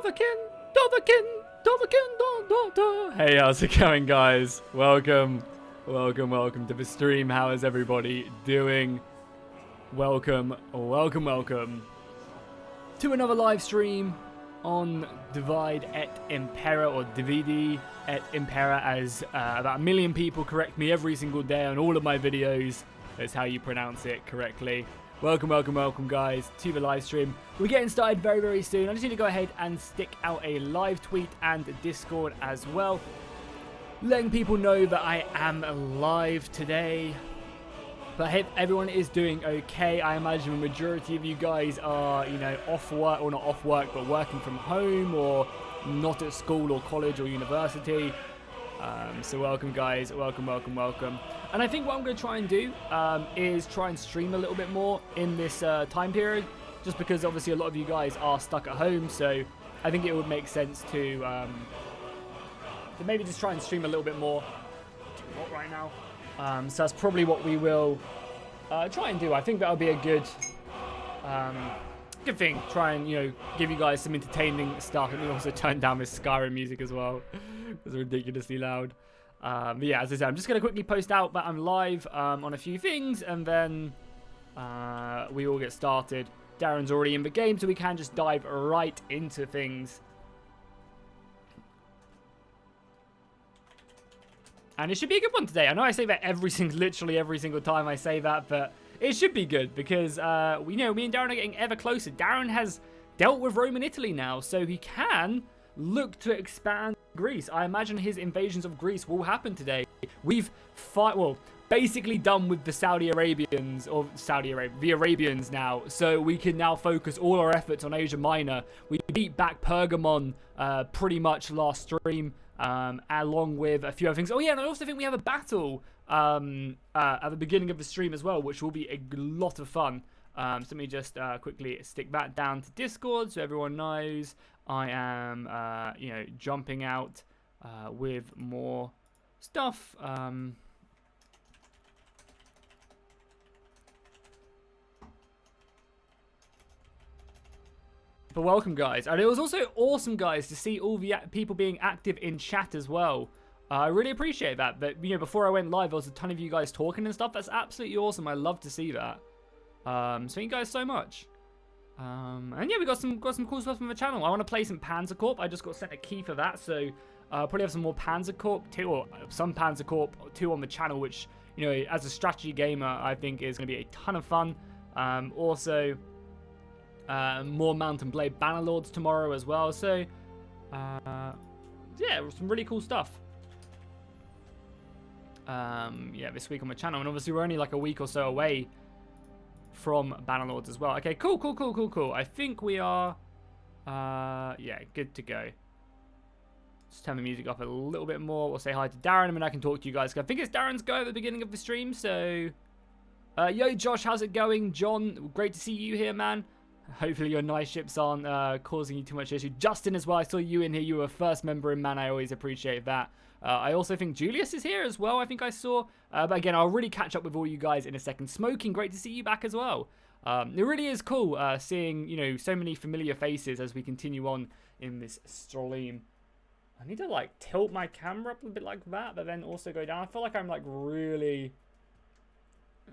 Hey, how's it going, guys? Welcome to the stream. How is everybody doing? Welcome to another live stream on Divide et Impera, or Dividi et Impera, as about 1 million people correct me every single day on all of my videos. That's how you pronounce it correctly. Welcome, guys, to the live stream. We're getting started very, very soon. I just need to go ahead and stick out a live tweet and Discord as well, letting people know that I am live today. But I hope everyone is doing okay. I imagine the majority of you guys are, off work, or not off work, but working from home, or not at school or college or university. So welcome, guys. Welcome. And I think what I'm going to try and do is try and stream a little bit more in this time period, just because obviously a lot of you guys are stuck at home. So I think it would make sense to maybe just try and stream a little bit more. Too hot right now. So that's probably what we will try and do. I think that'll be a good thing. Try and, give you guys some entertaining stuff. And we also turn down this Skyrim music as well. It's ridiculously loud. But yeah, as I said, I'm just going to quickly post out that I'm live on a few things, and then we all get started. Darren's already in the game, so we can just dive right into things. And it should be a good one today. I know I say that literally every single time I say that, but it should be good because me and Darren are getting ever closer. Darren has dealt with Rome and Italy now, so he can look to expand Greece. I imagine his invasions of Greece will happen today. We've basically done with the Arabians now, so we can now focus all our efforts on Asia Minor. We beat back Pergamon pretty much last stream, along with a few other things. Oh yeah, and I also think we have a battle at the beginning of the stream as well, which will be a lot of fun. So let me just quickly stick that down to Discord so everyone knows I am, jumping out with more stuff. But welcome, guys. And it was also awesome, guys, to see all the people being active in chat as well. I really appreciate that. But, before I went live, there was a ton of you guys talking and stuff. That's absolutely awesome. I love to see that. So thank you guys so much. And yeah, we got some cool stuff from the channel. I want to play some Panzer Corp. I just got sent a key for that, so probably have some more Panzer Corp 2, or some Panzer Corp 2 on the channel, which, as a strategy gamer, I think is going to be a ton of fun. Also, more Mountain Blade Bannerlords tomorrow as well. So, yeah, some really cool stuff. Yeah, this week on the channel, and obviously we're only like a week or so away from Bannerlords as well. Okay, cool. I think we are, yeah, good to go. Just turn the music up a little bit more. We'll say hi to Darren, and then I can talk to you guys. I think it's Darren's go at the beginning of the stream, so... yo, Josh, how's it going? John, great to see you here, man. Hopefully your night ships aren't causing you too much issue. Justin as well, I saw you in here. You were first member in, man. I always appreciate that. I also think Julius is here as well, I think I saw. But again, I'll really catch up with all you guys in a second. Smoking, great to see you back as well. It really is cool seeing, so many familiar faces as we continue on in this stream. I need to, tilt my camera up a bit like that, but then also go down. I feel like I'm, really...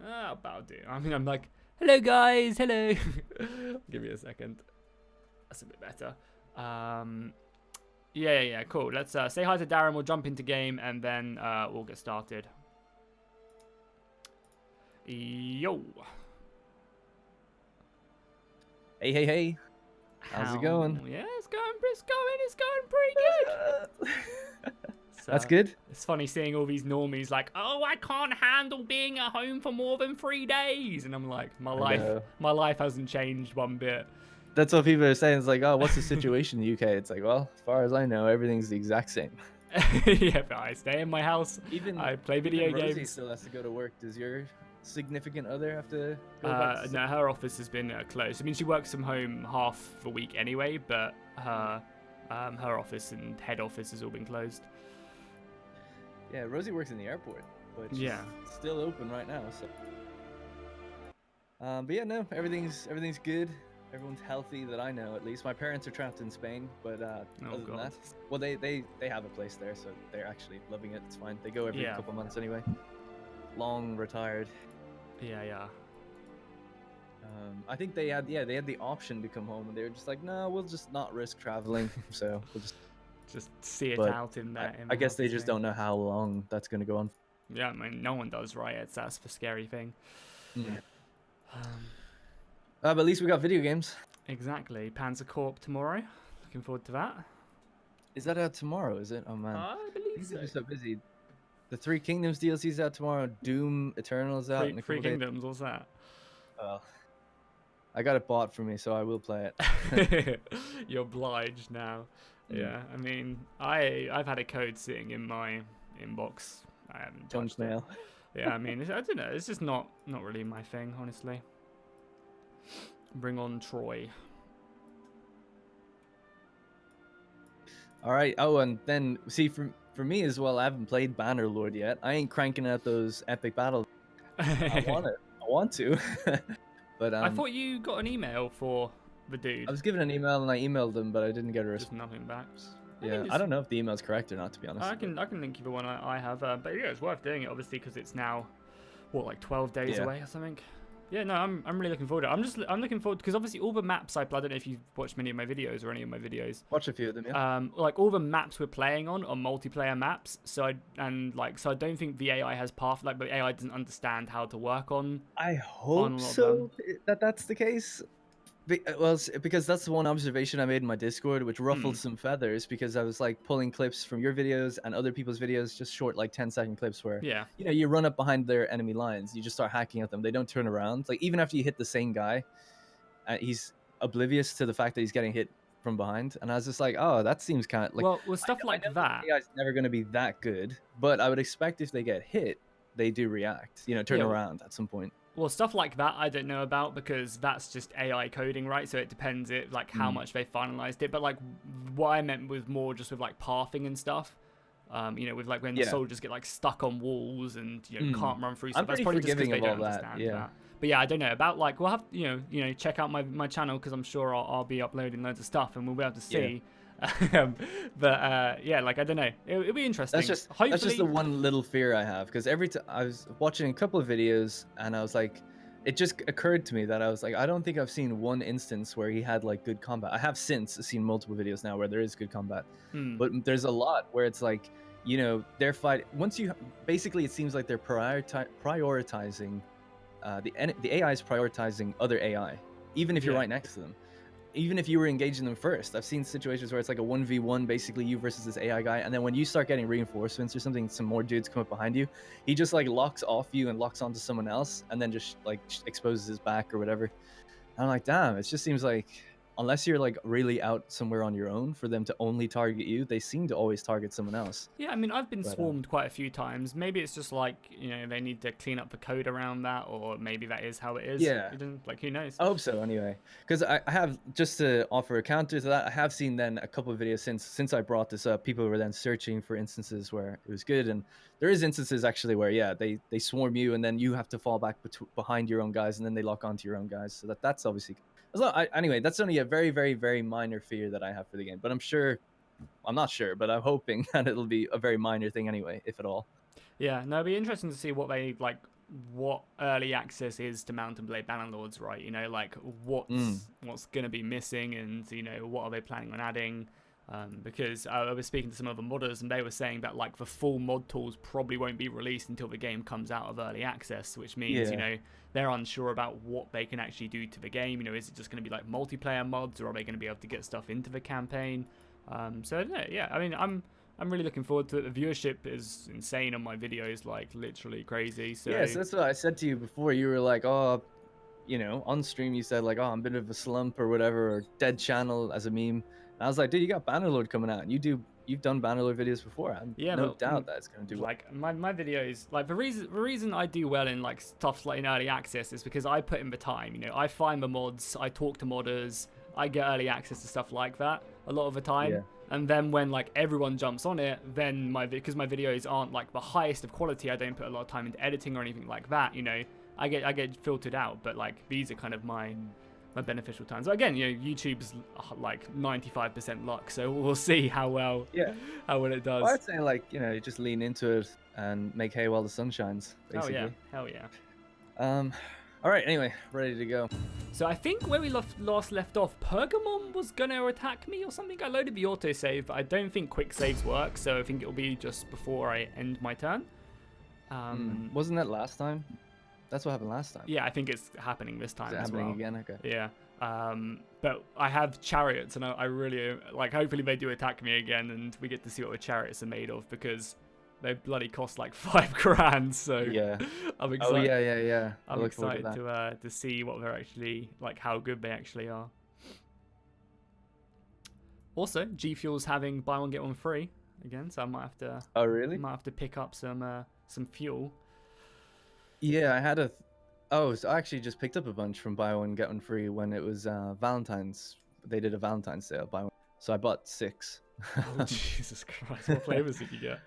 about to. I mean, I'm like... Hello, guys. Hello. Give me a second. That's a bit better. Yeah. Cool. Let's say hi to Darren. We'll jump into game, and then we'll get started. Yo. Hey. How's it going? Yeah, it's going pretty good. That's good. It's funny seeing all these normies like, oh, I can't handle being at home for more than 3 days, and I'm like, my life hasn't changed one bit. That's what people are saying. It's like, oh, what's the situation in the UK? It's like, well, as far as I know, everything's the exact same. Yeah, but I stay in my house. I play video games. Rosie still has to go to work. Does your significant other have to go back? No, her office has been closed. I mean, she works from home half the week anyway, but her office and head office has all been closed. Yeah, Rosie works in the airport, but she's still open right now. So, but yeah, no, everything's good. Everyone's healthy that I know, at least. My parents are trapped in Spain, but other than God. that, well, they have a place there, so they're actually loving it. It's fine. They go every couple months anyway. Long retired. Yeah. I think they had the option to come home, and they were just like, no, we'll just not risk traveling. So we'll just see it out in that. I guess they just don't know how long that's going to go on. Yeah, I mean, no one does, right? That's the scary thing. But at least we got video games. Exactly. Panzer Corp tomorrow. Looking forward to that. Is that out tomorrow? Is it? Oh man, I believe so. They're so busy. The Three Kingdoms DLC's out tomorrow. Doom Eternal's out in a couple Three Kingdoms. What's that? I got it bought for me, so I will play it. You're obliged now. Yeah, I mean, I've had a code sitting in my inbox. I haven't touched it. Yeah, I mean, I don't know. It's just not really my thing, honestly. Bring on Troy. All right. Oh, and then see for me as well. I haven't played Bannerlord yet. I ain't cranking out those epic battles. I want to. But I thought you got an email for the dude. I was given an email and I emailed them, but I didn't get a response. Just nothing back. Yeah, I don't know if the email's correct or not, to be honest. I can link you the one I have, but yeah, it's worth doing it obviously because it's now what, like 12 days away or something. Yeah, no, I'm really looking forward to it. I'm looking forward because obviously all the maps I don't know if you've watched many of my videos or any of my videos. Watch a few of them, yeah. Like all the maps we're playing on are multiplayer maps, so I don't think the AI has the AI doesn't understand how to work on. I hope so that's the case. Well, because that's the one observation I made in my Discord, which ruffled some feathers, because I was like pulling clips from your videos and other people's videos, just short, like 10-second clips where, you run up behind their enemy lines, you just start hacking at them. They don't turn around. Like even after you hit the same guy, he's oblivious to the fact that he's getting hit from behind. And I was just like, oh, that seems kind of like. Well, stuff like that. The AI's never going to be that good, but I would expect if they get hit, they do react. Turn around at some point. Well, stuff like that I don't know about because that's just AI coding, right? So it depends how much they finalized it. But like what I meant was more just with like pathing and stuff. With like when the soldiers get like stuck on walls and can't run through stuff. That's probably just because they don't understand that. But yeah, I don't know about like we'll have check out my channel because I'm sure I'll be uploading loads of stuff and we'll be able to see. Yeah, like I don't know, it'll be interesting. That's just the one little fear I have, because every time I was watching a couple of videos and I was like, it just occurred to me that I was like, I don't think I've seen one instance where he had like good combat. I have since seen multiple videos now where there is good combat, but there's a lot where it's like, they're fighting. Basically it seems like they're prioritizing the AI is prioritizing other AI, even if you're right next to them. Even if you were engaging them first. I've seen situations where it's like a 1v1, basically you versus this AI guy, and then when you start getting reinforcements or something, some more dudes come up behind you, he just like locks off you and locks onto someone else and then just like exposes his back or whatever. And I'm like, damn, it just seems like unless you're like really out somewhere on your own, for them to only target you, they seem to always target someone else. Yeah, I mean, I've been swarmed quite a few times. Maybe it's just like, they need to clean up the code around that, or maybe that is how it is. Yeah. Like, who knows? I hope so anyway. Because I have, just to offer a counter to that, I have seen then a couple of videos since I brought this up, people were then searching for instances where it was good. And there is instances actually where, they swarm you and then you have to fall back behind your own guys and then they lock onto your own guys. So that's obviously... Anyway, that's only a very, very, very minor fear that I have for the game. But I'm not sure, but I'm hoping that it'll be a very minor thing anyway, if at all. Yeah, no, it'll be interesting to see what early access is to Mount & Blade Bannerlords, right? Like what's going to be missing and, what are they planning on adding? Because I was speaking to some other modders and they were saying that like the full mod tools probably won't be released until the game comes out of early access, which means they're unsure about what they can actually do to the game. Is it just going to be like multiplayer mods, or are they going to be able to get stuff into the campaign? So I don't know. Yeah, I mean, I'm really looking forward to it. The viewership is insane on my videos, like literally crazy. So yes, that's what I said to you before. You were like, oh, on stream you said like, oh, I'm a bit of a slump or whatever, or dead channel as a meme. And I was like, dude, you got Bannerlord coming out, and you've done Bannerlord videos before. I have no doubt that it's going to do well. Like my videos, like the reason I do well in like stuff like in early access is because I put in the time. I find the mods, I talk to modders, I get early access to stuff like that a lot of the time. Yeah. And then when like everyone jumps on it, then because my videos aren't like the highest of quality, I don't put a lot of time into editing or anything like that. I get filtered out. But like these are kind of my beneficial times. But again, YouTube's like 95% luck, so we'll see how well Yeah. how well it does. Well, I'd say like you just lean into it and make hay while the sun shines, basically. Oh yeah, hell yeah. All right. Anyway, ready to go. So I think where we last left off, Pergamon was gonna attack me or something. I loaded the autosave, but I don't think quick saves work, so I think it'll be just before I end my turn. Wasn't that last time? That's what happened last time. Yeah, I think it's happening this time Is it as happening well. again? Okay. Yeah. But I have chariots, and I really like. Hopefully they do attack me again, and we get to see what the chariots are made of, because they bloody cost like $5,000. So Yeah. I'm excited. Oh yeah. I'm excited to see what they're actually like, how good they actually are. Also, G Fuel's having buy one get one free again, so I might have to. Oh really? Might have to pick up some fuel. Yeah, I had so I actually just picked up a bunch from buy one get one free when it was Valentine's. They did a Valentine's sale, buy one. So I bought 6. Oh, Jesus Christ! What flavors did you get?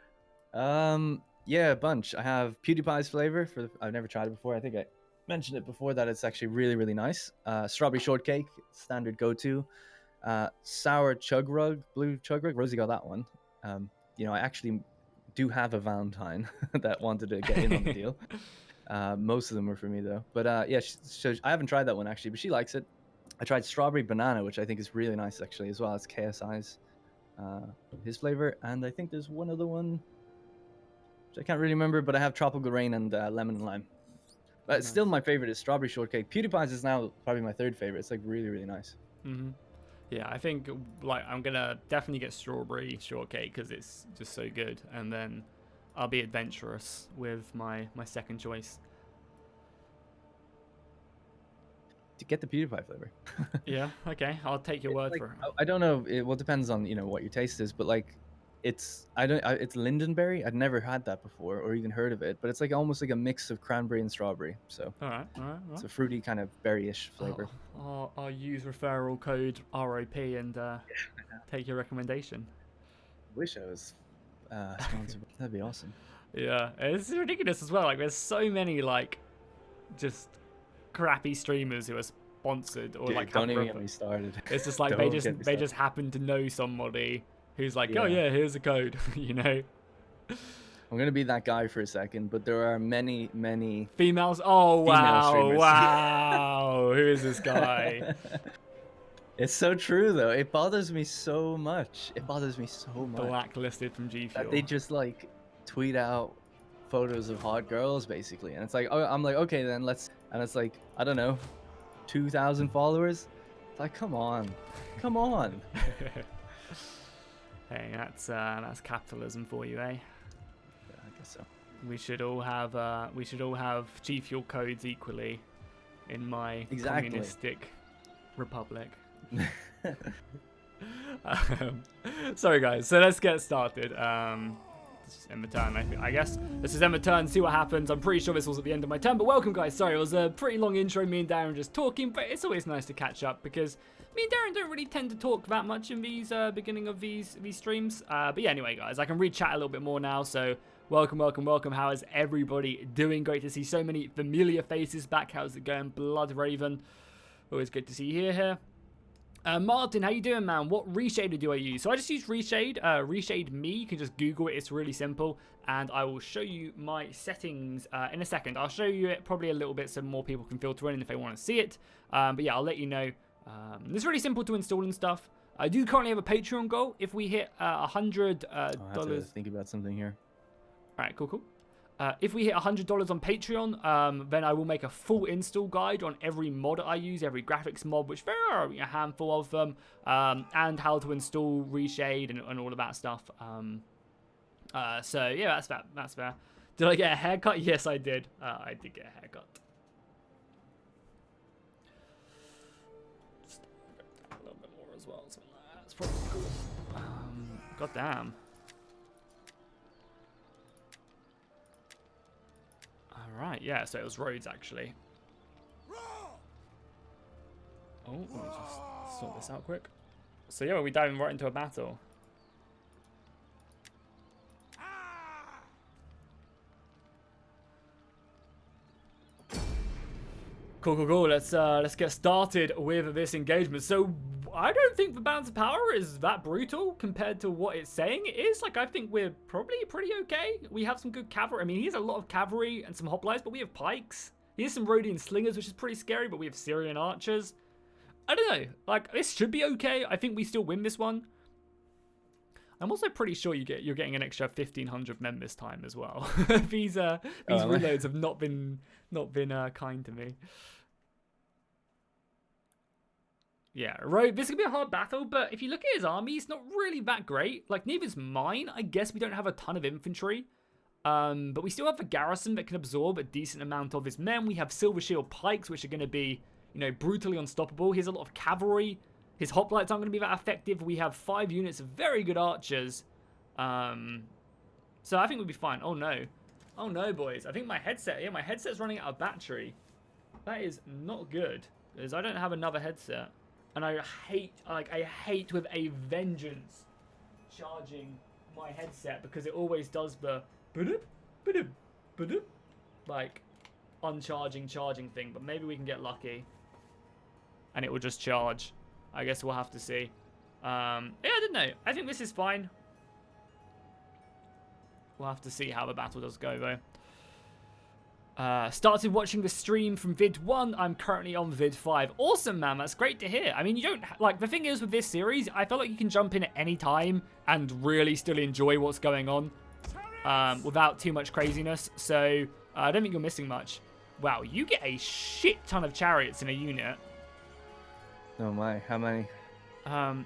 Yeah, a bunch. I have PewDiePie's flavor I've never tried it before. I think I mentioned it before that it's actually really, really nice. Strawberry shortcake, standard go-to. Sour blue chug rug. Rosie got that one. I actually do have a Valentine that wanted to get in on the deal. Most of them were for me though. But yeah, I haven't tried that one actually, but she likes it. I tried strawberry banana, which I think is really nice actually as well. It's KSI's his flavor, and I think there's one other one which I can't really remember, but I have tropical rain and lemon and lime. But Nice. Still my favorite is strawberry shortcake. PewDiePie's is now probably my 3rd favorite. It's like really, really nice. Yeah, I think like I'm gonna definitely get strawberry shortcake because it's just so good, and then I'll be adventurous with my second choice. To get the PewDiePie flavor. Yeah, okay, I'll take your word for it. I don't know. It depends on what your taste is, but like it's lingonberry. I'd never had that before or even heard of it, but it's like almost like a mix of cranberry and strawberry. So All right. it's a fruity kind of berry-ish flavor. I'll use referral code ROP and take your recommendation. Wish I was sponsored. That'd be awesome. Yeah, it's ridiculous as well. Like, there's so many like just crappy streamers who are sponsored or Dude, like don't even get me started. It's just like they just happen to know somebody who's like, oh yeah, here's a code, I'm gonna be that guy for a second, but there are many females. Oh wow, streamers. wow, who is this guy? It's so true though. It bothers me so much. Blacklisted from G Fuel. That they just like tweet out photos of hot girls basically, and it's like, oh, I'm like, okay then let's, and it's like, I don't know, 2,000 followers. It's like, come on. Hey, that's capitalism for you, eh? Yeah, I guess so. We should all have G Fuel codes equally in my communistic republic. Sorry guys, so let's get started. This is end my turn. I guess this is end my turn. See what happens. I'm pretty sure this was at the end of my turn, but welcome guys. Sorry, it was a pretty long intro. Me and Darren just talking, but it's always nice to catch up because me and Darren don't really tend to talk that much in these beginning of these streams. But yeah, anyway guys, I can read chat a little bit more now. So welcome. How is everybody doing? Great to see so many familiar faces back. How's it going, Blood Raven? Always good to see you here. Martin, how you doing, man? What reshader do I use? So I just use Reshade. Reshade Me. You can just Google it. It's really simple. And I will show you my settings in a second. I'll show you it probably a little bit so more people can filter in if they want to see it. But yeah, I'll let you know. It's really simple to install and stuff. I do currently have a Patreon goal. If we hit $100... I have to think about something here. All right, cool. If we hit $100 on Patreon, then I will make a full install guide on every mod I use, every graphics mod, which there are a handful of them, and how to install Reshade and all of that stuff. So yeah, that's fair. Did I get a haircut? Yes, I did. I did get a haircut. Just a little bit more as well. So that's probably cool. God damn. Alright, yeah, so it was roads actually. Oh, let me just sort this out quick. So yeah, we're diving right into a battle. Cool, cool, cool. Let's get started with this engagement. So I don't think the balance of power is that brutal compared to what it's saying it is. Like, I think we're probably pretty okay. We have some good cavalry. I mean, he has a lot of cavalry and some hoplites, but we have pikes. He has some Rhodian slingers, which is pretty scary, but we have Syrian archers. I don't know. Like, this should be okay. I think we still win this one. I'm also pretty sure you're getting an extra 1,500 men this time as well. these reloads have not been kind to me. Yeah, Rogue, this is going to be a hard battle, but if you look at his army, it's not really that great. Like, neither's mine. I guess we don't have a ton of infantry. But we still have a garrison that can absorb a decent amount of his men. We have Silver Shield pikes, which are going to be, you know, brutally unstoppable. He has a lot of cavalry. His hoplites aren't going to be that effective. We have 5 units of very good archers. So I think we'll be fine. Oh, no. Oh, no, boys. I think my headset's running out of battery. That is not good, because I don't have another headset. And I hate with a vengeance charging my headset, because it always does the like uncharging charging thing. But maybe we can get lucky and it will just charge. I guess we'll have to see. Yeah, I don't know. I think this is fine. We'll have to see how the battle does go, though. Started watching the stream from vid 1. I'm currently on vid 5. Awesome, man. That's great to hear. I mean, you don't... Like, the thing is with this series, I feel like you can jump in at any time and really still enjoy what's going on without too much craziness. So, I don't think you're missing much. Wow, you get a shit ton of chariots in a unit. Oh my, how many?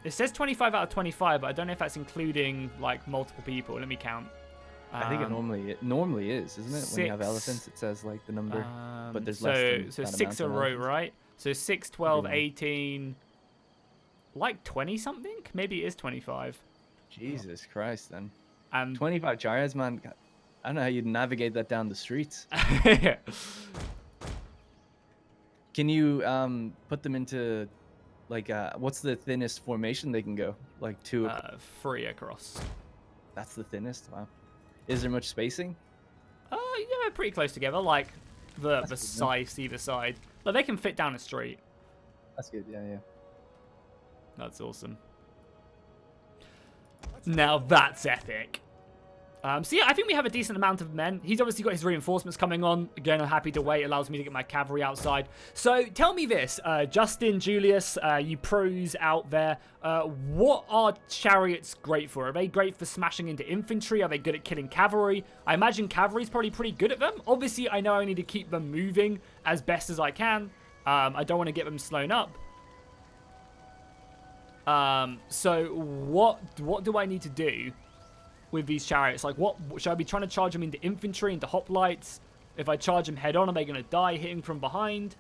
It says 25 out of 25, but I don't know if that's including, like, multiple people. Let me count. I think it normally is, isn't it? 6, when you have elephants, it says like the number, but there's less than so that 6 a amount of row, elephants. right? So 6, 12, 18, like 20 something. Maybe it is 25. Jesus Christ, then. And 25 chariots, man. I don't know how you'd navigate that down the streets. Can you put them into like what's the thinnest formation they can go? Like 2. 3 across. That's the thinnest. Wow. Is there much spacing? Yeah, pretty close together. Like the size either side. But they can fit down a street. That's good. Yeah, yeah. That's awesome. Now that's epic. So yeah, I think we have a decent amount of men. He's obviously got his reinforcements coming on. Again, I'm happy to wait. It allows me to get my cavalry outside. So tell me this, Justin, Julius, you pros out there. What are chariots great for? Are they great for smashing into infantry? Are they good at killing cavalry? I imagine cavalry's probably pretty good at them. Obviously, I know I need to keep them moving as best as I can. I don't want to get them slowed up. So what do I need to do with these chariots? Like, what should I be trying to charge them into infantry, into hoplites? If I charge them head on, are they going to die hitting from behind?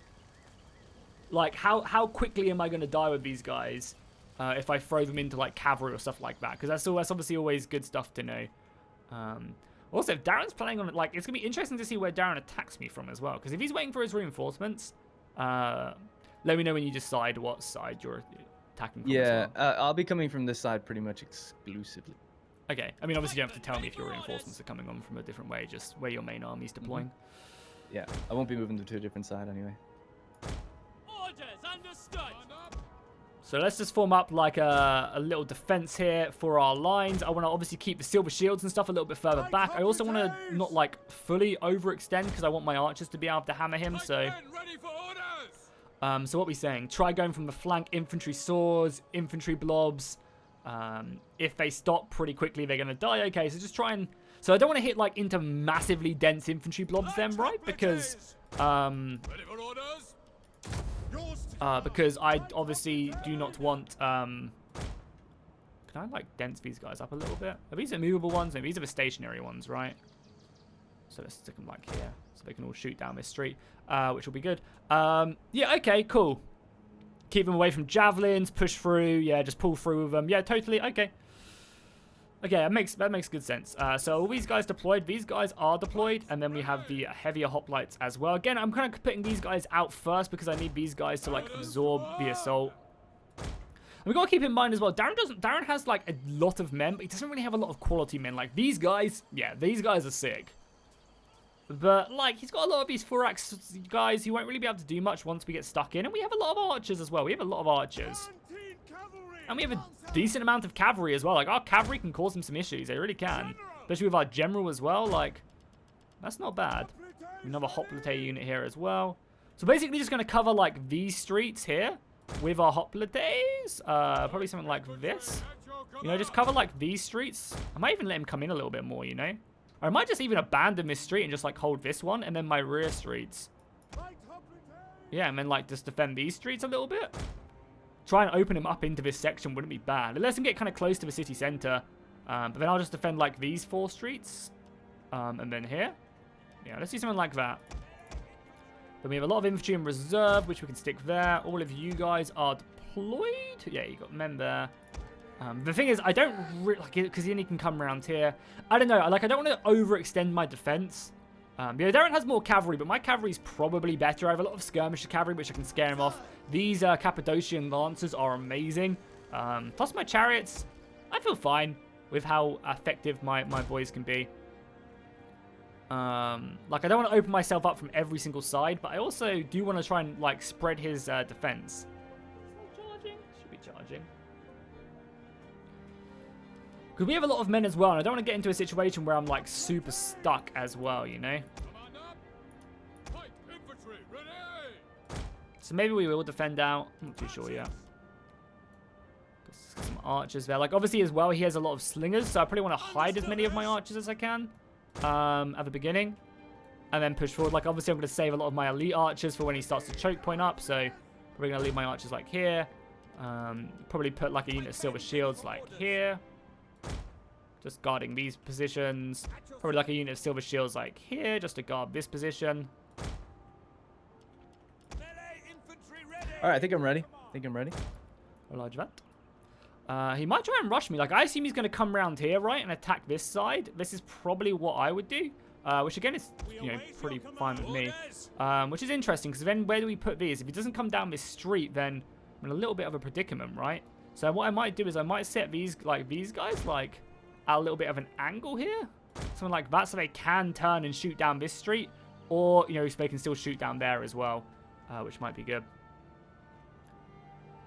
Like, how quickly am I going to die with these guys if I throw them into like cavalry or stuff like that? Because that's obviously always good stuff to know. Also, if Darren's planning on it, like, it's gonna be interesting to see where Darren attacks me from as well. Because if he's waiting for his reinforcements, let me know when you decide what side you're attacking from. Yeah, as well. I'll be coming from this side pretty much exclusively. Okay, I mean, obviously you don't have to tell me if your reinforcements are coming on from a different way, just where your main army's deploying. Yeah, I won't be moving them to a different side anyway. Orders understood. So let's just form up like a little defense here for our lines. I want to obviously keep the silver shields and stuff a little bit further back. I also want to not like fully overextend because I want my archers to be able to hammer him. So, Ready for orders. so what are we saying? Try going from the flank, infantry swords, infantry blobs. If they stop pretty quickly, they're going to die. Okay, so just try and... So I don't want to hit like into massively dense infantry blobs then, right? Because, Ready for orders. because I obviously do not want, can I like dense these guys up a little bit? Are these the movable ones? No, these are the stationary ones, right? So let's stick them like here so they can all shoot down this street, which will be good. Yeah, okay, cool. Keep them away from javelins, push through, yeah, just pull through with them. Yeah, totally, okay. Okay, that makes good sense. So all these guys deployed. These guys are deployed, and then we have the heavier hoplites as well. Again, I'm kind of putting these guys out first because I need these guys to like absorb the assault. And we gotta keep in mind as well, Darren has like a lot of men, but he doesn't really have a lot of quality men. Like these guys, yeah, these guys are sick. But, like, he's got a lot of these 4-axe guys who won't really be able to do much once we get stuck in. And we have a lot of archers as well. We have a lot of archers. And we have a decent amount of cavalry as well. Like, our cavalry can cause them some issues. They really can. Especially with our general as well. Like, that's not bad. Another hoplite unit here as well. So basically just going to cover, like, these streets here with our hoplites. Probably something like this. You know, just cover, like, these streets. I might even let him come in a little bit more, you know. Or I might just even abandon this street and just, like, hold this one. And then my rear streets. Yeah, and then, like, just defend these streets a little bit. Try and open him up into this section wouldn't be bad. It lets him get kind of close to the city center. But then I'll just defend, like, these 4 streets. And then here. Yeah, let's do something like that. Then we have a lot of infantry in reserve, which we can stick there. All of you guys are deployed. Yeah, you got men there. The thing is, I don't really like it because then he can come around here. I don't know. Like, I don't want to overextend my defense. Yeah, Darren has more cavalry, but my cavalry is probably better. I have a lot of skirmisher cavalry, which I can scare him off. These Cappadocian lancers are amazing. Plus my chariots, I feel fine with how effective my boys can be. Like, I don't want to open myself up from every single side, but I also do want to try and, like, spread his defense. Is it charging? Should be charging. Because we have a lot of men as well, and I don't want to get into a situation where I'm, like, super stuck as well, you know? So maybe we will defend out. I'm not too sure yet. Some archers there. Like, obviously as well, he has a lot of slingers, so I probably want to hide as many of my archers as I can. At the beginning, and then push forward. Like, obviously I'm going to save a lot of my elite archers for when he starts to choke point up, so we're going to leave my archers like here. Probably put like a unit of silver shields like here, just guarding these positions. Probably like a unit of silver shields like here, just to guard this position. All right, I think I'm ready. Roger that. He might try and rush me. Like, I assume he's going to come around here, right, and attack this side. This is probably what I would do, which again is, you know, pretty fine with me. Which is interesting, because then where do we put these? If he doesn't come down this street, then I'm in a little bit of a predicament, right? So what I might do is I might set these guys, like, at a little bit of an angle here. Something like that, so they can turn and shoot down this street. Or, you know, so they can still shoot down there as well, which might be good.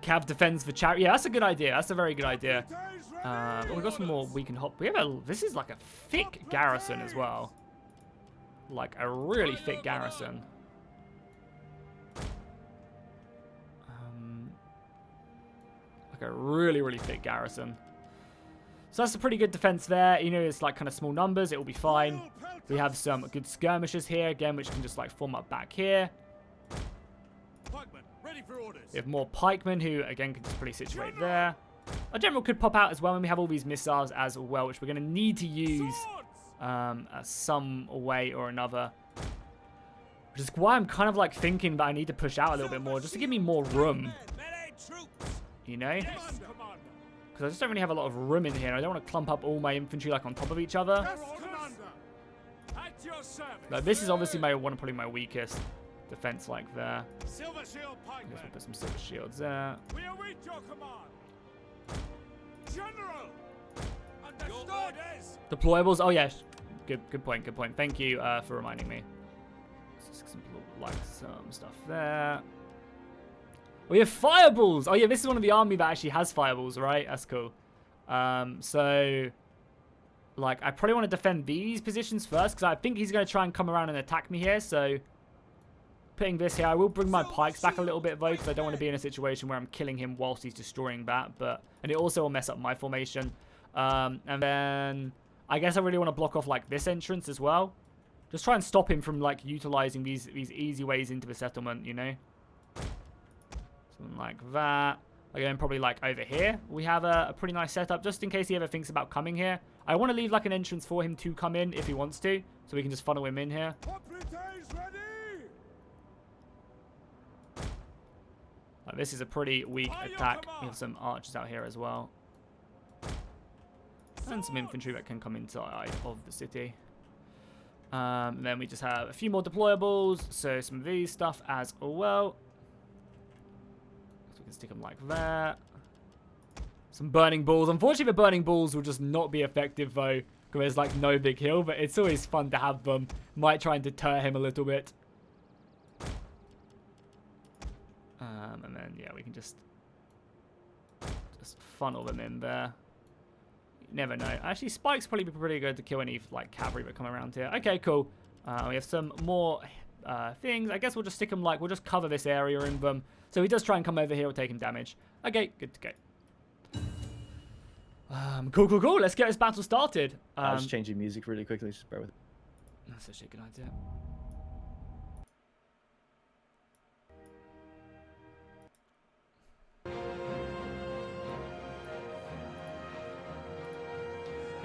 Cav defends the chariot. Yeah, that's a good idea. That's a very good idea. But we've got some more we can hop. We have a. This is like a thick garrison as well. Like a really thick garrison. Like a really thick garrison. So that's a pretty good defense there. You know, it's like kind of small numbers. It will be fine. We have some good skirmishers here again, which can just like form up back here. We have more pikemen who, again, can just pretty situate there. Our general could pop out as well, and we have all these missiles as well, which we're going to need to use some way or another. Which is why I'm kind of like thinking that I need to push out a little bit more, just to give me more room. You know? Because I just don't really have a lot of room in here. I don't want to clump up all my infantry like on top of each other. Like, this is obviously probably my weakest defense, like there. Silver shield I guess we'll put some silver shields there. We await your command. General. Understood. Deployables. Oh yeah, good point. Thank you for reminding me. Like some stuff there. We have fireballs. Oh yeah, this is one of the army that actually has fireballs, right? That's cool. So, like, I probably want to defend these positions first because I think he's going to try and come around and attack me here. So, putting this here, I will bring my pikes back a little bit though, because I don't want to be in a situation where I'm killing him whilst he's destroying that. And it also will mess up my formation. And then I guess I really want to block off like this entrance as well. Just try and stop him from like utilizing these easy ways into the settlement, you know. Something like that. Again, probably like over here, we have a pretty nice setup, just in case he ever thinks about coming here. I want to leave like an entrance for him to come in if he wants to, so we can just funnel him in here. Like, this is a pretty weak attack. We have some archers out here as well. And some infantry that can come inside of the city. And then we just have a few more deployables, so some of these stuff as well. So we can stick them like that. Some burning balls. Unfortunately, the burning balls will just not be effective though because there's like no big hill, but it's always fun to have them. Might try and deter him a little bit. And then, yeah, we can just funnel them in there. You never know. Actually, spikes probably be pretty good to kill any like cavalry that come around here. Okay, cool. We have some more things. I guess we'll just stick them like, we'll just cover this area in them. So if he does try and come over here, we'll take him damage. Okay, good to go. Cool. Let's get this battle started. I was changing music really quickly. Just bear with it. That's actually a good idea.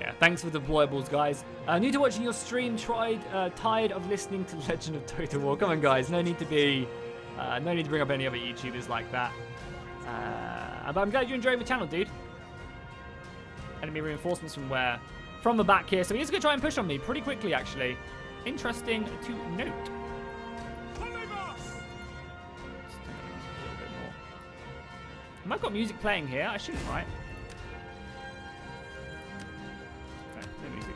Yeah, thanks for the deployables, guys. New to watching your stream, tired of listening to Legend of Total War. Come on, guys. No need to bring up any other YouTubers like that. But I'm glad you enjoyed the channel, dude. Enemy reinforcements from where? From the back here. So he's going to try and push on me pretty quickly, actually. Interesting to note. Have I got music playing here? I shouldn't, right? Okay, no music.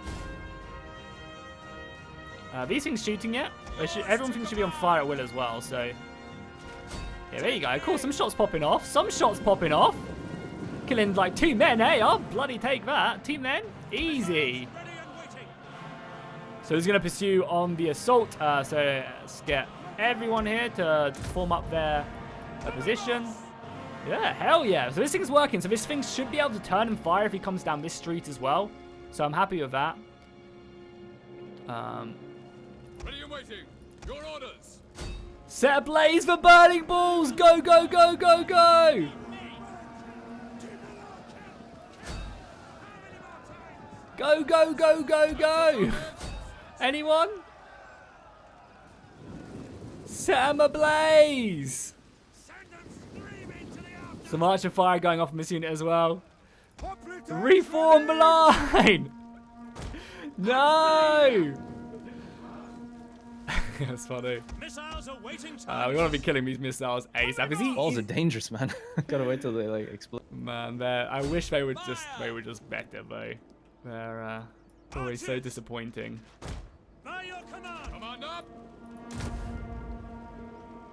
These things shooting yet? Everyone thinks should be on fire at will as well, so... Yeah, there you go. Cool, some shots popping off. Killing like 2 men, eh? I'll bloody take that. 2 men? Easy. So he's going to pursue on the assault. So let's get everyone here to form up their position. Yeah, hell yeah. So this thing's working. So this thing should be able to turn and fire if he comes down this street as well. So I'm happy with that. Ready and waiting. Your orders. Set ablaze for burning balls. Go, go, go, go, go. Go, go, go, go, go. Anyone? Set them ablaze. Some archer fire going off from this unit as well. Reform the line. No. That's funny. Missiles are waiting We want to be killing these missiles ASAP. Balls are dangerous, man. Gotta wait till they like explode. Man, I wish they would just better though. They're always so disappointing. by your command. Command up.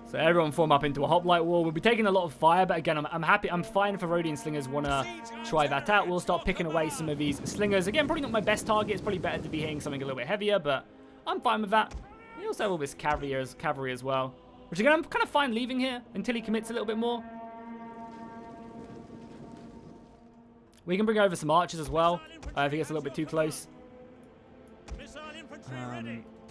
So everyone form up into a hoplite wall. We'll be taking a lot of fire, but again, I'm happy. I'm fine if Rhodian slingers want to try that out. We'll start picking away some of these slingers. Again, probably not my best target. It's probably better to be hitting something a little bit heavier, but I'm fine with that. We also have all this cavalry as well, which again, I'm kind of fine leaving here until he commits a little bit more. We can bring over some archers as well if he gets a little bit too close.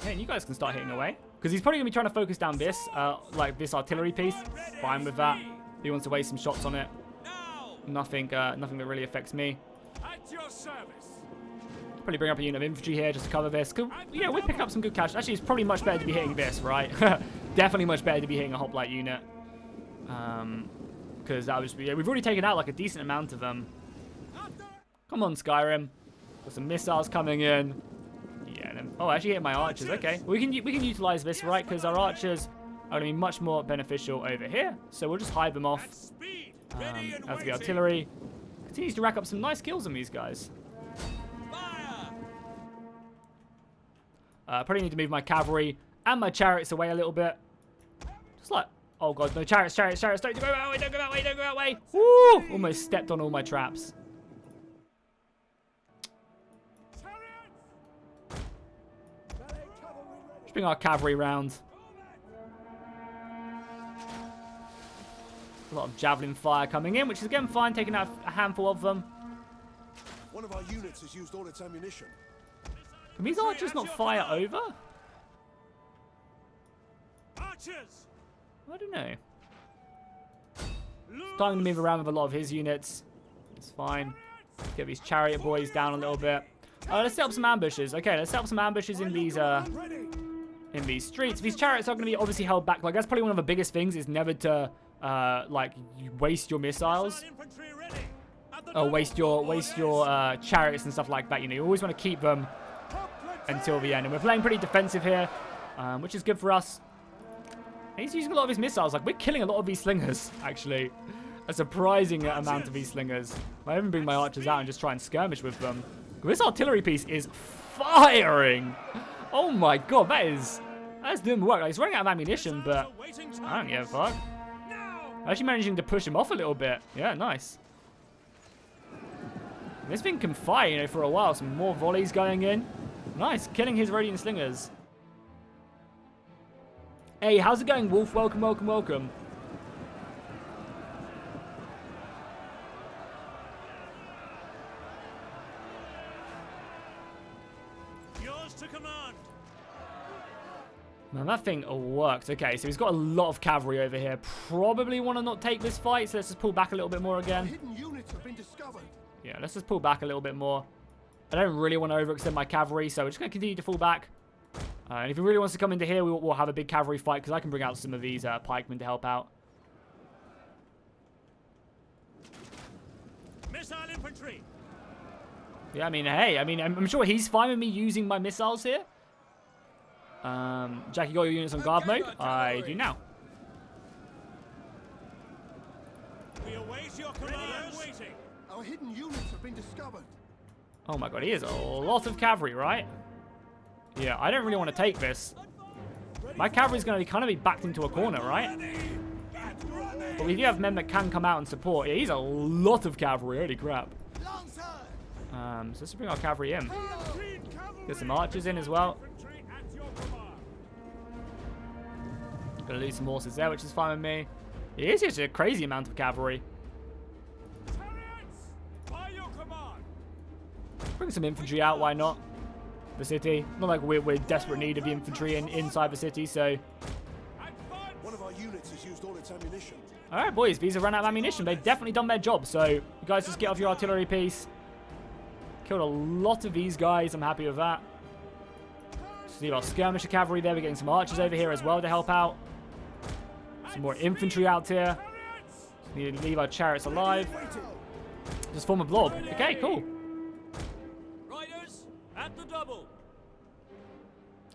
Hey, and you guys can start hitting away. Because he's probably going to be trying to focus down this, like this artillery piece. Fine with that. He wants to waste some shots on it. Nothing that really affects me. At your service. Probably bring up a unit of infantry here just to cover this. Yeah, we pick up some good cash. Actually, it's probably much better to be hitting this, right? Definitely much better to be hitting a hoplite unit. Because that was, yeah, we've already taken out like a decent amount of them. Come on, Skyrim. Got some missiles coming in. Yeah, and then, oh, I actually hit my archers. Okay, we can utilize this, right? Because our archers are going to be much more beneficial over here. So we'll just hide them off. As the artillery continues to rack up some nice kills on these guys. Probably need to move my cavalry and my chariots away a little bit. Just like, oh god, no, chariots, don't go that way, don't go that way. Woo! Almost stepped on all my traps. Let's bring our cavalry round. A lot of javelin fire coming in, which is again fine, taking out a handful of them. One of our units has used all its ammunition. Can these archers not fire over? Archers. I don't know. Starting to move around with a lot of his units. It's fine. Let's get these chariot boys down a little bit. Let's set up some ambushes. Okay, let's set up some ambushes in these streets. These chariots are going to be obviously held back. Like, that's probably one of the biggest things, is never to like you waste your missiles. Or waste your chariots and stuff like that. You know, you always want to keep them until the end. And we're playing pretty defensive here, which is good for us. And he's using a lot of his missiles. Like, we're killing a lot of these slingers, actually. A surprising amount of these slingers. I even bring my archers out and just try and skirmish with them. This artillery piece is firing. Oh my god, that's doing work. Like, he's running out of ammunition, but I don't give a fuck. Actually managing to push him off a little bit. Yeah, nice. This thing can fire, you know, for a while. Some more volleys going in. Nice, killing his Radiant Slingers. Hey, how's it going, Wolf? Welcome, welcome, welcome. Yours to command. Man, that thing worked. Okay, so he's got a lot of cavalry over here. Probably want to not take this fight, so let's just pull back a little bit more again. Hidden units have been discovered. Yeah, let's just pull back a little bit more. I don't really want to overextend my cavalry, so we're just going to continue to fall back. And if he really wants to come into here, we'll have a big cavalry fight, because I can bring out some of these pikemen to help out. Missile infantry. Yeah, I mean, hey, I'm sure he's fine with me using my missiles here. Jack, you got your units on guard mode? I do now. We await your command. Waiting. Our hidden units have been discovered. Oh my god, he is a lot of cavalry, right? Yeah, I don't really want to take this. My cavalry's going to kind of be backed into a corner, right? But we do have men that can come out and support. Yeah, he's a lot of cavalry, holy crap. So let's bring our cavalry in. Get some archers in as well. Gonna lose some horses there, which is fine with me. It is just a crazy amount of cavalry. By your command. Bring some infantry out, why not? The city. Not like we're desperate need of the infantry inside the city, so... One of our units has used all its ammunition. Alright, boys, these have run out of ammunition. They've definitely done their job, so you guys just get off your artillery piece. Killed a lot of these guys. I'm happy with that. Just leave our skirmisher cavalry there. We're getting some archers over here as well to help out. Some more infantry out here. Just need to leave our chariots alive. Just form a blob. Okay, cool. Riders at the double.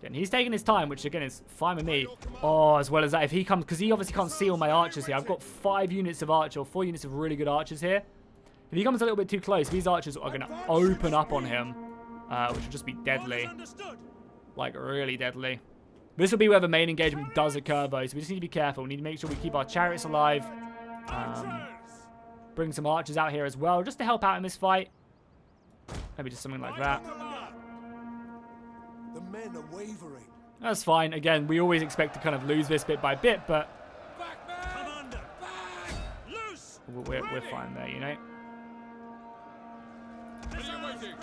And he's taking his time, which again is fine with me. Oh, as well as that, if he comes, because he obviously can't see all my archers here. I've got 5 units of archer, or 4 units of really good archers here. If he comes a little bit too close, these archers are going to open up on him, which will just be deadly. Like, really deadly. This will be where the main engagement does occur, though, so we just need to be careful. We need to make sure we keep our chariots alive. Bring some archers out here as well, just to help out in this fight. Maybe just something like that. The men are wavering. That's fine. Again, we always expect to kind of lose this bit by bit, but Commander, back. Loose. we're fine there, you know. Ready and waiting.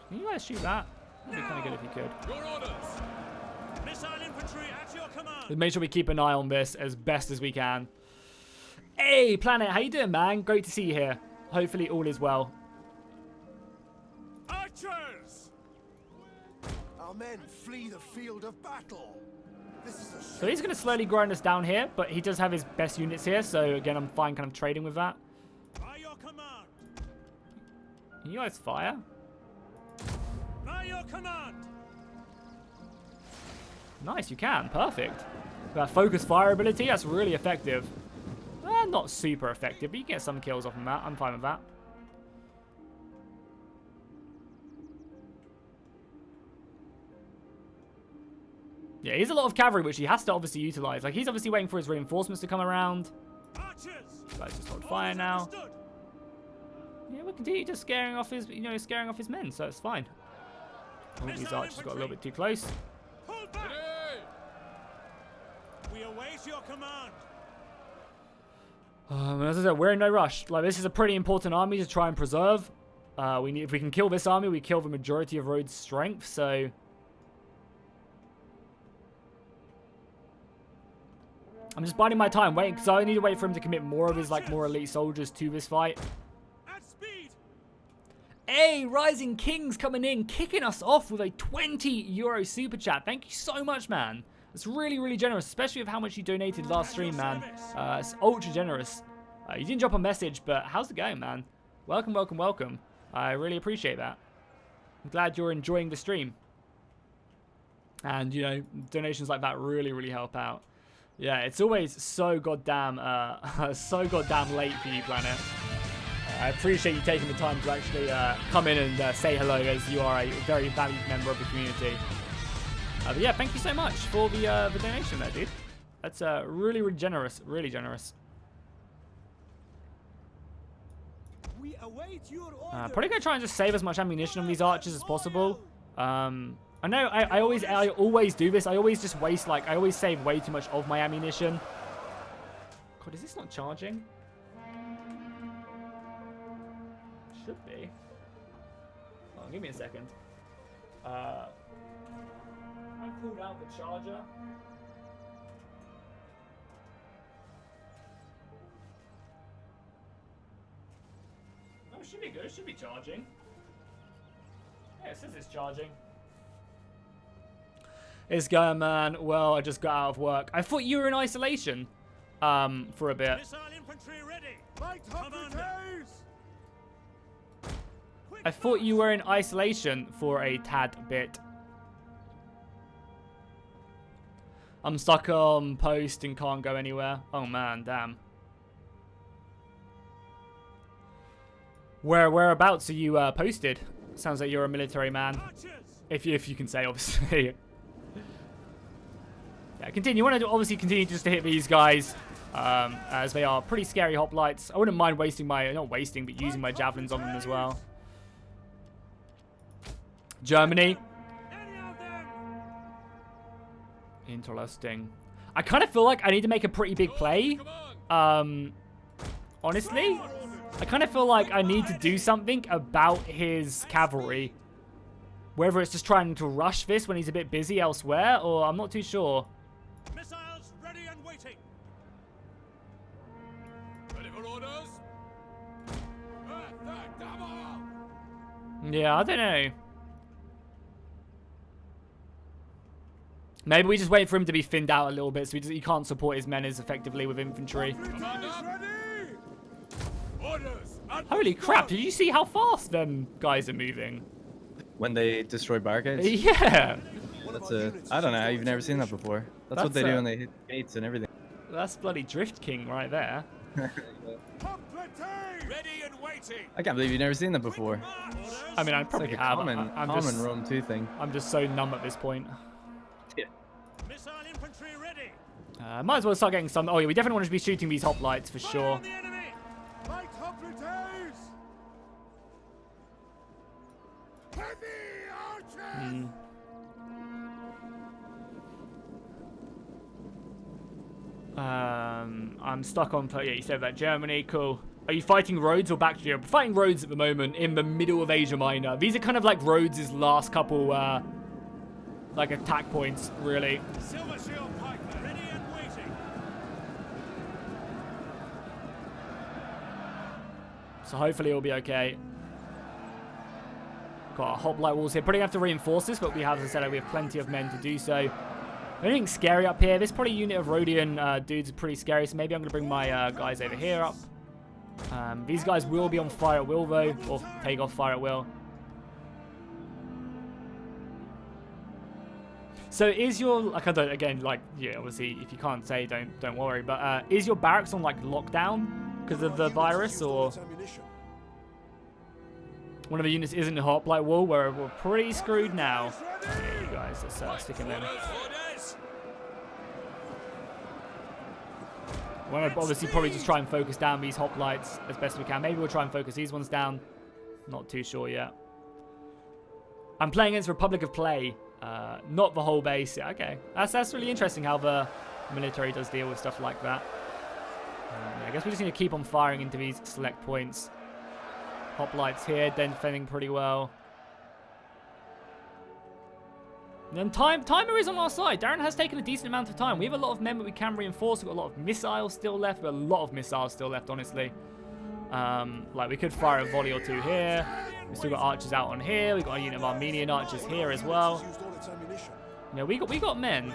Can you guys shoot that? That'd be kind of good if you could. Your orders. Missile infantry at your command. Let's make sure we keep an eye on this as best as we can. Hey, Planet, how you doing, man? Great to see you here. Hopefully all is well. Archers. Our men flee the field of battle. This is a So he's going to slowly grind us down here, but he does have his best units here, so again, I'm fine kind of trading with that. By your command. Can you guys fire? By your command. Nice, you can. Perfect. That focus fire ability, that's really effective. Not super effective, but you get some kills off of that. I'm fine with that. Yeah, he's a lot of cavalry, which he has to obviously utilize. Like, he's obviously waiting for his reinforcements to come around. Archers. Guys just hold fire now. Yeah, we'll continue just scaring off his, scaring off his men, so it's fine. Oh, these archers got a little bit too close. Pull back. We await your command. As I said, we're in no rush. Like, this is a pretty important army to try and preserve. If we can kill this army, we kill the majority of Rhodes' strength, so... I'm just biding my time, waiting, because I need to wait for him to commit more of his, more elite soldiers to this fight. At speed. Hey, Rising King's coming in, kicking us off with a €20 super chat. Thank you so much, man. It's really, really generous, especially with how much you donated last stream, man. It's ultra generous. You didn't drop a message, but how's it going, man? Welcome, welcome, welcome. I really appreciate that. I'm glad you're enjoying the stream. And, donations like that really, really help out. Yeah, it's always so goddamn late for you, Planet. I appreciate you taking the time to actually come in and say hello, as you are a very valued member of the community. But yeah, thank you so much for the donation there, dude. That's really, really generous. Really generous. We await your order. Probably gonna try and just save as much ammunition on these archers as possible. I know I always do this. I always just waste, like, I always save way too much of my ammunition. God, is this not charging? Should be. Oh, give me a second. I pulled out the charger. No, it should be good. It should be charging. Yeah, it says it's charging. It's going, man. Well, I just got out of work. I thought you were in isolation for a bit. Missile infantry ready. Light hoplites! I thought you were in isolation for a tad bit. I'm stuck on post and can't go anywhere. Oh man, damn. Whereabouts are you posted? Sounds like you're a military man. If you can say, obviously. Yeah, continue. You want to obviously continue just to hit these guys, as they are pretty scary hoplites. I wouldn't mind wasting my, not wasting, but using my javelins on them as well. Germany. Interesting. I kind of feel like I need to make a pretty big play. Honestly, I kind of feel like I need to do something about his cavalry. Whether it's just trying to rush this when he's a bit busy elsewhere, or I'm not too sure. Missiles ready and waiting. Ready for orders? Yeah, I don't know. Maybe we just wait for him to be thinned out a little bit so he can't support his men as effectively with infantry. Holy crap, did you see how fast them guys are moving? When they destroy barricades? Yeah. That's I don't know, you've never seen that before. That's what they do when they hit gates and everything. That's bloody Drift King right there. Ready and waiting. I can't believe you've never seen that before. I mean, I It's probably like a have. common Rome 2 thing. I'm just so numb at this point. Missile infantry ready. Might as well start getting some. Oh yeah, we definitely want to be shooting these hoplites for sure. On the enemy. Light hoplites! Heavy archers! I'm stuck on. Yeah, you said that Germany. Cool. Are you fighting Rhodes or Bactria? We're fighting Rhodes at the moment in the middle of Asia Minor. These are kind of like Rhodes' last couple, like attack points, really. Silver shield piker ready and waiting. So hopefully it'll be okay. Got our hoplite walls here. Probably have to reinforce this, but we have, as I said, we have plenty of men to do so. Anything scary up here? This probably unit of Rhodian dudes are pretty scary, so maybe I'm going to bring my guys over here up. These guys will be on fire at will, though, or take off fire at will. So is your, like, I don't, again, like, yeah, obviously, if you can't say, don't worry, but is your barracks on, like, lockdown because of the virus, or one of the units isn't a hoplite wall? We're pretty screwed now. Okay, you guys, let's stick him in. I want to obviously probably just try and focus down these hoplites as best we can. Maybe we'll try and focus these ones down. Not too sure yet. I'm playing against Republic of Play, not the whole base. Yeah, okay, that's really interesting how the military does deal with stuff like that. Yeah, I guess we just need to keep on firing into these select points. Hoplites here, defending pretty well. And then timer is on our side. Darren has taken a decent amount of time. We have a lot of men that we can reinforce. We've got a lot of missiles still left. We've got a lot of missiles still left, honestly. Like, we could fire a volley or two here. We've still got archers out on here. We've got a unit of Armenian archers here as well. Yeah, we got men.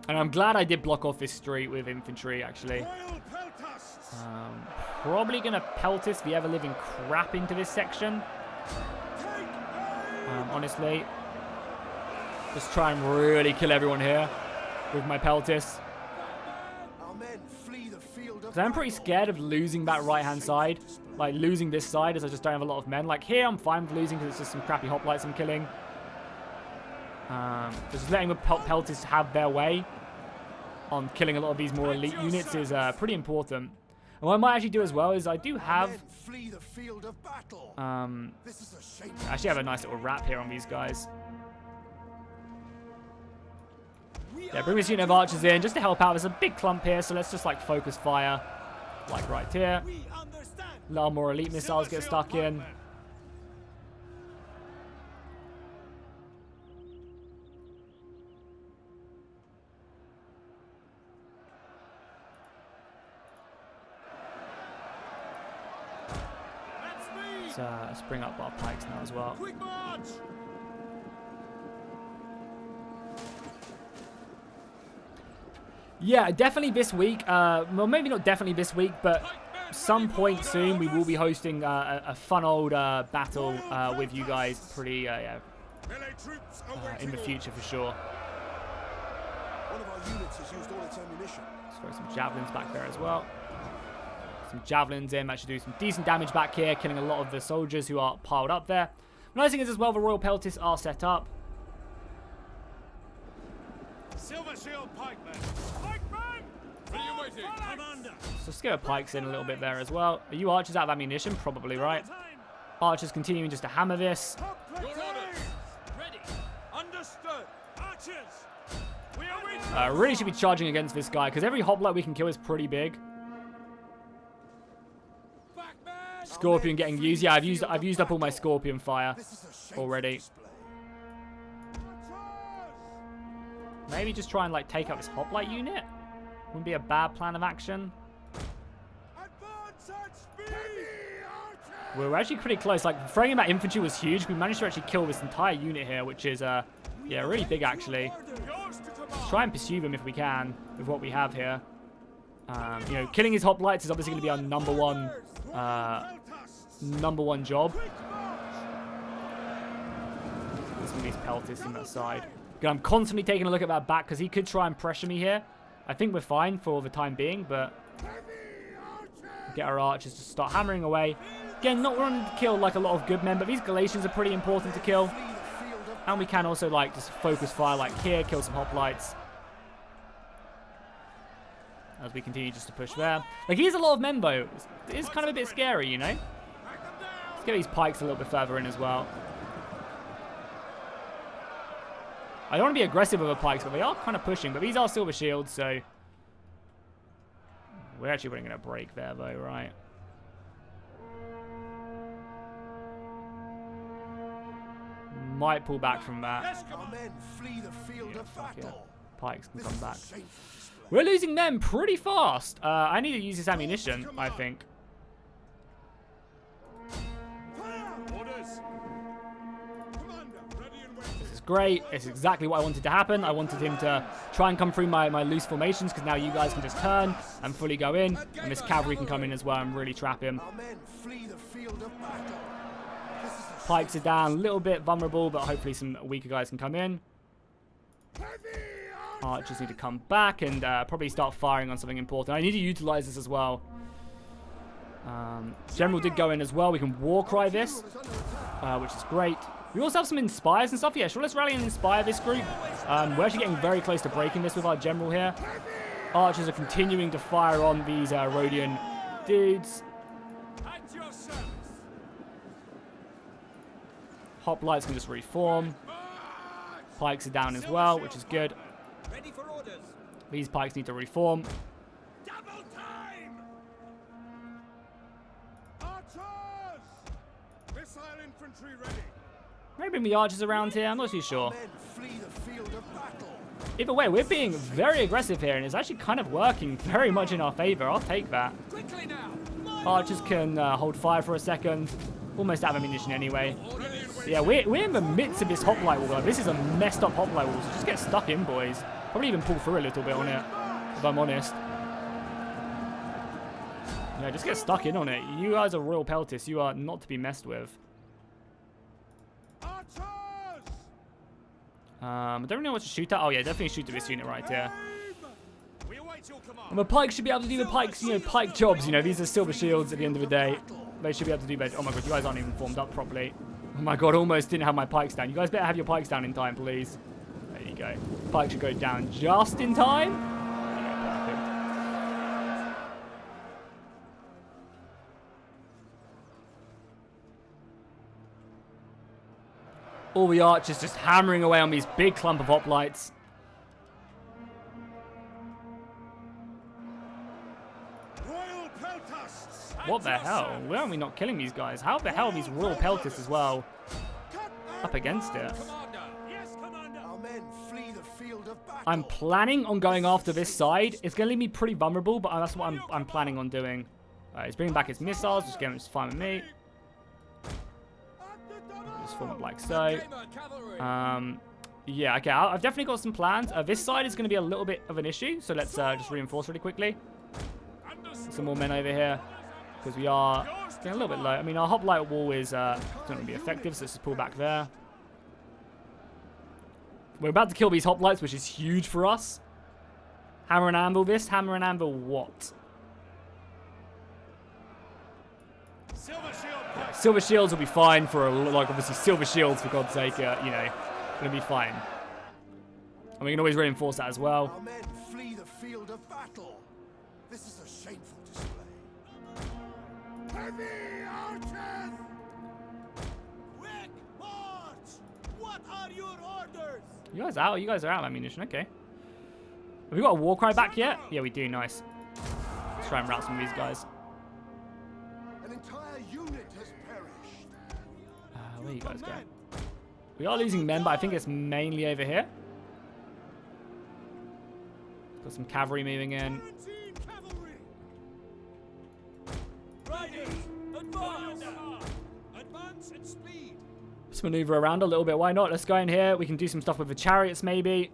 And I'm glad I did block off this street with infantry, actually. Probably going to peltis the ever-living crap into this section. Honestly, just try and really kill everyone here with my peltis. Our men flee the field of Because I'm pretty scared of losing that right-hand side. Like, losing this side as I just don't have a lot of men. Like, here I'm fine with losing because it's just some crappy hoplites I'm killing. Just letting the pelters have their way on killing a lot of these more elite units is pretty important. And what I might actually do as well is I do have... I actually have a nice little wrap here on these guys. Yeah, bring this unit of archers in just to help out. There's a big clump here, so let's just like focus fire. Like right here. A lot more elite missiles get stuck in. Let's bring up our pikes now as well. Quick march! Yeah, definitely this week. Well, maybe not definitely this week, but some point soon we will be hosting a fun old battle with you guys pretty in the future for sure. One of our units has used all its ammunition. Let's throw some javelins back there as well. Some javelins in, that should do some decent damage back here, killing a lot of the soldiers who are piled up there. The nice thing is as well, the Royal Peltists are set up. Silver shield pikemen! Pikemen! Ready and waiting! Commander! So let's get our pikes in a little bit there as well. Are you archers out of ammunition? Probably, right? Archers continuing just to hammer this. Your orders! Ready! Understood! Archers! We are waiting! Really should be charging against this guy, because every hoplite we can kill is pretty big. Scorpion getting used. Yeah, I've used up all my scorpion fire already. Maybe just try and like take out this hoplite unit. Wouldn't be a bad plan of action. We're actually pretty close. Like throwing in that infantry was huge. We managed to actually kill this entire unit here, which is yeah, really big actually. Let's try and pursue them if we can with what we have here. You know, killing his hoplites is obviously going to be our number one job. Some of these peltists on that side. Again, I'm constantly taking a look at that back because he could try and pressure me here. I think we're fine for the time being, but get our archers to start hammering away. Again, not wanting to kill like a lot of good men, but these Galatians are pretty important to kill. And we can also like just focus fire like here, kill some hoplites. As we continue just to push there. Like, he has a lot of men, though. It is kind of a bit scary, you know? Let's get these pikes a little bit further in as well. I don't want to be aggressive with the pikes, but they are kind of pushing. But these are silver shields, so... We're actually going to break there, though, right? Might pull back from that. Our men flee the field of battle. Pikes can come back. We're losing them pretty fast. I need to use this ammunition, I think. This is great. It's exactly what I wanted to happen. I wanted him to try and come through my loose formations because now you guys can just turn and fully go in. And this cavalry can come in as well and really trap him. Pikes are down, a little bit vulnerable, but hopefully some weaker guys can come in. Archers need to come back and probably start firing on something important. I need to utilize this as well. General did go in as well. We can war cry this, which is great. We also have some inspires and stuff. Yeah, sure, let's rally and inspire this group. We're actually getting very close to breaking this with our general here. Archers are continuing to fire on these Rhodian dudes. Hoplites can just reform. Pikes are down as well, which is good. Ready for orders. These pikes need to reform. Double time. Archers! Missile infantry ready. Maybe bring the archers around here. I'm not too sure. Either way, we're being very aggressive here, and it's actually kind of working very much in our favor. I'll take that. Quickly now. Archers can hold fire for a second. Almost out of ammunition anyway. Yeah, we're in the midst of this hoplite wall. This is a messed up hoplite wall, so just get stuck in, boys. Probably even pull through a little bit on it, if I'm honest. Yeah, just get stuck in on it. You guys are Royal Peltists. You are not to be messed with. I don't really know what to shoot at. Oh, yeah, definitely shoot at this unit right here. At your command. And the pikes should be able to do the pikes, you know, pike jobs. You know, these are silver shields at the end of the day. They should be able to do better. Oh my god, you guys aren't even formed up properly. Oh my god, almost didn't have my pikes down. You guys better have your pikes down in time, please. There you go. Pikes should go down just in time. Yeah, perfect. All the archers just hammering away on these big clump of hoplites. Royal peltasts. What the hell? Why are we not killing these guys? How the hell are these royal peltasts as well up against it? Commander. Yes, Commander. Our men flee the field of battle. I'm planning on going after this side. It's going to leave me pretty vulnerable, but that's what I'm planning on doing. Alright, he's bringing back his missiles, which again is fine with me. Just form up like so. Yeah, okay, I've definitely got some plans. This side is going to be a little bit of an issue, so let's just reinforce really quickly. Some more men over here, because we are getting a little bit low. I mean, our hoplite wall is not going to be effective, so let's just pull back there. We're about to kill these hoplites, which is huge for us. Hammer and anvil this. Hammer and anvil what? Silver shield pike. Silver shields will be fine for, like, obviously silver shields, for God's sake, you know, going to be fine. And we can always reinforce that as well. Our men flee the field of battle. This is a shameful display. Heavy archers. Quick march! What are your orders? You guys out? You guys are out of ammunition. Okay. Have we got a war cry back yet? Yeah, we do. Nice. Let's try and rout some of these guys. An entire unit has perished. Where you guys go? We are losing men, but I think it's mainly over here. Got some cavalry moving in. Cavalry. Riders, advance. Advance at speed. Let's maneuver around a little bit. Why not? Let's go in here. We can do some stuff with the chariots, maybe.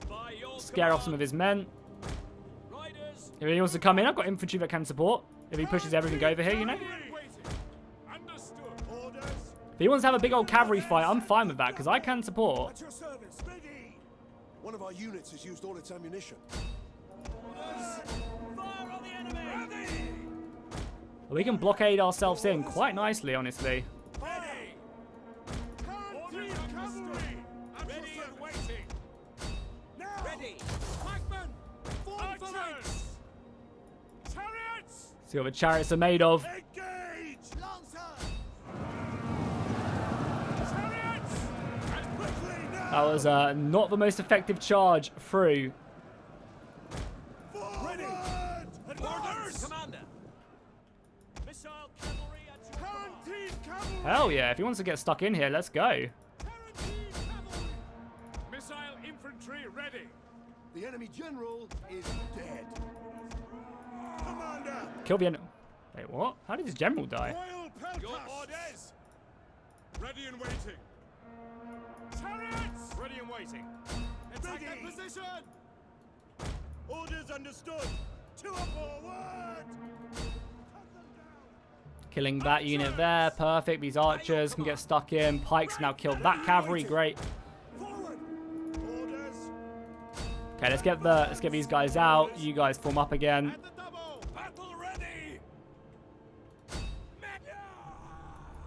By your Scare off some of his men. riders. If he wants to come in, I've got infantry that can support. If he pushes everything over here, you know. Understood. Orders. If he wants to have a big old cavalry fight, I'm fine with that, because I can support. At your service, ready. One of our units has used all its ammunition. Fire on the enemy. We can blockade ourselves in quite nicely, honestly. Ready. Order cavalry. Ready and waiting. Now. Ready. Pikemen. Form for ranks. Chariots. See what the chariots are made of. Engage. Lancers. Chariots. And quickly now. That was not the most effective charge through. Ready. Orders. Commander. Missile cavalry at your Tarantine cavalry. Hell yeah, if he wants to get stuck in here, let's go. Tarantine cavalry. Missile infantry ready. The enemy general is dead. Commander. Kill the enemy. Wait, what? How did his general die? Royal peltasts. Your orders. Ready and waiting. Chariots. Ready and waiting. Attack in position. Orders understood. To a forward. Killing that unit there. Perfect. These archers can get stuck in. Pikes now killed that cavalry. Great. Forward. Orders. Okay, let's get these guys out. You guys form up again. At the double. Battle ready.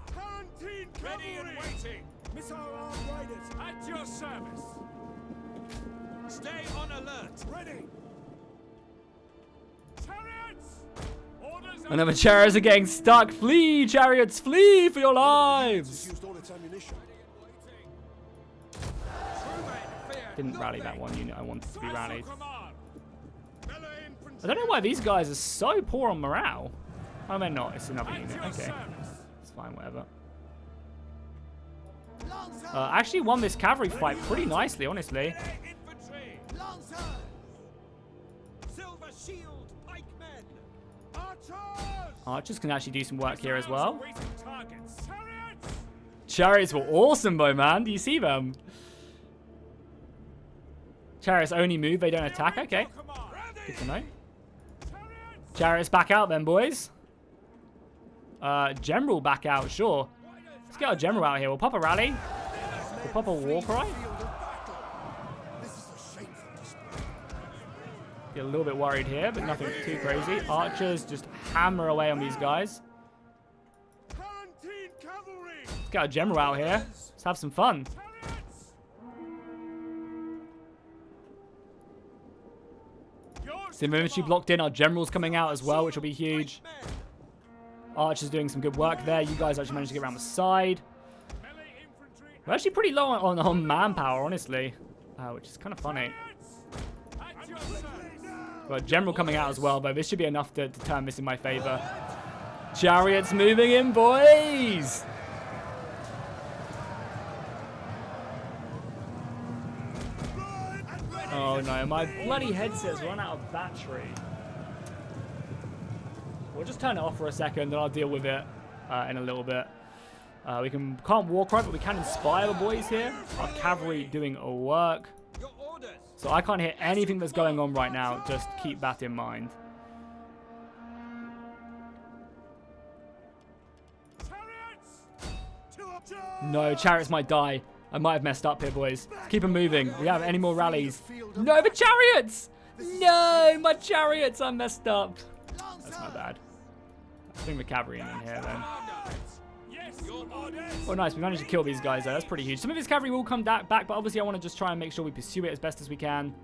Tarantine cavalry. Ready and waiting. Missile armed riders at your service. Stay on alert. Ready. Chariots. Orders. Another chariots are getting stuck. Flee, chariots, flee for your It's lives. used all its ammunition. Didn't rally that one unit I wanted to be rallied. Command. Melee infantry. I don't know why these guys are so poor on morale. Oh, they're not. It's another At unit. your Okay. service. It's fine, whatever. I actually won this cavalry fight pretty nicely, honestly. Melee infantry. Lancers! Silver shield pikemen. Archers. Archers can actually do some work here as well. Awaiting targets. Chariots. Chariots were awesome though, man. Do you see them? Chariots only move, they don't attack. Okay, good to know. Chariots back out then, boys. General back out, sure. Let's get our general out here. We'll pop a rally. We'll pop a war cry. Field of battle. This is a shameful display. Get a little bit worried here, but nothing too crazy. Archers just hammer away on these guys. Let's get our general out here. Let's have some fun. Some infantry blocked in. Our general's coming out as well, which will be huge. Archer's doing some good work there. You guys actually managed to get around the side. We're actually pretty low on manpower, honestly, which is kind of funny. But general coming out as well, but this should be enough to turn this in my favor. Chariots moving in, boys! Oh no, my bloody headset's run out of battery. We'll just turn it off for a second, and I'll deal with it in a little bit. We can't war cry, but we can inspire the boys here. Our cavalry doing work. So I can't hear anything that's going on right now. Just keep that in mind. No, chariots might die. I might have messed up here, boys. Keep them moving. We have any more rallies? No, the chariots! No, my chariots! I messed up. That's my bad. I'll bring the cavalry in here then. Oh, nice. We managed to kill these guys, though. That's pretty huge. Some of his cavalry will come back, but obviously I want to just try and make sure we pursue it as best as we can.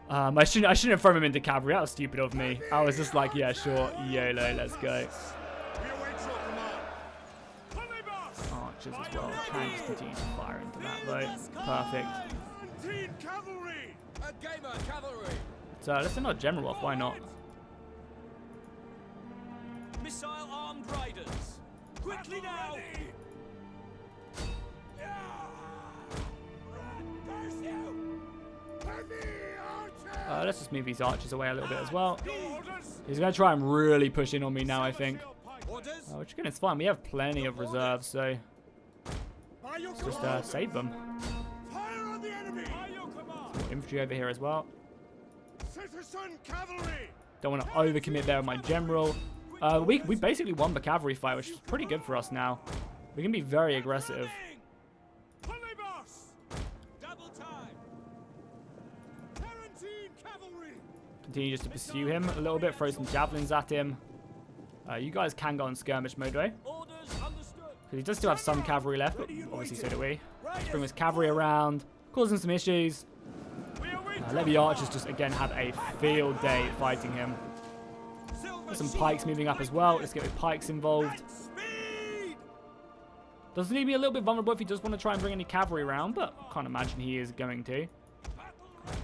I shouldn't have thrown him into cavalry. That was stupid of me. I was just like, yeah, sure. YOLO, let's go. Archers as well. Can just continue to fire into that, though. Perfect. So let's send our general off. Why not? Missile armed riders. Quickly now. Let's just move these archers away a little bit as well. He's going to try and really push in on me now, I think. Which again, it's fine. We have plenty of reserves, so let's just save them. Some more infantry over here as well. Don't want to overcommit there with my general. We basically won the cavalry fight, which is pretty good for us now. We can be very aggressive. Continue just to pursue him a little bit, throw some javelins at him. You guys can go on skirmish mode, right? Because he does still have some cavalry left, but obviously so do we. Let's bring this cavalry around, causing some issues. Let the archers just again have a field day fighting him. There's some pikes moving up as well. Let's get the pikes involved. Does leave me a little bit vulnerable if he does want to try and bring any cavalry around, but I can't imagine he is going to.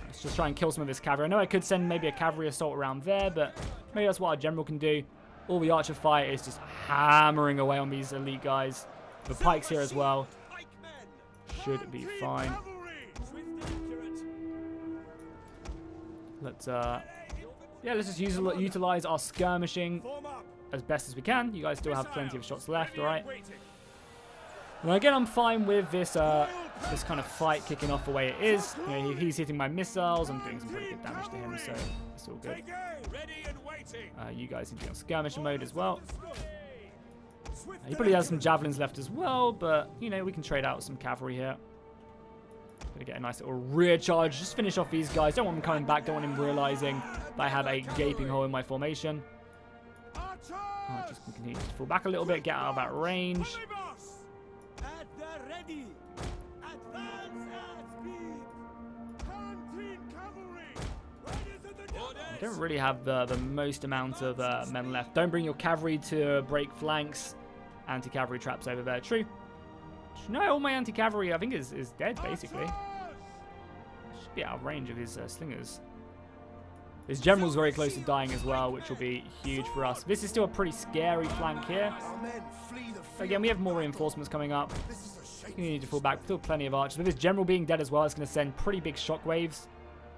Let's just try and kill some of his cavalry. I know I could send maybe a cavalry assault around there, but maybe that's what our general can do. All the archer fight is just hammering away on these elite guys. The pikes here as well. Should be fine. Let's let's just utilize our skirmishing as best as we can. You guys still have plenty of shots left, all right? And again, I'm fine with this this kind of fight kicking off the way it is. You know, he's hitting my missiles. I'm doing some pretty good damage to him, so it's all good. You guys need to be on skirmishing mode as well. He probably has some javelins left as well, but you know, we can trade out some cavalry here. Gonna get a nice little rear charge. Just finish off these guys. Don't want him coming back. Don't want him realizing that I have a gaping hole in my formation. Just continue to fall back a little bit. Get out of that range. I don't really have the most amount of men left. Don't bring your cavalry to break flanks. Anti-cavalry traps over there. True. No, all my anti-cavalry, I think, is dead, basically. Should be out of range of his slingers. His general's very close to dying as well, which will be huge for us. This is still a pretty scary flank here. Again, we have more reinforcements coming up. You need to fall back. Still plenty of archers. With his general being dead as well, it's going to send pretty big shockwaves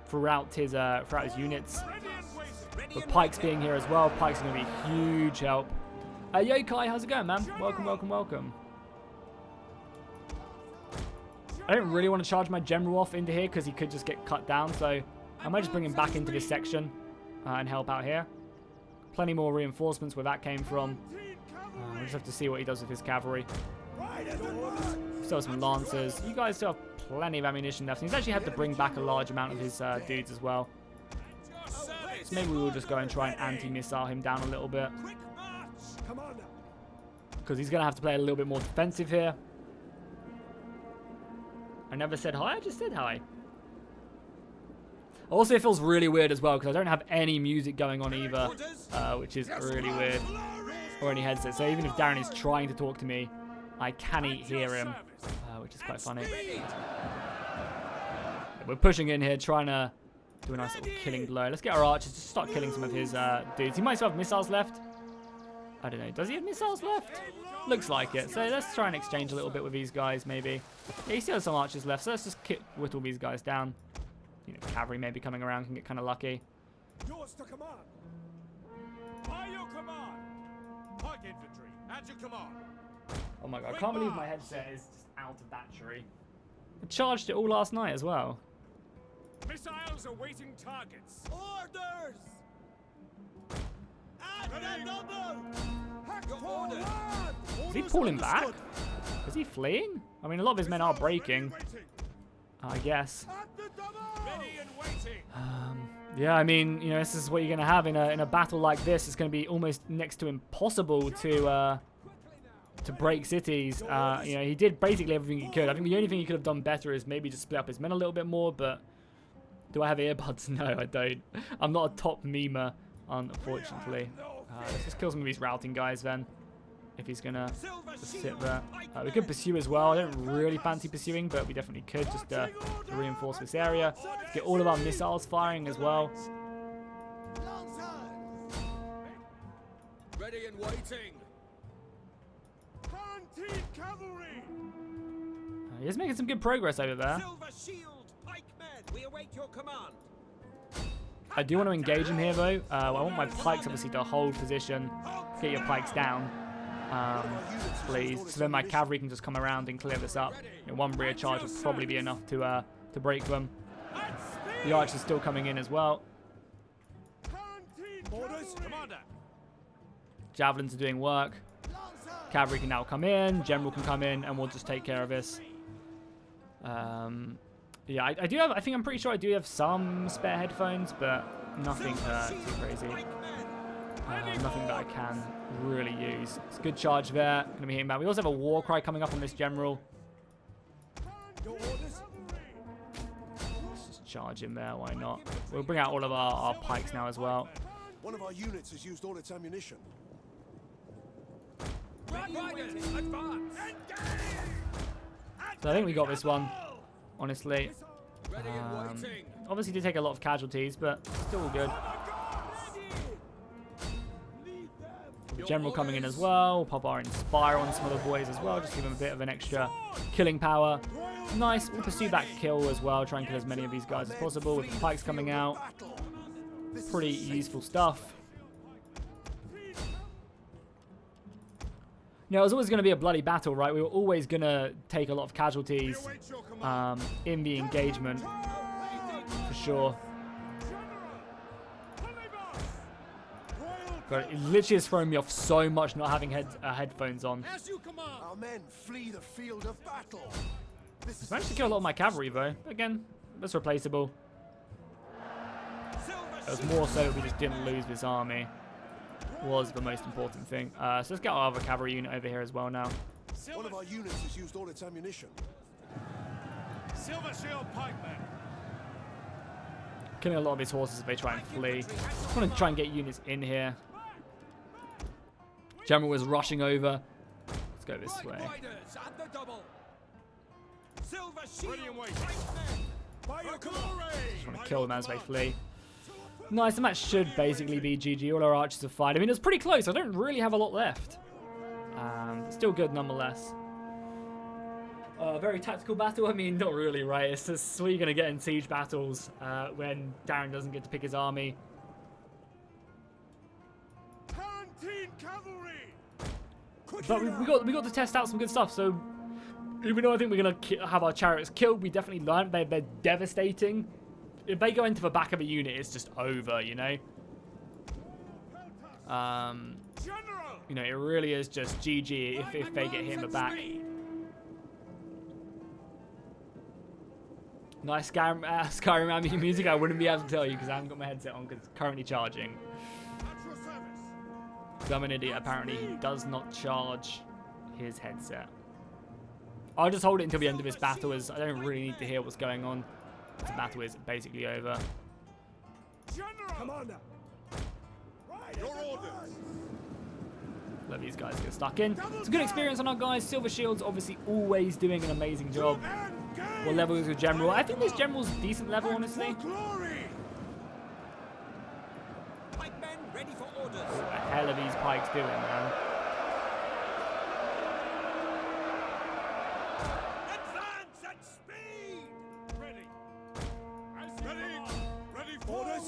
throughout his units. But pikes being here as well. Pikes are going to be huge help. Yo, Kai, how's it going, man? Welcome, welcome, welcome. I don't really want to charge my general off into here because he could just get cut down, so I might just bring him back into this section and help out here. Plenty more reinforcements where that came from. We'll just have to see what he does with his cavalry. Still have some lancers. You guys still have plenty of ammunition left. He's actually had to bring back a large amount of his dudes as well. service. So maybe we will just go and try and anti-missile him down a little bit. Quick march. Commander, Because he's going to have to play a little bit more defensive here. I never said hi, I just said hi. Also, it feels really weird as well because I don't have any music going on either, which is really weird. Or any headset. So even if Darren is trying to talk to me, I cannot hear him, which is quite funny. We're pushing in here, trying to do a nice little killing blow. Let's get our archers to start killing some of his dudes. He might still have missiles left. I don't know. Does he have missiles left? Looks like it. So let's try and exchange a little bit with these guys, maybe. Yeah, he still has some archers left. So let's just whittle these guys down. You know, cavalry maybe coming around can get kind of lucky. yours to command. By your command. Pike infantry, at your command. Oh my god, I can't believe my headset is just out of battery. I charged it all last night as well. Missiles awaiting targets. Orders! Ready. Your orders! Is he pulling back? Is he fleeing? I mean, a lot of his men are breaking, Waiting. I guess. At the double! Ready and waiting. Yeah, I mean, you know, this is what you're going to have in a battle like this. It's going to be almost next to impossible to break cities. You know, he did basically everything he could. I think the only thing he could have done better is maybe just split up his men a little bit more, but do I have earbuds? No, I don't. I'm not a top memer, unfortunately. Let's just kill some of these routing guys then, if he's going to just sit there. We could pursue as well. I don't really fancy pursuing, but we definitely could just to reinforce this area. Get all of our missiles firing as well. Ready and waiting. Guaranteed cavalry! He's making some good progress over there. Silver shield, pikemen. We await your command. I do want to engage him here though. I want my pikes obviously to hold position. Get your pikes down, please. So then my cavalry can just come around and clear this up. You know, one rear charge would probably be enough to break them. The archers still coming in as well. Orders, commander. Javelins are doing work. Cavalry can now come in. General can come in, and we'll just take care of this. Yeah, I do have. I think I'm pretty sure I do have some spare headphones, but nothing too crazy. Nothing that I can really use. It's a good charge there. Gonna be hitting back. We also have a war cry coming up on this general. Your orders? Let's just charge him there. Why not? We'll bring out all of our pikes now as well. One of our units has used all its ammunition. Riders, advance. So I think we got this one. Honestly, Ready and waiting. obviously did take a lot of casualties, but still good. General coming in as well. We'll pop our Inspire on some of the boys as well. Just give them a bit of an extra killing power. Nice. We'll pursue that kill as well. Try and kill as many of these guys as possible with the pikes coming out. Pretty useful stuff. You know, it was always going to be a bloody battle, right? We were always going to take a lot of casualties in the engagement, for sure. God, it literally has thrown me off so much not having headphones on. As you command. Our men flee the field of battle. This is Managed to kill a lot of my cavalry, though. But again, that's replaceable. It was more so that we just didn't lose this army. Was the most important thing. So let's get our other cavalry unit over here as well now. one of our units has used all its ammunition. Silver shield pikemen. Killing a lot of his horses if they try and flee. I want to try and get units in here. General was rushing over. Let's go this way. Riders at the double. Silver shield pikemen. By your glory. Just want to kill them as they flee. Nice, the match should basically be GG. All our archers are fine. I mean, it's pretty close. I don't really have a lot left. Still good nonetheless. Very tactical battle. I mean, not really, right? It's just what you're going to get in siege battles when Darren doesn't get to pick his army. Canteen cavalry! But we got to test out some good stuff. So even though I think we're going to have our chariots killed, we definitely learned they're devastating. If they go into the back of a unit, it's just over, you know? You know, it really is just GG if they get hit in the back. Nice Skyrim ambient music. I wouldn't be able to tell you because I haven't got my headset on because it's currently charging. At your service. So I'm an idiot. Apparently, he does not charge his headset. I'll just hold it until the end of this battle, as I don't really need to hear what's going on. The battle is basically over. General. Commander. Right. Your orders. Let these guys get stuck in. It's a good experience on our guys. Silver Shield's obviously always doing an amazing job. What level is your general? I think this general's a decent level, honestly. Glory. Pikemen ready for orders. What the hell are these pikes doing, man? Advance at speed. Ready. Ready forward.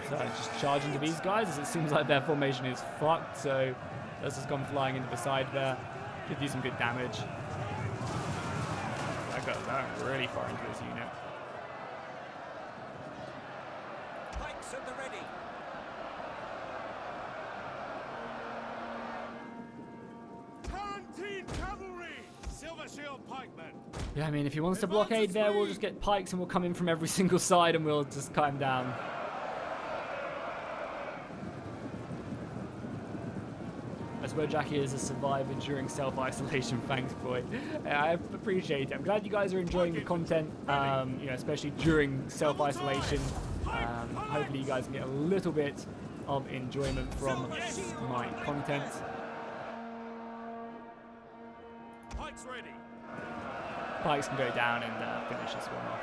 So just charge into these guys, as it seems like their formation is fucked. So let's just come flying into the side there. Could do some good damage. I got that really far into this unit. Pikes at the ready. Tarantine cavalry. Silver shield pikemen. Yeah, I mean, if he wants to blockade there, we'll just get pikes and we'll come in from every single side and we'll just cut him down. I swear Jackie is a survivor during self-isolation. Thanks, boy. I appreciate it. I'm glad you guys are enjoying the content, you know, especially during self-isolation. Hopefully you guys can get a little bit of enjoyment from my content. Pikes ready. Pikes can go down and finish this one off.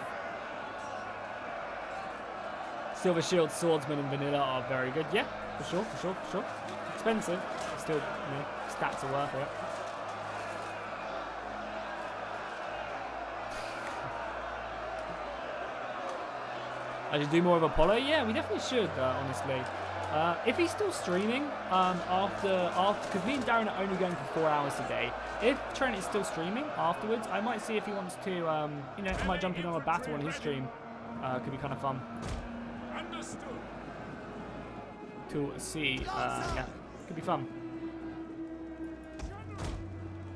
Silver Shield Swordsman and Vanilla are very good. Yeah, for sure, for sure, for sure. Expensive, but still, you know, stats are worth it. I should do more of Apollo? Yeah, we definitely should, honestly. If he's still streaming, because me and Darren are only going for 4 hours today. If Trent is still streaming afterwards, I might see if he wants to, you know, I might jump in on a battle on his stream. Could be kind of fun Understood. to see. Yeah, could be fun.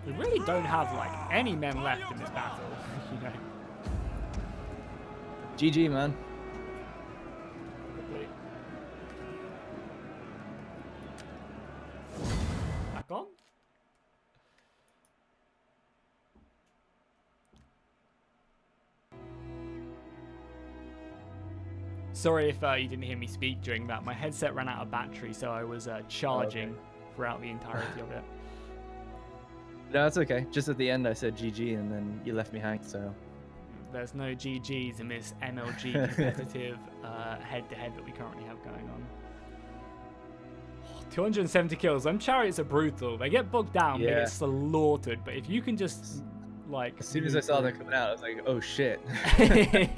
We really don't have like any men left in this battle, you know. GG, man. Back on. Sorry if you didn't hear me speak during that. My headset ran out of battery, so I was charging throughout the entirety of it. No, it's okay. Just at the end, I said GG, and then you left me hanging. So There's no GGs in this MLG competitive head-to-head that we currently have going on. 270 kills. Them chariots are brutal. They get bogged down, they Yeah. get slaughtered. But if you can just, like... as soon as I saw them coming out, I was like, oh shit. I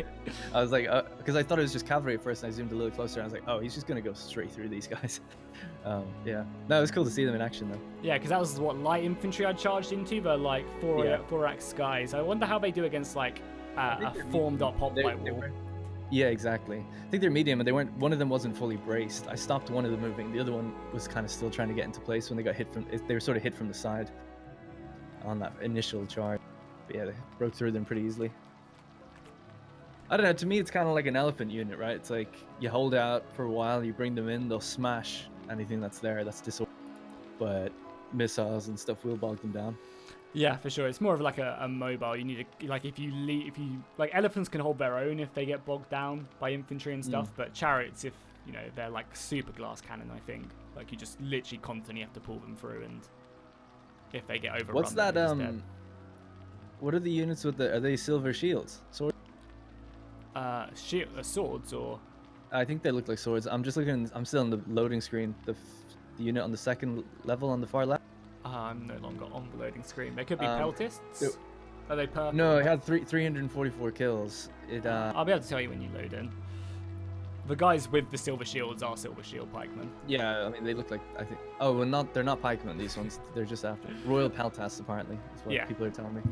was like, because I thought it was just cavalry at first, and I zoomed a little closer, and I was like, oh, he's just gonna go straight through these guys. Yeah. No, it was cool to see them in action though. Yeah, because that was what light infantry I charged into, the like 4x skies. I wonder how they do against like a formed up hoplite wall. Yeah, exactly. I think they're medium, and they weren't. One of them wasn't fully braced. I stopped one of them moving. The other one was kind of still trying to get into place when they got hit from. They were sort of hit from the side on that initial charge. But yeah, they broke through them pretty easily. I don't know. To me, it's kind of like an elephant unit, right? It's like you hold out for a while, you bring them in, they'll smash anything that's there. That's disorder. But missiles and stuff will bog them down. Yeah, for sure. It's more of like a mobile. You need to, like, if you like, elephants can hold their own if they get bogged down by infantry and stuff. But chariots, if you know, they're like super glass cannon. I think like you just literally constantly have to pull them through, and if they get overrun, What's that? they're just dead. What are the units with the? Are they silver shields? Swords? Swords or? I think they look like swords. I'm just looking. I'm still on the loading screen. The unit on the second level on the far left. I'm no longer on the loading screen. They could be peltists. Are they purple? No, it had 344 kills. It I'll be able to tell you when you load in. The guys with the silver shields are silver shield pikemen. yeah, I mean they look like, I think. Oh, well, they're not pikemen. These ones. They're just after royal peltasts apparently. That's what Yeah. people are telling me.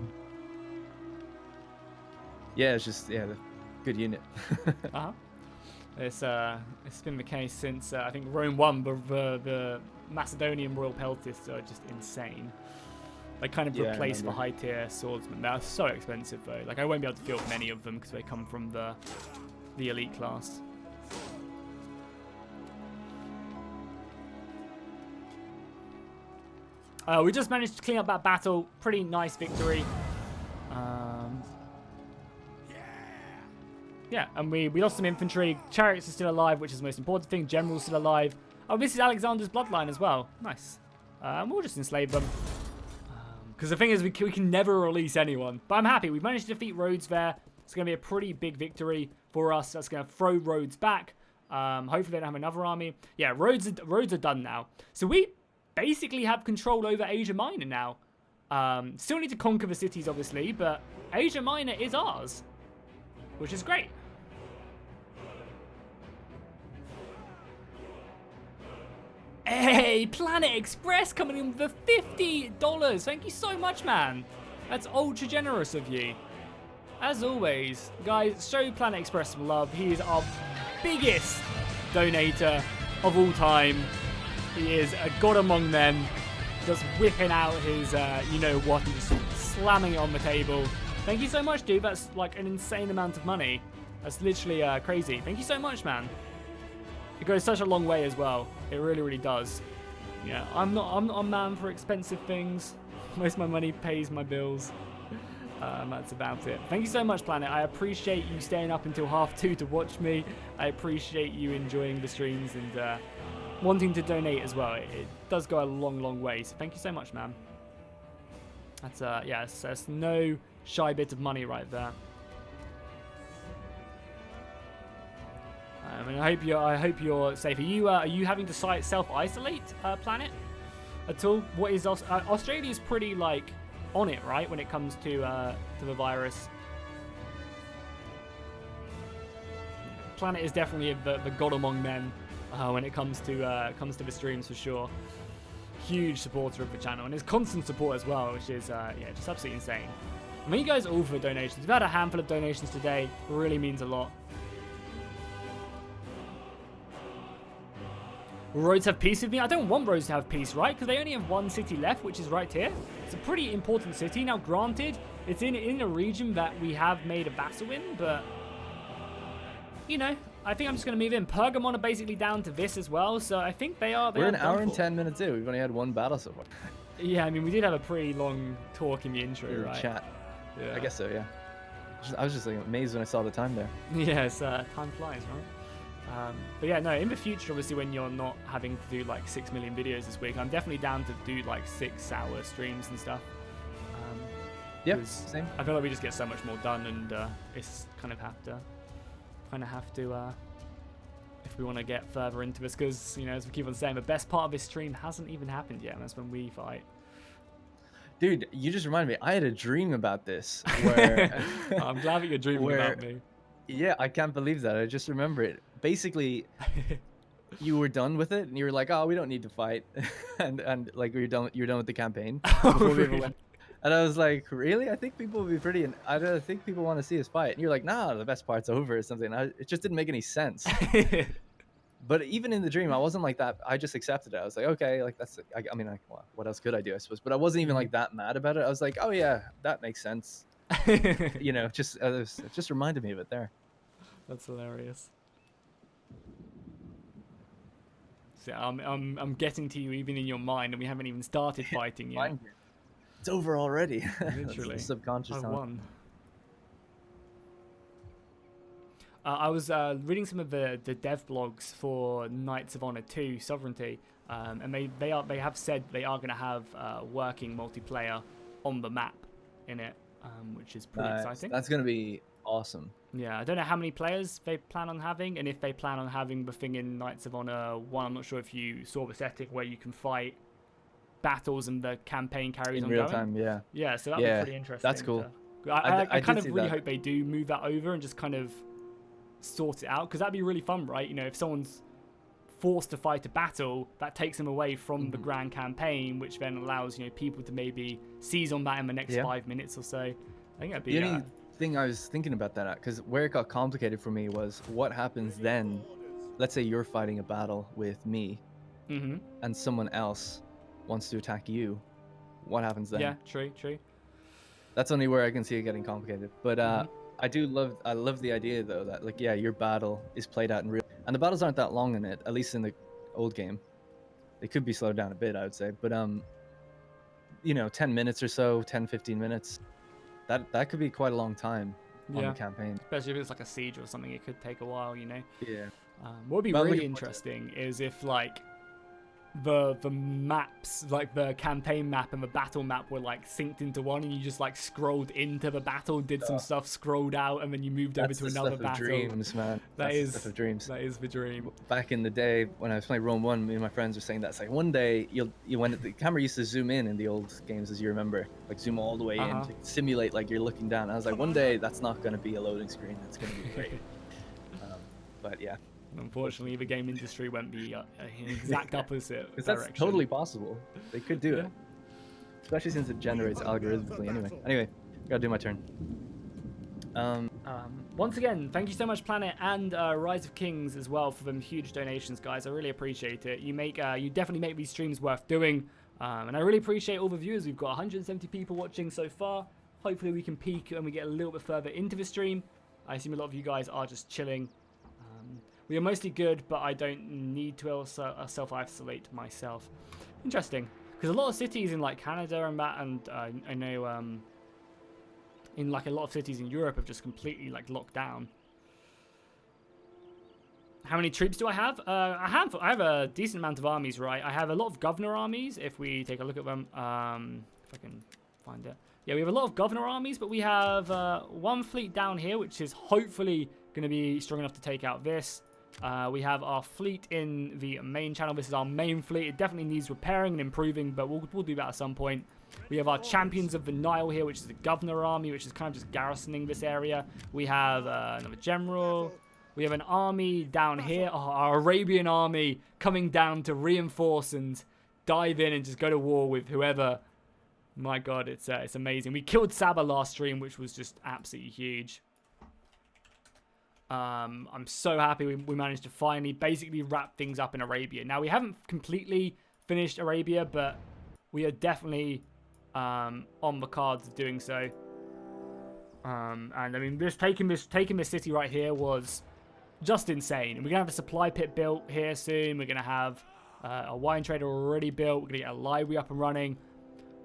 Yeah, it's just the good unit. It's been the case since I think Rome 1. The Macedonian royal peltists are just insane. They kind of Yeah, I replace the remember. high tier swordsmen. They're so expensive though. Like I won't be able to field many of them because they come from the elite class. We just managed to clean up that battle. Pretty nice victory. Yeah, and we lost some infantry. Chariots are still alive, which is the most important thing. General's still alive. Oh, this is Alexander's bloodline as well. Nice. We'll just enslave them. Because the thing is, we can never release anyone. But I'm happy. We've managed to defeat Rhodes there. It's going to be a pretty big victory for us. That's going to throw Rhodes back. Hopefully they don't have another army. Yeah, Rhodes are done now. So we basically have control over Asia Minor now. Still need to conquer the cities, obviously, but Asia Minor is ours, which is great. Hey, Planet Express coming in with $50. Thank you so much, man. That's ultra generous of you. As always, guys, show Planet Express some love. He is our biggest donator of all time. He is a god among men, just whipping out his, you know what, and just slamming it on the table. Thank you so much, dude. That's like an insane amount of money. That's literally crazy. Thank you so much, man. It goes such a long way as well. It really, really does. Yeah, I'm not a man for expensive things. Most of my money pays my bills. That's about it. Thank you so much, Planet. I appreciate you staying up until 2:30 to watch me. I appreciate you enjoying the streams and wanting to donate as well. It does go a long, long way. So thank you so much, man. That's yeah, that's no shy bit of money right there. I mean, I hope you're safe. Are you having to self-isolate, Planet, at all? What is Australia's pretty like on it, right, when it comes to the virus? Planet is definitely the god among men when it comes to the streams for sure. Huge supporter of the channel and his constant support as well, which is yeah, just absolutely insane. Thank you guys all for the donations. We've had a handful of donations today. It really means a lot. Will Rhodes have peace with me? I don't want Rhodes to have peace, right? Because they only have one city left, which is right here. It's a pretty important city. Now, granted, it's in a region that we have made a battle in, but, you know, I think I'm just going to move in. Pergamon are basically down to this as well, so I think they are. We're an hour and 10 minutes in. We've only had one battle so far. Yeah, I mean, we did have a pretty long talk in the intro, right? Chat. Yeah. I guess so, yeah. I was just like amazed when I saw the time there. Yes, time flies, right? But yeah, no, in the future, obviously, when you're not having to do like 6 million videos this week, I'm definitely down to do like 6-hour streams and stuff. Yep, same. I feel like we just get so much more done, and it's kind of have to, if we want to get further into this, because, you know, as we keep on saying, the best part of this stream hasn't even happened yet, and that's when we fight. Dude, you just reminded me. I had a dream about this. Where I'm glad that you're dreaming about me. Yeah, I can't believe that. I just remember it. Basically, you were done with it, and you were like, "Oh, we don't need to fight," and like you're done with the campaign. Really? And I was like, "Really? I think people will be pretty, and I don't think people want to see us fight." And you're like, "Nah, the best part's over," or something. It just didn't make any sense. But even in the dream, I wasn't like that. I just accepted it. I was like, "Okay, like that's." I mean, like, well, what else could I do? I suppose. But I wasn't even like that mad about it. I was like, "Oh yeah, that makes sense." You know, it just reminded me of it there. That's hilarious. So I'm getting to you even in your mind, and we haven't even started fighting yet. It's over already. Literally, subconscious. I won. I was reading some of the dev blogs for Knights of Honor 2 Sovereignty, and they have said they are going to have working multiplayer on the map in it, which is pretty exciting. That's going to be awesome. Yeah, I don't know how many players they plan on having, and if they plan on having the thing in Knights of Honor 1. I'm not sure if you saw the setting where you can fight battles and the campaign carries on in real going. time. Yeah. Yeah, so that'd be pretty interesting. That's cool. I kind of really hope they do move that over and just kind of sort it out, because that'd be really fun, right? You know, if someone's forced to fight a battle, that takes them away from the grand campaign, which then allows, you know, people to maybe seize on that in the next 5 minutes or so. I think that'd be the only thing I was thinking about that, because where it got complicated for me was what happens then. Let's say you're fighting a battle with me, and someone else wants to attack you. what happens then. Yeah, true. That's only where I can see it getting complicated. But I love the idea though that like your battle is played out in real, and the battles aren't that long in it, at least in the old game. They could be slowed down a bit, I would say, but 10 minutes or so, 10-15 minutes, that could be quite a long time on the campaign. Especially if it's like a siege or something, it could take a while, you know. Yeah. What would be Well, really look- interesting is if like the maps, like the campaign map and the battle map, were like synced into one, and you just like scrolled into the battle, did some stuff, scrolled out, and then you moved over That's to the another stuff battle. of dreams, man. That's the stuff of dreams. That is the dream. Back in the day when I was playing Rome 1, me and my friends were saying that it's like one day when the camera used to zoom in the old games, as you remember, like zoom all the way in to simulate like you're looking down. I was like, one day that's not going to be a loading screen. That's going to be great. But yeah. Unfortunately, the game industry went the exact opposite Because direction. that's totally possible. They could do it. Especially since it generates algorithmically anyway. Gotta do my turn. Once again, thank you so much, Planet, and Rise of Kings as well, for them huge donations, guys. I really appreciate it. You definitely make these streams worth doing, and I really appreciate all the viewers. We've got 170 people watching so far. Hopefully we can peak and we get a little bit further into the stream. I assume a lot of you guys are just chilling. We are mostly good, but I don't need to self-isolate myself. Interesting, because a lot of cities in like Canada and that, and I know in like a lot of cities in Europe have just completely like locked down. How many troops do I have? I have a decent amount of armies, right? I have a lot of governor armies. If we take a look at them, if I can find it. Yeah, we have a lot of governor armies, but we have one fleet down here, which is hopefully going to be strong enough to take out this. We have our fleet in the main channel. This is our main fleet. It definitely needs repairing and improving, but we'll do that at some point. We have our champions of the Nile here, which is the governor army, which is kind of just garrisoning this area. We have another general. We have an army down here, our Arabian army, coming down to reinforce and dive in and just go to war with whoever. My God, it's amazing. We killed Saba last stream, which was just absolutely huge. I'm so happy we managed to finally basically wrap things up in Arabia. Now, we haven't completely finished Arabia, but we are definitely on the cards of doing so. And I mean, taking this city right here was just insane. And we're gonna have a supply pit built here soon. We're gonna have a wine trader already built. We're gonna get a library up and running.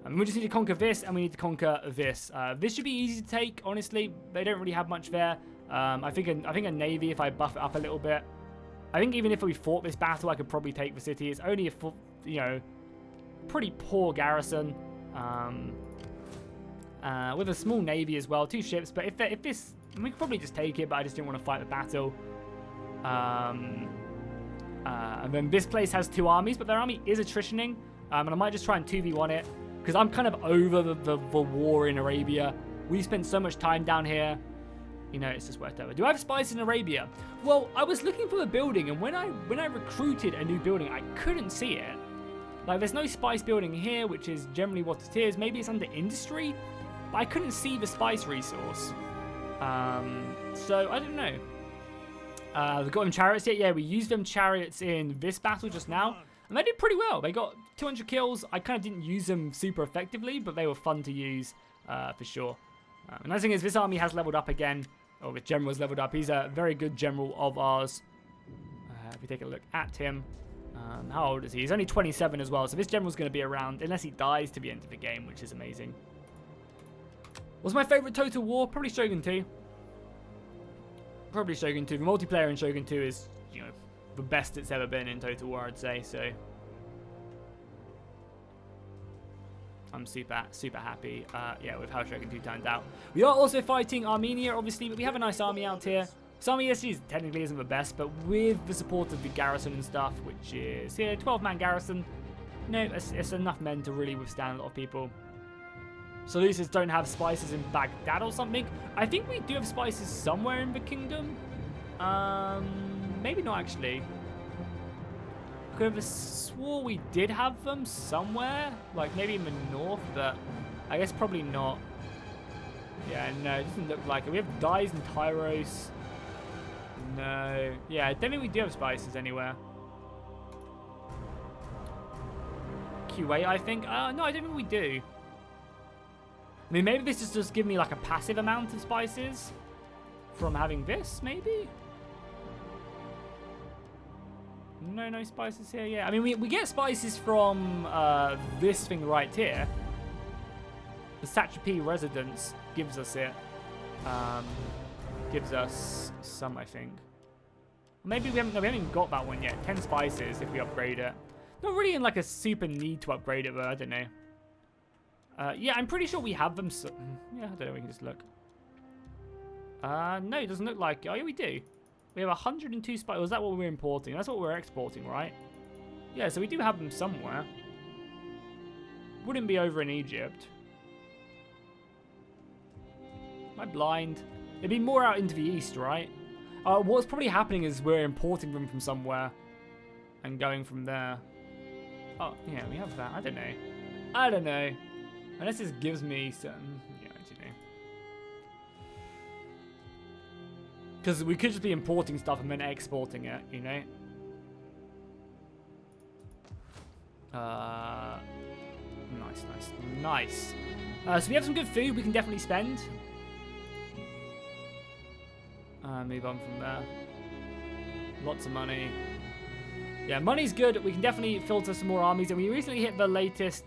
And we just need to conquer this, and we need to conquer this. This should be easy to take, honestly. They don't really have much there. I think a navy, if I buff it up a little bit. I think even if we fought this battle, I could probably take the city. It's only a pretty poor garrison. With a small navy as well, 2 ships. But if this, we could probably just take it. But I just didn't want to fight the battle. And then this place has 2 armies, but their army is attritioning. And I might just try and 2v1 it, because I'm kind of over the war in Arabia. We spent so much time down here. You know, it's just worth it. Do I have spice in Arabia? Well, I was looking for a building, and when I recruited a new building, I couldn't see it. Like, there's no spice building here, which is generally what it is. Maybe it's under industry, but I couldn't see the spice resource. So I don't know. We got them chariots yet? Yeah, we used them chariots in this battle just now, and they did pretty well. They got 200 kills. I kind of didn't use them super effectively, but they were fun to use for sure. And the thing is, this army has leveled up again. Oh, the general has leveled up. He's a very good general of ours. If we take a look at him, how old is he? He's only 27 as well, so this general's going to be around unless he dies to the end of the game, which is amazing. What's my favourite Total War? Probably Shogun 2. Probably Shogun 2. The multiplayer in Shogun 2 is, the best it's ever been in Total War, I'd say, so I'm super happy, with how Shogun 2 turned out. We are also fighting Armenia, obviously, but we have a nice army out here. This army technically isn't the best, but with the support of the garrison and stuff, which is here, 12-man garrison, it's enough men to really withstand a lot of people. Seleucids don't have spices in Baghdad or something. I think we do have spices somewhere in the kingdom. Maybe not actually. I could have swore we did have them somewhere, like maybe in the north, but I guess probably not. Yeah, no, it doesn't look like it. We have dyes in Tyros. No. Yeah, I don't think we do have spices anywhere. Kuwait, I think. No, I don't think we do. I mean, maybe this is just giving me like a passive amount of spices from having this, maybe? No spices here, yeah. I mean, we get spices from this thing right here. The Satrapy residence gives us it. Gives us some, I think. Maybe we haven't even got that one yet. 10 spices if we upgrade it. Not really in like a super need to upgrade it, but I don't know. Yeah, I'm pretty sure we have them. So yeah, I don't know. We can just look. No, it doesn't look like. Oh, yeah, we do. We have 102 spices. Was that what we're importing? That's what we're exporting, right? Yeah, so we do have them somewhere. Wouldn't be over in Egypt. Am I blind? It'd be more out into the east, right? What's probably happening is we're importing them from somewhere and going from there. Oh, yeah, we have that. I don't know. I don't know. Unless this gives me some... Yeah, I don't know. Because we could just be importing stuff and then exporting it, you know? Nice. So we have some good food we can definitely spend. Move on from there. Lots of money. Yeah, money's good. We can definitely filter some more armies. And we recently hit the latest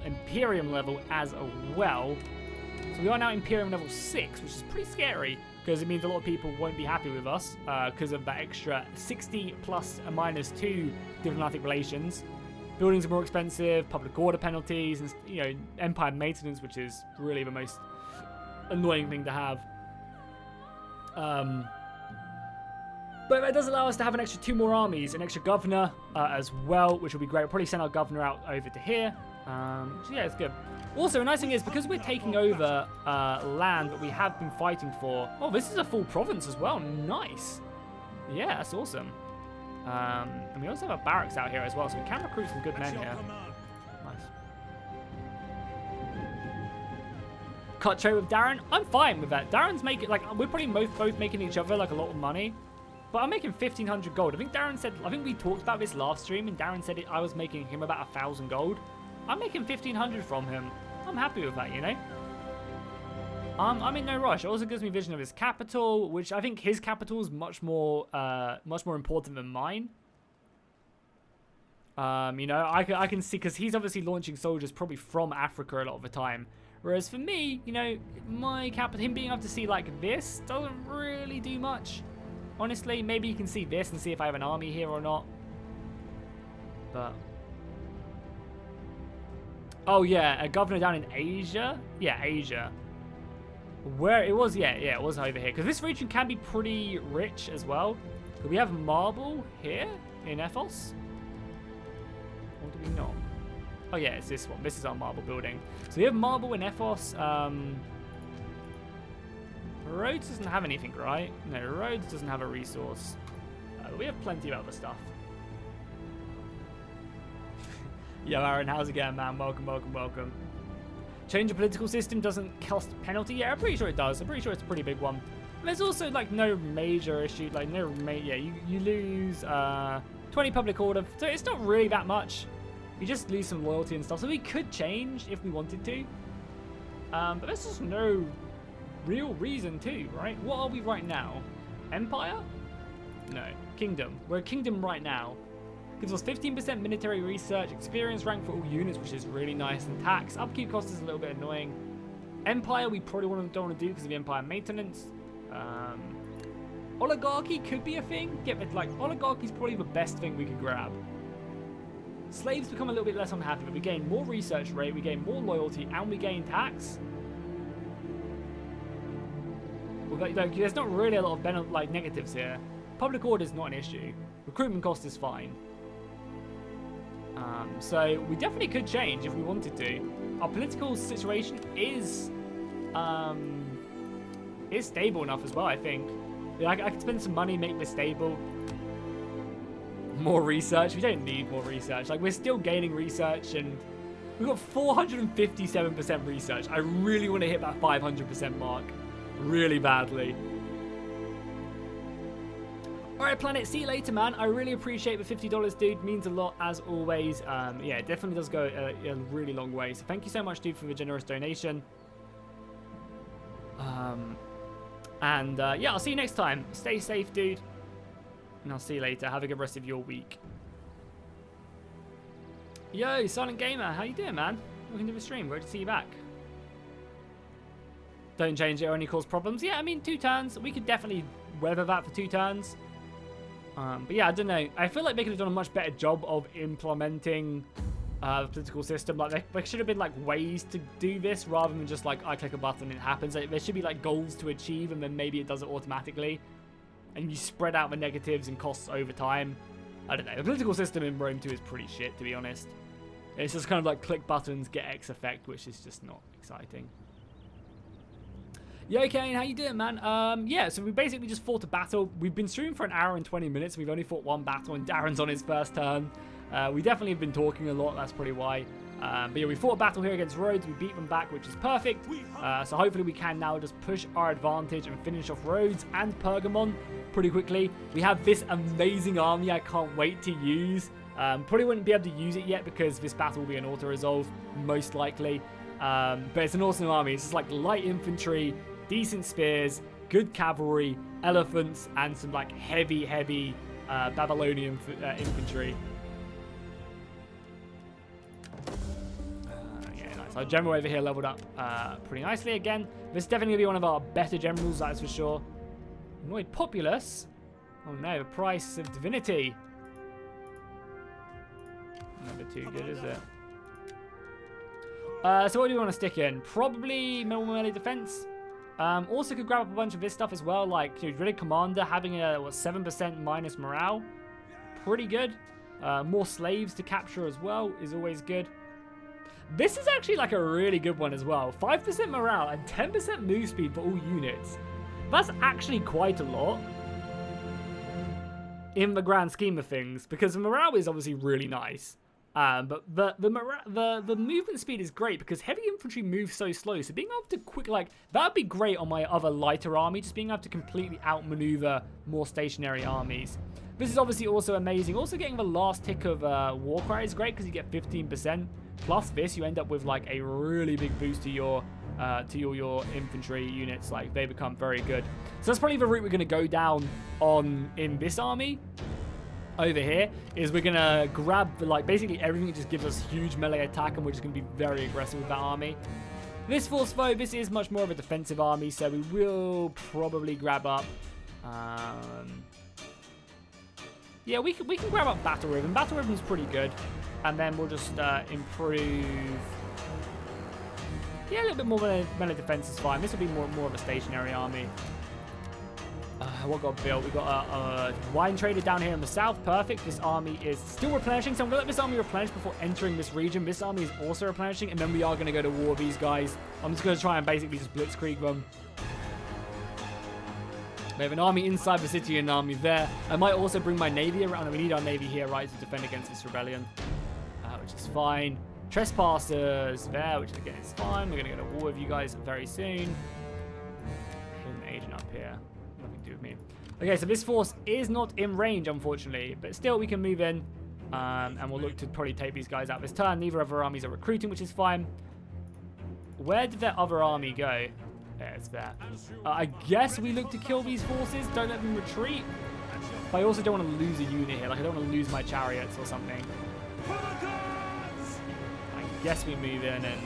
Imperium level as well. So we are now Imperium level 6, which is pretty scary. Because it means a lot of people won't be happy with us. Because of that extra 60 plus a -2 diplomatic relations. Buildings are more expensive. Public order penalties. And, you know, empire maintenance, which is really the most annoying thing to have. But that does allow us to have an extra 2 more armies, an extra governor as well, which will be great. We'll probably send our governor out over to here. So yeah, it's good. Also, a nice thing is, because we're taking over land that we have been fighting for... Oh, this is a full province as well. Nice. Yeah, that's awesome. And we also have a barracks out here as well, so we can recruit some good men here. Nice. Cut trade with Darren. I'm fine with that. Darren's making, like, we're probably both making each other, like, a lot of money. But I'm making 1,500 gold. I think Darren said, I think we talked about this last stream, and Darren said I was making him about 1,000 gold. I'm making 1,500 from him. I'm happy with that, you know? I'm in no rush. It also gives me a vision of his capital, which I think his capital is much more important than mine. You know, I can see, because he's obviously launching soldiers probably from Africa a lot of the time. Whereas for me, you know, my capital, him being able to see like this doesn't really do much. Honestly, maybe you can see this and see if I have an army here or not. But... Oh, yeah, a governor down in Asia? Yeah, Asia. Where it was, yeah, it was over here. Because this region can be pretty rich as well. Could we have marble here in Ethos? Or do we not? Oh, yeah, it's this one. This is our marble building. So we have marble in Ethos. Rhodes doesn't have anything, right? No, Rhodes doesn't have a resource. We have plenty of other stuff. Yo, Aaron, how's it going, man? Welcome. Change the political system doesn't cost penalty? Yeah, I'm pretty sure it does. I'm pretty sure it's a pretty big one. And there's also, like, no major issue. Like, yeah, you lose 20 public order. So it's not really that much. You just lose some loyalty and stuff. So we could change if we wanted to. But there's just no real reason to, right? What are we right now? Empire? No. Kingdom. We're a kingdom right now. Gives us 15% military research, experience rank for all units, which is really nice, and tax. Upkeep cost is a little bit annoying. Empire, we probably don't want to do because of the empire maintenance. Oligarchy could be a thing. Oligarchy is probably the best thing we could grab. Slaves become a little bit less unhappy, but we gain more research rate, we gain more loyalty, and we gain tax. Like, there's not really a lot of negatives here. Public order is not an issue. Recruitment cost is fine. So we definitely could change if we wanted to. Our political situation is stable enough as well, I think. I could spend some money, make this stable. More research. We don't need more research. Like, we're still gaining research, and we've got 457% research. I really want to hit that 500% mark. Really badly. Alright, Planet, see you later, man. I really appreciate the $50, dude. Means a lot, as always. Yeah, it definitely does go a really long way. So thank you so much, dude, for the generous donation. Yeah, I'll see you next time. Stay safe, dude. And I'll see you later. Have a good rest of your week. Yo, Silent Gamer, how you doing, man? Welcome to the stream. Great to see you back. Don't change it or only cause problems. Yeah, I mean, 2 turns. We could definitely weather that for 2 turns. But yeah, I don't know. I feel like they could have done a much better job of implementing the political system. Like, there should have been like ways to do this rather than just like I click a button and it happens. Like, there should be like goals to achieve, and then maybe it does it automatically. And you spread out the negatives and costs over time. I don't know. The political system in Rome 2 is pretty shit, to be honest. It's just kind of like click buttons, get X effect, which is just not exciting. Yeah, Kane, how you doing, man? Yeah, so we basically just fought a battle. We've been streaming for an hour and 20 minutes. We've only fought 1 battle, and Darren's on his first turn. We definitely have been talking a lot. That's probably why. But yeah, we fought a battle here against Rhodes. We beat them back, which is perfect. So hopefully we can now just push our advantage and finish off Rhodes and Pergamon pretty quickly. We have this amazing army I can't wait to use. Probably wouldn't be able to use it yet because this battle will be an auto-resolve, most likely. But it's an awesome army. It's just like light infantry, decent spears, good cavalry, elephants, and some like heavy Babylonian infantry. Yeah, nice. Our general over here leveled up pretty nicely again. This is definitely going to be one of our better generals, that's for sure. Annoyed populace. Oh no, the price of divinity. Never too good, is it? So what do we want to stick in? Probably melee defense. Also could grab up a bunch of this stuff as well, like Dreaded Commander having a 7% minus morale. Pretty good. More slaves to capture as well is always good. This is actually like a really good one as well. 5% morale and 10% move speed for all units. That's actually quite a lot in the grand scheme of things, because the morale is obviously really nice. But the movement speed is great because heavy infantry moves so slow. So being able to that would be great on my other lighter army, just being able to completely outmaneuver more stationary armies. This is obviously also amazing. Also getting the last tick of Warcry is great because you get 15%. Plus this, you end up with like a really big boost to your infantry units. Like, they become very good. So that's probably the route we're going to go down in this army. Over here is we're gonna grab basically everything that just gives us huge melee attack, and we're just gonna be very aggressive with that army. This force though, this is much more of a defensive army, so we will probably grab up yeah, we can grab up Battle Ribbon. Battle Ribbon's pretty good, and then we'll just improve, yeah, a little bit more melee defense is fine. This will be more of a stationary army. What got built? We got a wine trader down here in the south. Perfect. This army is still replenishing, so I'm going to let this army replenish before entering this region. This army is also replenishing, and then we are going to go to war with these guys. I'm just going to try and basically just blitzkrieg them. We have an army inside the city and an army there. I might also bring my navy around. We need our navy here, right, to defend against this rebellion, which is fine. Trespassers there, which again is fine. We're going to go to war with you guys very soon. Hidden agent up here. Do with me. Okay, so this force is not in range, unfortunately, but still we can move in, and we'll look to probably take these guys out this turn. Neither of our armies are recruiting, which is fine. Where did their other army go? There, it's there. I guess we look to kill these forces. Don't let them retreat. But I also don't want to lose a unit here. Like, I don't want to lose my chariots or something. I guess we move in and,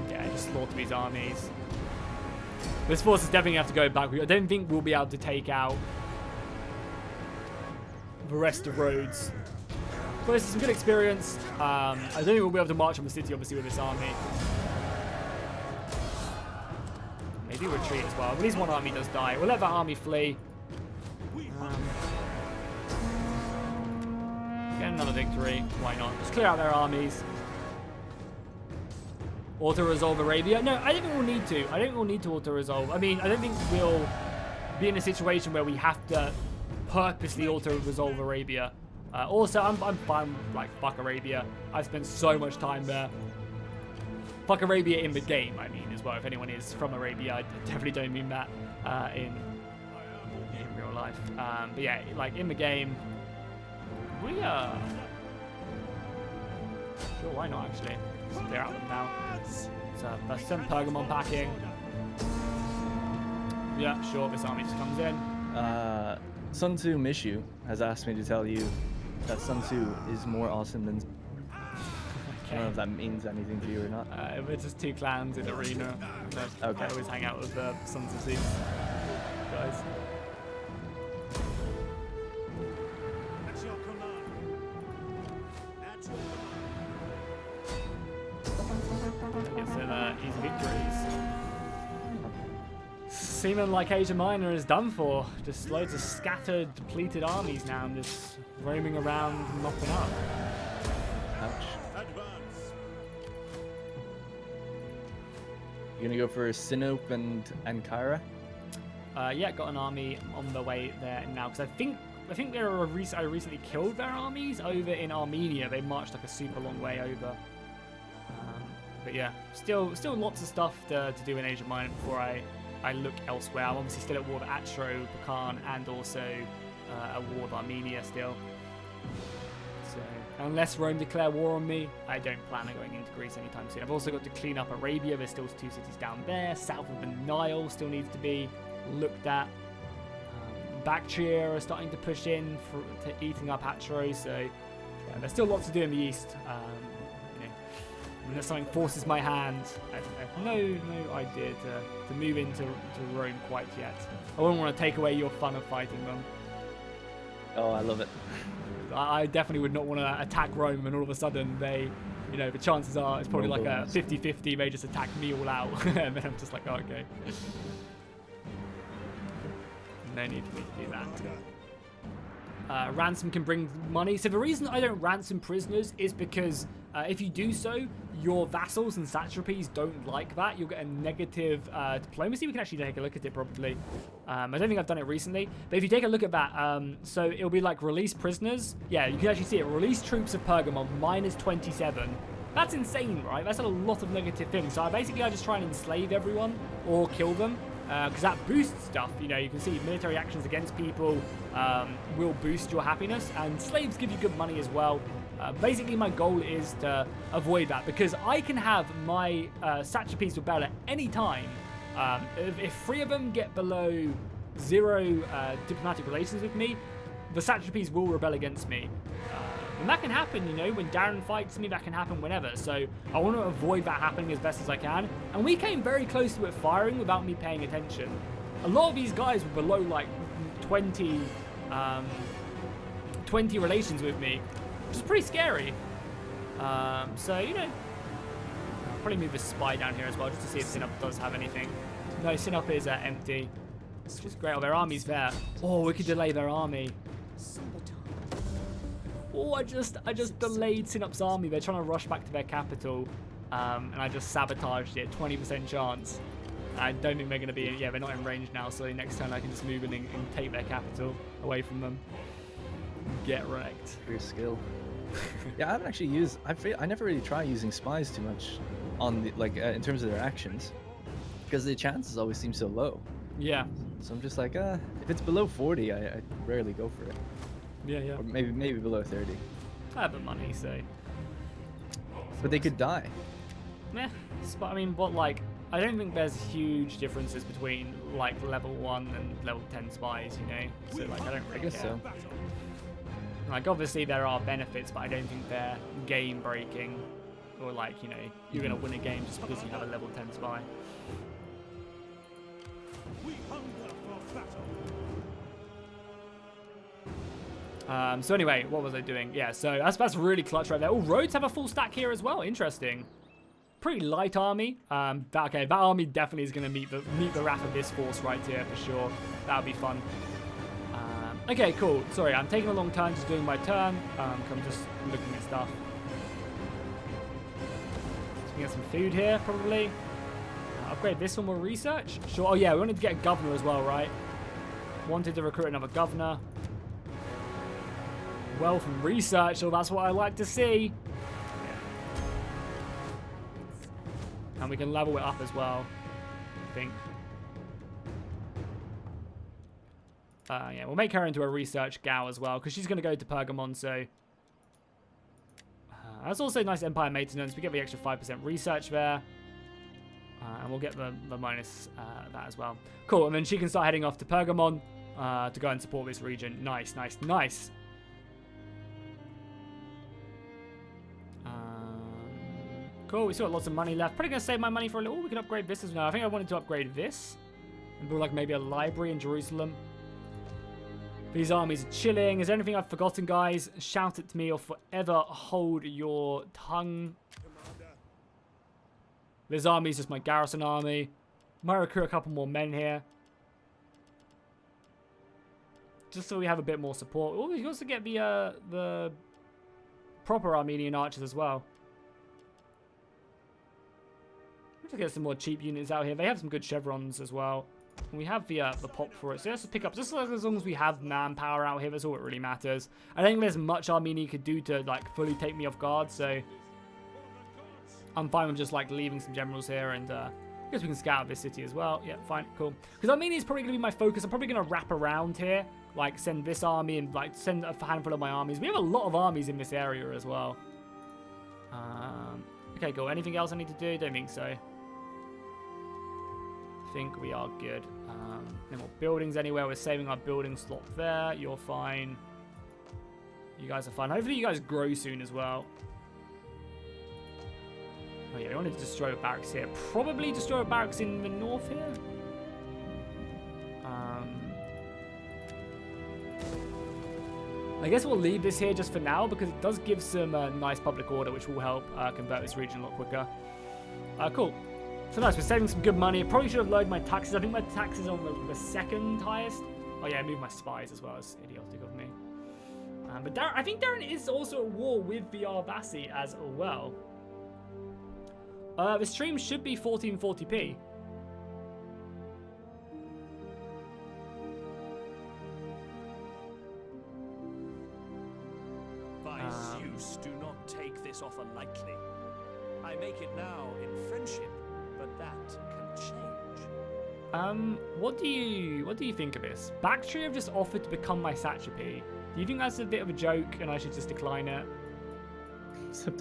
yeah, just slaughter these armies. This force is definitely have to go back. I don't think we'll be able to take out the rest of Rhodes. But this is some good experience. I don't think we'll be able to march on the city, obviously, with this army. They do retreat as well. At least one army does die. We'll let that army flee. Get another victory. Why not? Just clear out their armies. Auto-resolve Arabia? No, I don't think we'll need to. I don't think we'll need to auto-resolve. I mean, I don't think we'll be in a situation where we have to purposely auto-resolve Arabia. Also, I'm fine, like, fuck Arabia. I've spent so much time there. Fuck Arabia in the game, I mean, as well. If anyone is from Arabia, I definitely don't mean that in real life. But yeah, like, in the game, we are... Sure, why not, actually? Clear out them now. So let's send Pergamon packing. Yeah, sure. This army just comes in. Sun Tzu Mishu has asked me to tell you that Sun Tzu is more awesome than. I don't know if that means anything to you or not. We're just two clans in arena. Okay. I always hang out with Sons of Zeus guys. That's your command. That's your command. Get some easy victories. Seeming like Asia Minor is done for. Just loads of scattered, depleted armies now, and just roaming around, mopping up. Ouch. Advance. You gonna go for Sinope and Ankara? Yeah, got an army on the way there now because I think I recently killed their armies over in Armenia. They marched like a super long way over. But yeah, still lots of stuff to do in Asia Minor before I look elsewhere. I'm obviously still at war with Atro, Bakan, and also at war with Armenia still. So unless Rome declare war on me, I don't plan on going into Greece anytime soon. I've also got to clean up Arabia. There's still 2 cities down there. South of the Nile still needs to be looked at. Bactria are starting to push in to eating up Atro. So yeah, there's still lots to do in the east. Unless something forces my hand, I have no idea to move into Rome quite yet. I wouldn't want to take away your fun of fighting them. Oh, I love it. I definitely would not want to attack Rome and all of a sudden they, the chances are it's probably like a 50-50, they just attack me all out. And then I'm just like, oh, okay. No need for me to do that. Ransom can bring money. So the reason I don't ransom prisoners is because if you do so, your vassals and satrapies don't like that. You'll get a negative diplomacy. We can actually take a look at it probably. I don't think I've done it recently. But if you take a look at that, so it'll be like release prisoners. Yeah, you can actually see it. Release troops of Pergamon, -27. That's insane, right? That's a lot of negative things. So I just try and enslave everyone or kill them. Because that boosts stuff, you can see military actions against people will boost your happiness, and slaves give you good money as well. Basically, my goal is to avoid that, because I can have my satrapies rebel at any time. If 3 of them get below 0 diplomatic relations with me, the satrapies will rebel against me. And that can happen, when Darren fights me, that can happen whenever. So I want to avoid that happening as best as I can. And we came very close to it firing without me paying attention. A lot of these guys were below like 20 relations with me, which is pretty scary. So, I'll probably move the spy down here as well, just to see if Sinup does have anything. No, Sinup is empty, which is great. Oh, their army's there. Oh, we could delay their army. Oh, I just delayed Sinup's army. They're trying to rush back to their capital, and I just sabotaged it. 20% chance. I don't think they're going to be. Yeah, they're not in range now. So next turn I can just move in and take their capital away from them. Get wrecked. Your skill. Yeah, I haven't actually used. I never really try using spies too much on the in terms of their actions, because the chances always seem so low. Yeah. So I'm just like, if it's below 40, I rarely go for it. Yeah. Or maybe below 30. I have the money, so. But they could die. Meh. I mean, I don't think there's huge differences between level 1 and level 10 spies, So I don't really I guess care. so. Obviously there are benefits, but I don't think they're game breaking, or you're gonna win a game just because you have a level 10 spy. We hunger for battle. So anyway, what was I doing? Yeah, so that's really clutch right there. Oh, Rhodes have a full stack here as well. Interesting. Pretty light army. That army definitely is going to meet the wrath of this force right here for sure. That'll be fun. Okay, cool. Sorry, I'm taking a long time just doing my turn. I'm just looking at stuff. So we can get some food here, probably. Upgrade this one with research. Sure. Oh yeah, we wanted to get a governor as well, right? Wanted to recruit another governor. Well, from research, so that's what I like to see. Yeah. And we can level it up as well, I think. Yeah, we'll make her into a research gal as well, because she's going to go to Pergamon, so... that's also nice Empire maintenance. We get the extra 5% research there. And we'll get the minus that as well. Cool, and then she can start heading off to Pergamon to go and support this region. Nice, nice, nice. Cool, we still got lots of money left. Probably going to save my money for a little. We can upgrade this as well. I think I wanted to upgrade this. And build like maybe a library in Jerusalem. These armies are chilling. Is there anything I've forgotten, guys? Shout it to me or forever hold your tongue. This army is just my garrison army. Might recruit a couple more men here. Just so we have a bit more support. Oh, we can also get the proper Armenian archers as well. Let's get some more cheap units out here. They have some good chevrons as well. And we have the pop for it. So let's just pick up, just as long as we have manpower out here, that's all that really matters. I don't think there's much Armenia could do to like fully take me off guard, so I'm fine with just like leaving some generals here, and I guess we can scout out this city as well. Yeah, fine, cool. Because Armenia is probably going to be my focus. I'm probably going to wrap around here, like send this army and like send a handful of my armies. We have a lot of armies in this area as well. Okay, cool. Anything else I need to do? Don't think so. I think we are good. No more buildings anywhere. We're saving our building slot there. You're fine. You guys are fine. Hopefully you guys grow soon as well. Oh yeah, we wanted to destroy a barracks here. Probably destroy a barracks in the north here. I guess we'll leave this here just for now because it does give some nice public order, which will help convert this region a lot quicker. Cool. So nice, we're saving some good money. I probably should have lowered my taxes. I think my taxes are on the second highest. Oh yeah, I moved my spies as well. It's idiotic of me. But I think Darren is also at war with the Arvasi as well. The stream should be 1440p. By Zeus, do not take this offer lightly. I make it now in friendship, but that can change. What do you think of this? Bactria have just offered to become my satrapy. Do you think that's a bit of a joke and I should just decline it?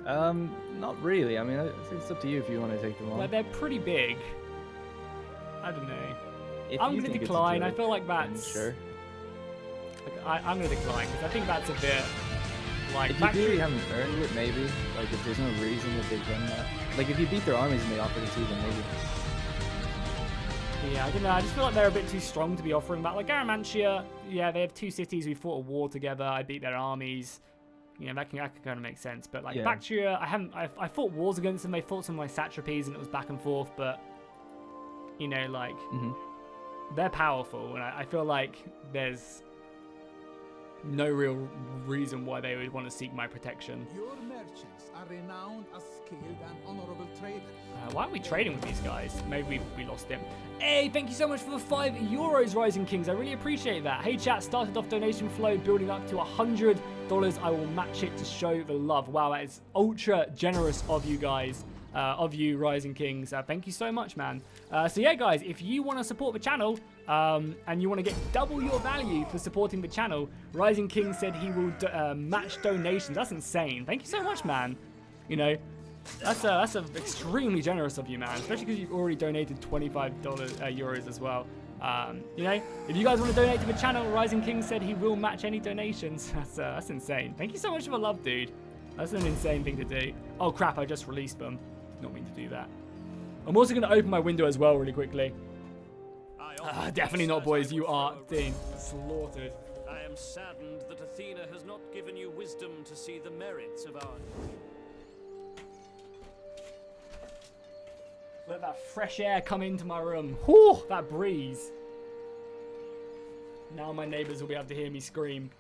Not really. I mean, it's up to you if you want to take them on. Like, they're pretty big. I don't know. If I'm you going to think it's a decline. joke, I feel like then that's... sure. Like, I'm going to decline because I think that's a bit... Like, If you really haven't earned it, maybe. Like, if there's no reason that they've done that. Like, if you beat their armies and they offer it to you, then maybe. Yeah, I don't know. I just feel like they're a bit too strong to be offering that. Like, Garamantia, yeah, they have two cities. We fought a war together. I beat their armies. You know, that can kind of make sense. But, like, Yeah. Bactria, I fought wars against them. They fought some of my satrapies, and it was back and forth. But, you know, like, they're powerful. And I feel like there's no real reason why they would want to seek my protection. Your merchants are renowned as skilled and honorable traders. Why aren't we trading with these guys? Maybe we lost him. Hey, thank you so much for the €5, Rising Kings. I really appreciate that. Hey, chat, started off donation flow, building up to $100. I will match it to show the love. Wow, that is ultra generous of you guys. Of you, Rising Kings. Thank you so much, man. So yeah, guys, if you want to support the channel and you want to get double your value for supporting the channel, Rising King said he will match donations. That's insane. Thank you so much, man. You know, that's extremely generous of you, man. Especially because you've already donated €25 as well. You know, if you guys want to donate to the channel, Rising King said he will match any donations. That's insane. Thank you so much for the love, dude. That's an insane thing to do. Oh crap! I just released them. Not mean to do that. I'm also going to open my window as well really quickly. Definitely not, boys. You are being slaughtered. I am saddened that Athena has not given you wisdom to see the merits of our... Let that fresh air come into my room. Whew, that breeze. Now my neighbors will be able to hear me scream.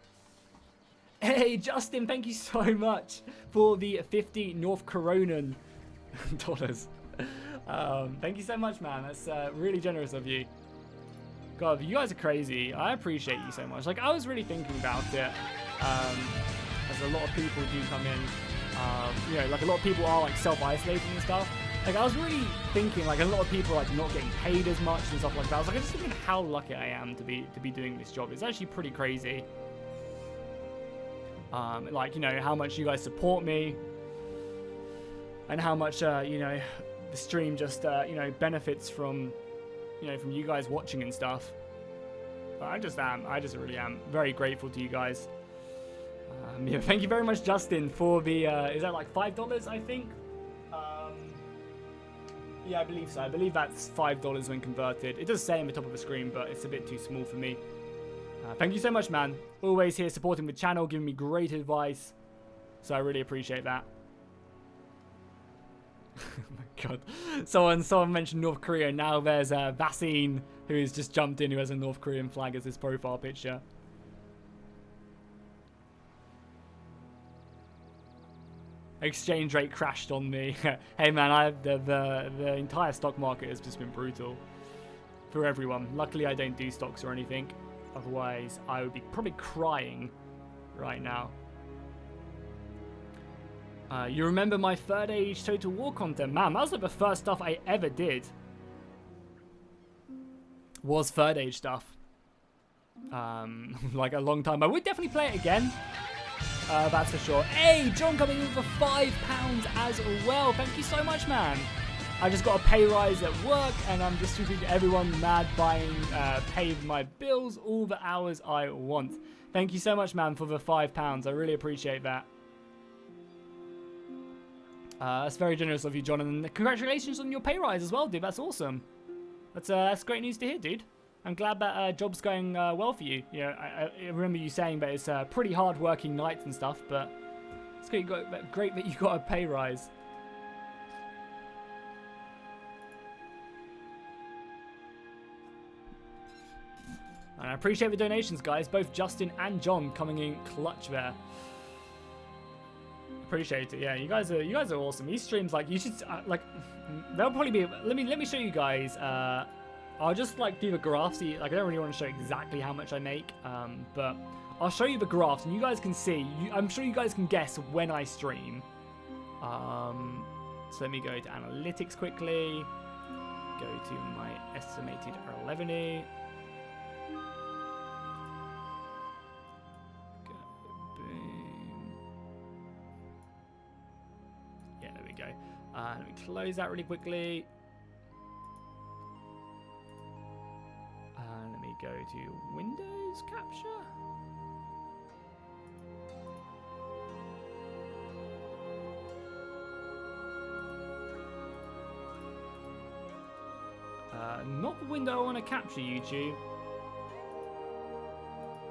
Hey, Justin, thank you so much for the 50 North Coronan dollars. Thank you so much, man. That's really generous of you. God, you guys are crazy. I appreciate you so much. Like, I was really thinking about it. As a lot of people do come in. You know, like a lot of people are like self-isolating and stuff. Like, I was really thinking, like, a lot of people are like not getting paid as much and stuff like that. I was like, I'm just thinking how lucky I am to be doing this job. It's actually pretty crazy. Like, you know, how much you guys support me and how much, you know, the stream just, you know, benefits from, you know, from you guys watching and stuff. But I just really am very grateful to you guys. Yeah, thank you very much, Justin, for the, is that like $5, I think? Yeah, I believe so. I believe that's $5 when converted. It does say on the top of the screen, but it's a bit too small for me. Thank you so much, man. Always here supporting the channel, giving me great advice. So I really appreciate that. Oh my god. Someone mentioned North Korea. Now there's Vassine, who has just jumped in, who has a North Korean flag as his profile picture. Exchange rate crashed on me. Hey man, the entire stock market has just been brutal for everyone. Luckily I don't do stocks or anything. Otherwise I would be probably crying right now. You remember my Third Age Total War content? Man, that was like the first stuff I ever did. Was Third Age stuff. Like a long time. I would definitely play it again. That's for sure. Hey, John coming in for £5 as well. Thank you so much, man. I just got a pay rise at work and I'm distributing to everyone mad buying, paying my bills all the hours I want. Thank you so much, man, for the £5. I really appreciate that. That's very generous of you, John, and congratulations on your pay rise as well, dude. That's awesome. That's great news to hear, dude. I'm glad that job's going well for you. You know, I remember you saying that it's pretty hard working nights and stuff, but it's great that you got a pay rise. And I appreciate the donations, guys. Both Justin and John coming in clutch there. Appreciate it. Yeah, you guys are awesome. These streams, like, you should like, they'll probably be. Let me show you guys. I'll just like do the graphs. Like, I don't really want to show exactly how much I make, but I'll show you the graphs, and you guys can see. I'm sure you guys can guess when I stream. So let me go to analytics quickly. Go to my estimated revenue. Let me close that really quickly. Let me go to Windows Capture. Not the window I want to capture, YouTube.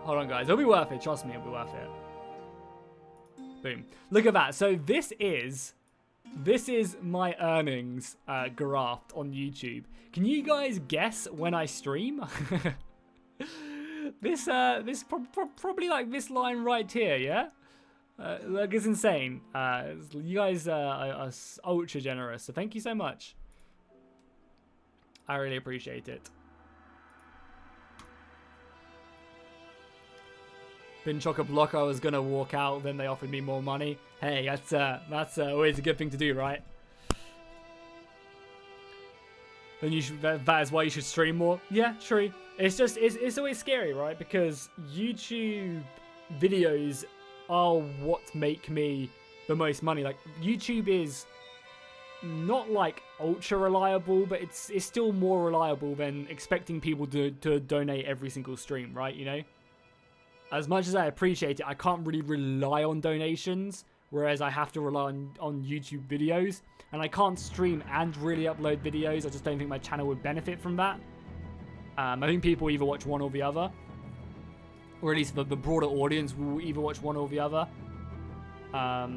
Hold on, guys. It'll be worth it. Trust me, it'll be worth it. Boom. Look at that. So this is my earnings graphed on YouTube. Can you guys guess when I stream? this probably like this line right here, yeah? Like, it's insane. You guys are ultra generous, so thank you so much. I really appreciate it. Been chock-a-block, I was gonna walk out, then they offered me more money. Hey, that's always a good thing to do, right? Then you should. That is why you should stream more. Yeah, true. It's just it's always scary, right? Because YouTube videos are what make me the most money. Like, YouTube is not like ultra reliable, but it's still more reliable than expecting people to donate every single stream, right? You know. As much as I appreciate it, I can't really rely on donations, whereas I have to rely on YouTube videos. And I can't stream and really upload videos. I just don't think my channel would benefit from that. I think people either watch one or the other. Or at least the broader audience will either watch one or the other. I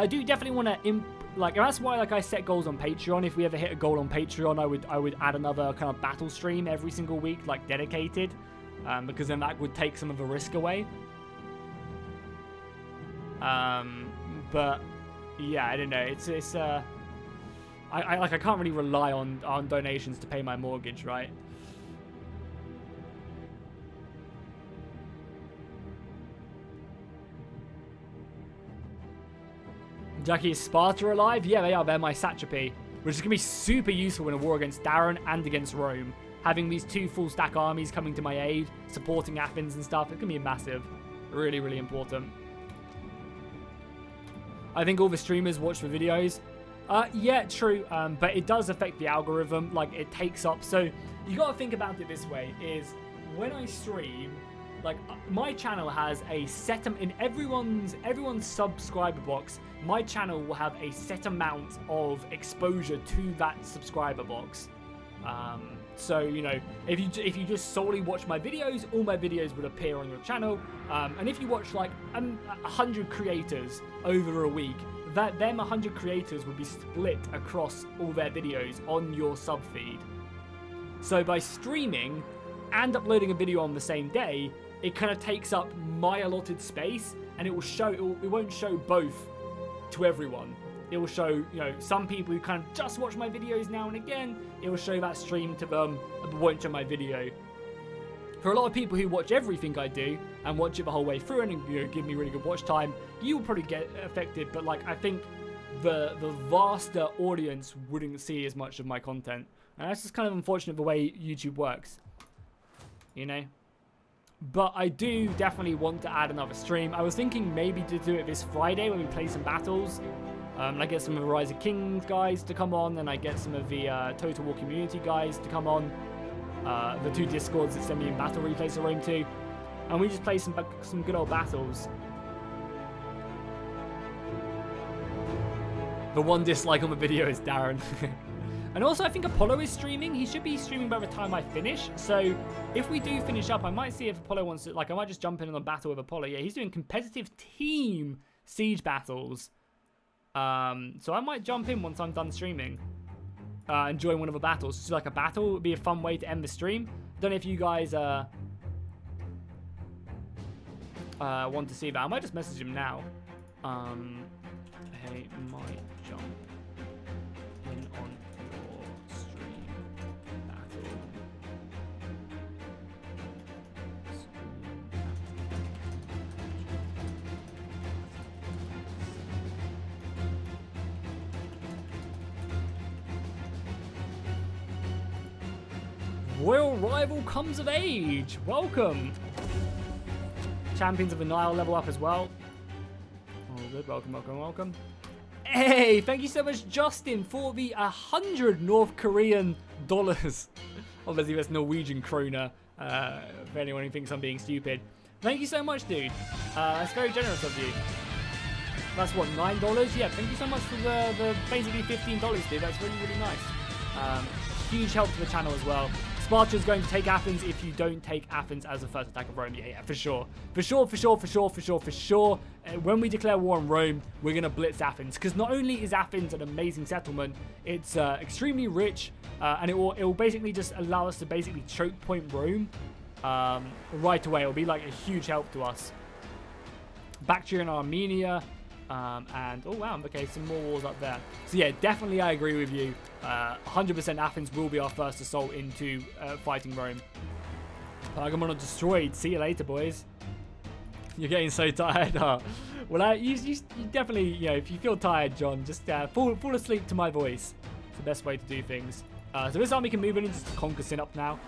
do definitely want to... Like, that's why, like, I set goals on Patreon. If we ever hit a goal on Patreon, I would add another kind of battle stream every single week, like, dedicated. Because then that would take some of the risk away. But yeah, I don't know. I can't really rely on donations to pay my mortgage, right? Jackie, is Sparta alive? Yeah, they are. They're my satrapy, which is gonna be super useful in a war against Darren and against Rome. Having these two full stack armies coming to my aid, supporting Athens and stuff, it's gonna be massive. Really, really important. I think all the streamers watch the videos. Yeah, true, but it does affect the algorithm. Like, it takes up. So you got to think about it this way: is when I stream, like my channel has a set in everyone's subscriber box. My channel will have a set amount of exposure to that subscriber box. So you know, if you just solely watch my videos, all my videos would appear on your channel. And if you watch like 100 creators over a week, them 100 creators would be split across all their videos on your sub feed. So by streaming and uploading a video on the same day, it kind of takes up my allotted space, and it will show. It won't show both to everyone. It will show, you know, some people who kind of just watch my videos now and again. It will show that stream to them, but won't show my video. For a lot of people who watch everything I do and watch it the whole way through and, you know, give me really good watch time, you will probably get affected. But like, I think the vaster audience wouldn't see as much of my content, and that's just kind of unfortunate the way YouTube works, you know. But I do definitely want to add another stream. I was thinking maybe to do it this Friday when we play some battles. I get some of the Rise of Kings guys to come on, and I get some of the Total War community guys to come on. The 2 Discords that send me in battle replays to roam to, and we just play some good old battles. The one dislike on the video is Darren. And also, I think Apollo is streaming. He should be streaming by the time I finish. So if we do finish up, I might see if Apollo wants to, like, I might just jump in on a battle with Apollo. Yeah, he's doing competitive team siege battles. So I might jump in once I'm done streaming and join one of the battles. So like a battle would be a fun way to end the stream. Don't know if you guys want to see that. I might just message him now. Hey, might jump in on your stream battle. Royal Rival comes of age. Welcome. Champions of the Nile level up as well. Oh, good. Welcome, welcome, welcome. Hey, thank you so much, Justin, for the 100 North Korean dollars. Obviously, that's Norwegian kroner. For anyone who thinks I'm being stupid. Thank you so much, dude. That's very generous of you. That's what, $9? Yeah, thank you so much for the basically $15, dude. That's really, really nice. Huge help to the channel as well. Sparta's going to take Athens if you don't take Athens as the first attack of Rome. Yeah, for sure. For sure. When we declare war on Rome, we're going to blitz Athens. Because not only is Athens an amazing settlement, it's extremely rich. And it will basically just allow us to basically choke point Rome right away. It'll be like a huge help to us. Bactria and Armenia. And, oh wow, okay, some more wars up there. So yeah, definitely I agree with you. 100% Athens will be our first assault into fighting Rome. Pergamon are destroyed. See you later, boys. You're getting so tired. Well, you definitely, you know, if you feel tired, John, just fall asleep to my voice. It's the best way to do things. So this army can move in and just conquer Sinop now.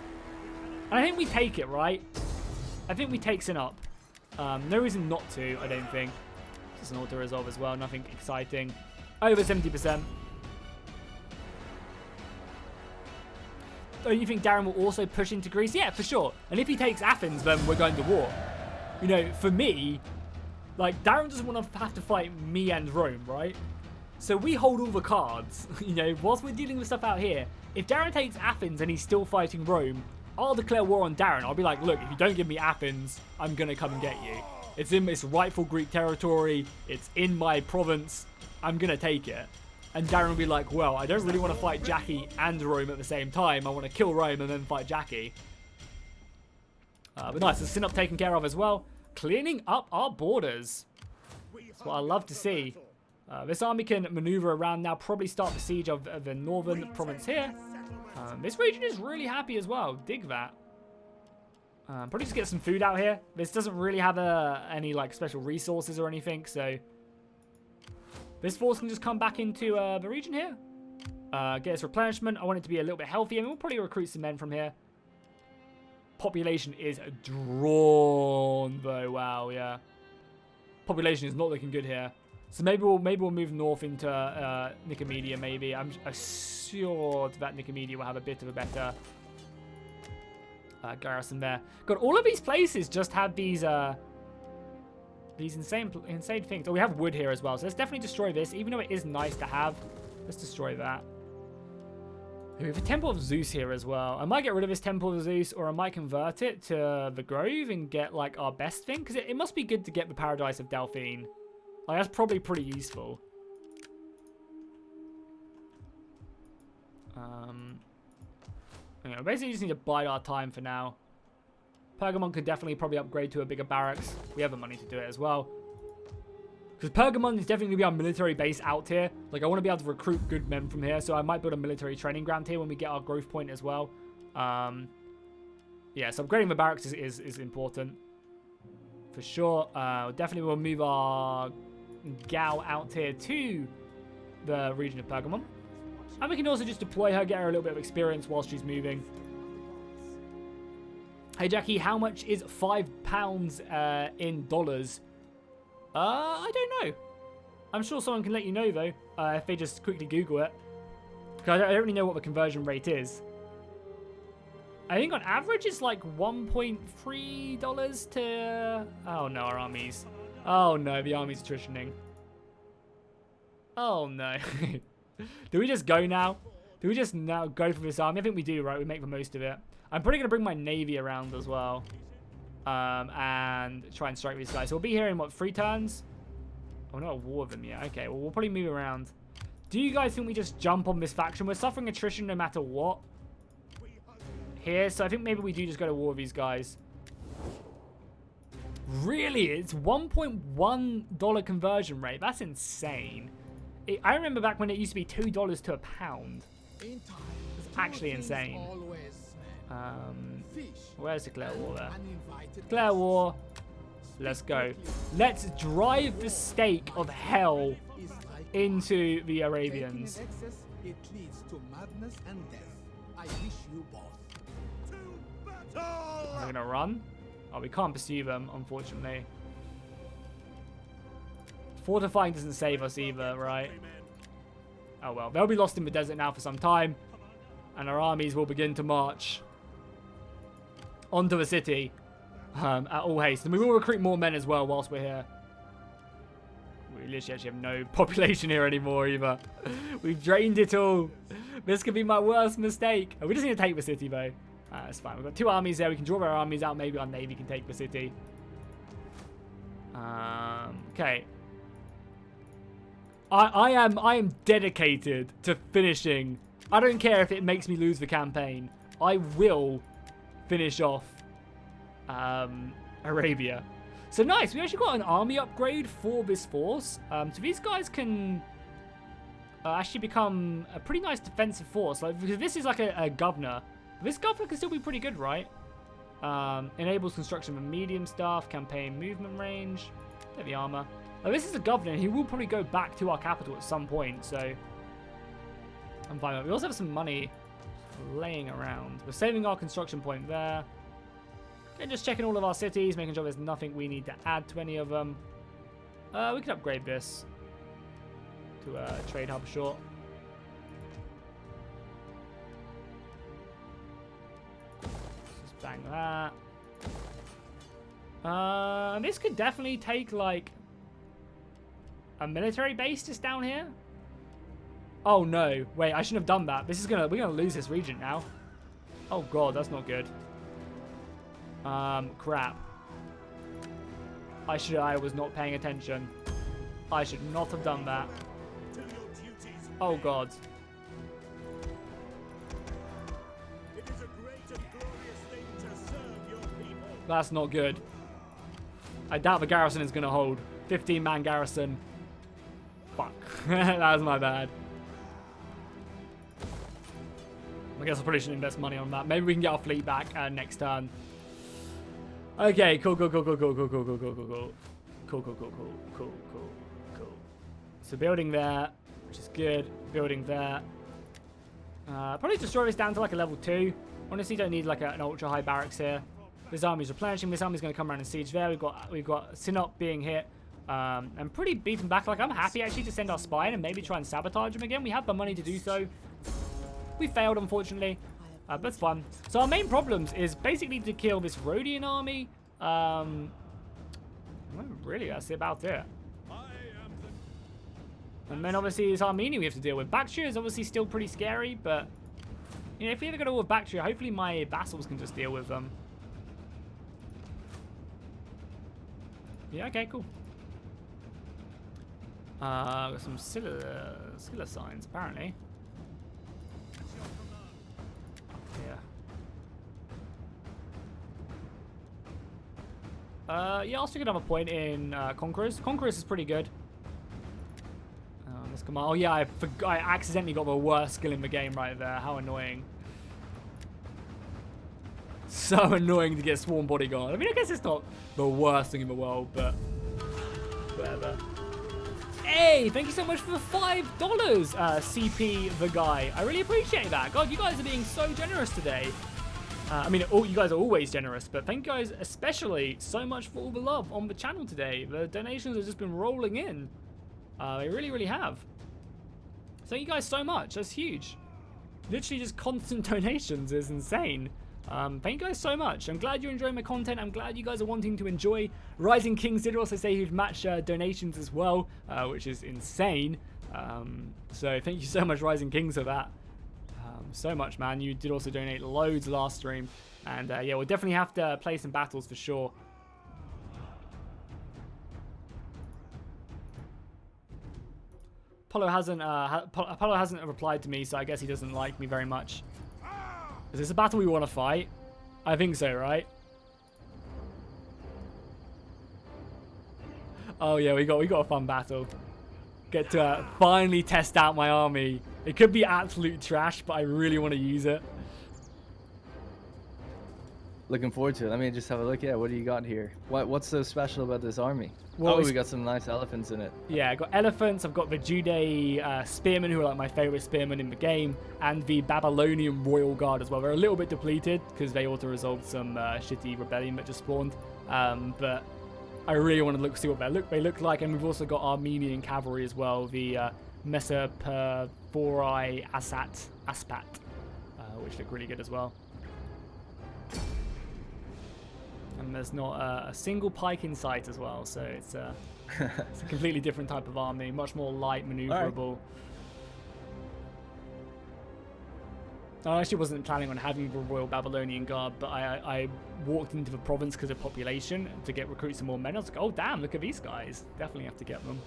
And I think we take it, right? I think we take Sinop. No reason not to, I don't think. Just an auto-resolve as well, nothing exciting. Over 70%. Oh, you think Darren will also push into Greece? Yeah, for sure. And if he takes Athens, then we're going to war. You know, for me, like, Darren doesn't want to have to fight me and Rome, right? So we hold all the cards, you know, whilst we're dealing with stuff out here. If Darren takes Athens and he's still fighting Rome, I'll declare war on Darren. I'll be like, look, if you don't give me Athens, I'm going to come and get you. It's in its rightful Greek territory. It's in my province. I'm going to take it. And Darren will be like, well, I don't really want to fight Jackie and Rome at the same time. I want to kill Rome and then fight Jackie. But nice. So Sinop taken care of as well. Cleaning up our borders. That's what I love to see. This army can maneuver around now. Probably start the siege of the northern province here. This region is really happy as well. Dig that. Probably just get some food out here. This doesn't really have any like special resources or anything, so this force can just come back into the region here. Get its replenishment. I want it to be a little bit healthier, and we'll probably recruit some men from here. Population is drawn, though. Wow, yeah. Population is not looking good here. So maybe we'll move north into Nicomedia. Maybe I'm assured that Nicomedia will have a bit of a better garrison there. God, all of these places just have these insane things. Oh, we have wood here as well. So let's definitely destroy this, even though it is nice to have. Let's destroy that. We have a Temple of Zeus here as well. I might get rid of this Temple of Zeus, or I might convert it to the Grove and get like our best thing, because it must be good to get the Paradise of Delphine. Like, that's probably pretty useful. Basically just need to bide our time for now. Pergamon could definitely probably upgrade to a bigger barracks. We have the money to do it as well. Because Pergamon is definitely going to be our military base out here. Like, I want to be able to recruit good men from here. So I might build a military training ground here when we get our growth point as well. Yeah, so upgrading the barracks is important. For sure. Definitely we'll move our Gao out here to the region of Pergamon. And we can also just deploy her, get her a little bit of experience while she's moving. Hey, Jackie, how much is £5 in dollars? I don't know. I'm sure someone can let you know, though, if they just quickly Google it. Because I don't really know what the conversion rate is. I think on average it's like $1.3 to... Oh, no, our armies. Oh, no, the army's attritioning. Oh, no. Do we just go now? Do we just now go for this army? I think we do, right? We make the most of it. I'm probably going to bring my navy around as well. And try and strike these guys. So we'll be here in, what, 3 turns? Oh, not a war with them yet. Okay, well, we'll probably move around. Do you guys think we just jump on this faction? We're suffering attrition no matter what. Here, so I think maybe we do just go to war with these guys. Really? It's $1.1 conversion rate. That's insane. I remember back when it used to be $2 to a pound. It's actually insane. Where's declare war there? Declare war. Let's go. Let's drive the stake of hell into the Arabians. It leads to madness and death. I wish you both. We're gonna run. Oh, we can't pursue them, unfortunately. Fortifying doesn't save us either, right? Oh well, they'll be lost in the desert now for some time, and our armies will begin to march onto the city at all haste. And we will recruit more men as well whilst we're here. We literally actually have no population here anymore either. We've drained it all. This could be my worst mistake. We just need to take the city though. That's fine. We've got 2 armies there. We can draw our armies out. Maybe our navy can take the city. Okay. I am dedicated to finishing. I don't care if it makes me lose the campaign. I will finish off Arabia. So nice. We actually got an army upgrade for this force. So these guys can actually become a pretty nice defensive force. Like, because this is like a governor. This governor can still be pretty good, right? Enables construction of medium staff, campaign movement range. There the armor. This is a governor, and he will probably go back to our capital at some point, so I'm fine with it. We also have some money laying around. We're saving our construction point there. And just checking all of our cities, making sure there's nothing we need to add to any of them. We can upgrade this to a trade hub short. Just bang that. This could definitely take, like, a military base just down here. Oh no, wait, I shouldn't have done that. We're gonna lose this region now. Oh god, that's not good. Crap. I was not paying attention. I should not have done that. Oh god. That's not good. I doubt the garrison is gonna hold. 15-man garrison. Fuck. That was my bad. I guess I probably shouldn't invest money on that. Maybe we can get our fleet back next turn. Okay, cool. So building there, which is good. Building there. Probably destroy this down to like a level 2. Honestly, don't need like an ultra high barracks here. This army's replenishing. This army's going to come around and siege there. We've got Sinop being hit. and pretty beaten back. Like, I'm happy actually to send our spy in and maybe try and sabotage him again. We have the money to do so. We failed, unfortunately, but it's fun. So our main problems is basically to kill this Rhodian army. Well, really, that's about it. And then obviously it's Armenia we have to deal with. Bactria is obviously still pretty scary, but you know, if we ever go to war with Bactria, hopefully my vassals can just deal with them. Yeah, okay, cool. Got some Scylla signs, apparently. Yeah, I'll stick another point in Conquerors. Conquerors is pretty good. Let's come on. Oh yeah, I accidentally got the worst skill in the game right there. How annoying. So annoying to get Sworn Bodyguard. I mean, I guess it's not the worst thing in the world, but whatever. Hey, thank you so much for the $5, CP the guy. I really appreciate that. God, you guys are being so generous today. I mean, you guys are always generous, but thank you guys especially so much for all the love on the channel today. The donations have just been rolling in. They really, really have. Thank you guys so much. That's huge. Literally just constant donations is insane. Thank you guys so much. I'm glad you're enjoying my content. I'm glad you guys are wanting to enjoy. Rising Kings did also say he'd match donations as well, which is insane. So thank you so much, Rising Kings, for that. So much, man. You did also donate loads last stream. And yeah, we'll definitely have to play some battles for sure. Apollo hasn't replied to me, so I guess he doesn't like me very much. Is this a battle we want to fight? I think so, right? Oh yeah, we got a fun battle. Get to finally test out my army. It could be absolute trash, but I really want to use it. Looking forward to it. Let me just have a look. Yeah, what do you got here? What's so special about this army? Well, we got some nice elephants in it. Yeah, I got elephants. I've got the Jude spearmen, who are like my favorite spearmen in the game, and the Babylonian Royal Guard as well. They're a little bit depleted because they auto-resolved some shitty rebellion that just spawned. But I really want to see what they look like. And we've also got Armenian cavalry as well, the Mesophorai Aspat, which look really good as well. And there's not a single pike in sight as well, so it's a completely different type of army, much more light, maneuverable. Right. I actually wasn't planning on having the Royal Babylonian Guard, but I walked into the province because of population to recruit some more men. I was like, oh damn, look at these guys. Definitely have to get them.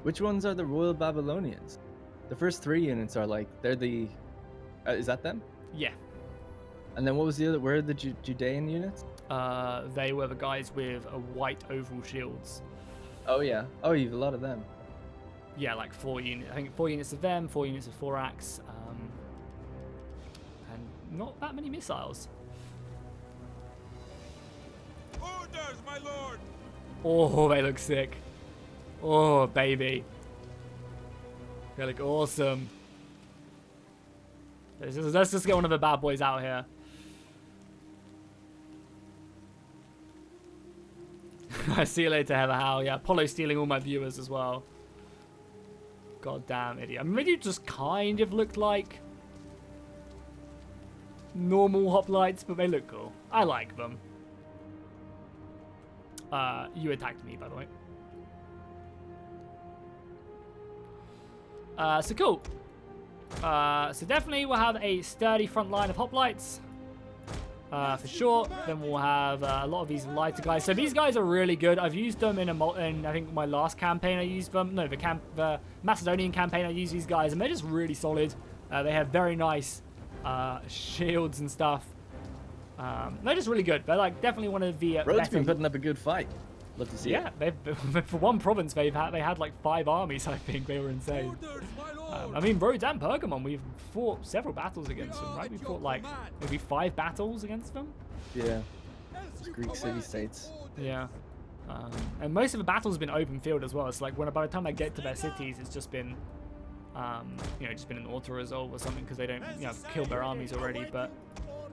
Which ones are the Royal Babylonians? The first 3 units are like, they're the... is that them? Yeah. And then what was the other? Where are the Judean units? They were the guys with white oval shields. Oh yeah. Oh, you've a lot of them. Yeah, like 4 units. I think 4 units of them, 4 units of Thorax, and not that many missiles. Orders, my lord. Oh, they look sick. Oh, baby. They look awesome. Let's just get one of the bad boys out here. I see you later, Heather Howe. Yeah, Apollo stealing all my viewers as well. Goddamn idiot. I mean, maybe it just kind of looked like normal hoplites, but they look cool. I like them. You attacked me, by the way. So cool. So definitely we'll have a sturdy front line of hoplites. For sure. Then we'll have a lot of these lighter guys. So these guys are really good. I've used them in I think my last campaign I used them. No, the Macedonian campaign I used these guys, and they're just really solid. They have very nice shields and stuff. They're just really good. They're like definitely one of the Rhodes been putting up a good fight. Love to see it. Yeah, for one province they had like 5 armies. I think they were insane. I mean, Rhodes and Pergamon, we've fought several battles against them, right? We fought like maybe 5 battles against them. Yeah, it's Greek city-states. Yeah, and most of the battles have been open field as well. It's like by the time I get to their cities, it's just been, just been an auto-resolve or something because they don't, kill their armies already. But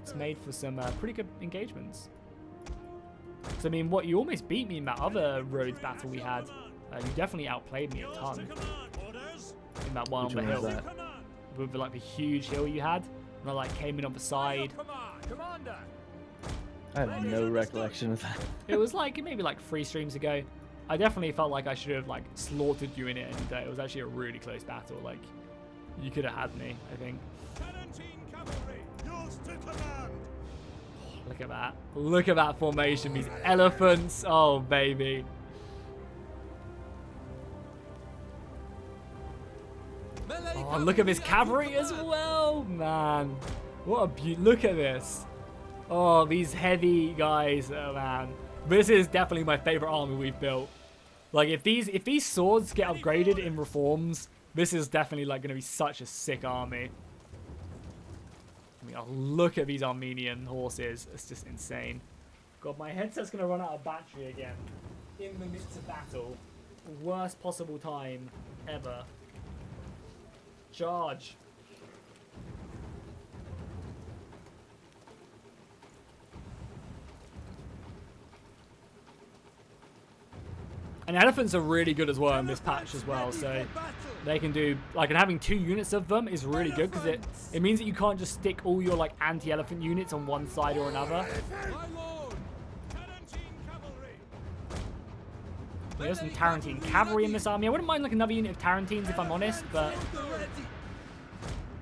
it's made for some pretty good engagements. So I mean, what, you almost beat me in that other roads battle we had. You definitely outplayed me a ton in that one Which on the one was hill. that? With like the huge hill you had, and I like came in on the side. Commander. I have no recollection of that. It was like maybe like 3 streams ago. I definitely felt like I should have like slaughtered you in it, and it was actually a really close battle. Like you could have had me, I think. Look at that. Look at that formation. These elephants. Oh, baby. Oh, look at this cavalry as well, man. What a beauty. Look at this. Oh, these heavy guys. Oh, man. This is definitely my favorite army we've built. Like, if these swords get upgraded in reforms, this is definitely, like, going to be such a sick army. I mean, oh, look at these Armenian horses. It's just insane. God, my headset's going to run out of battery again. In the midst of battle. Worst possible time ever. Charge. And elephants are really good as well in this patch as well, so they can do, like, and having 2 units of them is really good because it means that you can't just stick all your, like, anti-elephant units on one side or another. There's some Tarantine cavalry in this army. I wouldn't mind, like, another unit of Tarantines if I'm honest, but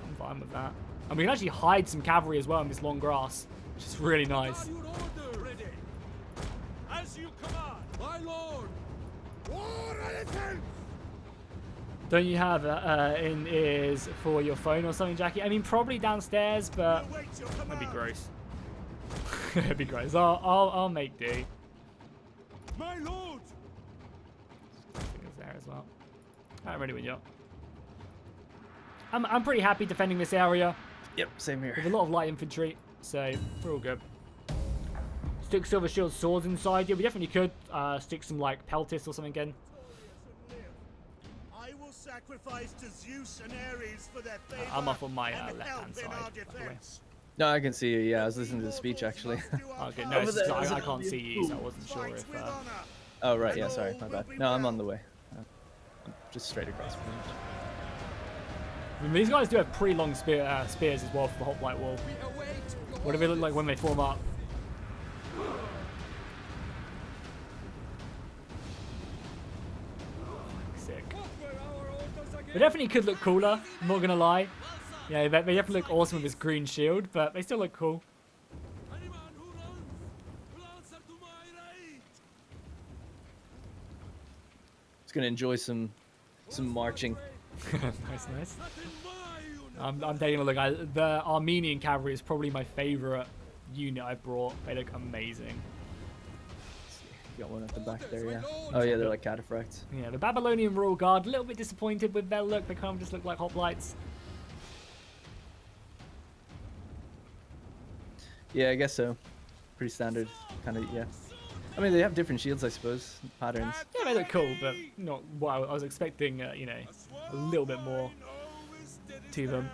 I'm fine with that. And we can actually hide some cavalry as well in this long grass, which is really nice. As you command, my lord. Don't you have in ears for your phone or something, Jackie? I mean, probably downstairs, but that'd be gross. That'd be gross. I'll make do. My lord. I think it's there as well. I'm ready with you. I'm pretty happy defending this area. Yep, same here. With a lot of light infantry, so we're all good. Stick silver shield swords inside. Yeah, we definitely could stick some like peltis or something again. I will sacrifice to Zeus and Ares for their favor. I'm off on my and left-hand help in side, our by the way. defense. No, I can see you. Yeah, I was listening to the speech actually. Okay, no, it's just, I can't see you, so I wasn't sure if. Oh right, yeah, sorry, my bad. No, I'm on the way. I'm just straight across. I mean, these guys do have pretty long spears as well for the hoplite wall. What do they look like when they form up? Sick. They definitely could look cooler, I'm not gonna lie. Yeah, they definitely look awesome with this green shield, but they still look cool. Just gonna enjoy some marching. Nice, nice. I'm taking a look. The Armenian cavalry is probably my favorite unit I've brought. They look amazing. Got one at the back there, yeah. Oh yeah, they're like cataphracts. Yeah, the Babylonian Royal Guard, a little bit disappointed with their look. They kind of just look like hoplites. Yeah, I guess so. Pretty standard, kind of, yeah. I mean, they have different shields, I suppose, patterns. Yeah, they look cool, but not what I was expecting, you know, a little bit more to them.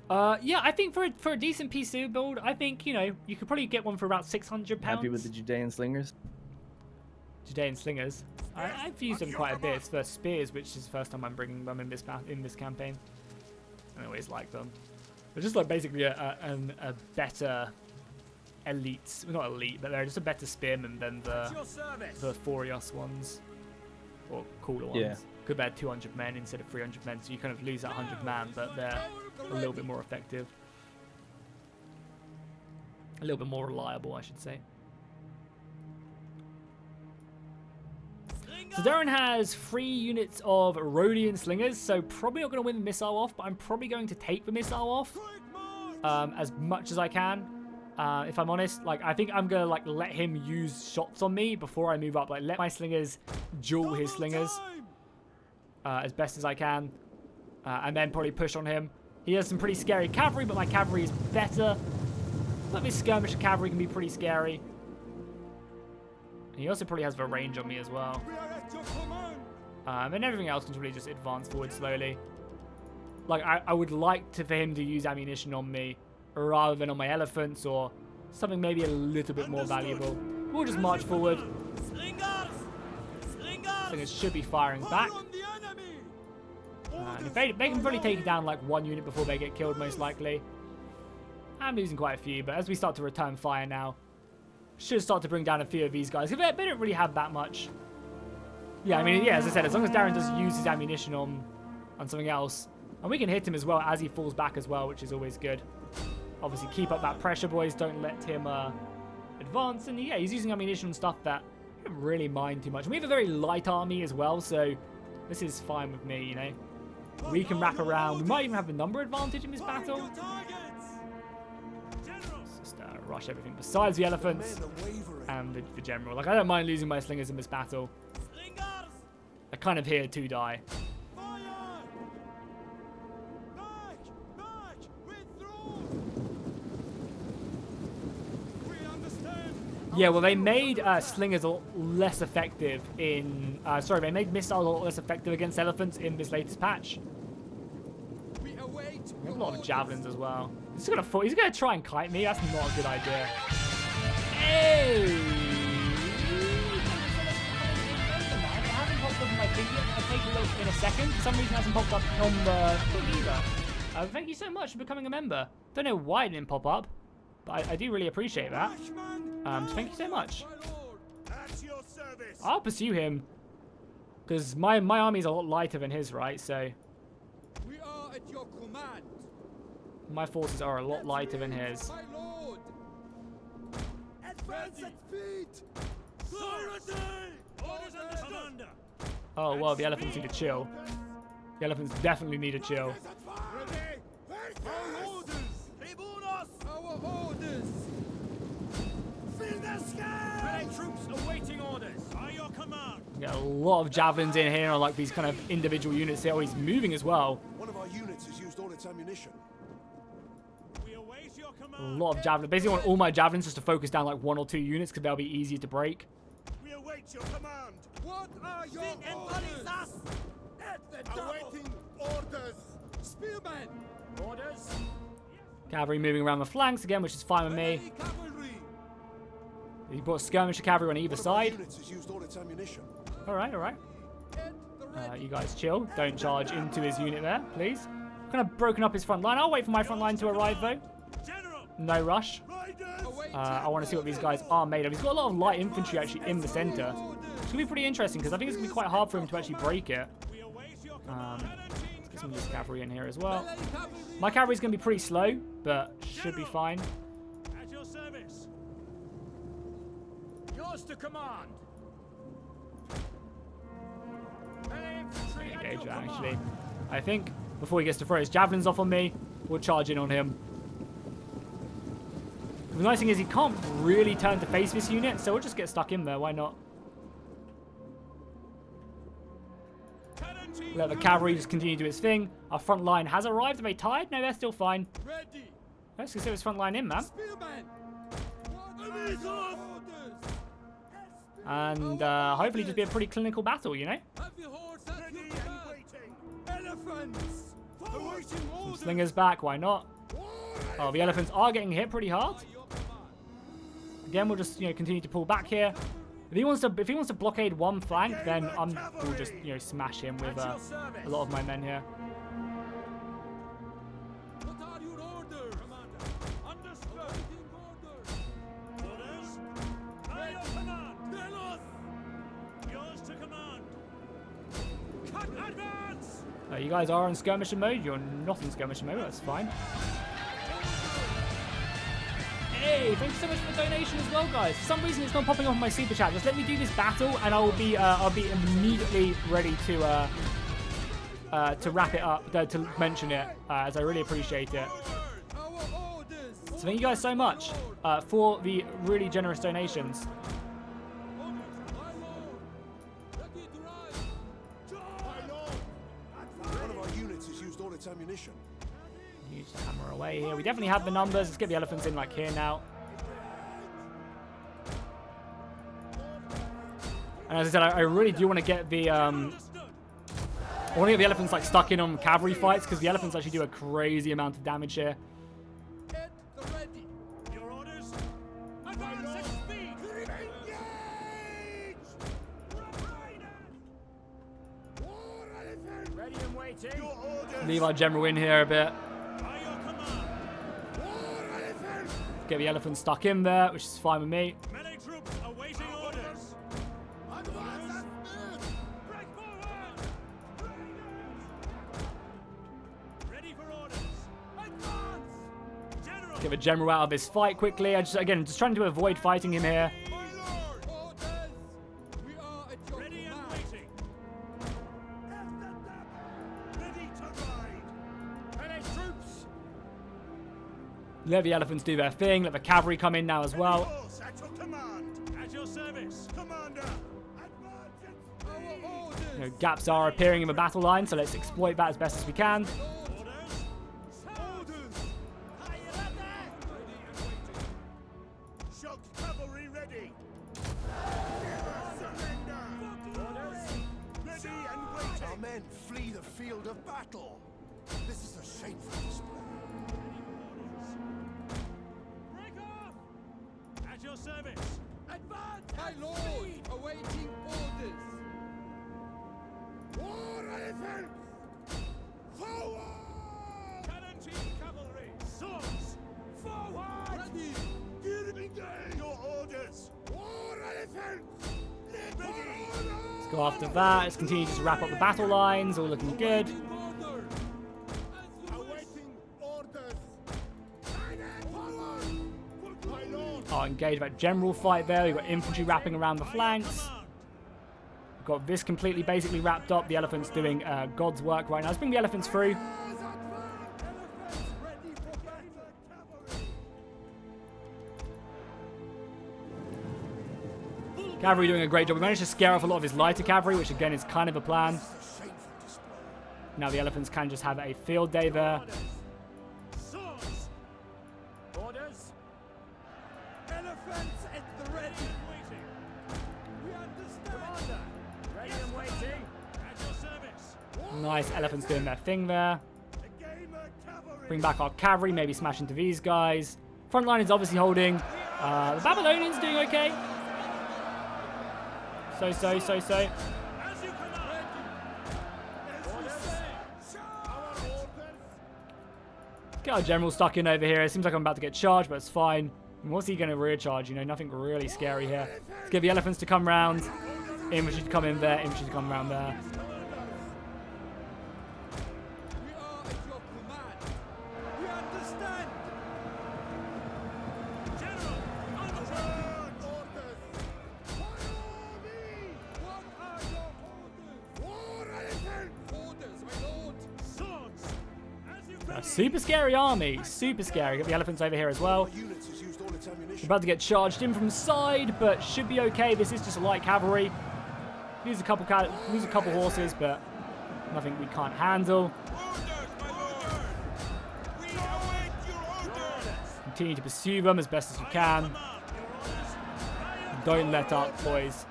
Yeah, I think for a decent PC build, I think, you know, you could probably get one for about £600. Happy with the Judean slingers? Judean slingers. I've used them quite a bit for spears, which is the first time I'm bringing them in this campaign. I always like them. They're just like basically a better elite, well, not elite, but they're just a better spearman than the Forios ones, or cooler ones. Yeah. Could bear 200 men instead of 300 men, so you kind of lose that 100 man, but they're a little bit more effective. A little bit more reliable, I should say. So Darren has 3 units of Rhodian slingers, so probably not going to win the missile off, but I'm probably going to take the missile off as much as I can. If I'm honest, like I think I'm going to like let him use shots on me before I move up. Like let my slingers duel his slingers as best as I can, and then probably push on him. He has some pretty scary cavalry, but my cavalry is better. But this skirmisher cavalry can be pretty scary. And he also probably has the range on me as well. And everything else can really just advance forward slowly. Like, I would like for him to use ammunition on me rather than on my elephants or something maybe a little bit more valuable. We'll just march forward. Slingers should be firing back. And if they can probably take down like one unit before they get killed, most likely. I'm losing quite a few, but as we start to return fire now, should start to bring down a few of these guys. They don't really have that much. Yeah, I mean, yeah, as I said, as long as Darren does use his ammunition on something else, and we can hit him as well as he falls back as well, which is always good. Obviously, keep up that pressure, boys. Don't let him advance. And yeah, he's using ammunition and stuff that I don't really mind too much. And we have a very light army as well, so this is fine with me, you know. We can wrap around. We might even have the number advantage in this battle. Let's just rush everything besides the elephants and the general. Like, I don't mind losing my slingers in this battle. I kind of here to die. Yeah, well, they made slingers a lot less effective in... they made missiles a lot less effective against elephants in this latest patch. We have a lot of javelins as well. He's gonna try and kite me. That's not a good idea. Hey! It hasn't popped up in my thing yet. I'll take a look in a second. For some reason, it hasn't popped up on the thing either. Thank you so much for becoming a member. Don't know why it didn't pop up, but I do really appreciate that. So thank you so much. I'll pursue him because my army is a lot lighter than his, right? So We are at your command. my forces are a lot lighter than his. My lord. Advance at feet! Orders under commander. Oh well, the elephants need to chill. The elephants definitely need to chill. Our orders! Our orders. Fill the sky! Troops awaiting orders. By your command. Get a lot of javelins in here, on like these kind of individual units here. Oh, he's moving as well. One of our units has used all its ammunition. We await your A command. lot of javelins. Basically, I want all my javelins just to focus down like 1 or 2 units because they'll be easier to break. We await your command. What are your orders? At the awaiting orders! Spearmen. Orders. Cavalry moving around the flanks again, which is fine with me. Ready cavalry. He brought skirmisher cavalry on either One of our side. units has used all its ammunition. All right, all right. At the ready. You guys chill. Don't charge into his unit there, please. Kind of broken up his front line. I'll wait for my front line to arrive, though. General. No rush. Await I want to see what these guys are made of. He's got a lot of light infantry actually in the center. orders. It's going to be pretty interesting because I think it's going to be quite hard for him to actually break it. We await your command. Get some of this cavalry in here as well. Ready cavalry. My cavalry's going to be pretty slow, but should be fine. At your service. Yours to command. Engage that, actually. I think before he gets to throw his javelins off on me, we'll charge in on him. The nice thing is he can't really turn to face this unit, so we'll just get stuck in there. Why not? Let the cavalry just continue to do its thing. Our front line has arrived. Are they tired? No, they're still fine. Ready. Let's just get this front line in, man. Spearmen. What are Enemies your off. orders? And hopefully just be a pretty clinical battle, you know? Heavy horse at Ready your and command. waiting. Elephants. Awaiting Some orders. slingers back, why not? Oh, the elephants are getting hit pretty hard. By your command. Again, we'll just continue to pull back here. If he wants to blockade one flank, then we'll just smash him with a lot of my men here. What are your orders, Commander? Understood. Awaiting orders. Orders. By your command. Yours to command. Cut advance. You guys are in skirmisher mode. You're not in skirmisher mode. That's fine. Hey, thank you so much for the donation as well, guys. For some reason, it's not popping up on my super chat. Just let me do this battle, and I'll be immediately ready to wrap it up, to mention it, as I really appreciate it. Our orders. So thank you guys so much for the really generous donations. Orders, my lord. Ready to ride. My lord. One of our units has used all its ammunition. Use the hammer away here. We definitely have the numbers. Let's get the elephants in like here now. And as I said, I really do want to get the I want to get the elephants like stuck in on cavalry fights because the elephants actually do a crazy amount of damage here. At Leave our general in here a bit. Get the elephant stuck in there, which is fine with me. Melee troops awaiting orders. Break forward. Ready for orders. Advance. General. Get the general out of this fight quickly. Again, just trying to avoid fighting him here. Ready and waiting. Ready to ride. Melee troops. Let the elephants do their thing. Let the cavalry come in now as well. Force at your command. At your service, Commander. You know, gaps are appearing in the battle line, so let's exploit that as best as we can. Shock cavalry ready. Ready and waiting. Our men flee the field of battle. This is a shameful display. Break off. At your service. Advance. My lord, awaiting orders. War elephants! Forward! Palatine cavalry. Swords. Forward. Ready. Engage! Your orders! War elephants! Ready. Let's go after that. Let's continue to just wrap up the battle lines. All looking good. Order. Awaiting orders! Forward! My lord! Oh, engage that general fight there. We've got infantry wrapping around the flanks. We've got this completely basically wrapped up. The elephants doing God's work right now. Let's bring the elephants through. Cavalry doing a great job. We managed to scare off a lot of his lighter cavalry, which again is kind of a plan. Shameful display. Now the elephants can just have a field day there. Swords. Orders. Elephants at the ready. Waiting. We understand. Ready and waiting. At your service. Nice elephants doing their thing there. A gamer cavalry. Bring back our cavalry, maybe smash into these guys. Front line is obviously holding. The Babylonians doing okay. So. As you command. Orders. Our orders. Get our general stuck in over here. It seems like I'm about to get charged, but it's fine. And what's he going to rear charge? You know, nothing really scary here. Let's get the elephants to come round. Infantry to come in there. Infantry to come around there. We are at your command. We understand. General. Understand. What are your orders? War elephants! Orders, my lord. Swords. As you A super scary army. Super scary. Get the elephants over here as well. Units has used all its ammunition. About to get charged in from the side, but should be okay. This is just a light cavalry. Lose a couple horses, but nothing we can't handle. Orders, my lord! We await your orders! Continue to pursue them as best as we can. Don't let up, boys.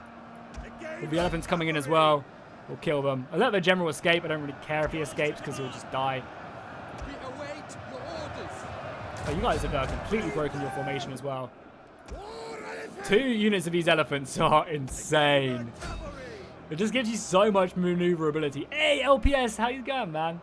With the elephants coming in as well, we'll kill them. I let the general escape. I don't really care if he escapes because he'll just die. We await your orders. Oh, you guys have completely broken your formation as well. 2 units of these elephants are insane. It just gives you so much maneuverability. Hey, LPS, how you going, man?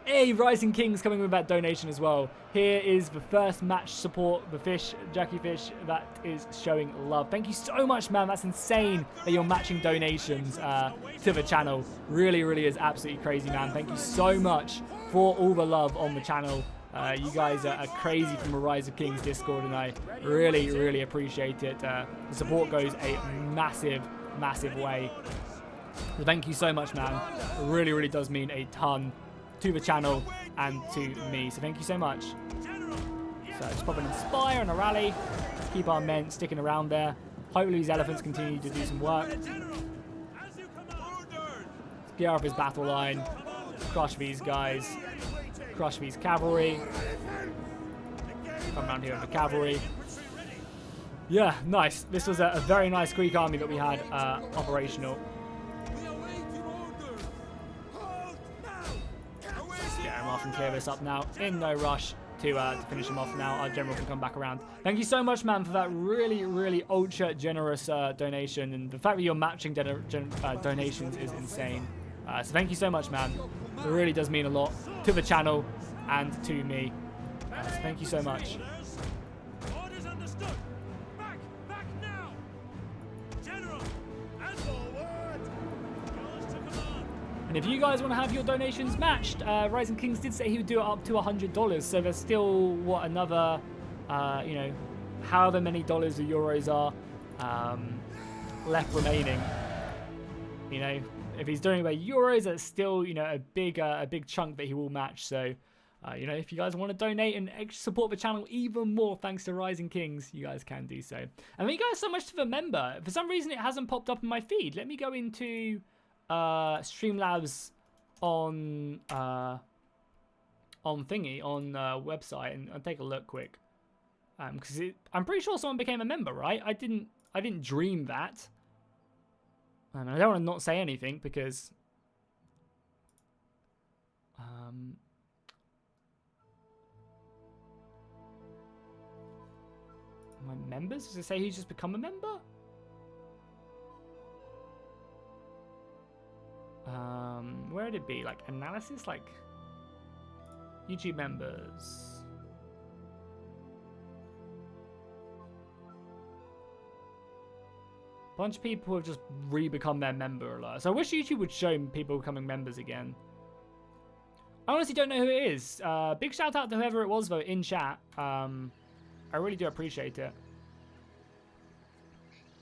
Hey, Rising King's coming with that donation as well. Here is the first match support, the fish, Jackie Fish, that is showing love. Thank you so much, man. That's insane that you're matching donations to the channel. Really, really is absolutely crazy, man. Thank you so much for all the love on the channel. You guys are crazy from the Rise of Kings Discord, and I really, really appreciate it. The support goes a massive, massive way. So thank you so much, man. It really, really does mean a ton to the channel and to me. So thank you so much. So just pop an Inspire and a rally. Keep our men sticking around there. Hopefully these elephants continue to do some work. As you command. Get off his battle line. Crush these guys. Crush these cavalry. Come around here with the cavalry. Yeah, nice. This was a very nice Greek army that we had operational. We await your orders. Hold now. Let's get him off and clear this up now. In no rush to finish him off now. Our general can come back around. Thank you so much, man, for that really, really ultra generous donation. And the fact that you're matching donations is insane. So thank you so much, man. It really does mean a lot to the channel and to me. So thank you so much. Orders understood. Back now. General, and forward. Yours to command. And if you guys want to have your donations matched, Rising Kings did say he would do it up to $100. So there's still, what, another, you know, however many dollars or euros are left remaining. You know, if he's doing it by euros, that's still, you know, a big chunk that he will match. So, you know, if you guys want to donate and support the channel even more, thanks to Rising Kings, you guys can do so. And thank you guys so much to the member. For some reason, it hasn't popped up in my feed. Let me go into Streamlabs on website and take a look quick. Because I'm pretty sure someone became a member, right? I didn't dream that. And I don't want to not say anything because my members? Does it say he's just become a member? Where would it be? Like analysis? Like YouTube members. Bunch of people have just re-become their member alert. So I wish YouTube would show people becoming members again. I honestly don't know who it is. Big shout out to whoever it was though in chat. I really do appreciate it.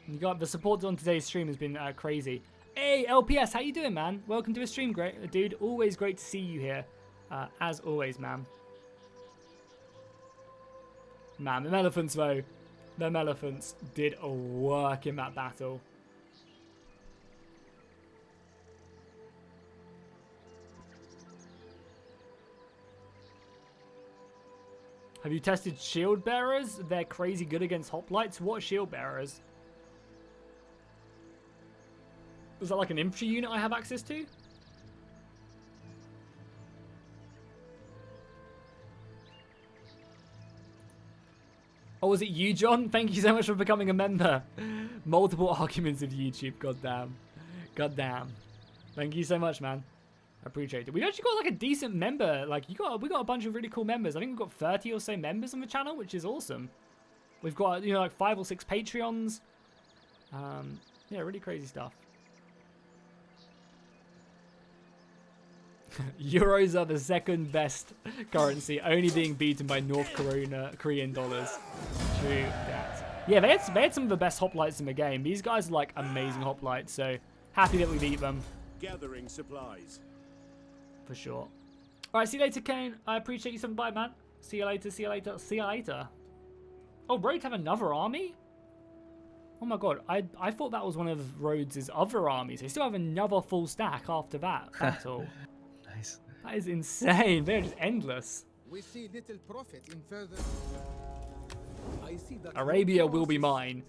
You got the support on today's stream has been crazy. Hey LPS, how you doing, man? Welcome to the stream, great dude. Always great to see you here, as always, man. Man, them elephants though. Them elephants did work in that battle. Have you tested shield bearers? They're crazy good against hoplites. What shield bearers? Was that like an infantry unit I have access to? Oh, was it you, John? Thank you so much for becoming a member. Multiple arguments of YouTube. Goddamn. Goddamn. Thank you so much, man. I appreciate it. We've actually got like a decent member. Like we got a bunch of really cool members. I think we've got 30 or so members on the channel, which is awesome. We've got, you know, like 5 or 6 Patreons. Yeah, really crazy stuff. Euros are the second best currency, only being beaten by North Korean dollars. True that. Yeah, they had some of the best hoplites in the game. These guys are like amazing hoplites, so happy that we beat them. Gathering supplies. For sure. Alright, see you later, Kane. I appreciate you stopping by, man. See you later, see you later, see you later. Oh, Rhodes have another army? Oh my god, I thought that was one of Rhodes' other armies. They still have another full stack after that battle. Nice. That is insane. They're just endless. We see little profit in further. I see that Arabia will be mine.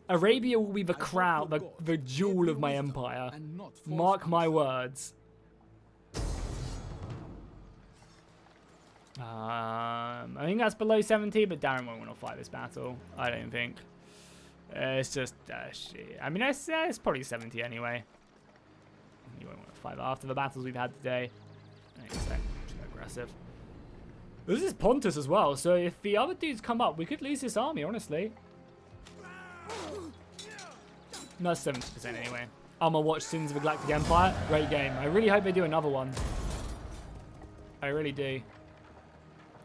Arabia will be the crown, the jewel of my empire. Mark my words. I think that's below 70, but Darren won't want to fight this battle. I don't think. It's just shit. I mean, it's probably 70 anyway. You won't want to fight after the battles we've had today. I think so. Too aggressive. This is Pontus as well, so if the other dudes come up, we could lose this army, honestly. No, 70% anyway. I'm gonna watch Sins of the Galactic Empire. Great game. I really hope they do another one. I really do.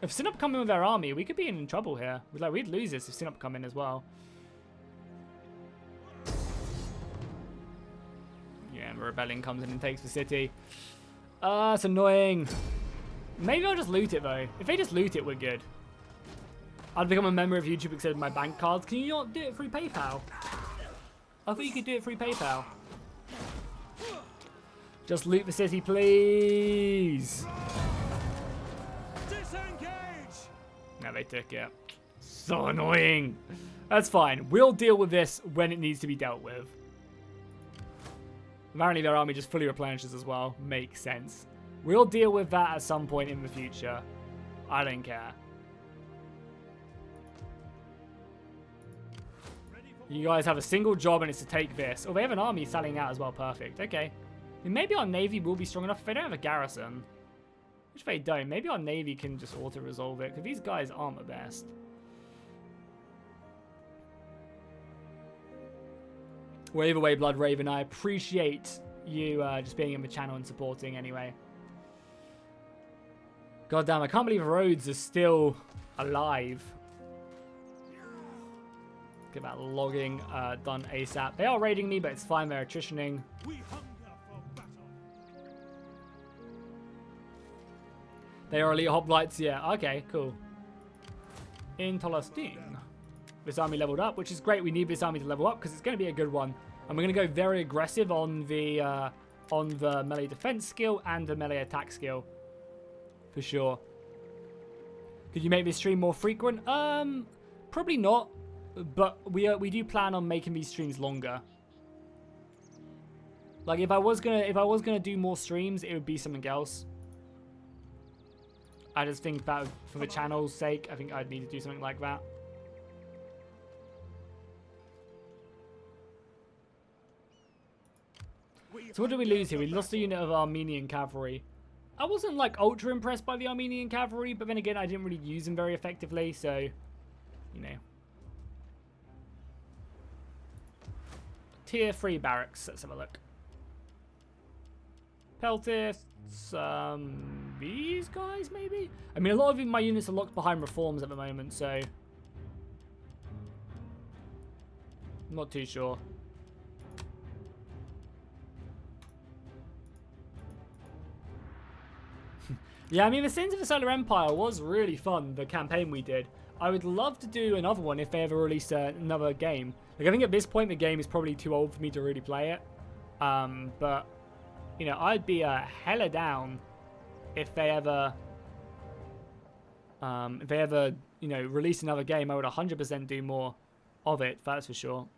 If Sinop come in with their army, we could be in trouble here. We'd lose this if Sinop come in as well. Yeah, and the rebellion comes in and takes the city. It's annoying. Maybe I'll just loot it though. If they just loot it, we're good. I'd become a member of YouTube accepted my bank cards. Can you not do it through PayPal? I thought you could do it through PayPal. Just loot the city, please. Disengage! No, they took it. So annoying. That's fine. We'll deal with this when it needs to be dealt with. Apparently their army just fully replenishes as well. Makes sense. We'll deal with that at some point in the future. I don't care. You guys have a single job and it's to take this. Oh, they have an army selling out as well. Perfect. Okay. mean, maybe our navy will be strong enough if they don't have a garrison. Which they don't. Maybe our navy can just auto-resolve it, because these guys aren't the best. Well, either way, Blood Raven, I appreciate you just being in the channel and supporting anyway. God damn, I can't believe Rhodes is still alive. Get that logging done ASAP. They are raiding me, but it's fine. They're attritioning. We hunger for battle. They are elite hoplites. Yeah, okay, cool. In Tolostin. This army leveled up, which is great. We need this army to level up because it's going to be a good one. And we're going to go very aggressive on the melee defense skill and the melee attack skill. For sure. Could you make this stream more frequent? Probably not. But we do plan on making these streams longer. Like if I was gonna do more streams, it would be something else. I just think that for the channel's sake, I think I'd need to do something like that. So what did we lose here? We lost a unit of Armenian cavalry. I wasn't like ultra impressed by the Armenian cavalry, but then again, I didn't really use them very effectively, so you know. Tier 3 barracks. Let's have a look. Peltis. These guys, maybe? I mean, a lot of my units are locked behind reforms at the moment, so I'm not too sure. Yeah, I mean, the Sins of the Solar Empire was really fun, the campaign we did. I would love to do another one if they ever release another game. Like, I think at this point, the game is probably too old for me to really play it. But, you know, I'd be hella down if they ever, you know, release another game. I would 100% do more of it, that's for sure.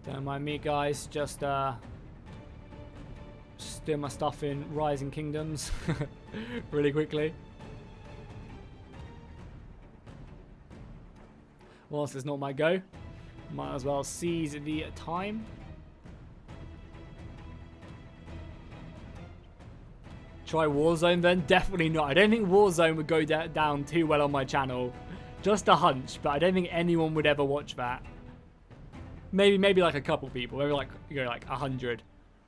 Don't mind me, guys. Just doing my stuff in Rising Kingdoms really quickly. Whilst it's not my go, might as well seize the time. Try Warzone then? Definitely not. I don't think Warzone would go down too well on my channel. Just a hunch, but I don't think anyone would ever watch that. Maybe like a couple people, maybe like, you know, like 100,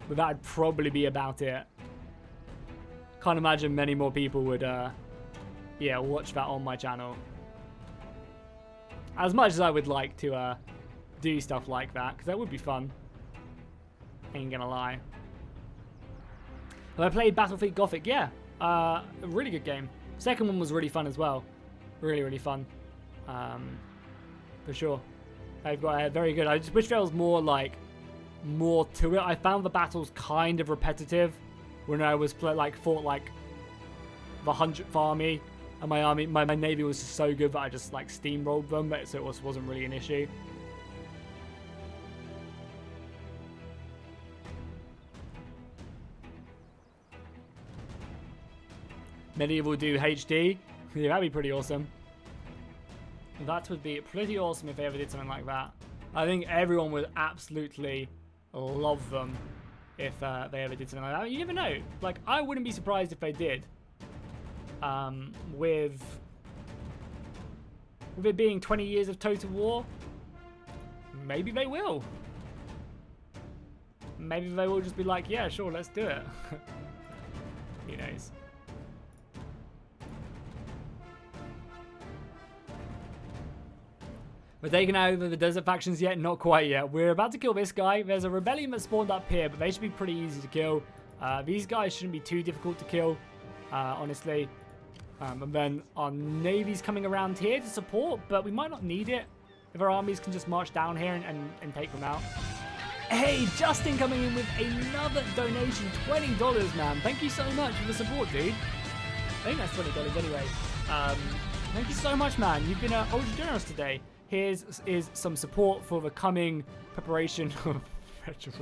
but that'd probably be about it. Can't imagine many more people would, yeah, watch that on my channel. As much as I would like to do stuff like that, because that would be fun. Ain't gonna lie. Have I played Battlefleet Gothic? Yeah, a really good game. Second one was really fun as well. Really, really fun, for sure. They've got very good. I just wish there was more to it. I found the battles kind of repetitive when I was fought like the 100th army, and my navy was just so good that I just like steamrolled them, so it wasn't really an issue. Medieval do HD. Yeah, that'd be pretty awesome. That would be pretty awesome if they ever did something like that. I think everyone would absolutely love them if they ever did something like that. You never know. Like, I wouldn't be surprised if they did. With it being 20 years of total war, maybe they will. Maybe they will just be like, yeah, sure, let's do it. Who knows? We're taking over the desert factions yet? Not quite yet. We're about to kill this guy. There's a rebellion that spawned up here, but they should be pretty easy to kill. These guys shouldn't be too difficult to kill, honestly. And then our navy's coming around here to support, but we might not need it if our armies can just march down here and take them out. Hey, Justin coming in with another donation, $20, man. Thank you so much for the support, dude. I think that's $20 anyway. Thank you so much, man. You've been ultra generous today. Here's some support for the coming preparation of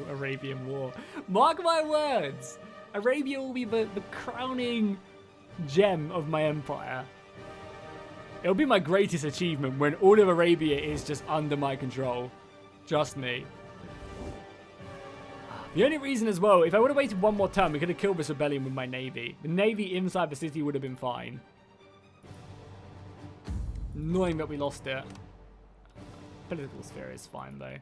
Arabian War. Mark my words. Arabia will be the crowning gem of my empire. It'll be my greatest achievement when all of Arabia is just under my control. Trust me. The only reason as well, if I would have waited one more turn, we could have killed this rebellion with my navy. The navy inside the city would have been fine. Annoying that we lost it. Political sphere is fine though.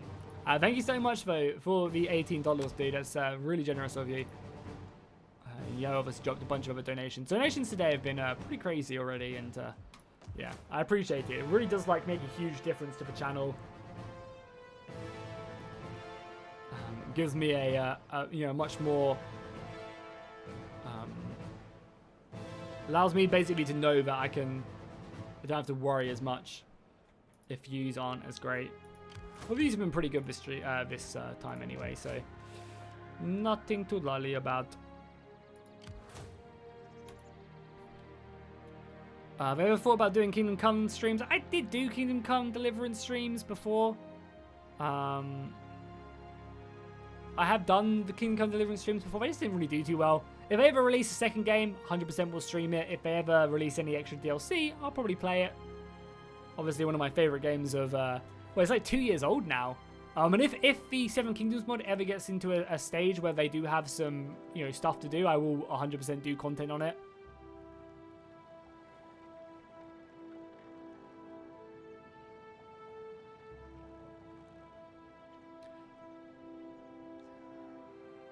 Thank you so much though for the $18, dude. That's really generous of you. Yeah, obviously dropped a bunch of other donations. Donations today have been pretty crazy already, and yeah, I appreciate it. It really does like make a huge difference to the channel. Gives me a you know, much more allows me basically to know that I don't have to worry as much if views aren't as great. Well, views have been pretty good this time anyway, so nothing to lolly about. Have I ever thought about doing Kingdom Come streams? I did do Kingdom Come Deliverance streams before. I have done the Kingdom Come Deliverance streams before, but I just didn't really do too well. If they ever release a second game, 100% will stream it. If they ever release any extra DLC, I'll probably play it. Obviously, one of my favorite games of, well, it's like 2 years old now. And if the Seven Kingdoms mod ever gets into a stage where they do have some, you know, stuff to do, I will 100% do content on it.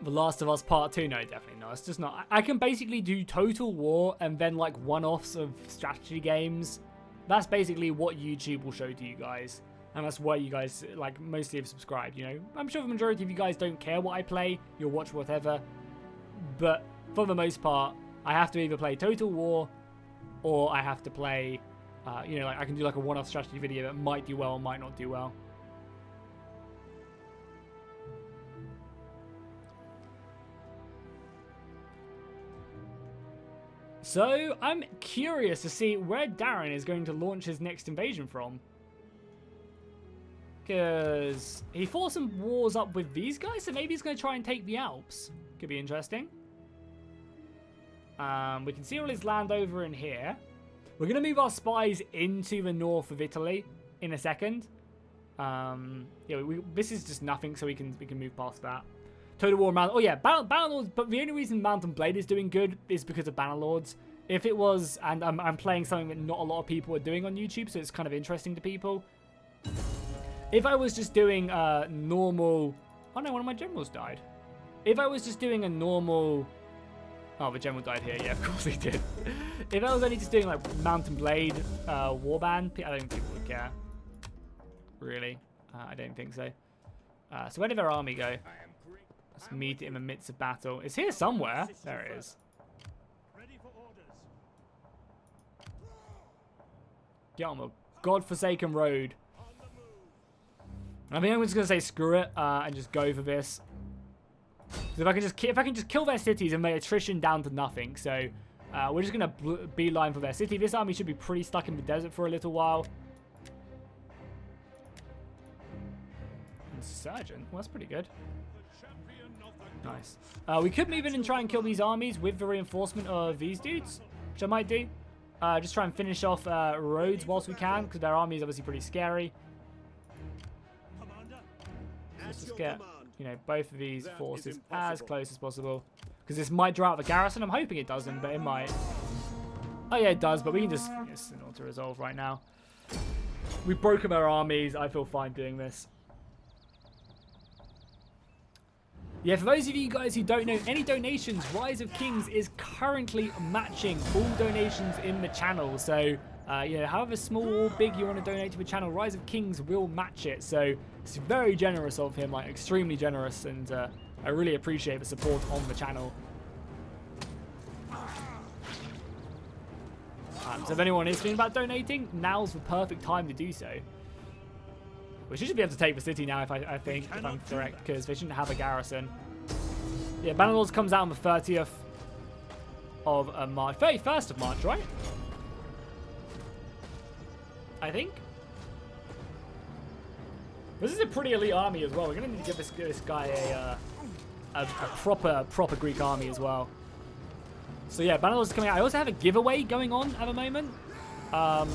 The Last of Us Part 2? No, definitely not. It's just not. I can basically do Total War and then like one-offs of strategy games. That's basically what YouTube will show to you guys. And that's why you guys like mostly have subscribed, you know. I'm sure the majority of you guys don't care what I play. You'll watch whatever. But for the most part, I have to either play Total War or I have to play, you know, like I can do like a one-off strategy video that might do well or might not do well. So, I'm curious to see where Darren is going to launch his next invasion from. Because he fought some wars up with these guys, so maybe he's going to try and take the Alps. Could be interesting. We can see all his land over in here. We're going to move our spies into the north of Italy in a second. Yeah, this is just nothing, so we can move past that. Total War Mountain. Oh yeah, Bannerlords. But the only reason Mountain Blade is doing good is because of Bannerlords. If it was, and I'm playing something that not a lot of people are doing on YouTube, so it's kind of interesting to people. If I was just doing normal, oh no, one of my generals died. If I was just doing a normal, oh, the general died here. Yeah, of course he did. If I was only just doing like Mountain Blade warband, I don't think people would care. Really, I don't think so. So where did their army go? Let's meet it in the midst of battle. It's here somewhere. There it is. Get on the godforsaken road. I think I'm just gonna say screw it and just go for this. If I can just kill their cities and make attrition down to nothing. So we're just gonna beeline for their city. This army should be pretty stuck in the desert for a little while. Insurgent. Well, that's pretty good. Nice. We could move in and try and kill these armies with the reinforcement of these dudes, which I might do. Just try and finish off Rhodes whilst we can, because their army is obviously pretty scary. Let's just get, you know, both of these forces as close as possible, because this might draw out the garrison. I'm hoping it doesn't, but it might. Oh yeah, it does, but we can just it's an auto-resolve right now. We've broken their armies. I feel fine doing this. Yeah, for those of you guys who don't know any donations, Rise of Kings is currently matching all donations in the channel. So, you know, however small or big you want to donate to the channel, Rise of Kings will match it. So, it's very generous of him, like extremely generous, and I really appreciate the support on the channel. So if anyone is thinking about donating, now's the perfect time to do so. We should be able to take the city now, if I'm correct, because they shouldn't have a garrison. Yeah, Bannerlords comes out on the 30th of March. 31st of March, right? I think. This is a pretty elite army as well. We're going to need to give this guy a proper Greek army as well. So yeah, Bannerlords is coming out. I also have a giveaway going on at the moment. So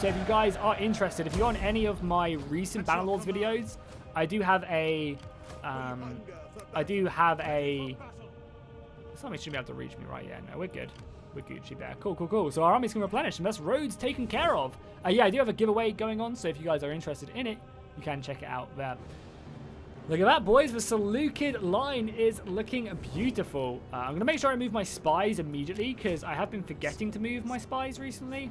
if you guys are interested, if you're on any of my recent Bannerlords videos, I do have a... Somebody shouldn't be able to reach me, right? Yeah, no, we're good. We're Gucci there. Cool, cool, cool. So our armies can replenish, and that's roads taken care of. Yeah, I do have a giveaway going on, so if you guys are interested in it, you can check it out there. Look at that, boys. The Seleucid line is looking beautiful. I'm going to make sure I move my spies immediately, because I have been forgetting to move my spies recently.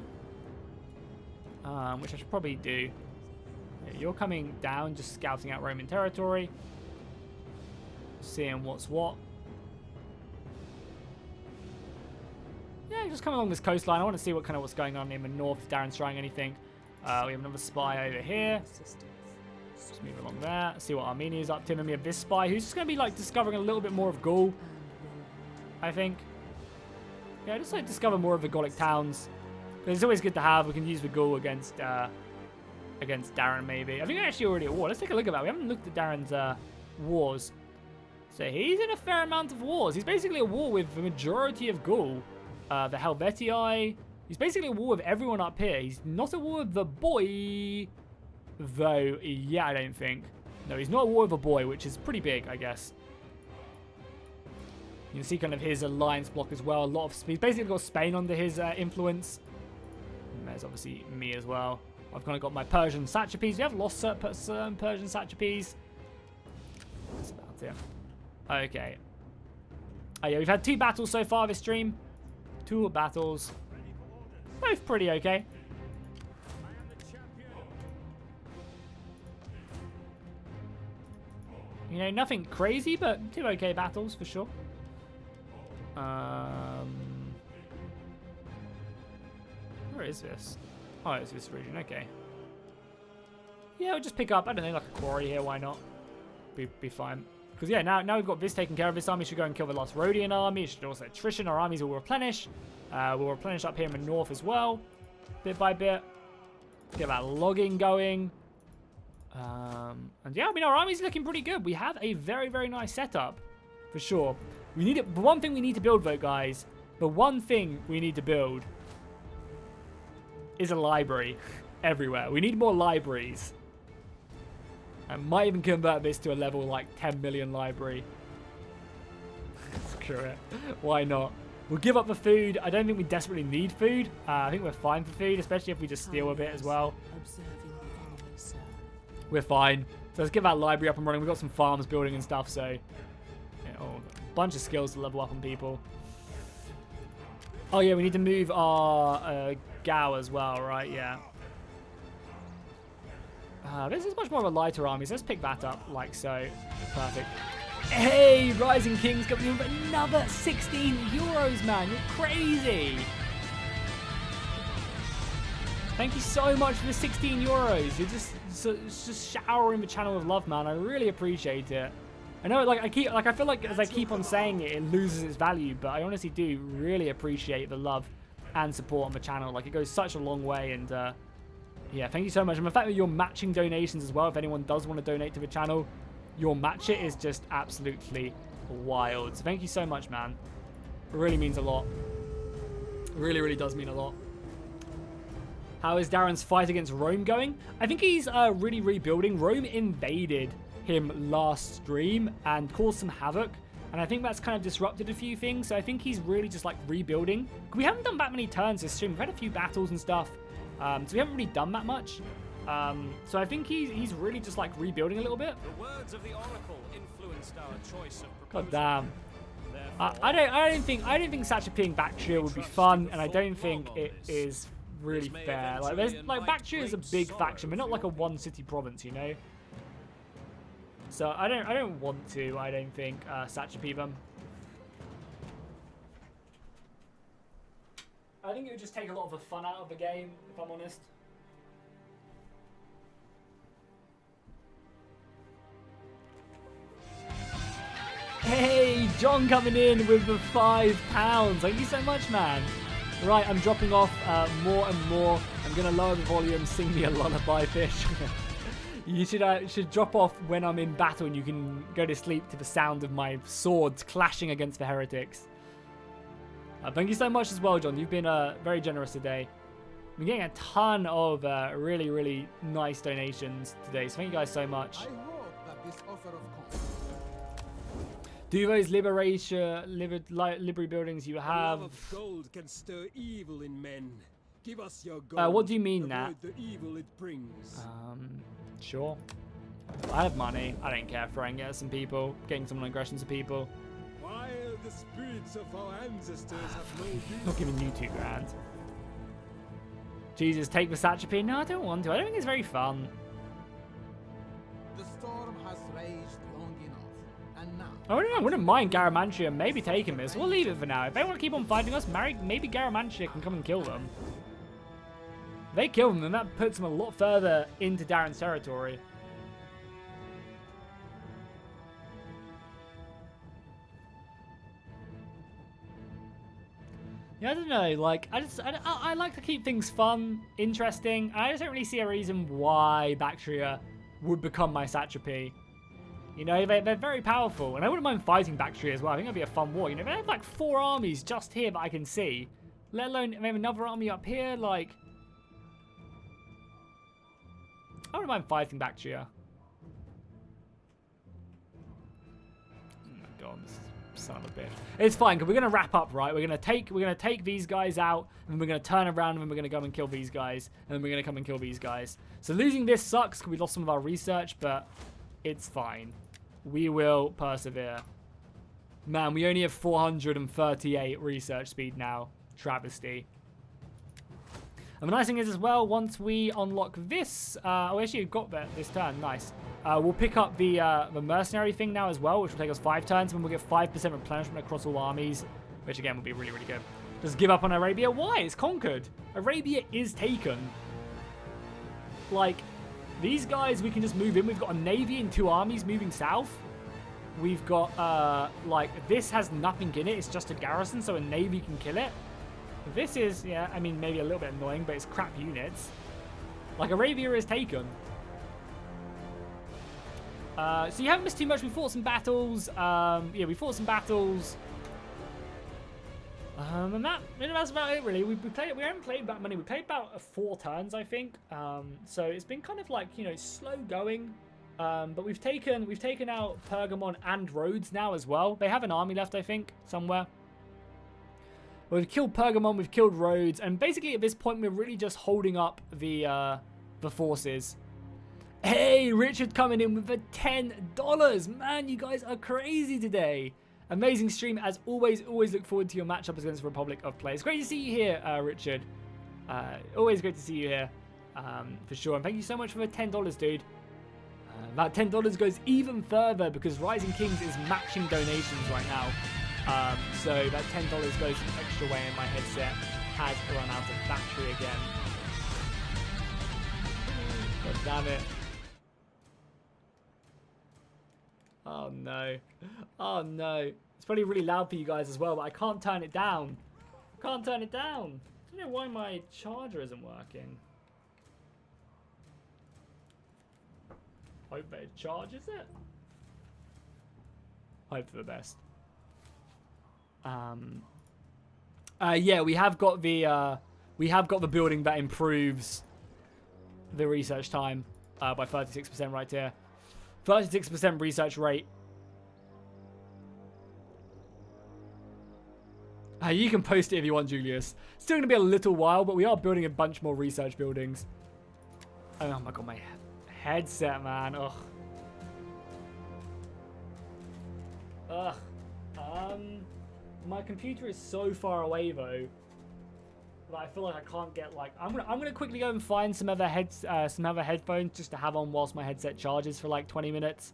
Which I should probably do. Yeah, you're coming down, just scouting out Roman territory. Seeing what's what. Yeah, just coming along this coastline. I want to see what's going on in the north, if Darren's trying anything. We have another spy over here. Just move along there. See what Armenia's up to. And then we have this spy who's just going to be like discovering a little bit more of Gaul, I think. Yeah, just like discover more of the Gallic towns. It's always good to have. We can use the Gaul against Darren, maybe. I think they're actually already at war. Let's take a look at that. We haven't looked at Darren's wars. So he's in a fair amount of wars. He's basically at war with the majority of Gaul. The Helvetii. He's basically at war with everyone up here. He's not at war with the boy, though. Yeah, I don't think. No, he's not at war with a boy, which is pretty big, I guess. You can see kind of his alliance block as well. He's basically got Spain under his influence. And there's obviously me as well. I've kind of got my Persian satrapies. We have lost certain Persian satrapies. That's about it. Okay. Oh yeah, we've had 2 battles so far this stream. 2 battles. Both pretty okay. You know, nothing crazy, but 2 okay battles for sure. Where is this? Oh, it's this region. Okay. Yeah, we'll just pick up, I don't know, like a quarry here. Why not? Be fine. Because, yeah, now we've got this taken care of. This army should go and kill the last Rhodian army. It should also attrition. Our armies will replenish. We'll replenish up here in the north as well. Bit by bit. Get that logging going. And, yeah, I mean, our army's looking pretty good. We have a very, very nice setup. For sure. We need it. The one thing we need to build, though, guys. The one thing we need to build is a library everywhere. We need more libraries. I might even convert this to a level like 10 million library. Screw it. Why not? We'll give up the food. I don't think we desperately need food. I think we're fine for food, especially if we just steal a bit as well. We're fine. So let's get that library up and running. We've got some farms building and stuff, so... a bunch of skills to level up on people. Oh yeah, we need to move our Gao as well, right? Yeah. This is much more of a lighter army, so let's pick that up like so. Perfect. Hey, Rising King's coming in with another 16 euros, man. You're crazy. Thank you so much for the 16 euros. You're just showering the channel with love, man. I really appreciate it. I know, like, I feel like as I keep on saying it, it loses its value, but I honestly do really appreciate the love and support on the channel. Like, it goes such a long way, and yeah, thank you so much. And the fact that you're matching donations as well, if anyone does want to donate to the channel, your match it is just absolutely wild. So thank you so much, man. It really means a lot. It really, really does mean a lot. How is Darren's fight against Rome going? I think he's really rebuilding. Rome invaded him last stream and caused some havoc, and I think that's kind of disrupted a few things. So I think he's really just like rebuilding. We haven't done that many turns this stream. We've had a few battles and stuff, so we haven't really done that much. So I think he's really just like rebuilding a little bit. The words of the oracle influenced our choice of God damn. I don't think Satrapying Bactria would be fun, and I don't think it is really fair. Like Bactria is a big faction. We're not like a one city province, you know. So I don't want to. I don't think Satrapy them. I think it would just take a lot of the fun out of the game, if I'm honest. Hey, John coming in with the £5. Thank you so much, man. Right, I'm dropping off more and more. I'm going to lower the volume, sing me a lullaby, fish. You should drop off when I'm in battle, and you can go to sleep to the sound of my swords clashing against the heretics. Thank you so much as well, John. You've been very generous today. We're getting a ton of really, really nice donations today. So thank you guys so much. I hope that this offer of comfort. Do those liberty buildings you The have? love of gold can stir evil in men. Give us your gold. What do you mean, Nat? Avoid the evil it brings. Sure. I have money. I don't care for getting some people, getting some aggressions of people. While the spirits of our ancestors have no I'm not giving you 2 grand. Jesus, take the Satrapy. No, I don't want to. I don't think it's very fun. The storm has raged long enough, and now. I wouldn't mind Garamantia maybe taking this. We'll leave it for now. If they want to keep on fighting us, maybe Garamantia can come and kill them. If they kill them, then that puts them a lot further into Darren's territory. Yeah, I don't know, like, I like to keep things fun, interesting. I just don't really see a reason why Bactria would become my satrapy. You know, they're very powerful, and I wouldn't mind fighting Bactria as well. I think it'd be a fun war. You know, they have like 4 armies just here that I can see, let alone maybe another army up here, like... I wouldn't mind fighting Bactria. Oh my god, this son of a bitch. It's fine, because we're gonna wrap up, right? We're gonna take these guys out, and we're gonna turn around, and we're gonna go and kill these guys, and then we're gonna come and kill these guys. So losing this sucks because we lost some of our research, but it's fine. We will persevere. Man, we only have 438 research speed now. Travesty. And the nice thing is as well, once we unlock this, actually we've got that this turn, nice. We'll pick up the mercenary thing now as well, which will take us 5 turns, and we'll get 5% replenishment across all armies, which again will be really, really good. Just give up on Arabia. Why? It's conquered. Arabia is taken. Like, these guys we can just move in. We've got a navy and 2 armies moving south. We've got, like, this has nothing in it. It's just a garrison, so a navy can kill it. This is, yeah, I mean, maybe a little bit annoying, but it's crap units. Like, Arabia is taken. So you haven't missed too much. We fought some battles. Yeah, we fought some battles. And that's about it, really. We haven't played that many. We played about 4 turns, I think. So it's been kind of like, you know, slow going. But we've taken out Pergamon and Rhodes now as well. They have an army left, I think, somewhere. We've killed Pergamon, we've killed Rhodes, and basically at this point we're really just holding up the forces. Hey, Richard coming in with the $10. Man, you guys are crazy today. Amazing stream as always. Always look forward to your matchup against the Republic of Players. Great to see you here, Richard. Always great to see you here, for sure. And thank you so much for the $10, dude. That $10 goes even further because Rising Kings is matching donations right now. So that $10 goes an extra way, and my headset has run out of battery again. God damn it. Oh no. Oh no. It's probably really loud for you guys as well, but I can't turn it down. Can't turn it down. I don't know why my charger isn't working. Hope it charges it. Hope for the best. Yeah, we have got the building that improves the research time by 36% right here. 36% research rate. You can post it if you want, Julius. Still going to be a little while, but we are building a bunch more research buildings. Oh my god, my headset, man. Ugh. Ugh. My computer is so far away though that I feel like I can't get like I'm gonna quickly go and find some other headphones just to have on whilst my headset charges for like 20 minutes.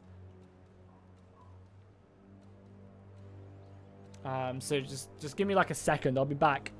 So just give me like a second. I'll be back.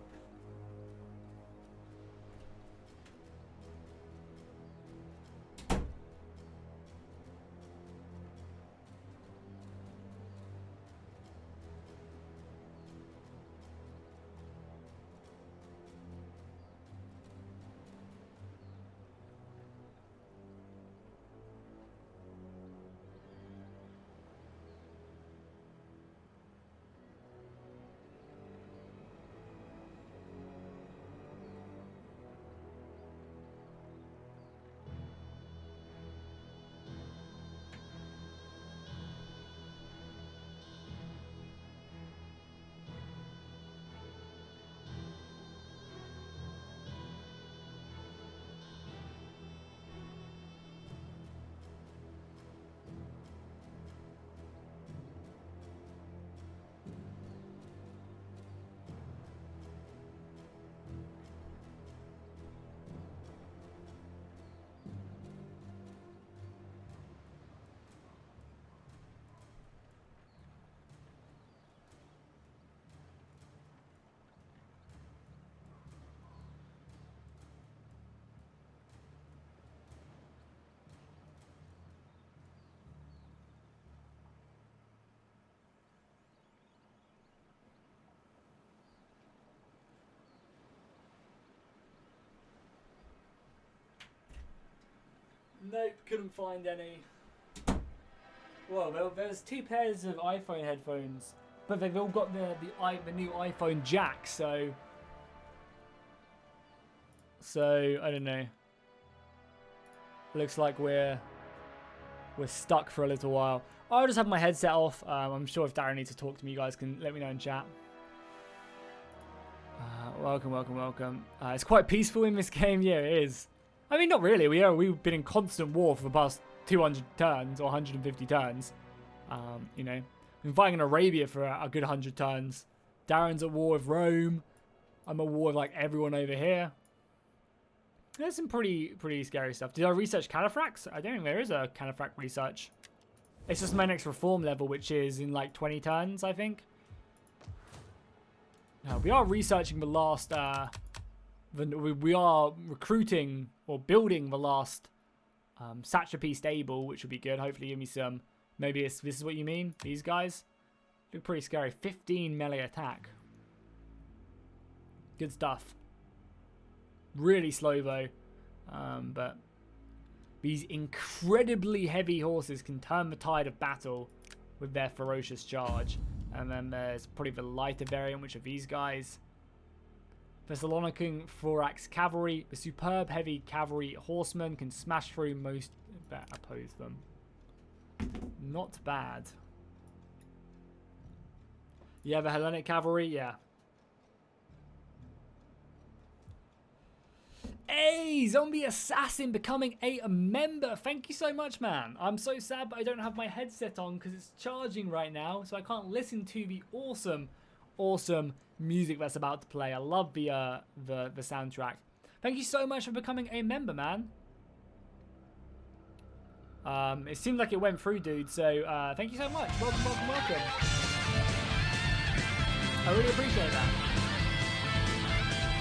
Nope, couldn't find any. Well, there's 2 pairs of iPhone headphones, but they've all got the new iPhone jack, so I don't know. Looks like we're stuck for a little while. I'll just have my headset off. I'm sure if Darren needs to talk to me, you guys can let me know in chat. Welcome. It's quite peaceful in this game. Yeah, it is. I mean, not really. We've been in constant war for the past 200 turns or 150 turns. You know, been fighting in Arabia for a good 100 turns. Darren's at war with Rome. I'm at war with like everyone over here. There's some pretty scary stuff. Did I research cataphracts? I don't think there is a cataphract research. It's just my next reform level, which is in like 20 turns, I think. Now, we are researching the last... we are recruiting or building the last satrapy stable, which would be good. Hopefully give me some... Maybe this is what you mean? These guys? Look pretty scary. 15 melee attack. Good stuff. Really slow though. But these incredibly heavy horses can turn the tide of battle with their ferocious charge. And then there's probably the lighter variant, which are these guys. Thessalonican thorax cavalry. The superb heavy cavalry horsemen can smash through most that oppose them. Not bad. Yeah, the Hellenic cavalry, yeah. Hey, Zombie Assassin becoming a member. Thank you so much, man. I'm so sad, but I don't have my headset on because it's charging right now, so I can't listen to the awesome music that's about to play. I love the soundtrack. Thank you so much for becoming a member, man. It seemed like it went through, dude. So thank you so much. Welcome. I really appreciate that.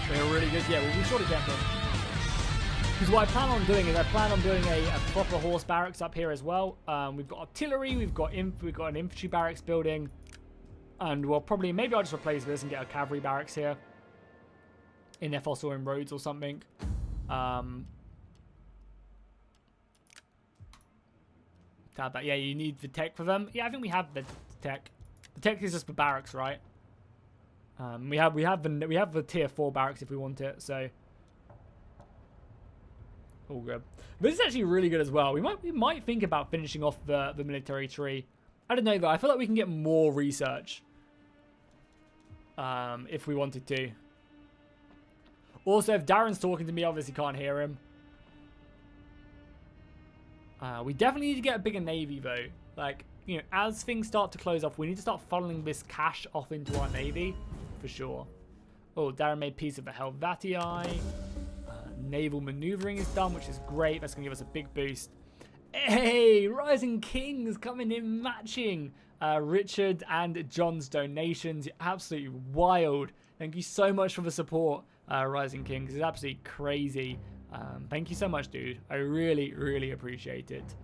They're really good. Yeah, we'll be sure to get them. Because what I plan on doing is I plan on doing a proper horse barracks up here as well. We've got artillery, we've got an infantry barracks building, and we'll probably maybe I'll just replace this and get a cavalry barracks here in Ethos or in Rhodes or something. Yeah, you need the tech for them. Yeah, I think we have the tech. The tech is just for barracks, right? We have the tier 4 barracks if we want it. So all good. This is actually really good as well. We might think about finishing off the military tree. I don't know though. I feel like we can get more research if we wanted to. Also, if Darren's talking to me, obviously can't hear him. We definitely need to get a bigger navy though. Like, you know, as things start to close off, we need to start funneling this cash off into our navy for sure. Oh, Darren made peace with the Helvetii. Naval maneuvering is done, which is great. That's gonna give us a big boost. Hey, Rising Kings coming in matching Richard and John's donations. You're absolutely wild. Thank you so much for the support, Rising Kings. It's absolutely crazy. Thank you so much, dude. I really appreciate it.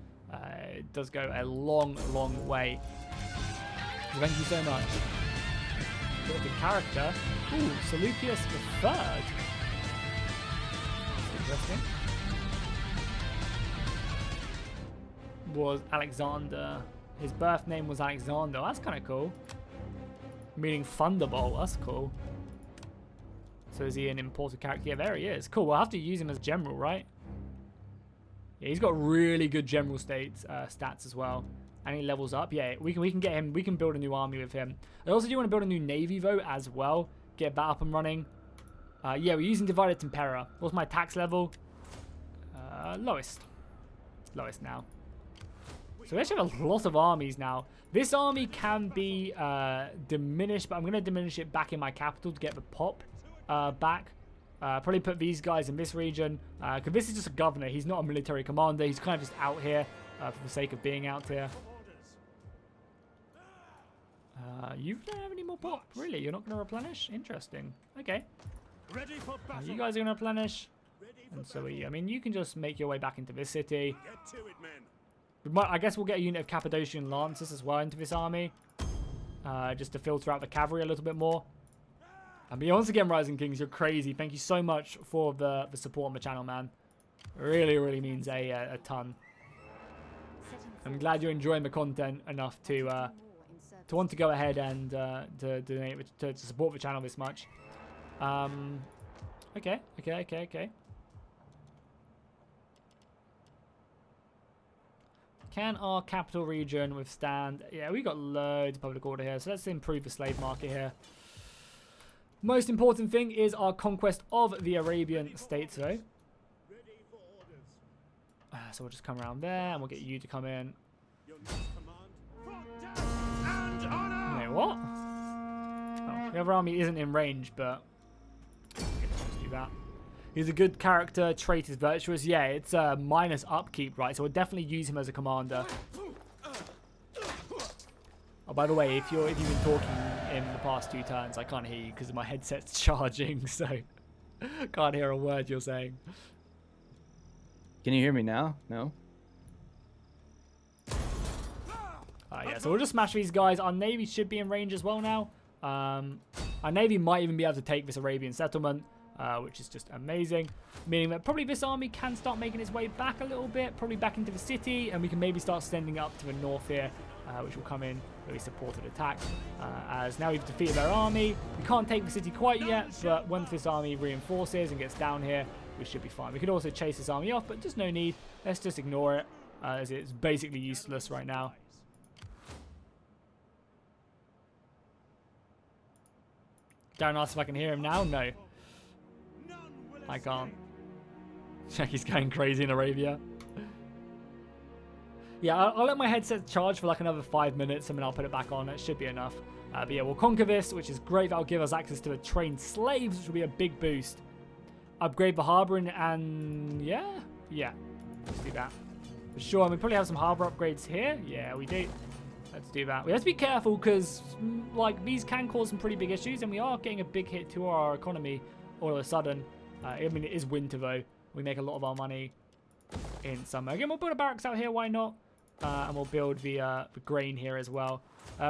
It does go a long way. So thank you so much. Got the character. Ooh, Seleucus III. Interesting. Was Alexander. His birth name was Alexander. That's kind of cool. Meaning Thunderbolt. That's cool. So is he an important character? Yeah, there he is. Cool. We'll have to use him as general, right? Yeah, he's got really good general stats as well. And he levels up. Yeah, we can get him. We can build a new army with him. I also do want to build a new navy though as well. Get that up and running. Yeah, we're using divided Impera. What's my tax level? Lowest. It's lowest now. So we actually have a lot of armies now. This army can be diminished, but I'm going to diminish it back in my capital to get the pop back. Probably put these guys in this region. Because this is just a governor. He's not a military commander. He's kind of just out here for the sake of being out here. You don't have any more pop? Really? You're not going to replenish? Interesting. Okay. Ready for battle. You guys are going to replenish. And so I mean, you can just make your way back into this city. Get to it, men. I guess we'll get a unit of Cappadocian Lancers as well into this army. Just to filter out the cavalry a little bit more. I mean, once again, Rising Kings, you're crazy. Thank you so much for the support on the channel, man. Really, really means a ton. I'm glad you're enjoying the content enough to want to go ahead and to donate to support the channel this much. Okay. Can our capital region withstand? Yeah, we got loads of public order here, so let's improve the slave market here. Most important thing is our conquest of the Arabian states, though. So we'll just come around there, and we'll get you to come in. Wait, what? Oh, the other army isn't in range, but let's do that. He's a good character. Trait is virtuous. Yeah, it's minus upkeep, right? So we'll definitely use him as a commander. Oh, by the way, if you've been talking in the past 2 turns, I can't hear you because my headset's charging, so can't hear a word you're saying. Can you hear me now? No? Yeah, so we'll just smash these guys. Our navy should be in range as well now. Our navy might even be able to take this Arabian settlement, which is just amazing. Meaning that probably this army can start making its way back a little bit, probably back into the city, and we can maybe start sending up to the north here, which will come in really supported attack. As now we've defeated their army. We can't take the city quite yet, but once this army reinforces and gets down here, we should be fine. We could also chase this army off, but just no need. Let's just ignore it, as it's basically useless right now. Darren asks if I can hear him now. No. I can't. Jackie's going crazy in Arabia. Yeah, I'll let my headset charge for like another 5 minutes and then I'll put it back on. It should be enough. But yeah, we'll conquer this, which is great. That'll give us access to the trained slaves, which will be a big boost. Upgrade the harbour and yeah, let's do that. For sure, we probably have some harbour upgrades here. Yeah, we do. Let's do that. We have to be careful because like these can cause some pretty big issues, and we are getting a big hit to our economy all of a sudden. I mean, it is winter though. We make a lot of our money in summer. Again, we'll build a barracks out here. Why not? And we'll build the grain here as well.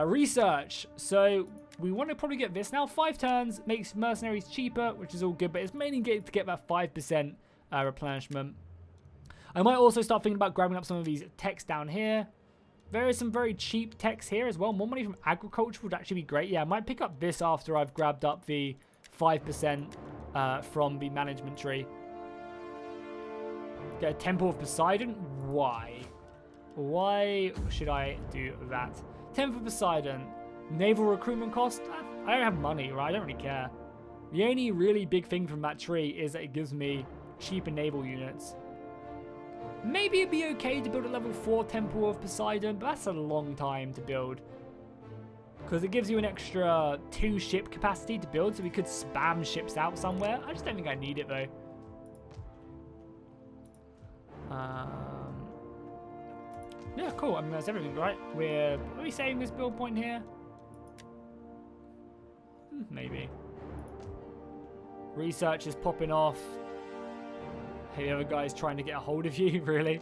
Research. So we want to probably get this now. 5 turns makes mercenaries cheaper, which is all good, but it's mainly to get that 5% replenishment. I might also start thinking about grabbing up some of these techs down here. There is some very cheap techs here as well. More money from agriculture would actually be great. Yeah, I might pick up this after I've grabbed up the 5% from the management tree. Get a Temple of Poseidon? Why? Why should I do that? Temple of Poseidon. Naval recruitment cost? I don't have money, right? I don't really care. The only really big thing from that tree is that it gives me cheaper naval units. Maybe it'd be okay to build a level 4 Temple of Poseidon, but that's a long time to build. Because it gives you an extra 2 ship capacity to build, so we could spam ships out somewhere. I just don't think I need it, though. Yeah, cool. I mean, that's everything, right? Are we saving this build point here? Maybe. Research is popping off. Hey, the other guy's trying to get a hold of you, really?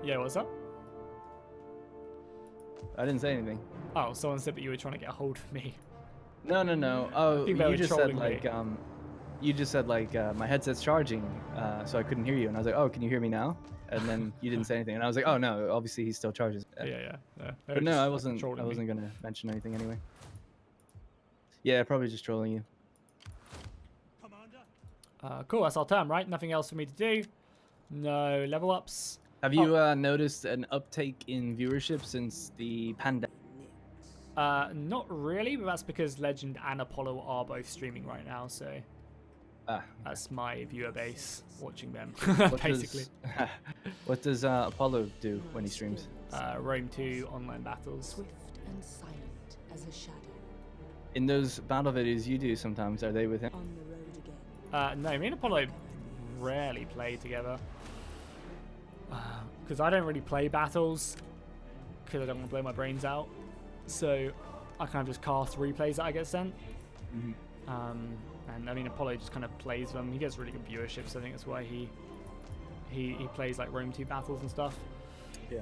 Yeah, what's up? I didn't say anything. Oh, someone said that you were trying to get a hold of me. No. Oh, you you just said me. like, my headset's charging, so I couldn't hear you. And I was like, oh, can you hear me now? And then you didn't say anything. And I was like, oh no, obviously he still charges. Yeah. But no, I wasn't gonna mention anything anyway. Yeah, probably just trolling you. Cool, that's our turn, right? Nothing else for me to do. No level ups. Have you noticed an uptake in viewership since the pandemic? Not really, but that's because Legend and Apollo are both streaming right now, so that's my viewer base watching them, basically. What does Apollo do when he streams? Rome 2 online battles. Swift and silent as a shadow. In those battle videos you do sometimes, are they with him? On the road again. No, me and Apollo rarely play together. Because I don't really play battles, because I don't want to blow my brains out. So I kind of just cast replays that I get sent. And I mean, Apollo just kind of plays them. He gets really good viewership, so I think that's why he plays like Rome 2 battles and stuff. Yeah.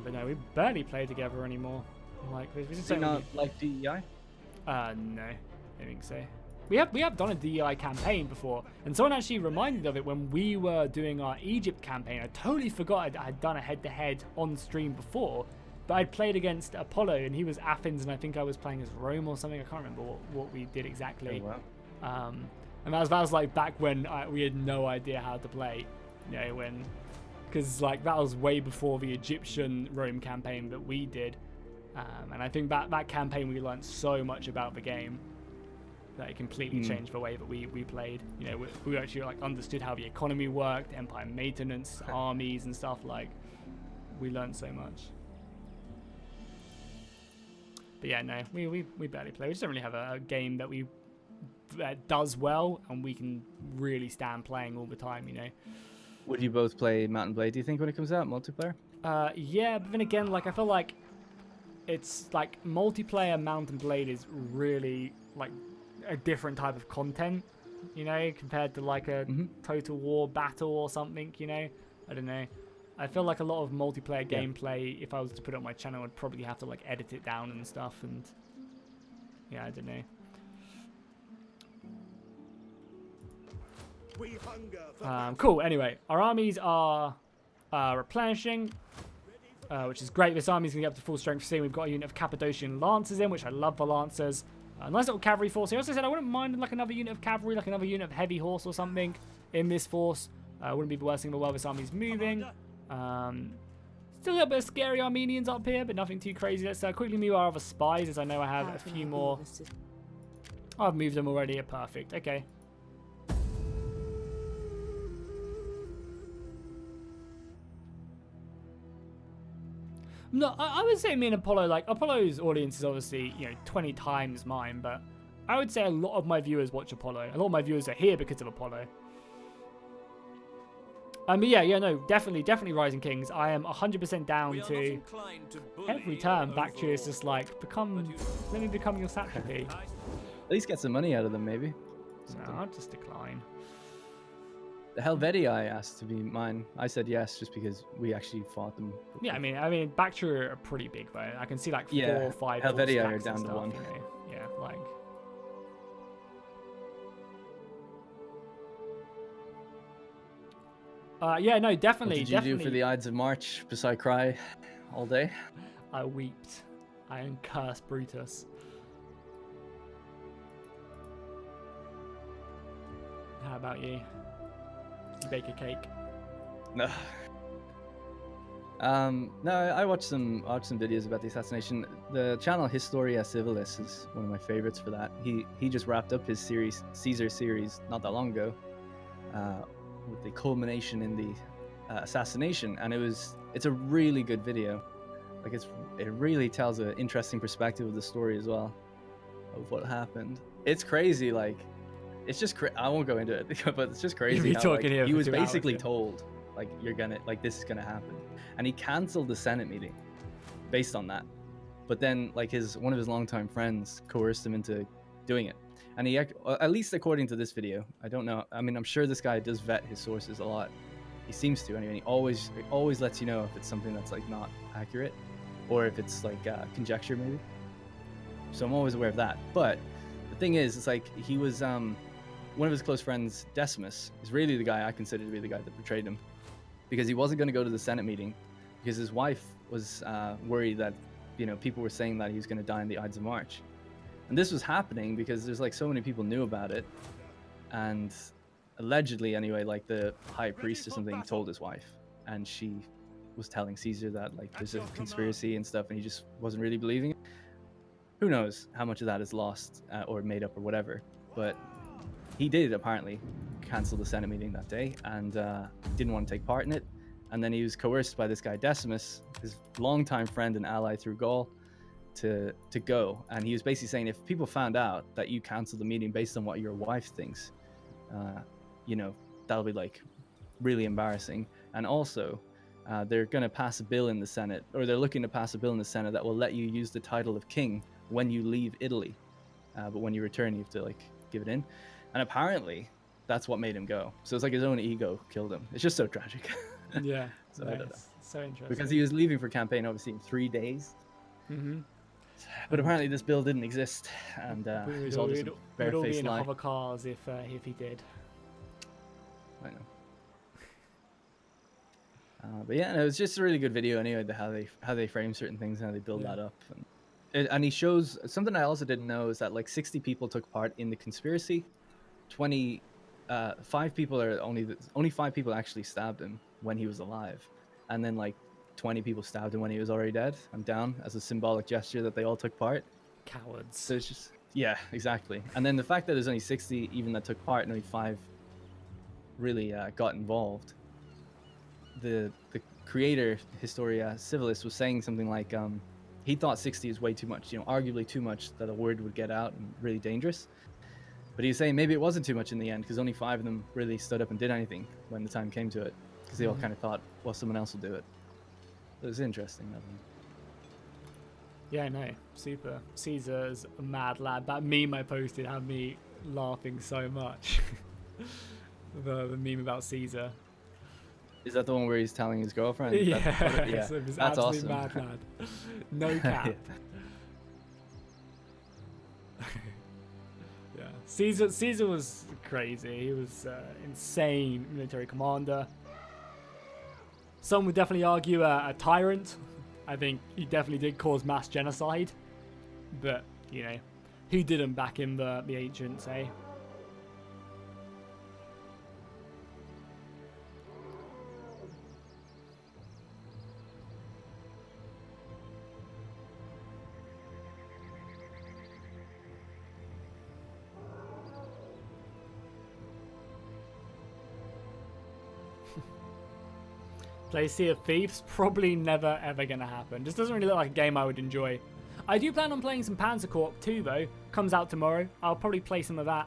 But no, we barely play together anymore. Like, Does he not like DEI? No, I don't think so. We have done a DEI campaign before, and someone actually reminded of it when we were doing our Egypt campaign. I totally forgot I had done a head-to-head on stream before, but I'd played against Apollo, and he was Athens, and I think I was playing as Rome or something. I can't remember what we did exactly. Oh, wow. And that was like back when we had no idea how to play, you know, because like that was way before the Egyptian Rome campaign that we did, and I think that campaign we learned so much about the game that it completely changed the way that we played. You know, we actually like understood how the economy worked, empire maintenance, armies and stuff. Like, we learned so much. But yeah, no, we barely play. We just don't really have a game that does well and we can really stand playing all the time, you know. Would you both play Mount and Blade, do you think, when it comes out, multiplayer? Yeah, but then again, like, I feel like it's like multiplayer Mount and Blade is really like a different type of content, you know, compared to like a Total War battle or something, you know. I don't know. I feel like a lot of multiplayer gameplay, if I was to put it on my channel, I'd probably have to like edit it down and stuff, and yeah, I don't know. We hunger for Cool. Anyway, our armies are replenishing, which is great. This army's gonna get up to full strength soon. We've got a unit of Cappadocian Lancers in, which I love the Lancers. A nice little cavalry force. He also said I wouldn't mind like another unit of cavalry, like another unit of heavy horse or something in this force. Wouldn't be the worst thing in the world. This army's moving. Still a little bit of scary Armenians up here, but nothing too crazy. Let's quickly move our other spies, as I know I have a few more. Oh, I've moved them already. Perfect. Okay. No, I would say me and Apollo, like, Apollo's audience is obviously, you know, 20 times mine, but I would say a lot of my viewers watch Apollo. A lot of my viewers are here because of Apollo. But yeah, no, definitely Rising Kings. I am 100% down to every turn. Bactrius just like, let me become your satrapy. At least get some money out of them, maybe. So I'll just decline. The Helvetii asked to be mine. I said yes, just because we actually fought them. Yeah, I mean, Bactria are pretty big, though. I can see like 4 or 5. Helvetii are stacks and down to stuff, 1. you know? Yeah, like. Yeah, no, definitely. What did you do for the Ides of March beside cry all day? I wept. I cursed Brutus. How about you? Did you bake a cake? No. No, I watched some videos about the assassination. The channel Historia Civilis is one of my favorites for that. He just wrapped up his Caesar series not that long ago, with the culmination in the assassination, and it's a really good video. Like it really tells an interesting perspective of the story as well, of what happened. It's crazy, like it's just I won't go into it, but it's just crazy how like, he was basically told like this is gonna happen, and he canceled the Senate meeting based on that. But then like one of his longtime friends coerced him into doing it, and he, at least according to this video, I don't know, I mean I'm sure this guy does vet his sources a lot. He seems to anyway. He always lets you know if it's something that's like not accurate, or if it's like conjecture maybe. So I'm always aware of that. But the thing is, it's like he was one of his close friends, Decimus, is really the guy I consider to be the guy that betrayed him, because he wasn't going to go to the Senate meeting because his wife was worried that, you know, people were saying that he was going to die in the Ides of March, and this was happening because there's like so many people knew about it, and allegedly anyway, like the high priest or something told his wife, and she was telling Caesar that like there's a conspiracy and stuff, and he just wasn't really believing it. Who knows how much of that is lost or made up or whatever, but he did apparently cancel the Senate meeting that day, and didn't want to take part in it. And then he was coerced by this guy Decimus, his longtime friend and ally through Gaul, to go. And he was basically saying, if people found out that you canceled the meeting based on what your wife thinks, you know, that'll be like really embarrassing. And also they're going to pass a bill in the Senate, or they're looking to pass a bill in the Senate that will let you use the title of king when you leave Italy, but when you return you have to like give it in. And apparently that's what made him go. So it's like his own ego killed him. It's just so tragic. Yeah. So nice. I don't know. So interesting. Because he was leaving for campaign obviously in 3 days. Mm-hmm. But apparently this bill didn't exist, and he's all just a we'd all be barefaced in lie. hover cars if he did. I know. But yeah, no, it's just a really good video anyway. How they frame certain things and how they build that up, and he shows something I also didn't know is that like 60 people took part in the conspiracy, 5 people are only 5 people actually stabbed him when he was alive, and then like 20 people stabbed him when he was already dead and down as a symbolic gesture that they all took part. Cowards. So it's just exactly. And then the fact that there's only 60 even that took part and only 5 really got involved. The creator Historia Civilis was saying something like he thought 60 is way too much, arguably too much that a word would get out and really dangerous. But he's saying maybe it wasn't too much in the end because only 5 of them really stood up and did anything when the time came to it, because they all kind of thought, well, someone else will do it. It was interesting. I think. Yeah, no, super. Caesar's a mad lad. That meme I posted had me laughing so much. the meme about Caesar. Is that the one where he's telling his girlfriend? Yeah, so that's awesome. Mad lad. No cap. Yeah, Caesar was crazy. He was insane military commander. Some would definitely argue a tyrant. I think he definitely did cause mass genocide, but who didn't back in the ancients, eh? Play Sea of Thieves? Probably never ever gonna happen. Just doesn't really look like a game I would enjoy. I do plan on playing some Panzer Corp too though. Comes out tomorrow. I'll probably play some of that,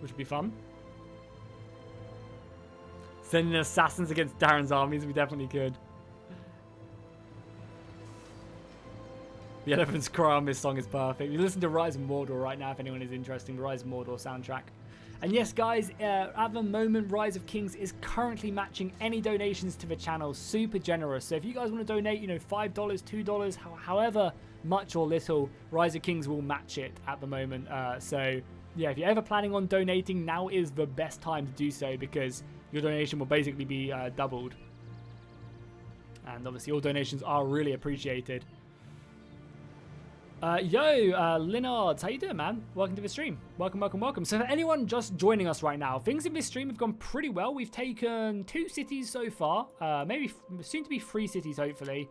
which would be fun. Sending assassins against Darren's armies, we definitely could. The Elephant's Cry on this song is perfect. You listen to Rise of Mordor right now if anyone is interested in the Rise of Mordor soundtrack. And yes, guys, at the moment, Rise of Kings is currently matching any donations to the channel. Super generous. So if you guys want to donate, $5, $2, however much or little, Rise of Kings will match it at the moment. So yeah, if you're ever planning on donating, now is the best time to do so because your donation will basically be doubled. And obviously, all donations are really appreciated. Linards, how you doing, man? Welcome to the stream. Welcome. So for anyone just joining us right now, things in this stream have gone pretty well. We've taken 2 cities so far, maybe soon to be 3 cities, hopefully,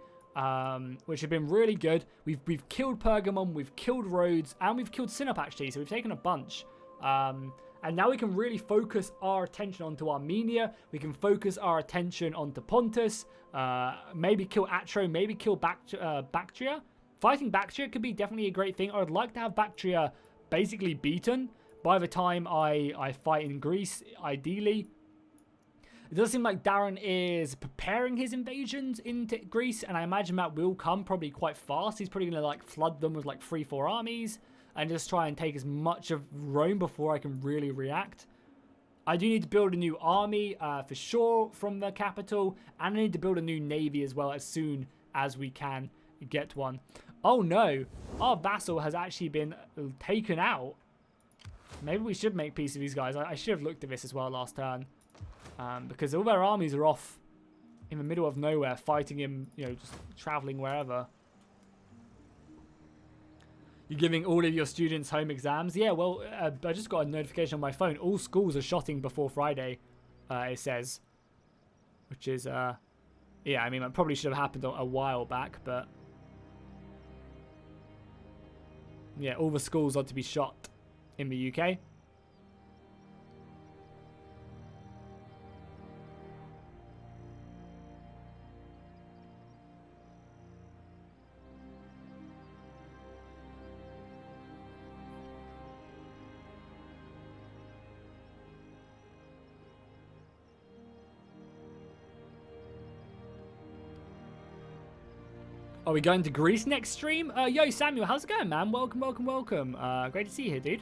which have been really good. We've killed Pergamon, we've killed Rhodes, and we've killed Sinop, actually, so we've taken a bunch. And now we can really focus our attention onto Armenia. We can focus our attention onto Pontus, maybe kill Atro, maybe kill Bactria. Fighting Bactria could be definitely a great thing. I would like to have Bactria basically beaten by the time I fight in Greece, ideally. It does seem like Darren is preparing his invasions into Greece, and I imagine that will come probably quite fast. He's probably going to flood them with 3-4 armies and just try and take as much of Rome before I can really react. I do need to build a new army for sure from the capital, and I need to build a new navy as well as soon as we can get one. Oh no, our vassal has actually been taken out. Maybe we should make peace with these guys. I should have looked at this as well last turn. Because all their armies are off in the middle of nowhere, fighting him, just traveling wherever. You're giving all of your students home exams? Yeah, well, I just got a notification on my phone. All schools are shotting before Friday, it says. Which is, yeah, I mean, that probably should have happened a while back, but... yeah, all the schools are to be shot in the UK. Are we going to Greece next stream? Yo, Samuel, how's it going, man? Welcome. Great to see you here, dude.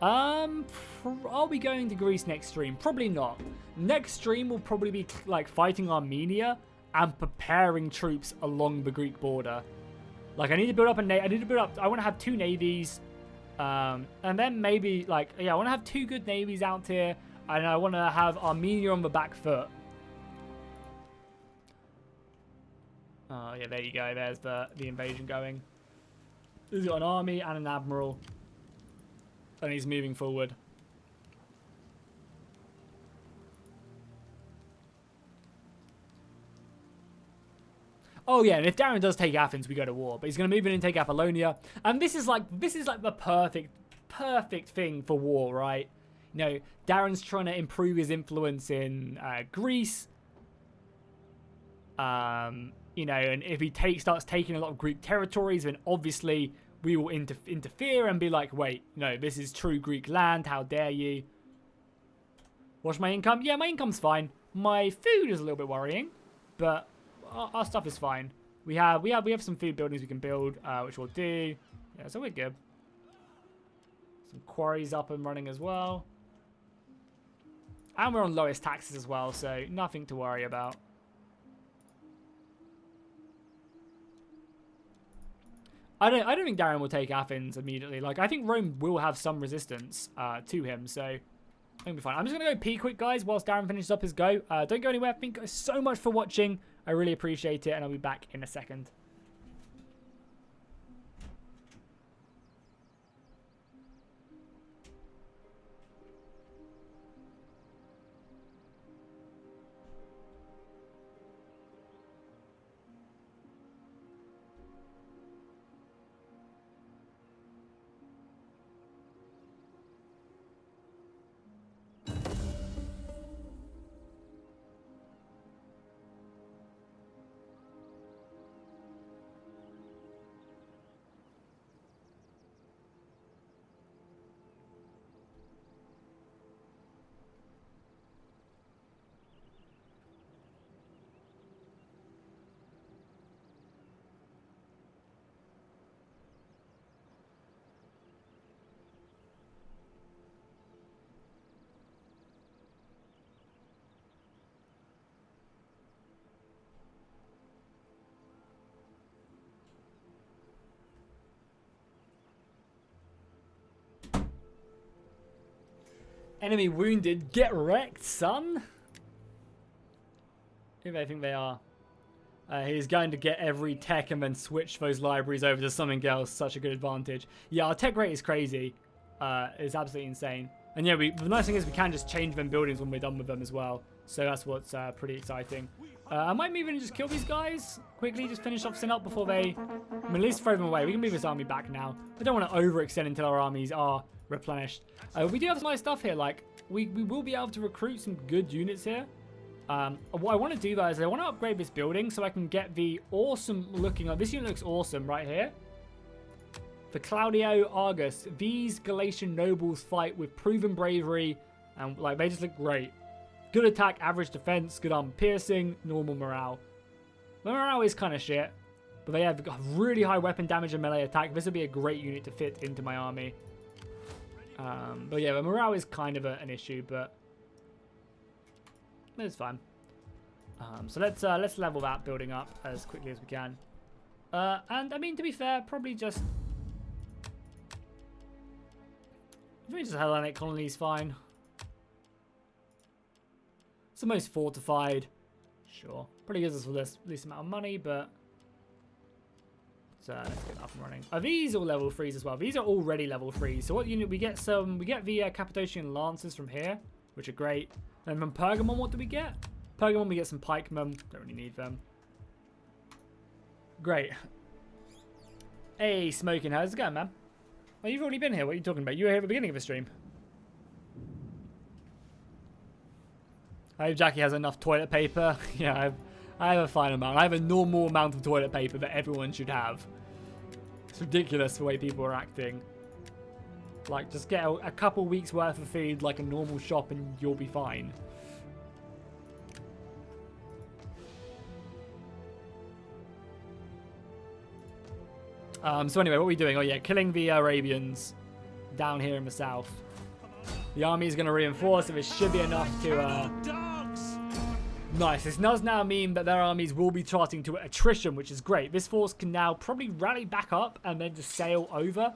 Are we going to Greece next stream? Probably not. Next stream will probably be fighting Armenia and preparing troops along the Greek border. Like, I need to build up a navy. I need to build up. I want to have 2 navies. And then maybe, like, yeah, I want to have 2 good navies out here. And I want to have Armenia on the back foot. Oh, yeah, there you go. There's the invasion going. He's got an army and an admiral. And he's moving forward. Oh yeah, and if Darren does take Athens, we go to war. But he's going to move in and take Apollonia. And this is like the perfect thing for war, right? You know, Darren's trying to improve his influence in Greece. You know, and if he starts taking a lot of Greek territories, then obviously we will interfere and be like, wait, no, this is true Greek land. How dare you? What's my income? Yeah, my income's fine. My food is a little bit worrying, but our stuff is fine. We have some food buildings we can build, which we'll do. Yeah, so we're good. Some quarries up and running as well. And we're on lowest taxes as well, so nothing to worry about. I don't think Darren will take Athens immediately. Like, I think Rome will have some resistance to him, so I think we'll be fine. I'm just going to go pee quick, guys, whilst Darren finishes up his go. Don't go anywhere. Thank you so much for watching. I really appreciate it, and I'll be back in a second. Enemy wounded. Get wrecked, son. Who do they think they are? He's going to get every tech and then switch those libraries over to something else. Such a good advantage. Yeah, our tech rate is crazy. It's absolutely insane. And yeah, the nice thing is we can just change them buildings when we're done with them as well. So that's what's pretty exciting. I might move in and just kill these guys quickly. Just finish off Sin before they... I mean, at least throw them away. We can move this army back now. I don't want to overextend until our armies are replenished. We do have some nice stuff here. Like, we will be able to recruit some good units here. What I want to do, though, is I want to upgrade this building so I can get the awesome looking... This unit looks awesome right here. For Claudio Argus, these Galatian nobles fight with proven bravery, and like they just look great. Good attack, average defense, good armor piercing, normal morale. The morale is kind of shit, but they have really high weapon damage and melee attack. This would be a great unit to fit into my army. But yeah, the morale is kind of an issue, but it's fine. So let's level that building up as quickly as we can. And I mean, to be fair, probably just... I think just Hellenic colony is fine. It's the most fortified. Sure. Probably gives us the least amount of money, but... let's get up and running. Are these all level 3s as well? These are already level 3s. So what unit we get? We get the Cappadocian Lancers from here, which are great. And from Pergamon, what do we get? Pergamon, we get some pikemen. Don't really need them. Great. Hey, Smoking, how's it going, man? Oh, you've already been here. What are you talking about? You were here at the beginning of the stream. I hope Jackie has enough toilet paper. Yeah, I have a fine amount. I have a normal amount of toilet paper that everyone should have. It's ridiculous the way people are acting. Like, just get a couple weeks worth of food like a normal shop and you'll be fine. So anyway, what are we doing? Oh yeah, killing the Arabians down here in the south. The army is going to reinforce, so it should be enough to Nice. This does now mean that their armies will be charting to attrition, which is great. This force can now probably rally back up and then just sail over.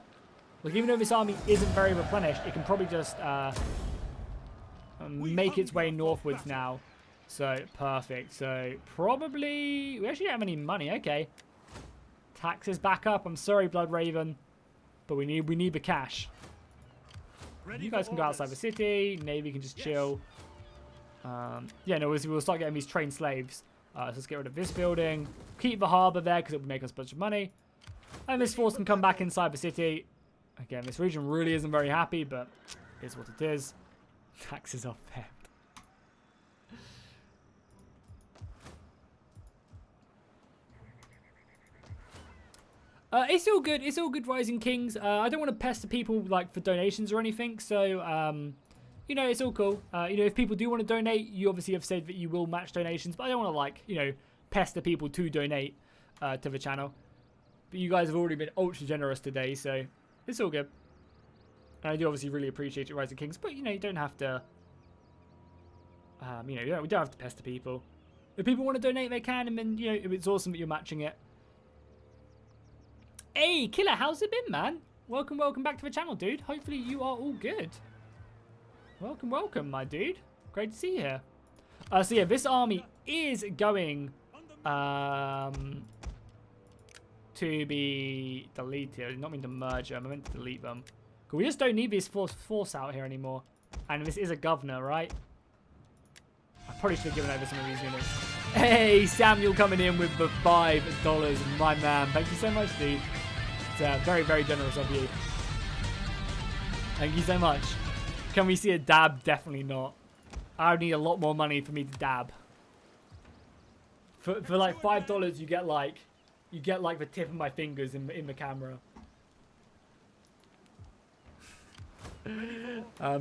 Like, even though this army isn't very replenished, it can probably just make its way northwards now. So, perfect. So, probably... We actually don't have any money. Okay. Taxes back up. I'm sorry, Blood Raven. But we need the cash. You guys can go outside the city. Navy can just chill. Yeah, no, we'll start getting these trained slaves. So let's get rid of this building. Keep the harbour there because it will make us a bunch of money. And this force can come back inside the city. Again, this region really isn't very happy, but it is what it is. Taxes are fair. It's all good. It's all good, Rising Kings. I don't want to pester people like for donations or anything. So, you know, it's all cool. You know, if people do want to donate, you obviously have said that you will match donations. But I don't want to, like, you know, pester people to donate to the channel. But you guys have already been ultra generous today, so it's all good. And I do obviously really appreciate it, Rising Kings. But, you know, you don't have to, you know, we don't have to pester people. If people want to donate, they can. And then, you know, it's awesome that you're matching it. Hey, Killer, how's it been, man? Welcome back to the channel, dude. Hopefully you are all good. Welcome, my dude. Great to see you here. So yeah, this army is going to be deleted. I did not mean to merge them. I meant to delete them. We just don't need this force out here anymore. And this is a governor, right? I probably should have given over some of these units. Hey, Samuel coming in with the $5, my man. Thank you so much, dude. It's very, very generous of you. Thank you so much. Can we see a dab? Definitely not. I would need a lot more money for me to dab. For like $5, you get like the tip of my fingers in the camera.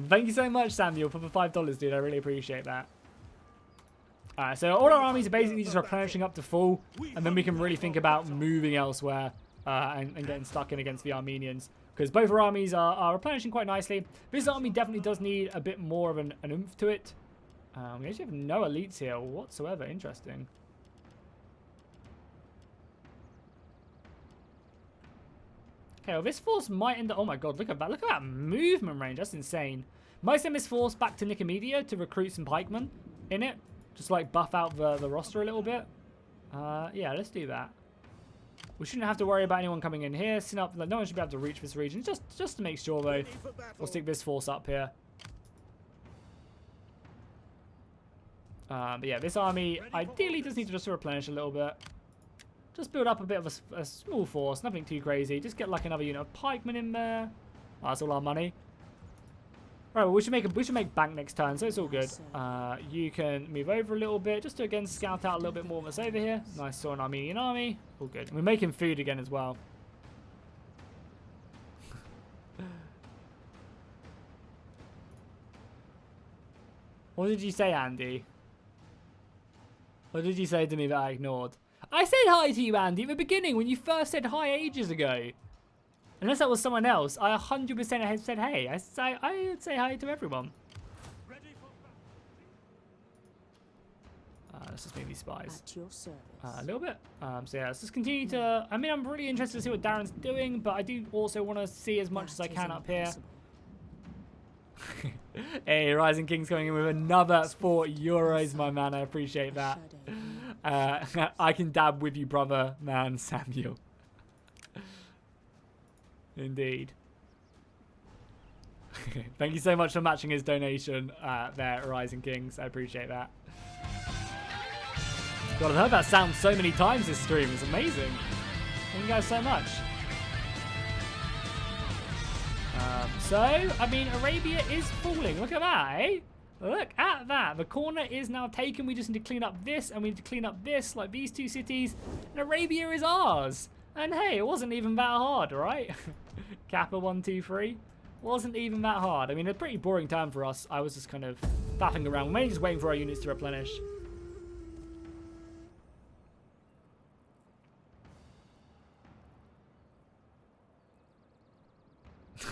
Thank you so much, Samuel, for the $5, dude. I really appreciate that. Alright, so all our armies are basically just replenishing up to full, and then we can really think about moving elsewhere and getting stuck in against the Armenians. Because both our armies are replenishing quite nicely. This army definitely does need a bit more of an oomph to it. We actually have no elites here whatsoever. Interesting. Okay, well, this force might end up... Oh my god, look at that. Look at that movement range. That's insane. Might send this force back to Nicomedia to recruit some pikemen in it. Just like buff out the roster a little bit. Yeah, let's do that. We shouldn't have to worry about anyone coming in here. No one should be able to reach this region. Just to make sure, though. We'll stick this force up here. But yeah, this army ideally does need to just replenish a little bit. Just build up a bit of a small force. Nothing too crazy. Just get like another unit of pikemen in there. Oh, that's all our money. Right, well, we should make bank next turn, so it's all good. You can move over a little bit, just to again scout out a little bit more of us over here. Nice, saw an Armenian army. All good. We're making food again as well. What did you say, Andy? What did you say to me that I ignored? I said hi to you, Andy, at the beginning when you first said hi ages ago. Unless that was someone else, I 100% had said hey. I would say hi to everyone. Let's just make these spies. At your service. A little bit. So yeah, let's just continue to... I mean, I'm really interested to see what Darren's doing, but I do also want to see as much as I can up here. Hey, Rising King's coming in with another €4, my man. I appreciate that. I can dab with you, brother, man, Samuel. Indeed. Thank you so much for matching his donation there, Rising Kings. I appreciate that. God, I've heard that sound so many times this stream. It's amazing. Thank you guys so much. So, I mean, Arabia is falling. Look at that, eh? Look at that. The corner is now taken. We just need to clean up this, and we need to clean up this, like these two cities. And Arabia is ours. And hey, it wasn't even that hard, right? Kappa 1, 2, 3. Wasn't even that hard. I mean, a pretty boring turn for us. I was just kind of faffing around. We're mainly just waiting for our units to replenish.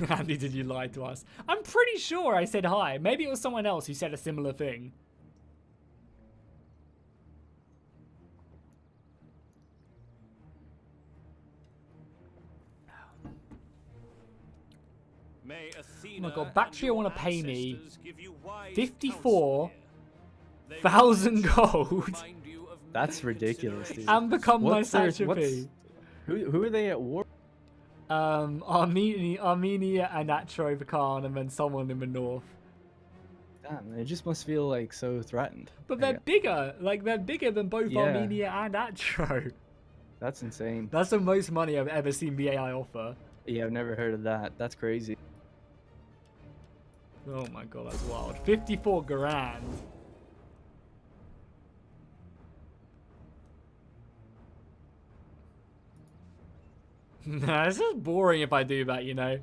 Andy, did you lie to us? I'm pretty sure I said hi. Maybe it was someone else who said a similar thing. May Oh Athena my god, and Bactria your want to pay me ancestors give you wise 54 counsel here. They 1,000 will gold remind you of That's many ridiculous, dude. considerations. and become my What's their- satrapy. Who are they at war? Armenia and Atrovakan, and then someone in the north. Damn, it just must feel like so threatened. But I they're guess. bigger. Like, they're bigger than both Yeah. Armenia and Atro. That's insane. That's the most money I've ever seen the AI offer. Yeah, I've never heard of that. That's crazy. Oh my god, that's wild. 54 grand. Nah, this is boring if I do that, you know.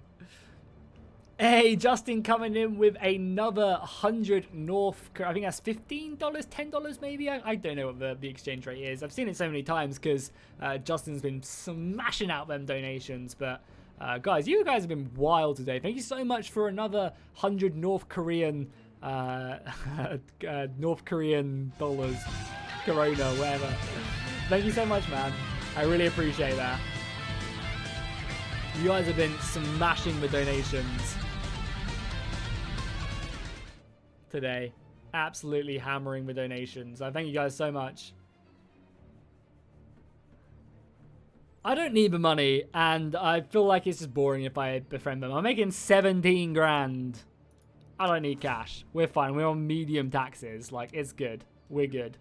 Hey, Justin coming in with another 100 North. I think that's $15, $10 maybe. I don't know what the exchange rate is. I've seen it so many times because Justin's been smashing out them donations. But guys, you guys have been wild today. Thank you so much for another 100 North Korean North Korean dollars, Corona, whatever. Thank you so much, man. I really appreciate that. You guys have been smashing the donations today. Absolutely hammering the donations. I thank you guys so much. I don't need the money, and I feel like it's just boring if I befriend them. I'm making 17 grand. I don't need cash. We're fine. We're on medium taxes. Like, it's good. We're good.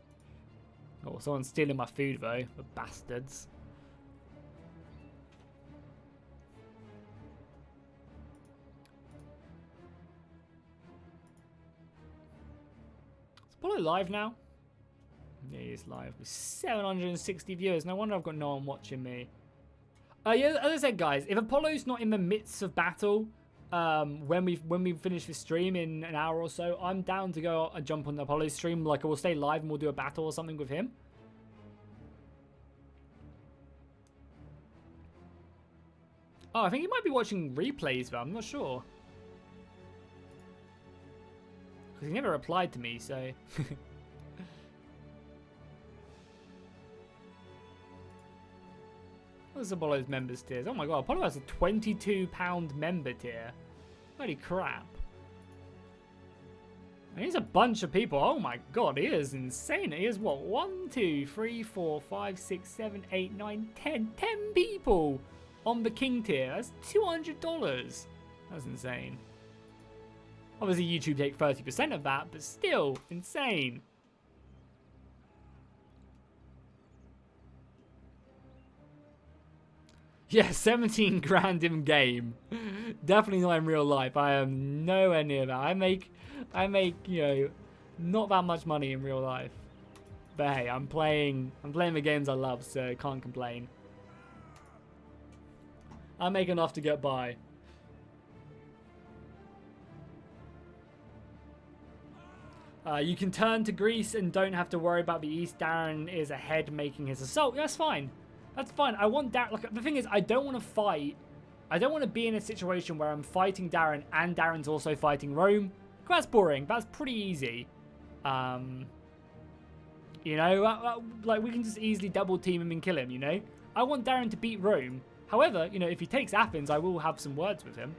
Oh, someone's stealing my food, though. The bastards. Is Apollo live now? Yeah, he is live with 760 viewers. No wonder I've got no one watching me. Yeah, as I said, guys, if Apollo's not in the midst of battle, when we finish the stream in an hour or so, I'm down to go jump on Apollo's stream. Like, we'll stay live and we'll do a battle or something with him. Oh, I think he might be watching replays, but I'm not sure. Because he never replied to me, so... What's Apollo's members tiers? Oh my god, Apollo has a £22 member tier. Holy crap. And he's a bunch of people. Oh my god, he is insane. He is what? 1, 2, 3, 4, 5, 6, 7, 8, 9, 10. 10 people on the king tier. That's $200. That's insane. Obviously, YouTube take 30% of that, but still insane. Yeah, 17 grand in game. Definitely not in real life. I am nowhere near that. I make, you know, not that much money in real life. But hey, I'm playing the games I love, so I can't complain. I make enough to get by. You can turn to Greece and don't have to worry about the East. Darren is ahead making his assault. That's fine. That's fine. I want Darren. Like, the thing is, I don't want to fight. I don't want to be in a situation where I'm fighting Darren and Darren's also fighting Rome. That's boring. That's pretty easy. You know, like, we can just easily double team him and kill him, you know? I want Darren to beat Rome. However, you know, if he takes Athens, I will have some words with him.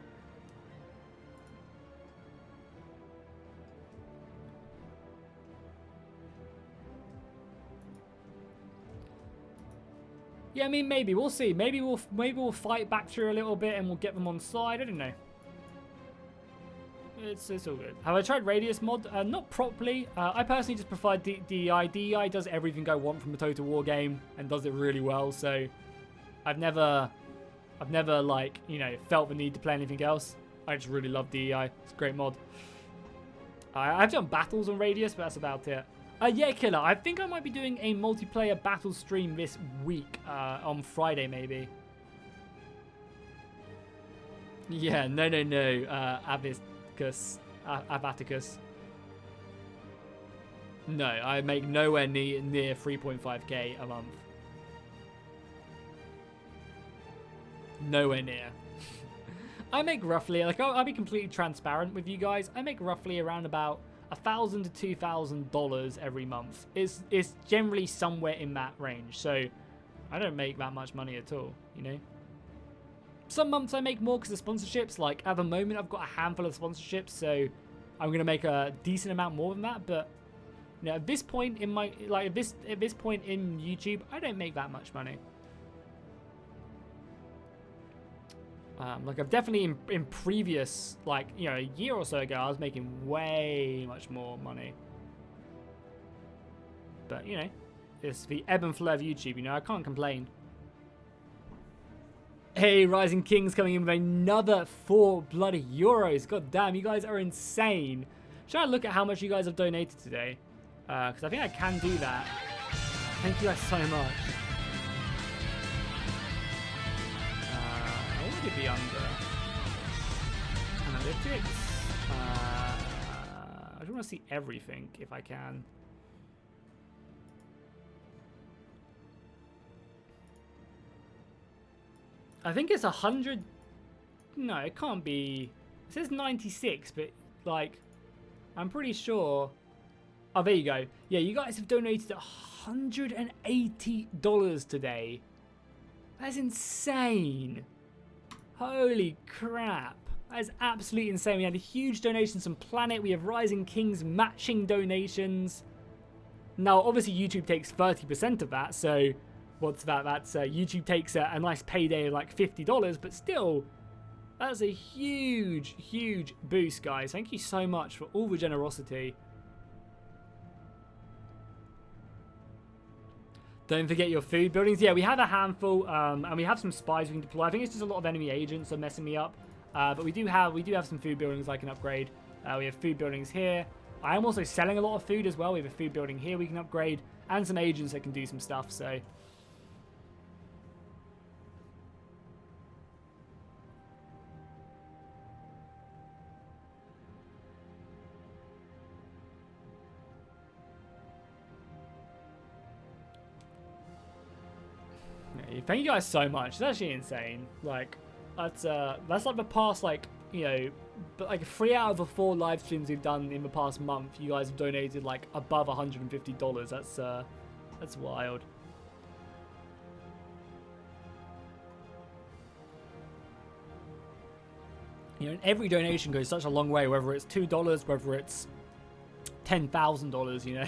Yeah, I mean, maybe. We'll see. Maybe we'll fight back through a little bit and we'll get them on side. I don't know. It's all good. Have I tried Radius mod? Not properly. I personally just prefer DEI. DEI does everything I want from a Total War game and does it really well. So I've never like, you know, felt the need to play anything else. I just really love DEI. It's a great mod. I've done battles on Radius, but that's about it. Yeah, Killer. I think I might be doing a multiplayer battle stream this week, on Friday maybe. Yeah, no, Abaticus. No, I make nowhere near 3.5k a month. Nowhere near. I make roughly, like, I'll be completely transparent with you guys. I make roughly around about $1,000 to $2,000 every month. It's generally somewhere in that range. So I don't make that much money at all, you know. some months I make more because of sponsorships. Like at the moment, I've got a handful of sponsorships, so I'm gonna make a decent amount more than that. But you know, at this point in my at this point in YouTube, I don't make that much money. Like I've definitely in previous, like, you know, a year or so ago, I was making way much more money. But you know, it's the ebb and flow of YouTube. You know, I can't complain. Hey, Rising King's coming in with another 4 bloody euros. God damn, you guys are insane. Should I look at how much you guys have donated today? Because I think I can do that. Thank you guys so much. What would it be under? Analytics? I just want to see everything if I can. I think it's 100. No, it can't be. It says 96, but like, I'm pretty sure. Oh, there you go. Yeah, you guys have donated $180 today. That's insane. Holy crap. That is absolutely insane. We had a huge donation from Planet. We have Rising Kings matching donations. Now, obviously, YouTube takes 30% of that, so what's that? That's YouTube takes a nice payday of like $50, but still, that's a huge, huge boost, guys. Thank you so much for all the generosity. Don't forget your food buildings. Yeah, we have a handful, and we have some spies we can deploy. I think it's just a lot of enemy agents are messing me up, but we do have some food buildings I can upgrade. We have food buildings here. I am also selling a lot of food as well. We have a food building here we can upgrade, and some agents that can do some stuff. So. Thank you guys so much. It's actually insane. Like, that's like the past, like, you know, but like 3 out of the 4 live streams we've done in the past month, you guys have donated like above $150. That's wild. You know, and every donation goes such a long way. Whether it's $2, whether it's $10,000, you know.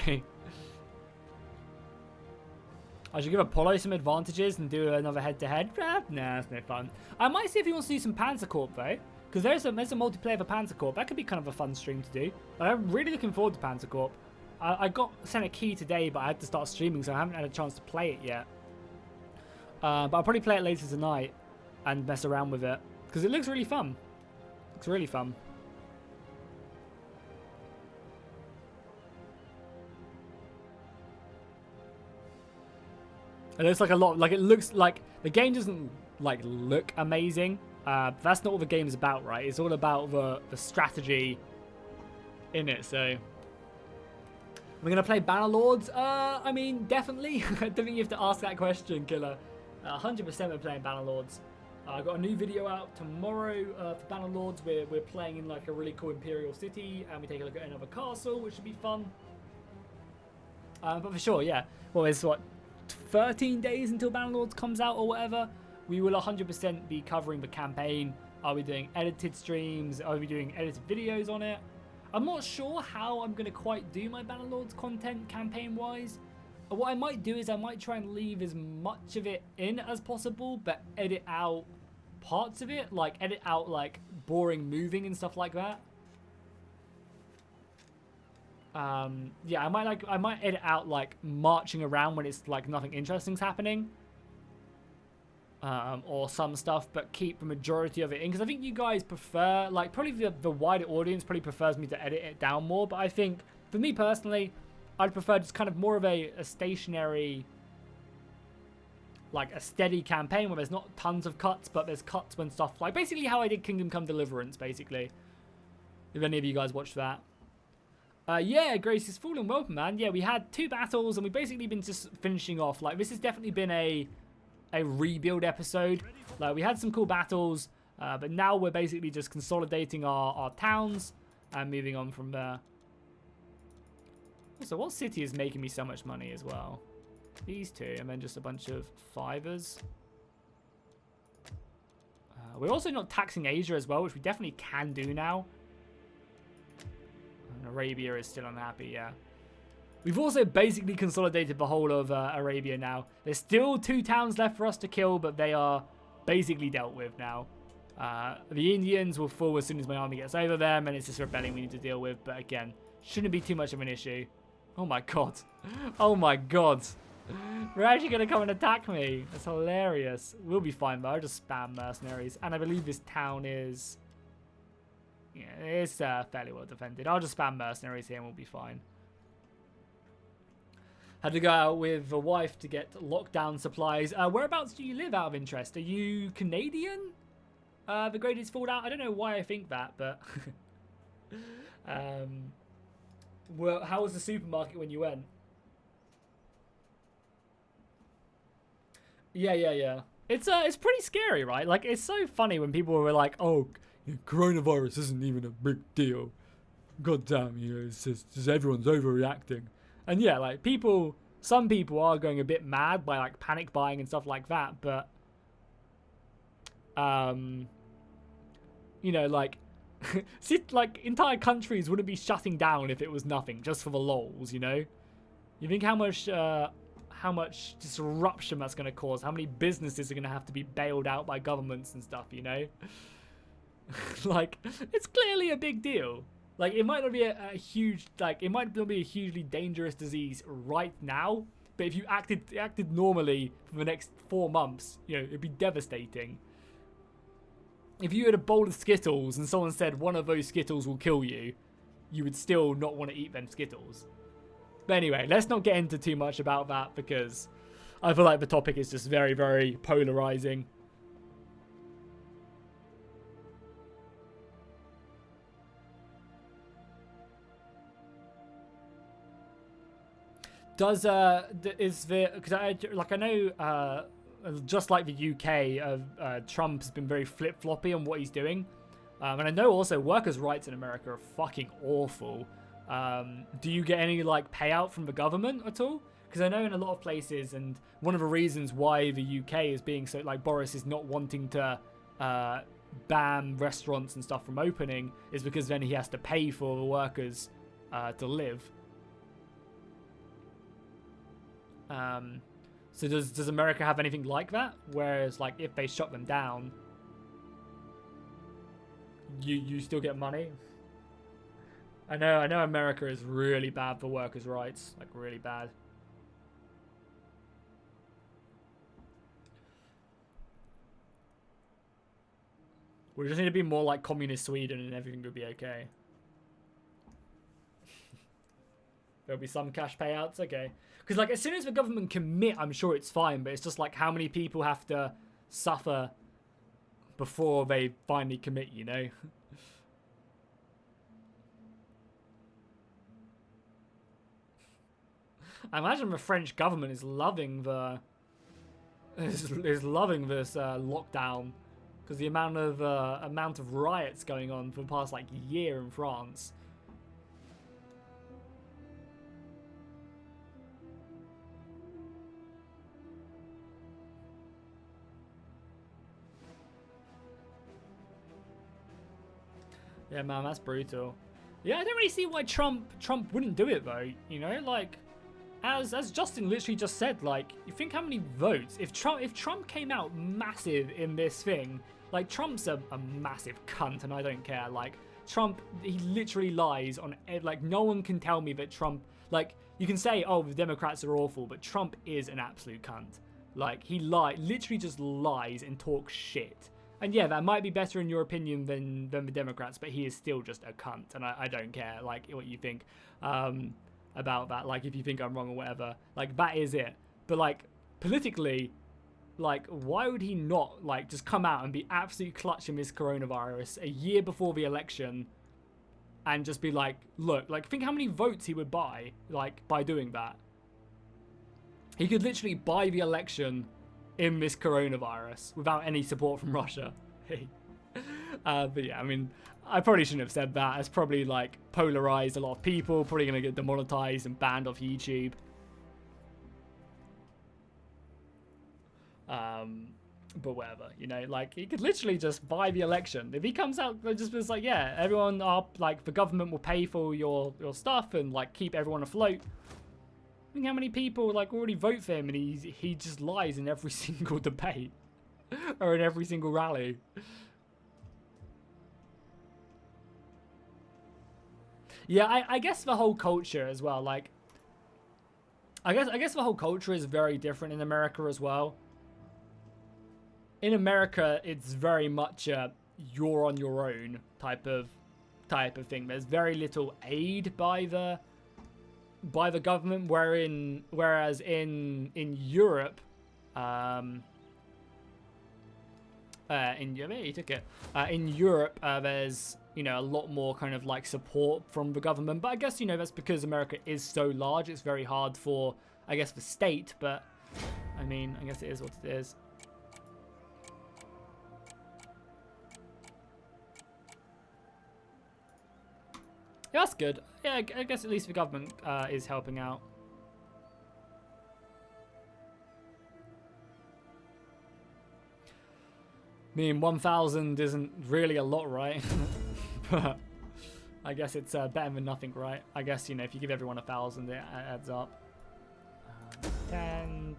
I should give Apollo some advantages and do another head-to-head. Nah, it's no fun. I might see if he wants to do some Panzer Corp though, because there's a multiplayer for Panzer Corp. That could be kind of a fun stream to do. But I'm really looking forward to Panzer Corp. I got sent a key today, but I had to start streaming, so I haven't had a chance to play it yet. But I'll probably play it later tonight and mess around with it, because it looks really fun. It's really fun. It looks like a lot, like it looks like the game doesn't like look amazing. That's not what the game's about, right? It's all about the strategy in it. So we're gonna play Bannerlords. I mean, definitely. I don't think you have to ask that question, Killer. 100% we're playing Bannerlords. I got a new video out tomorrow for Bannerlords. We're playing in like a really cool Imperial city, and we take a look at another castle, which should be fun. But for sure, yeah. Well, it's what, 13 days until Bannerlords comes out or whatever. We will 100% be covering the campaign. Are we doing edited streams? Are we doing edited videos on it? I'm not sure how I'm going to quite do my Bannerlords content campaign-wise. What I might do is I might try and leave as much of it in as possible, but edit out parts of it. Like, edit out, like, boring moving and stuff like that. Yeah, I might edit out like marching around when it's like nothing interesting's happening, or some stuff, but keep the majority of it in, because I think you guys prefer, like, probably the wider audience probably prefers me to edit it down more. But I think for me personally, I'd prefer just kind of more of a stationary, like a steady campaign where there's not tons of cuts, but there's cuts when stuff, like basically how I did Kingdom Come Deliverance, basically. If any of you guys watched that. Yeah, Grace is Fallen, welcome, man. Yeah, we had 2 battles, and we've basically been just finishing off. Like, this has definitely been a rebuild episode. Like, we had some cool battles, but now we're basically just consolidating our towns and moving on from there. So what city is making me so much money as well? These 2, and then just a bunch of 5ers. We're also not taxing Asia as well, which we definitely can do now. And Arabia is still unhappy, yeah. We've also basically consolidated the whole of Arabia now. There's still 2 towns left for us to kill, but they are basically dealt with now. The Indians will fall as soon as my army gets over them, and it's just rebellion we need to deal with. But again, shouldn't be too much of an issue. Oh my god. Oh my god. They're actually going to come and attack me. That's hilarious. We'll be fine though. I'll just spam mercenaries. And I believe this town is... yeah, it's fairly well defended. I'll just spam mercenaries here and we'll be fine. Had to go out with the wife to get lockdown supplies. Whereabouts do you live out of interest? Are you Canadian? The greatest fallout? I don't know why I think that, but... well, how was the supermarket when you went? Yeah. It's pretty scary, right? Like, it's so funny when people were like, oh, coronavirus isn't even a big deal. God damn, it's just everyone's overreacting. And yeah, like, some people are going a bit mad by, like, panic buying and stuff like that, but, you know, like, like, entire countries wouldn't be shutting down if it was nothing, just for the lols, you know? You think how much disruption that's going to cause, how many businesses are going to have to be bailed out by governments and stuff, you know? Like, it's clearly a big deal. Like, it might not be a huge, like, it might not be a hugely dangerous disease right now, but if you acted normally for the next 4 months, you know, it'd be devastating. If you had a bowl of Skittles and someone said one of those Skittles will kill you, you would still not want to eat them Skittles. But anyway, let's not get into too much about that because I feel like the topic is just very, very polarizing. Because I know just like the UK, Trump's been very flip-floppy on what he's doing, and I know also workers' rights in America are fucking awful. Do you get any like payout from the government at all? Because I know in a lot of places, and one of the reasons why the UK is being so, like, Boris is not wanting to ban restaurants and stuff from opening is because then he has to pay for the workers to live. So does America have anything like that? Whereas, like, if they shut them down, you still get money? I know America is really bad for workers' rights, like really bad. We just need to be more like communist Sweden and everything will be okay. There'll be some cash payouts, okay. Because, like, as soon as the government commit, I'm sure it's fine, but it's just like how many people have to suffer before they finally commit, you know? I imagine the French government is loving this lockdown because the amount of riots going on for the past like year in France. Yeah, man, that's brutal. Yeah, I don't really see why Trump wouldn't do it though. You know, like. As Justin literally just said, like, you think how many votes if Trump came out massive in this thing, like, Trump's a massive cunt and I don't care. Like, Trump, he literally lies on, like, no one can tell me that Trump, like, you can say, oh, the Democrats are awful, but Trump is an absolute cunt. Like, he literally just lies and talks shit. And yeah, that might be better in your opinion than the Democrats, but he is still just a cunt and I don't care, like, what you think. About that, like, if you think I'm wrong or whatever, like, that is it. But, like, politically, like, why would he not, like, just come out and be absolutely clutching this coronavirus a year before the election and just be like, look, like, think how many votes he would buy, like, by doing that. He could literally buy the election in this coronavirus without any support from Russia. But yeah, I mean, I probably shouldn't have said that. It's probably, like, polarized a lot of people. Probably going to get demonetized and banned off YouTube. But whatever, you know, like, he could literally just buy the election. If he comes out and just was like, yeah, everyone like, the government will pay for your stuff and, like, keep everyone afloat. Think how many people, like, already vote for him, and he just lies in every single debate. Or in every single rally. Yeah, I guess the whole culture as well, like, I guess the whole culture is very different in America as well. In America, it's very much a you're on your own type of thing. There's very little aid by the government, whereas in Europe, in Europe, there's, you know, a lot more kind of like support from the government. But I guess, you know, that's because America is so large. It's very hard for, I guess, the state. But I mean, I guess it is what it is. Yeah, that's good. Yeah, I guess at least the government is helping out. I mean, 1,000 isn't really a lot, right? But I guess it's better than nothing, right? I guess, you know, if you give everyone 1,000, it adds up. 10.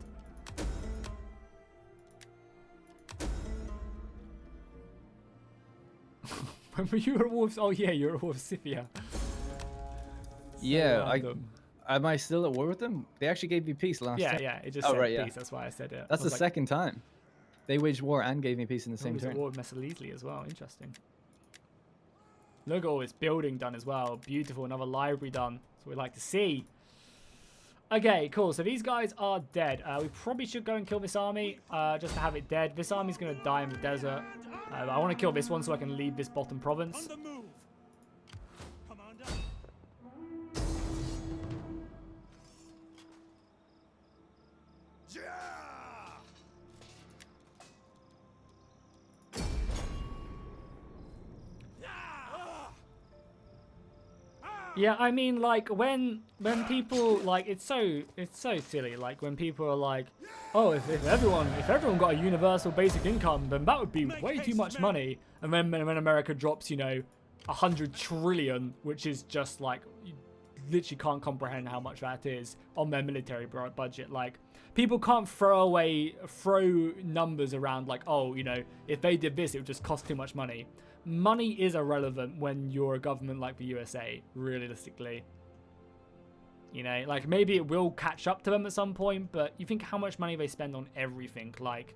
Remember you were at war with... Oh, yeah, you were at war with Scythia. Yeah, am I still at war with them? They actually gave me peace last time. Yeah, it just said peace. That's why I said it. That's the second time. They waged war and gave me peace in the same turn. War with Messalesli as well. Interesting. Look at all this building done as well. Beautiful. Another library done. That's what we like to see. Okay, cool. So these guys are dead. We probably should go and kill this army just to have it dead. This army's going to die in the desert. I want to kill this one so I can leave this bottom province. On the move. Commander. Yeah, I mean, like, when people, like, it's so silly, like, when people are like, oh, if everyone got a universal basic income, then that would be way too much money. And then when America drops, you know, 100 trillion, which is just, like, you literally can't comprehend how much that is on their military budget. Like, people can't throw numbers around like, oh, you know, if they did this, it would just cost too much money. Money is irrelevant when you're a government like the USA, realistically. You know, like, maybe it will catch up to them at some point, but you think how much money they spend on everything. Like,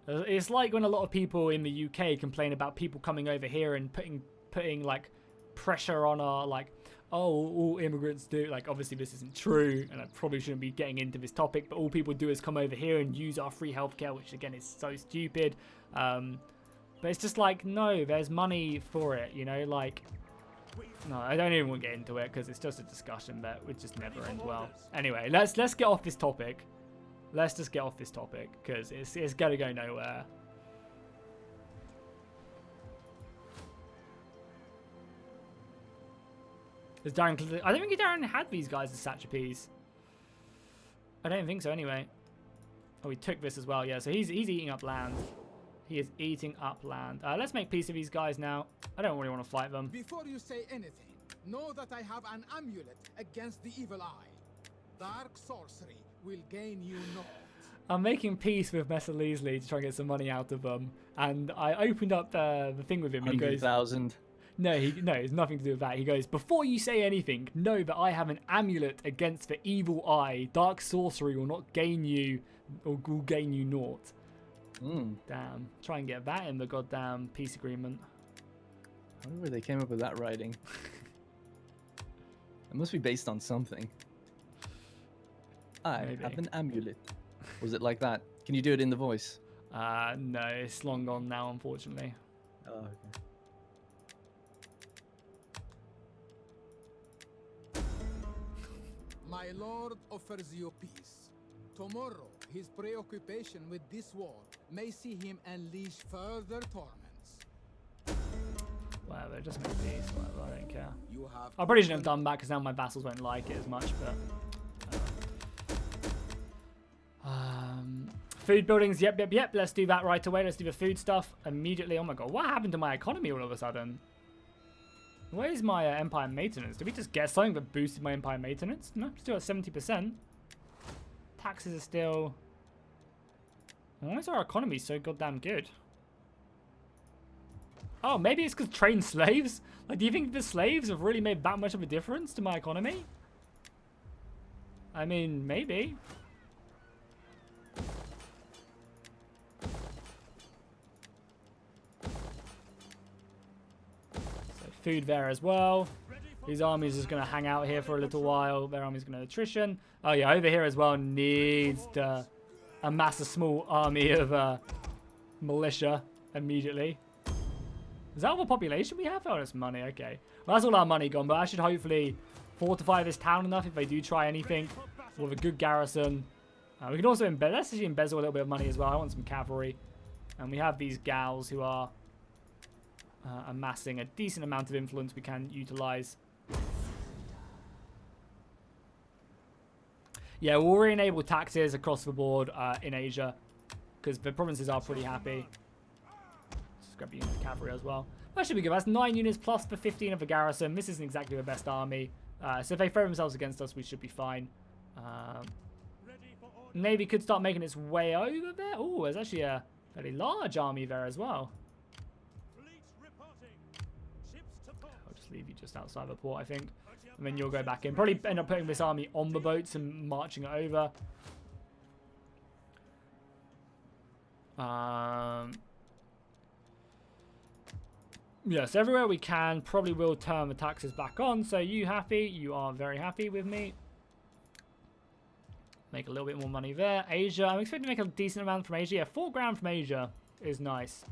it's like when a lot of people in the UK complain about people coming over here and putting like pressure on our, like, oh, all immigrants do, like, obviously this isn't true, and I probably shouldn't be getting into this topic, but all people do is come over here and use our free healthcare, which again is so stupid. But it's just like, no, there's money for it, you know, like, no, I don't even want to get into it because it's just a discussion that would just never end well. Anyway, let's get off this topic. Let's just get off this topic because it's gonna go nowhere. I don't think Darren had these guys as satrapies. I don't think so anyway. Oh, he took this as well. Yeah, so he's eating up land. He is eating up land. Let's make peace with these guys now. I don't really want to fight them. Before you say anything, know that I have an amulet against the evil eye. Dark sorcery will gain you naught. I'm making peace with Messalesli to try and get some money out of them. And I opened up the thing with him. And he goes, 100,000. No, it's nothing to do with that. He goes, before you say anything, know that I have an amulet against the evil eye. Dark sorcery will not gain you, or will gain you naught. Damn. Try and get that in the goddamn peace agreement. I wonder where they came up with that writing. It must be based on something. I have an amulet. Was it like that? Can you do it in the voice? No, it's long gone now, unfortunately. Oh, okay. My lord offers you peace. Tomorrow, his preoccupation with this war may see him unleash further torments. Whatever, just make peace. Whatever, I don't care. You have I probably shouldn't have done that because now my vassals won't like it as much, but... Food buildings, yep. Let's do that right away. Let's do the food stuff immediately. Oh my god, what happened to my economy all of a sudden? Where's my empire maintenance? Did we just get something that boosted my empire maintenance? No, still at 70%. Taxes are still... Why is our economy so goddamn good? Oh, maybe it's because trained slaves? Like, do you think the slaves have really made that much of a difference to my economy? I mean, maybe. So food there as well. These armies are just going to hang out here for a little while. Their army's going to attrition. Oh yeah, over here as well needs to amass a small army of militia immediately. Is that all the population we have? Oh, it's money. Okay. Well, that's all our money gone, but I should hopefully fortify this town enough if they do try anything with a good garrison. We can also let's actually embezzle a little bit of money as well. I want some cavalry. And we have these gals who are amassing a decent amount of influence we can utilize. Yeah, we'll re-enable taxes across the board in Asia because the provinces are pretty happy. Just grab a unit of cavalry as well. That should be good. That's 9 units plus the 15 of the garrison. This isn't exactly the best army. So if they throw themselves against us, we should be fine. Navy could start making its way over there. Oh, there's actually a fairly large army there as well. I'll just leave you just outside the port, I think. And then you'll go back in. Probably end up putting this army on the boats and marching it over. Yes, everywhere we can, probably will turn the taxes back on. So you happy? You are very happy with me. Make a little bit more money there. Asia, I'm expecting to make a decent amount from Asia. Yeah, 4 grand from Asia is nice.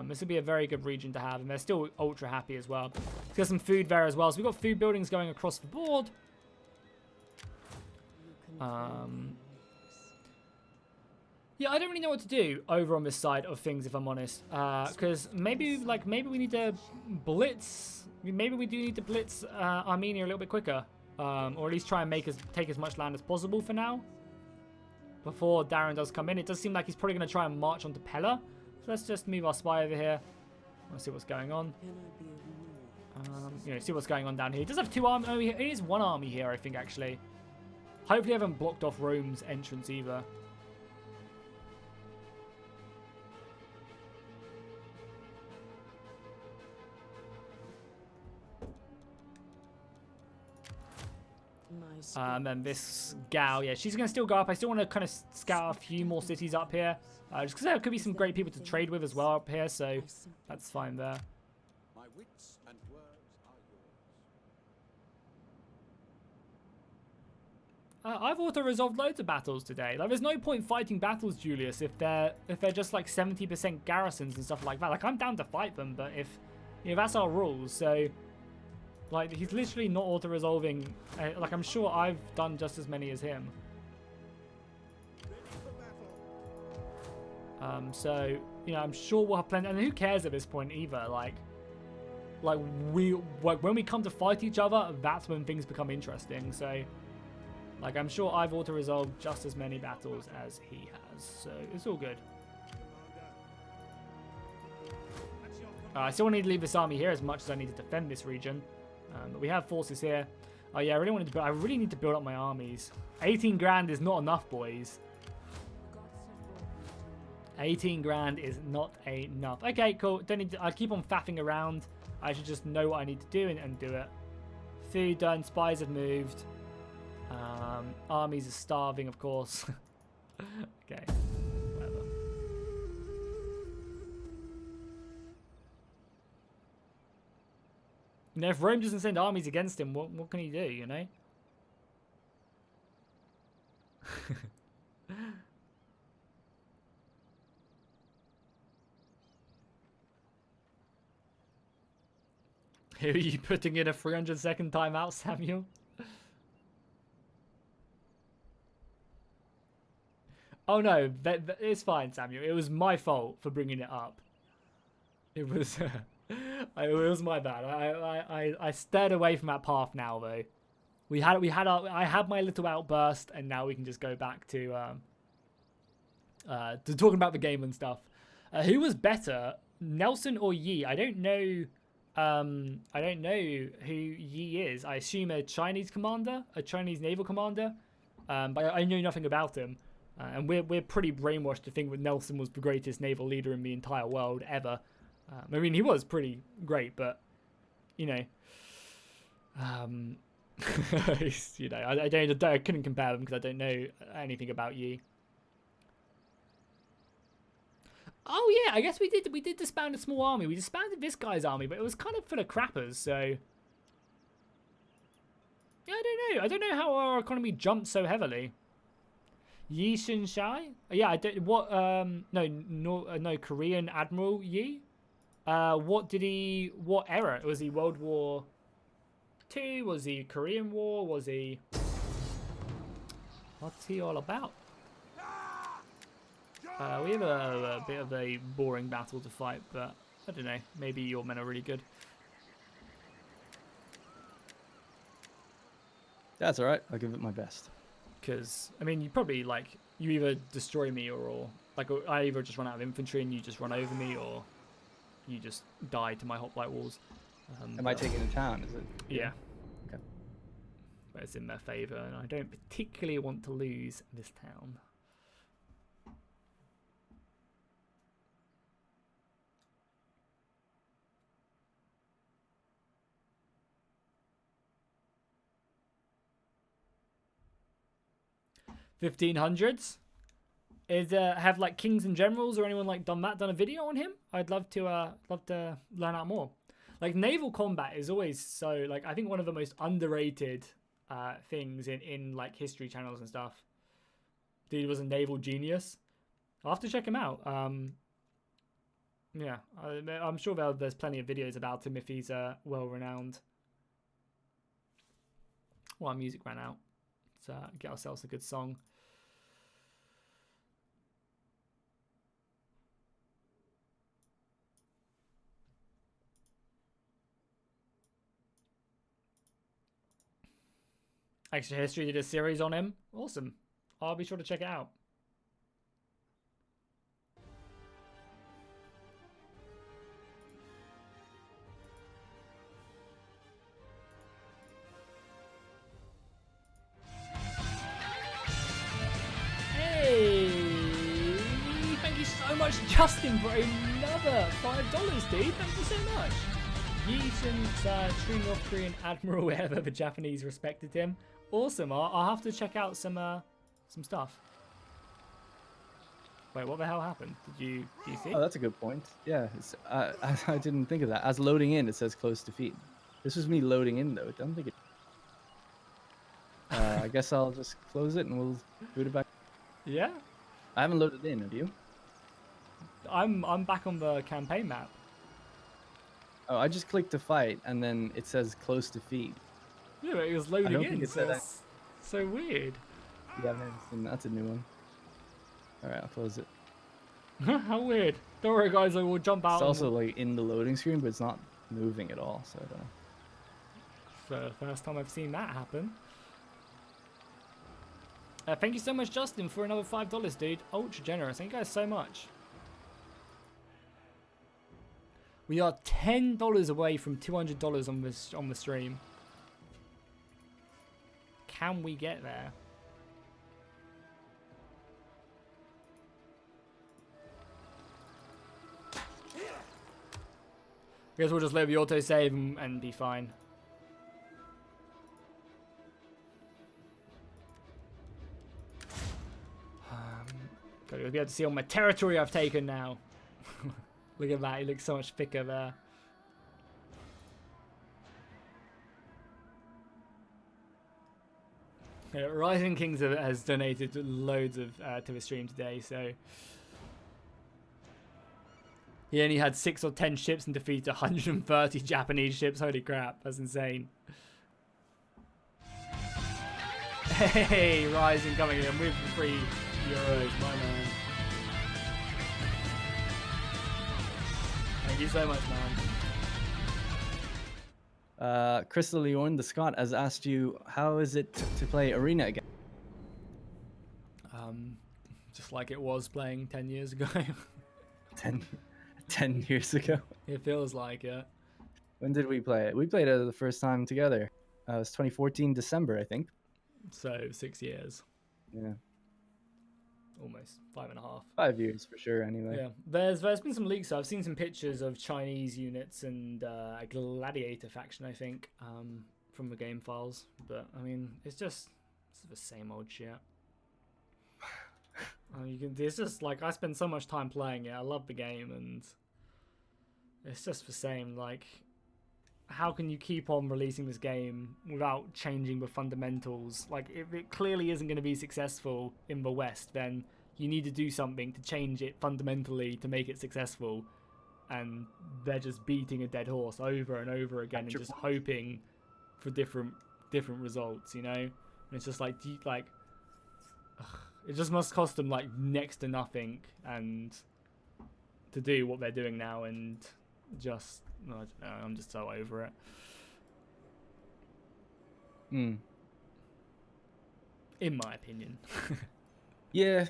This would be a very good region to have, and they're still ultra happy as well. Let's get some food there as well. So we've got food buildings going across the board. Yeah, I don't really know what to do over on this side of things, if I'm honest. Because maybe we need to blitz. Maybe we do need to blitz Armenia a little bit quicker. Or at least try and take as much land as possible for now. Before Darren does come in. It does seem like he's probably going to try and march onto Pella. So let's just move our spy over here. Let's see what's going on. See what's going on down here. He does have 2 armies. Oh, it is 1 army here, I think, actually. Hopefully I haven't blocked off Rome's entrance either. And then this gal, yeah, she's going to still go up. I still want to kind of scout a few more cities up here. Just because there could be some great people to trade with as well up here, so that's fine there. My wits and words are yours. I've auto-resolved loads of battles today. Like, there's no point fighting battles, Julius, if they're just like 70% garrisons and stuff like that. Like, I'm down to fight them, but if that's our rules, so. Like, he's literally not auto-resolving. Like, I'm sure I've done just as many as him. So, I'm sure we'll have plenty. And who cares at this point either? Like when we come to fight each other, that's when things become interesting. So, like, I'm sure I've auto-resolved just as many battles as he has. So, it's all good. I still need to leave this army here as much as I need to defend this region. But we have forces here. Oh yeah, I really need to build up my armies. 18 grand is not enough, boys. 18 grand is not enough. Okay, cool. Don't need to, I keep on faffing around. I should just know what I need to do and do it. Food done. Spies have moved. Armies are starving, of course. Okay. Whatever. If Rome doesn't send armies against him, what can he do, Who are you putting in a 300-second timeout, Samuel? Oh no, it's fine, Samuel. It was my fault for bringing it up. It was... it was my bad. I stared away from that path now, though. I had my little outburst, and now we can just go back to talking about the game and stuff. Who was better, Nelson or Yi? I don't know. I don't know who Yi is. I assume a Chinese commander, a Chinese naval commander. But I know nothing about him. And we're pretty brainwashed to think that Nelson was the greatest naval leader in the entire world ever. I mean, he was pretty great, but you know, you know, I couldn't compare them because I don't know anything about Yi. Oh yeah, I guess we did disband a small army. We disbanded this guy's army, but it was kind of full of crappers. So yeah, I don't know how our economy jumped so heavily. Yi Xinshai? Yeah, I don't. What? No, Korean Admiral Yi. What did he? What era? Was he World War II? Was he Korean War? Was he? What's he all about? We have a bit of a boring battle to fight, but I don't know. Maybe your men are really good. That's all right. I'll give it my best. Because I mean, you probably like you either destroy me or like I either just run out of infantry and you just run over me, or you just die to my hoplite walls. Am I taking the town? Is it? Yeah. Okay. But it's in their favour, and I don't particularly want to lose this town. $1500s. Is have like kings and generals or anyone like done a video on him? I'd love to learn out more. Like naval combat is always so like I think one of the most underrated things in like history channels and stuff. Dude was a naval genius. I'll have to check him out. Yeah, I'm sure there's plenty of videos about him if he's well renowned. Well, our music ran out. Let's get ourselves a good song. Extra History did a series on him. Awesome. I'll be sure to check it out. Hey! Thank you so much, Justin, for another $5, dude. Thank you so much. Yi since true North Korean admiral wherever the Japanese respected him. Awesome. I'll have to check out some stuff. Wait, what the hell happened? Do you see? Oh, that's a good point. Yeah, I didn't think of that. As loading in, it says close defeat. This was me loading in though. I don't think it. I guess I'll just close it and we'll boot it back. Yeah. I haven't loaded in. Have you? I'm back on the campaign map. Oh, I just clicked to fight and then it says close defeat. Yeah, but it was loading in. It So, so weird. Yeah, that's a new one. All right, I'll close it. How weird. Don't worry, guys. I will jump out. It's also like in the loading screen, but it's not moving at all. So I don't know. It's the first time I've seen that happen. Thank you so much, Justin, for another $5, dude. Ultra generous. Thank you guys so much. We are $10 away from $200 on the stream. Can we get there? I guess we'll just let the autosave and be fine. God, you'll be able to see all my territory I've taken now. Look at that, he looks so much thicker there. Yeah, Rising Kings has donated loads of to the stream today, so he only had 6 or 10 ships and defeated 130 Japanese ships. Holy crap, that's insane. Hey, Rising coming in with the €3, my man. Thank you so much, man. Crystal Leon, the Scot, has asked you, how is it to play Arena again? Just like it was playing 10 years ago. 10 years ago. It feels like it. When did we play it? We played it the first time together. It was 2014 December, I think. So 6 years. Yeah. Almost 5.5. 5 years for sure, anyway. Yeah, there's been some leaks. So I've seen some pictures of Chinese units and a gladiator faction, I think, from the game files. But I mean, it's just the same old shit. It's just like I spend so much time playing it. I love the game, and it's just the same. Like, how can you keep on releasing this game without changing the fundamentals? Like, if it clearly isn't going to be successful in the West, then you need to do something to change it fundamentally to make it successful. And they're just beating a dead horse over and over again and just hoping for different results, you know? And it's just like, it just must cost them like next to nothing and to do what they're doing now, and just I don't know, I'm just so over it. In my opinion. Yeah.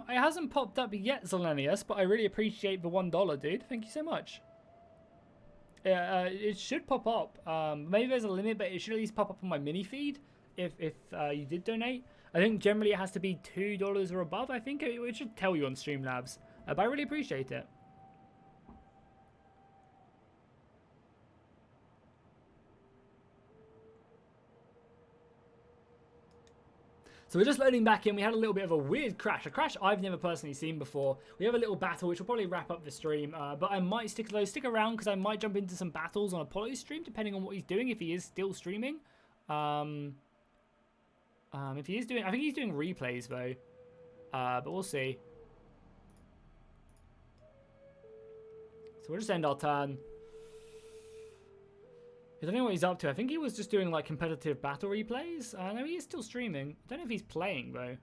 It hasn't popped up yet, Zelenius, but I really appreciate the $1, dude. Thank you so much. It should pop up. Maybe there's a limit, but it should at least pop up on my mini feed if you did donate. I think generally it has to be $2 or above. I think it should tell you on Streamlabs, but I really appreciate it. So we're just loading back in. We had a little bit of a weird crash. A crash I've never personally seen before. We have a little battle, which will probably wrap up the stream. But I might stick around because I might jump into some battles on Apollo's stream, depending on what he's doing, if he is still streaming. If he is doing, I think he's doing replays though. But we'll see. So we'll just end our turn. I don't know what he's up to. I think he was just doing like competitive battle replays. No, he is still streaming. I don't know if he's playing though.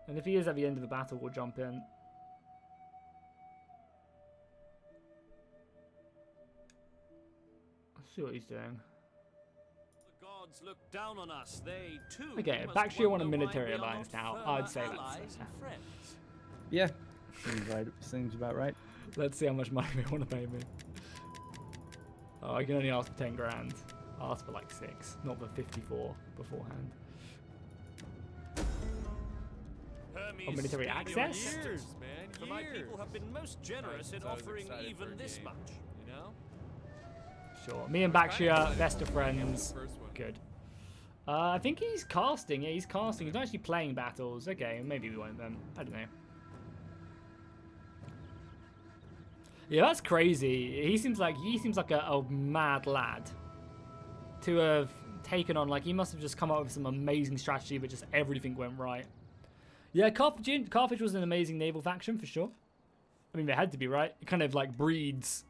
And if he is at the end of the battle, we'll jump in. Let's see what he's doing. The gods look down on us. They too. Okay, Bactria want a military alliance now. I'd say that's Yeah, seems about right. Let's see how much money they want to pay me. Oh, I can only ask for 10 grand. I'll ask for like 6, not the 54 beforehand. Hermes, Oh, military access? Years, man, for my people have been most generous in offering even this much. You know? Sure. Me and Bactria, best of friends. Good. I think he's casting. Yeah, he's casting. He's not actually playing battles. Okay, maybe we won't then. I don't know. Yeah, that's crazy. He seems like a mad lad to have taken on. Like, he must have just come up with some amazing strategy, but just everything went right. Yeah, Carthage was an amazing naval faction for sure. I mean, they had to be, right? It kind of like breeds.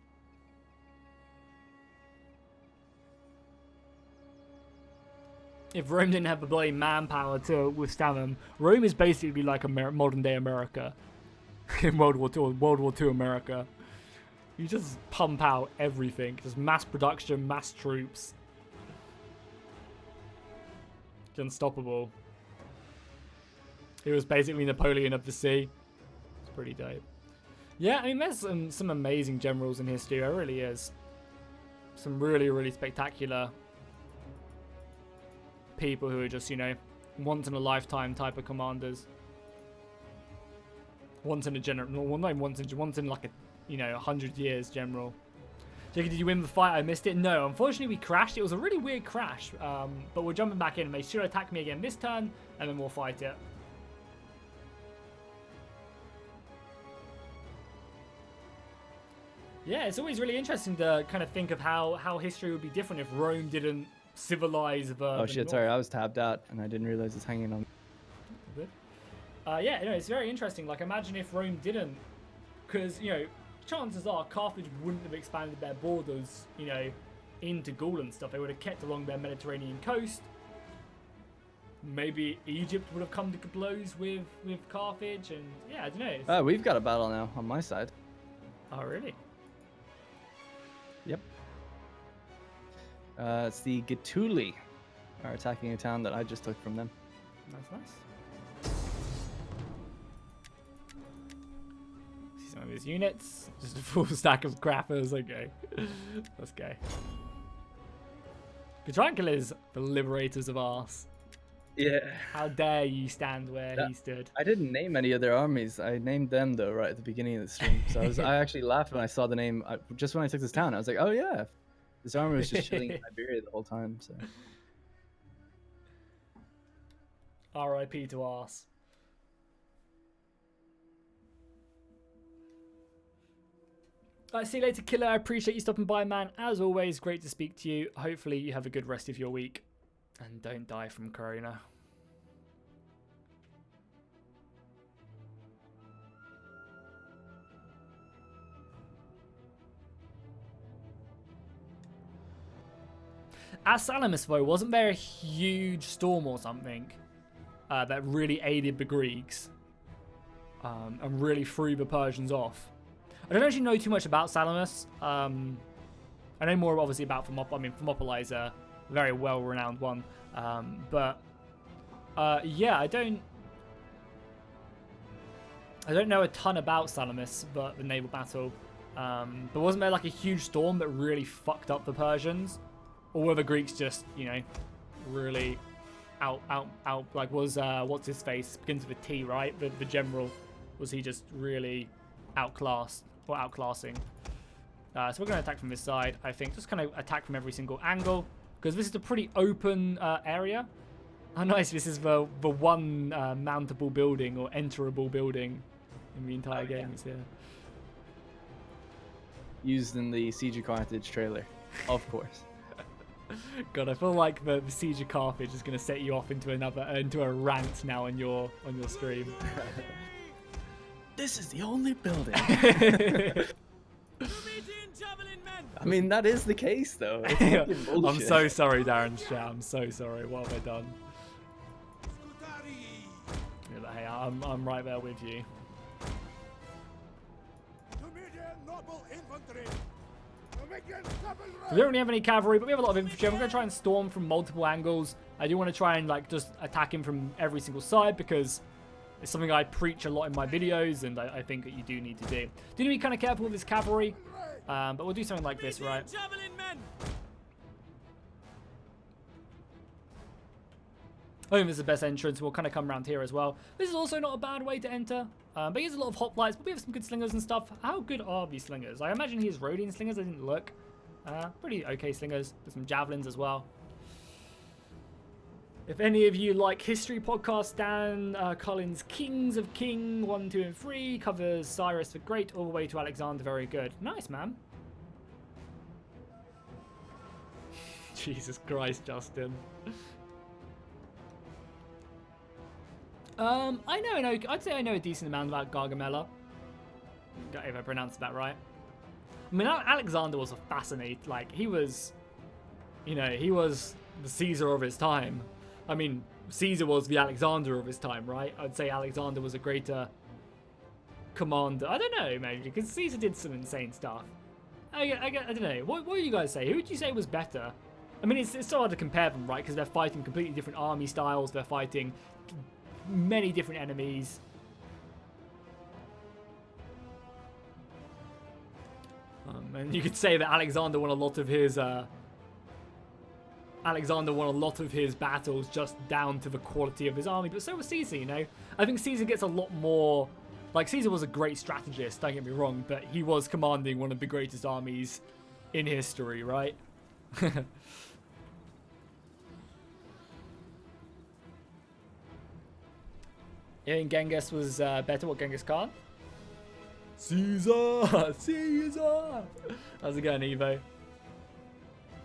If Rome didn't have the bloody manpower to withstand them, Rome is basically like modern day America in World War II America. You just pump out everything. Just mass production, mass troops. It's unstoppable. He was basically Napoleon of the sea. It's pretty dope. Yeah, I mean, there's some amazing generals in history. There really is. Some really, really spectacular people who are just, you know, once in a lifetime type of commanders. Once in a well, not once in like a, you know, 100 years general. Jacob, did you win the fight? I missed it. No, unfortunately we crashed. It was a really weird crash, but we're jumping back in. They should attack me again this turn, and then we'll fight it. Yeah, it's always really interesting to kind of think of how history would be different if Rome didn't civilize the Oh shit, sorry, I was tabbed out and I didn't realize it's hanging on. Good. Yeah, you know, it's very interesting. Like, imagine if Rome didn't, because, you know, chances are Carthage wouldn't have expanded their borders, you know, into Gaul and stuff. They would have kept along their Mediterranean coast. Maybe Egypt would have come to blows with Carthage, and yeah, I don't know. We've got a battle now on my side. Oh, really? Yep. It's the Getuli are attacking a town that I just took from them. Nice. See some of his units. Just a full stack of crappers. Okay. Let's go. Petranculas, the liberators of arse. Yeah. How dare you stand where he stood? I didn't name any of their armies. I named them though right at the beginning of the stream. So I actually laughed when I saw the name just when I took this town. I was like, oh yeah, this army was just chilling in Iberia the whole time. So. R.I.P. to arse. Alright, see you later, Killer. I appreciate you stopping by, man. As always, great to speak to you. Hopefully you have a good rest of your week. And don't die from corona. At Salamis, though, wasn't there a huge storm or something that really aided the Greeks and really threw the Persians off? I don't actually know too much about Salamis. I know more obviously about Thermopylae. I mean, Thermopylae is a very well-renowned one. Yeah, I don't know a ton about Salamis, but the naval battle. But wasn't there like a huge storm that really fucked up the Persians? Or were the Greeks just, you know, really out, like was, what's his face? Begins with a T, right? The general, was he just really outclassed, or outclassing? So we're going to attack from this side, I think. Just kind of attack from every single angle, because this is a pretty open area. Oh, nice. This is the one mountable building or enterable building in the entire game. Is here. Used in the Siege of Carthage trailer, of course. God, I feel like the Siege of Carthage is going to set you off into a rant now on your stream. This is the only building. I mean, that is the case, though. It's I'm so sorry, Darren's chat. I'm so sorry. What have I done? Yeah, hey, I'm right there with you. We don't really have any cavalry, but we have a lot of infantry. I'm going to try and storm from multiple angles. I do want to try and like just attack him from every single side because it's something I preach a lot in my videos, and I think that you do need to do. Do need to be kind of careful with this cavalry, but we'll do something like this, right? I think this is the best entrance. We'll kind of come around here as well. This is also not a bad way to enter. But he has a lot of hoplites, but we have some good slingers and stuff. How good are these slingers? I imagine he has Rhodian slingers. I didn't look. Pretty okay slingers. There's some javelins as well. If any of you like history podcasts, Dan Collins' Kings of King 1, 2, and 3 covers Cyrus the Great all the way to Alexander. Very good. Nice, man. Jesus Christ, Justin. I'd say I know a decent amount about Gargamella. If I pronounced that right. I mean, Alexander was a fascinating, like, he was, you know, he was the Caesar of his time. I mean, Caesar was the Alexander of his time, right? I'd say Alexander was a greater commander. I don't know, maybe, because Caesar did some insane stuff. I don't know. What do you guys say? Who would you say was better? I mean, it's so hard to compare them, right? Because they're fighting completely different army styles. They're fighting many different enemies. And you could say that Alexander won a lot of his battles just down to the quality of his army, but so was Caesar, you know? I think Caesar gets a lot more... Like, Caesar was a great strategist, don't get me wrong, but he was commanding one of the greatest armies in history, right? You think Genghis was better? What, Genghis Khan? Caesar! Caesar! How's it going, Evo?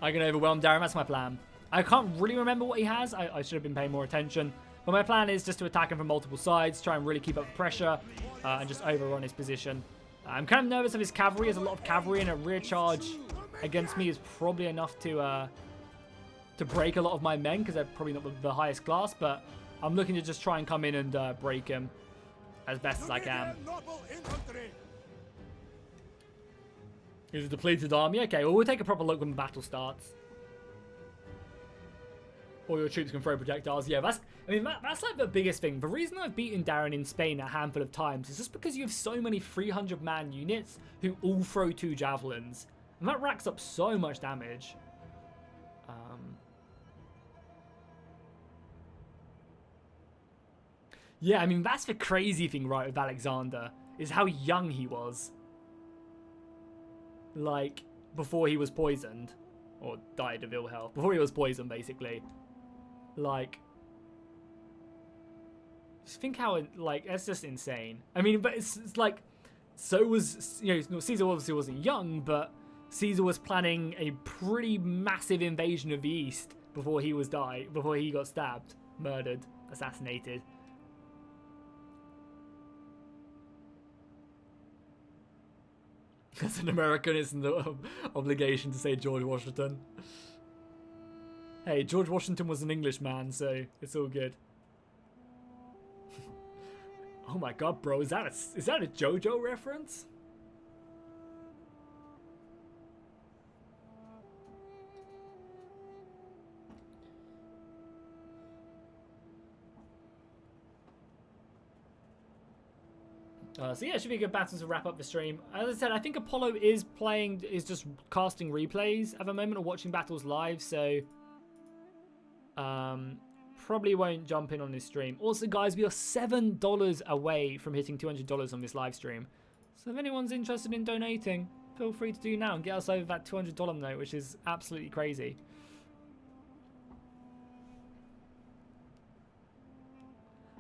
I'm going to overwhelm Darren. That's my plan. I can't really remember what he has. I should have been paying more attention. But my plan is just to attack him from multiple sides, try and really keep up the pressure, and just overrun his position. I'm kind of nervous of his cavalry. There's a lot of cavalry, and a rear charge against me is probably enough to break a lot of my men, because they're probably not the highest class, but I'm looking to just try and come in and break him as best as I can. Is a depleted army? Okay, well, we'll take a proper look when the battle starts. All your troops can throw projectiles. Yeah, that's like the biggest thing. The reason I've beaten Darren in Spain a handful of times is just because you have so many 300-man units who all throw 2 javelins. And that racks up so much damage. Yeah, I mean, that's the crazy thing, right, with Alexander, is how young he was. Like, before he was poisoned. Or died of ill health. Before he was poisoned, basically. Like, just think how, like, that's just insane. I mean, but it's like, so was, you know, Caesar obviously wasn't young, but Caesar was planning a pretty massive invasion of the East before he got stabbed, murdered, assassinated. As an American, it's an obligation to say George Washington. Hey, George Washington was an Englishman, so it's all good. Oh my god, bro, is that a JoJo reference? So yeah, it should be a good battle to wrap up the stream. As I said, I think Apollo is just casting replays at the moment or watching battles live, so probably won't jump in on this stream. Also, guys, we are $7 away from hitting $200 on this live stream. So if anyone's interested in donating, feel free to do now and get us over that $200 note, which is absolutely crazy.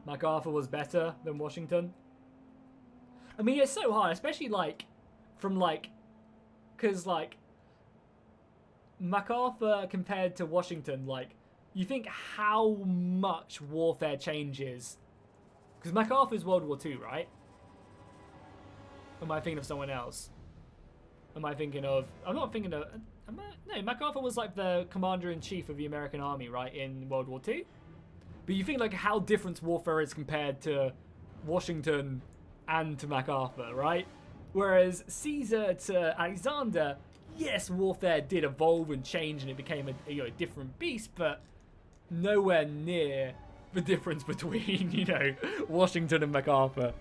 MacArthur was better than Washington. I mean, it's so hard, especially, like, from, like, because, like, MacArthur compared to Washington, like, you think how much warfare changes. Because MacArthur's World War II, right? Am I thinking of someone else? Am I thinking of... I'm not thinking of... No, MacArthur was, like, the commander-in-chief of the American army, right, in World War II? But you think, like, how different warfare is compared to Washington and to MacArthur, right? Whereas Caesar to Alexander, yes, warfare did evolve and change and it became a different beast, but nowhere near the difference between, you know, Washington and MacArthur.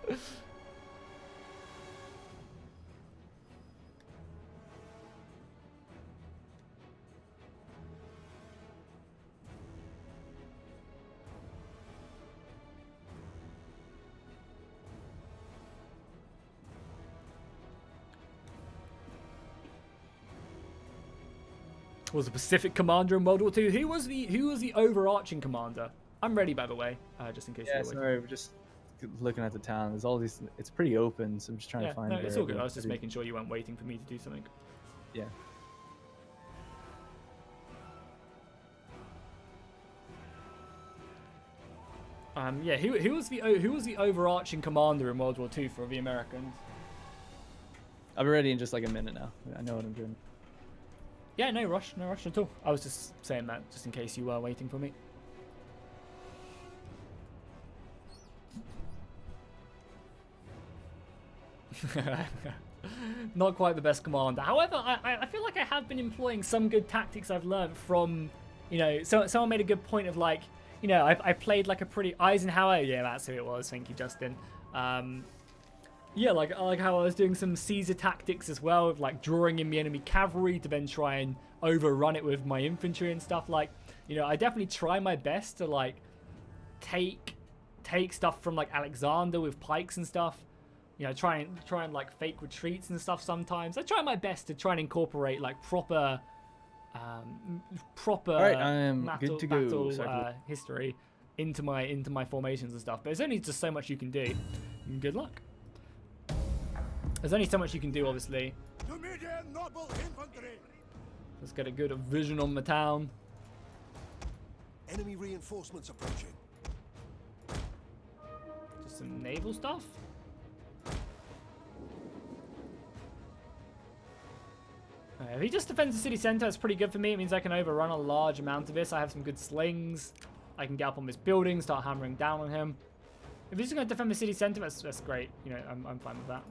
Was a Pacific commander in World War II. Who was the overarching commander? I'm ready, by the way, just in case. Yeah, sorry, we're just looking at the town. There's all these. It's pretty open, so I'm just trying to find. No, it's all good. I was just making sure you weren't waiting for me to do something. Yeah. Yeah. Who was the overarching commander in World War II for the Americans? I'll be ready in just like a minute now. I know what I'm doing. Yeah, no rush at all. I was just saying that just in case you were waiting for me. Not quite the best commander. However, I feel like I have been employing some good tactics I've learned from, you know, someone made a good point of like, you know, I played like a pretty Eisenhower. Yeah, that's who it was. Thank you, Justin. Yeah, like how I was doing some Caesar tactics as well, of like drawing in the enemy cavalry to then try and overrun it with my infantry and stuff. Like, you know, I definitely try my best to like take stuff from like Alexander with pikes and stuff. You know, try and like fake retreats and stuff sometimes. I try my best to try and incorporate like proper All right, I am good to go. History into my formations and stuff. But there's only just so much you can do. And good luck. There's only so much you can do, obviously. Noble infantry. Let's get a good vision on the town. Enemy reinforcements approaching. Just some naval stuff. If he just defends the city center, it's pretty good for me. It means I can overrun a large amount of this. I have some good slings. I can get up on this building, start hammering down on him. If he's just going to defend the city center, that's great. You know, I'm fine with that.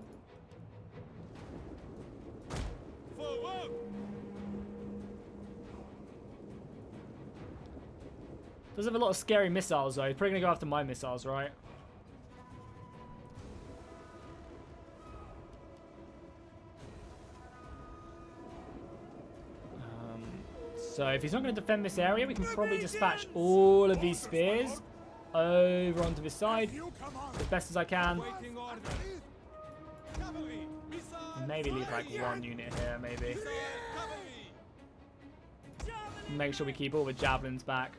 Does have a lot of scary missiles though. He's probably gonna go after my missiles, right? So if he's not going to defend this area, we can probably dispatch all of these spears over onto this side as best as I can. And maybe leave like one unit here, maybe. Make sure we keep all the javelins back.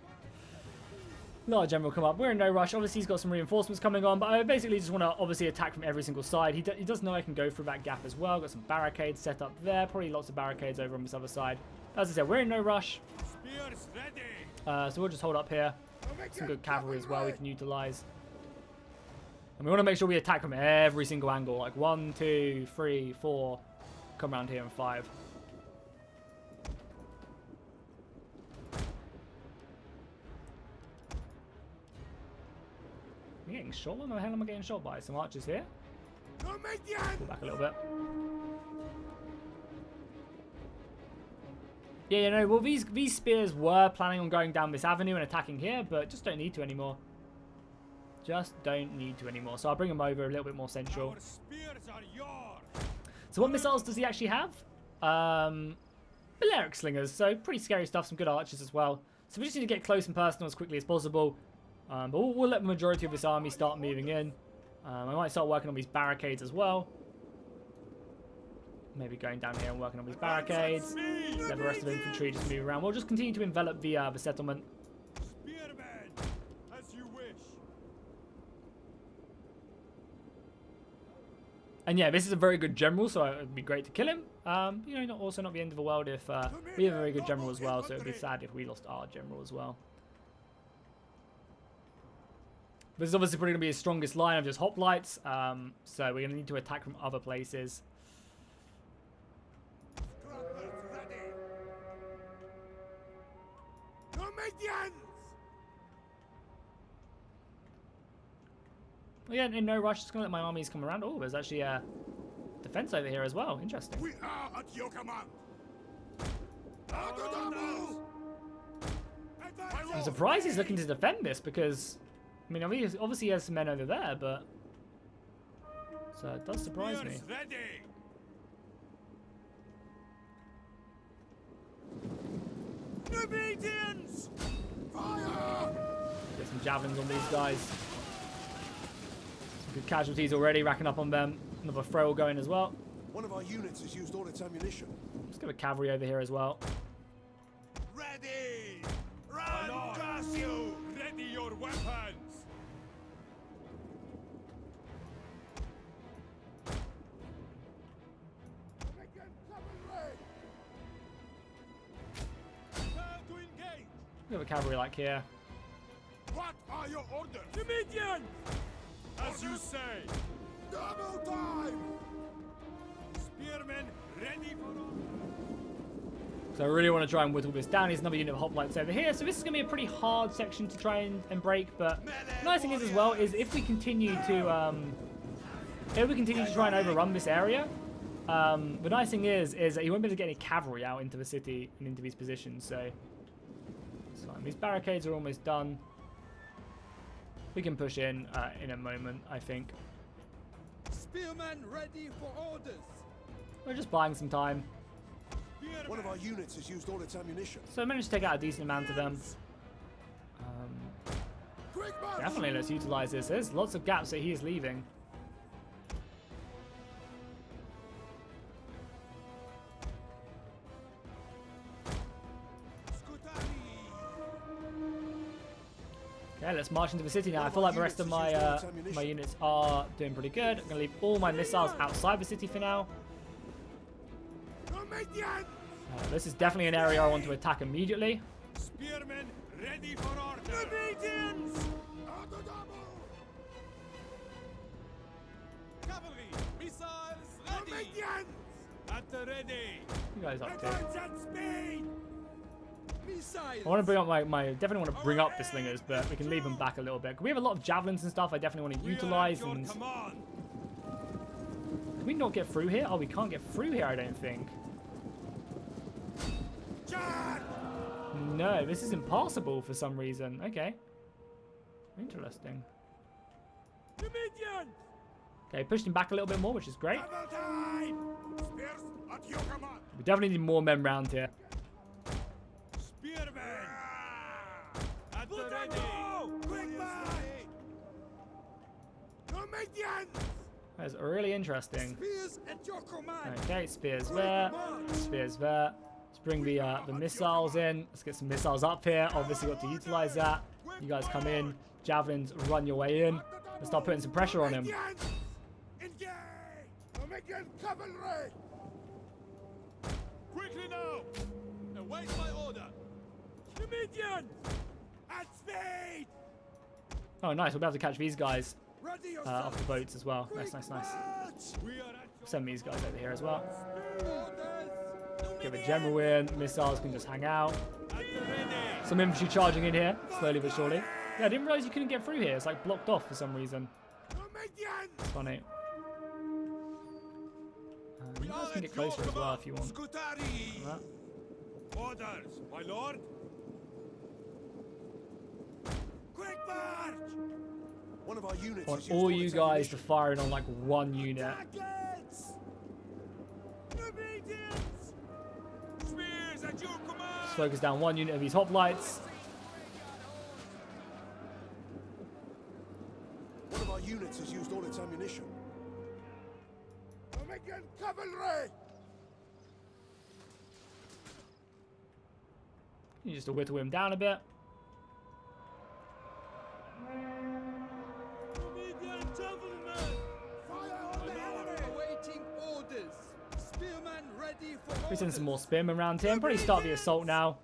Not a general come up. We're in no rush. Obviously, he's got some reinforcements coming on, but I basically just want to obviously attack from every single side. He does know I can go through that gap as well. Got some barricades set up there. Probably lots of barricades over on this other side. As I said, we're in no rush. So we'll just hold up here. Some good cavalry as well we can utilize. And we want to make sure we attack from every single angle. Like 1, 2, 3, 4. Come around here in 5. Am I getting shot? What the hell am I getting shot by? Some archers here. Pull back a little bit. Yeah, you know, well, these spears were planning on going down this avenue and attacking here, but just don't need to anymore. Just don't need to anymore. So I'll bring them over a little bit more central. So what missiles does he actually have? Balearic slingers, so pretty scary stuff. Some good archers as well. So we just need to get close and personal as quickly as possible. But we'll let the majority of this army start moving in. I might start working on these barricades as well. Maybe going down here and working on these barricades. Let the rest of the infantry just move around. We'll just continue to envelop the settlement. Spearman, as you wish. And yeah, this is a very good general, so it would be great to kill him. You know, also not the end of the world if we have a very good general as well, so it would be sad if we lost our general as well. This is obviously probably going to be his strongest line of just hoplites, so we're going to need to attack from other places. Again, in no rush, just going to let my armies come around. Oh, there's actually a defense over here as well. Interesting. We are at your command. I'm surprised he's looking to defend this because, I mean, obviously he has some men over there, but... So it does surprise me. Obedience! Fire! Get some javelins on these guys. Some good casualties already, racking up on them. Another throw going as well. One of our units has used all its ammunition. Let's get a cavalry over here as well. Ready! Run, curse you! Ready your weapons! Prepare to engage! We have a cavalry like here. What are your orders? Immediate! As you say! Double time! Spearmen ready for So I really want to try and whittle this down. There's another unit of hoplites over here. So this is going to be a pretty hard section to try and break. But the nice thing is as well is if we continue to try and overrun this area, the nice thing is that you won't be able to get any cavalry out into the city and into these positions. So it's fine. These barricades are almost done. We can push in a moment, I think. Spearmen ready for orders. We're just buying some time. One of our units has used all its ammunition. So I managed to take out a decent amount of them. Quick battle! Definitely, let's utilize this. There's lots of gaps that he is leaving. Okay, let's march into the city now. I feel like the rest of my my units are doing pretty good. I'm going to leave all my missiles outside the city for now. This is definitely an area I want to attack immediately. Spearmen ready for order! Obedience! Cavalry, missiles ready! At the ready! You guys up to? Advance at speed! Missiles. I want to bring up definitely want to bring up the slingers, but we can leave them back a little bit. We have a lot of javelins and stuff I definitely want to utilize. And can we not get through here? Oh, we can't get through here, I don't think. No, this is impossible for some reason. Okay. Interesting. Okay, pushed him back a little bit more, which is great. We definitely need more men round here. Spearmen! At the ready! That's really interesting. Spears at your command. Okay, spears there. Spears there. Let's bring the missiles in. Let's get some missiles up here. Obviously got to utilize that. You guys come in. Javelins, run your way in. Let's start putting some pressure on him. Quickly now! Await my order! Immediate! At speed! Oh, nice. We'll be able to catch these guys off the boats as well. Nice, nice, nice. We are at Send these guys over here as well. Give a general in. Missiles can just hang out. the ready! Some infantry charging in here, slowly but surely. Yeah, I didn't realize you couldn't get through here. It's like blocked off for some reason. It's funny. You guys can get closer as well if you want. Scutari! Like Orders, my lord! Quick march! One of our units I want has used all its you guys ammunition. to fire in on like one unit. Targets! Obedience! Spears at your command! Just focus down one unit of these hoplites. One of our units has used all its ammunition. Cavalry! You just to whittle him down a bit. Obedient gentlemen! Fire on the enemy. Awaiting orders. Spearmen ready for We send some more spearmen around here and probably start the assault now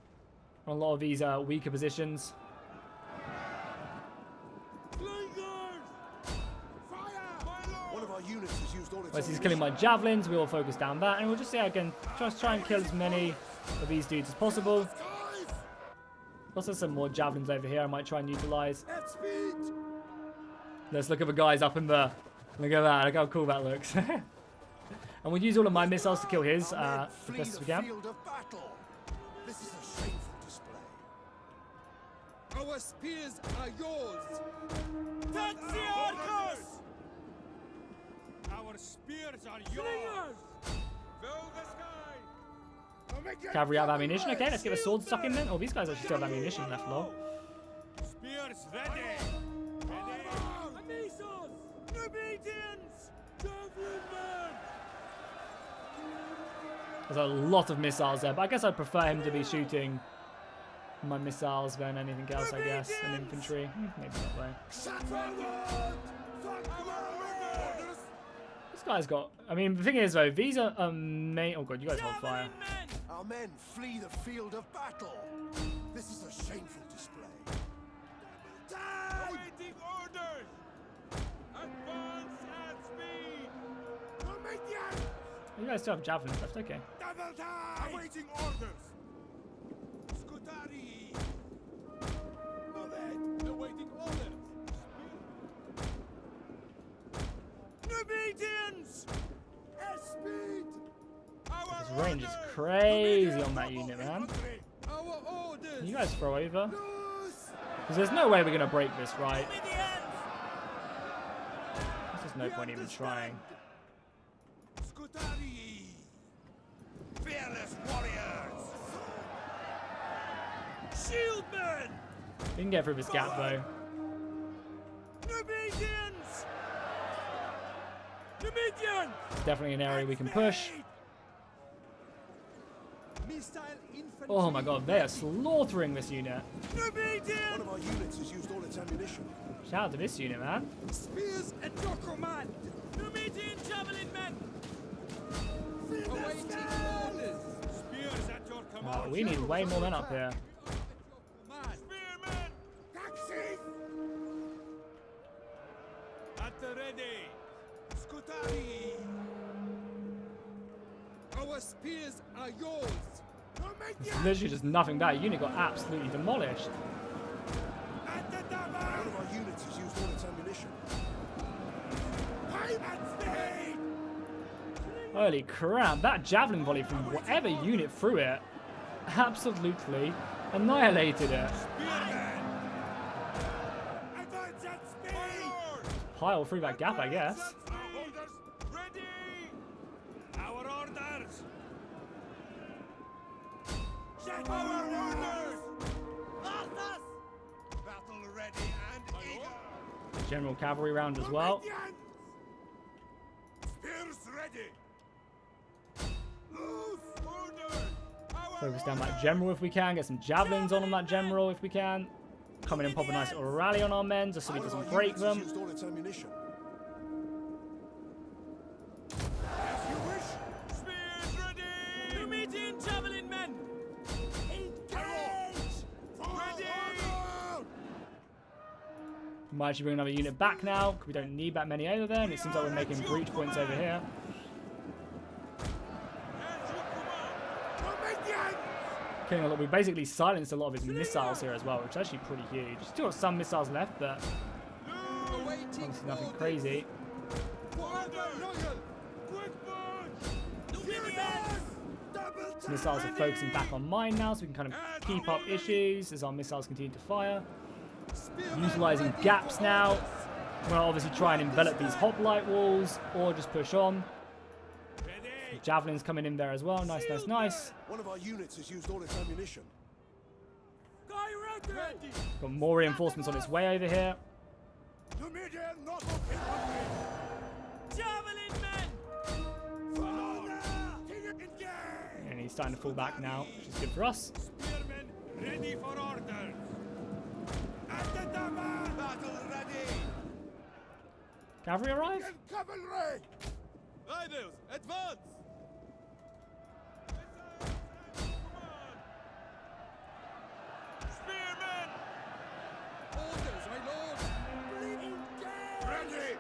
on a lot of these weaker positions. One of our units has used all its As he's ammunition. killing my javelins, we will focus down that, and we'll just see how I can just try and kill as many of these dudes as possible. Also some more javelins over here I might try and utilize. At speed! Let's look at the guys up in the... Look at that, look how cool that looks. And we'll use all of my missiles to kill his Our men the flee best the we can. field of battle. This is a shameful display. Our spears are yours. That's the orders! Our spears are yours! Fill the sky! Cavalry out of ammunition. Okay, let's get the sword stuck in then. Oh, these guys actually still have ammunition left, lol. Spears ready! Ready! Obedience! Gentlemen! There's a lot of missiles there, but I guess I'd prefer him to be shooting my missiles than anything else, I guess. And infantry. Maybe that way. This guy's got... I mean, the thing is, though, these are main... Oh, God, you guys hold fire. Our men flee the field of battle. This is a shameful display. Awaiting orders! Advance at speed! You guys still have javelins left, okay. Double time! Awaiting orders! Scutari! Awaiting orders! Obedience! At speed! His range is crazy on that unit, man. Our orders. Can you guys throw over? Because there's no way we're going to break this, right? There's just no point even trying. Scutari! Fearless warriors! Shieldmen! We can get through this gap, though. Obedience! Immediate! It's definitely an area we can push. Missile infantry. Oh my god, they are slaughtering this unit. One Obedience! of our units has used all its ammunition. Shout out to this unit, man. Spears at your command. Immediate javelin men! Awaiting orders. Spears at your command! We need way more men up here. Command. Spearmen! Taxi! At the ready! Scutari! Our spears are yours. It's literally just nothing back. Unit got absolutely demolished. At the double! One of our units has used all its ammunition. Time at speed! Holy crap, that javelin volley from whatever unit threw it absolutely annihilated it. Advance at speed! Pile through that gap, I guess. Our orders ready! Our orders! Check our orders! Battle ready and eager! General cavalry round as well. Spears ready! Loose! Orders! Focus down that general if we can. Get some javelins on that general if we can. Come in and pop a nice little rally on our men just so he doesn't break them. Used all its ammunition. As you wish! Spears ready! Numidian javelin men! Engage! Ready! We might actually bring another unit back now, because we don't need that many over there, and it seems like we're making breach points over here. Killing a lot. We basically silenced a lot of his missiles here as well, which is actually pretty huge. Still got some missiles left, but obviously nothing crazy. So missiles are focusing back on mine now, so we can kind of keep up issues as our missiles continue to fire. Utilising gaps now. We're going to obviously try and envelop these hoplite walls, or just push on. Javelins coming in there as well. Nice, nice, nice. One of our units has used all its ammunition. Got more reinforcements on its way over here. Numidian not infantry! Javelin men! Engage! And he's starting to fall back now, which is good for us. Spearmen ready for orders! At the tower! Battle ready! Cavalry arrive? Cavalry! Riders, advance! Spearmen! Orders, my lord! Ready!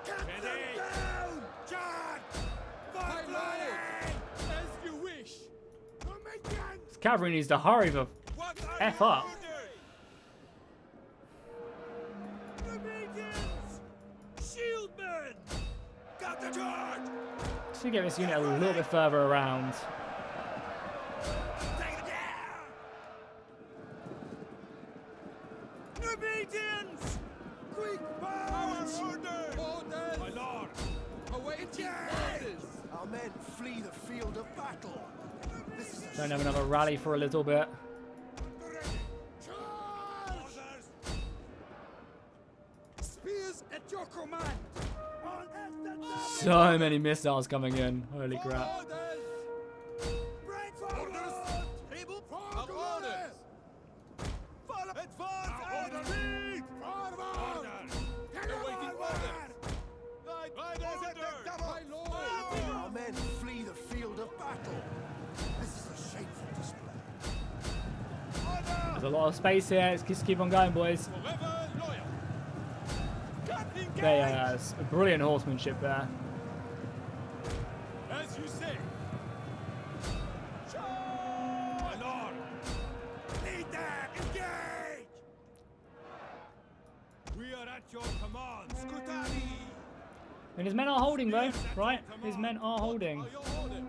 Cut them down! Charge! My For lord! glory! As you wish! Numidians! This cavalry needs to hurry the What are F your up. orders? Numidians! Shieldmen! Got the charge! Just to get this unit a little bit further around. Take it down! Numidians! Quick march! Orders! Orders! My lord! Awaiting Engage! orders! Our men flee the field of battle. This is a Don't have another rally for a little bit. Charge! Spears at your command! So many missiles coming in. Holy crap. Orders! Break forward! Table Our orders! Follow! Advance and speed! Forward! Awaiting orders! Riders at the double! My lord! Our men flee the field of battle. This is a shameful display. Order! There's a lot of space here. Let's just keep on going, boys. Forever loyal! Engage! There's a brilliant horsemanship there. As you say! Charge! My lord! Lead there! Engage! We are at your command, Scutari! And his men are holding though, right? His men are holding. Are your orders?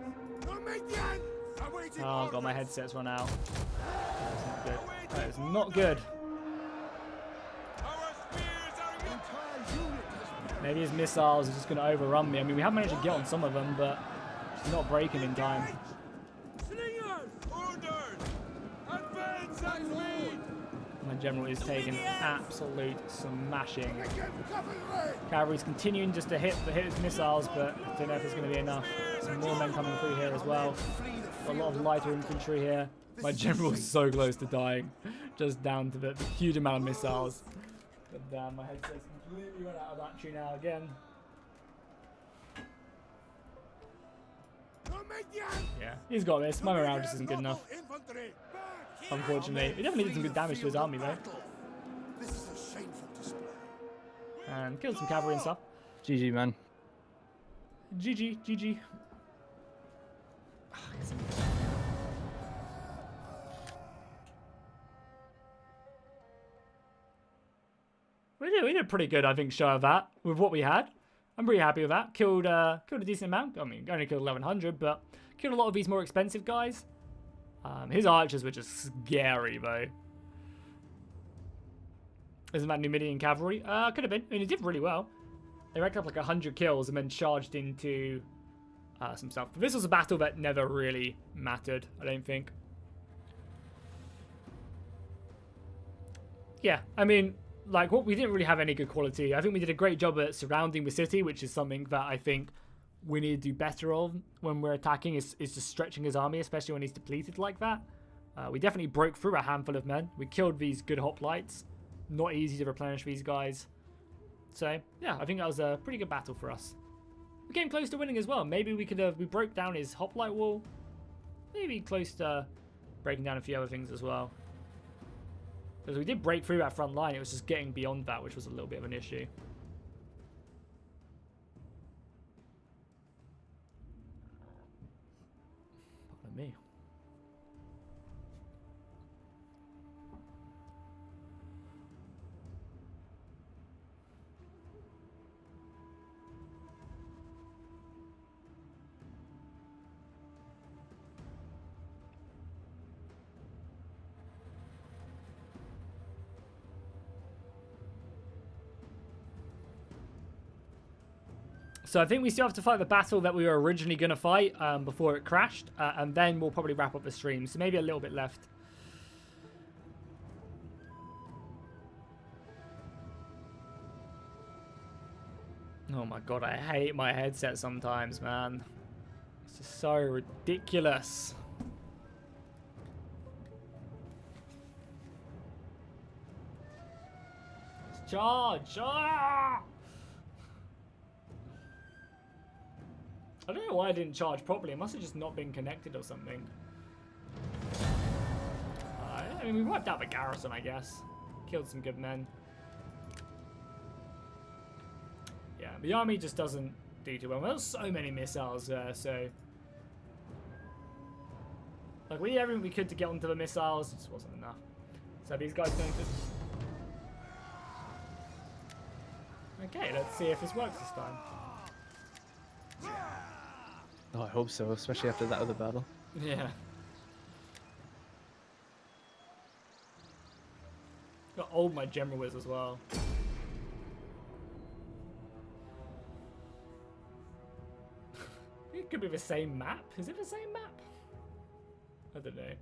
Numidians! Awaiting Oh god, my orders. headset's run out. That is not good. Our spears are in Maybe his missiles are just going to overrun me. I mean, we have managed to get on some of them, but it's not breaking in time. Slingers! Orders! Advance and speed! My general is taking absolute smashing. Cavalry! Cavalry's continuing just to hit his missiles, but I don't know if it's going to be enough. Some more men coming through here as well. Got a lot of lighter infantry here. My general is so close to dying, just down to the huge amount of missiles. But damn, my headset's completely run out of battery now again. Yeah, he's got this. My morale just isn't good enough. Infantry! Unfortunately, he definitely did some good damage to his army though, This is a shameful display. and killed some cavalry and stuff. GG, man. GG, GG. We did a pretty good, I think, show of that with what we had. I'm pretty happy with that. Killed a decent amount. I mean, only killed 1100, but killed a lot of these more expensive guys. His archers were just scary, though. Isn't that Numidian cavalry? Could have been. I mean, he did really well. They racked up like 100 kills and then charged into some stuff. But this was a battle that never really mattered, I don't think. Yeah, I mean, like, we didn't really have any good quality. I think we did a great job at surrounding the city, which is something that I think we need to do better of when we're attacking, is just stretching his army, especially when he's depleted like that. We definitely broke through a handful of men. We killed these good hoplites. Not easy to replenish these guys. So, yeah, I think that was a pretty good battle for us. We came close to winning as well. Maybe we broke down his hoplite wall. Maybe close to breaking down a few other things as well. Because we did break through that front line, it was just getting beyond that, which was a little bit of an issue. Pardon me. So I think we still have to fight the battle that we were originally going to fight before it crashed. And then we'll probably wrap up the stream. So maybe a little bit left. Oh my god, I hate my headset sometimes, man. It's just so ridiculous. Let's charge! Ah! I don't know why I didn't charge properly. It must have just not been connected or something. I mean, we wiped out the garrison, I guess. Killed some good men. Yeah, the army just doesn't do too well. There's so many missiles there, so... Like, we did everything we could to get onto the missiles. It just wasn't enough. So these guys don't just... Okay, let's see if this works this time. Oh, I hope so, especially after that other battle. Yeah. Got old my general is as well. It could be the same map. Is it the same map? I don't know.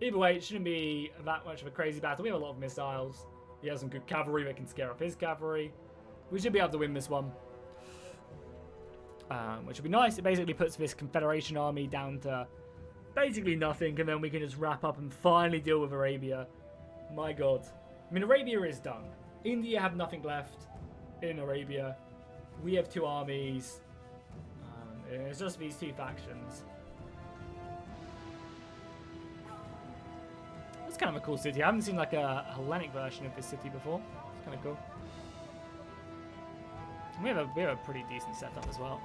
Either way, it shouldn't be that much of a crazy battle. We have a lot of missiles. He has some good cavalry that can scare off his cavalry. We should be able to win this one. Which would be nice. It basically puts this Confederation army down to basically nothing, and then we can just wrap up and finally deal with Arabia. My god. I mean, Arabia is done. India have nothing left in Arabia. We have two armies. It's just these two factions. That's kind of a cool city. I haven't seen like a Hellenic version of this city before. It's kind of cool. And we have a pretty decent setup as well.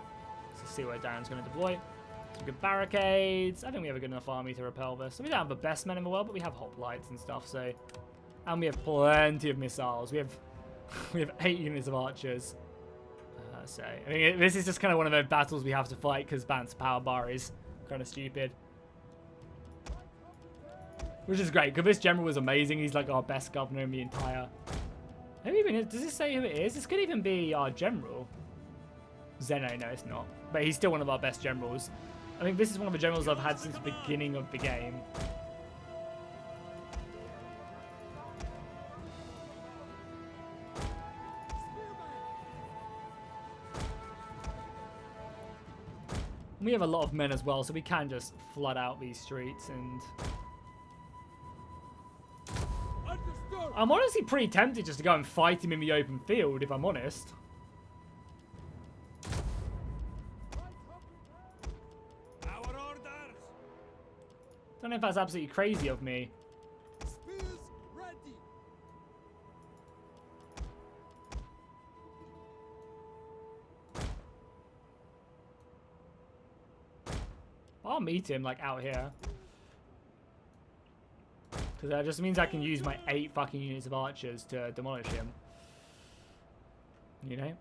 Let's see where Darren's going to deploy. Some good barricades. I think we have a good enough army to repel this. So we don't have the best men in the world, but we have hoplites and stuff. So, and we have plenty of missiles. We have 8 units of archers. So I mean, this is just kind of one of those battles we have to fight because Ban's power bar is kind of stupid. Which is great because this general was amazing. He's like our best governor in the entire. Maybe even does this say who it is? This could even be our general. Zeno, no, it's not. But he's still one of our best generals. I think this is one of the generals I've had since the beginning of the game. We have a lot of men as well, so we can just flood out these streets and... I'm honestly pretty tempted just to go and fight him in the open field, if I'm honest. Don't know if that's absolutely crazy of me. Spears ready. I'll meet him, like, out here. Because that just means I can use my 8 fucking units of archers to demolish him. You know? Ready.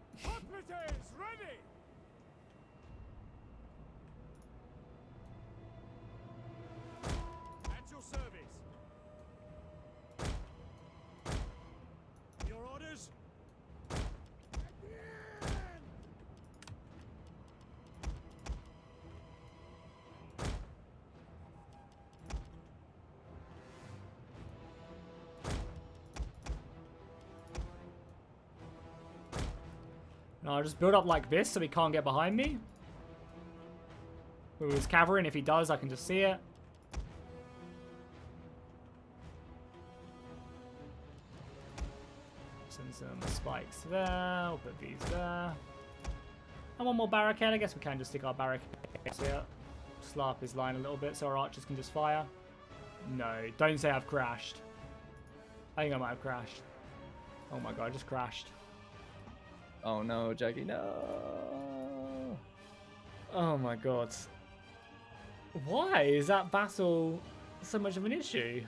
And I'll just build up like this so he can't get behind me. With his cavalry, and if he does, I can just see it. Send some spikes there. I'll put these there. And one more barricade. I guess we can just stick our barricades here. Slap his line a little bit so our archers can just fire. No, don't say I've crashed. I think I might have crashed. Oh my god, I just crashed. Oh no, Jackie, no. Oh my god. Why is that battle so much of an issue?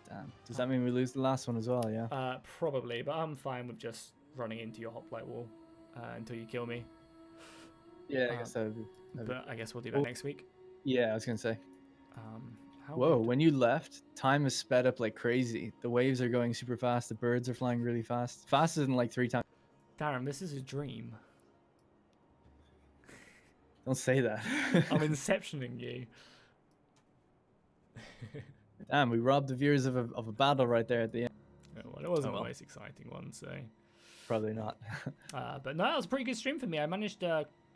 Damn. Does that mean we lose the last one as well, yeah? Probably, but I'm fine with just running into your hoplite wall until you kill me. Yeah, I guess that would be... But I guess we'll do that next week. Yeah, I was going to say. How Whoa, weird. when you left, time has sped up like crazy. The waves are going super fast. The birds are flying really fast. Faster than like 3 times. Darren, this is a dream. Don't say that. I'm inceptioning you. Damn, we robbed the viewers of a battle right there at the end. Oh, well, it wasn't well. the most exciting one, so... Probably not. But no, that was a pretty good stream for me. I managed,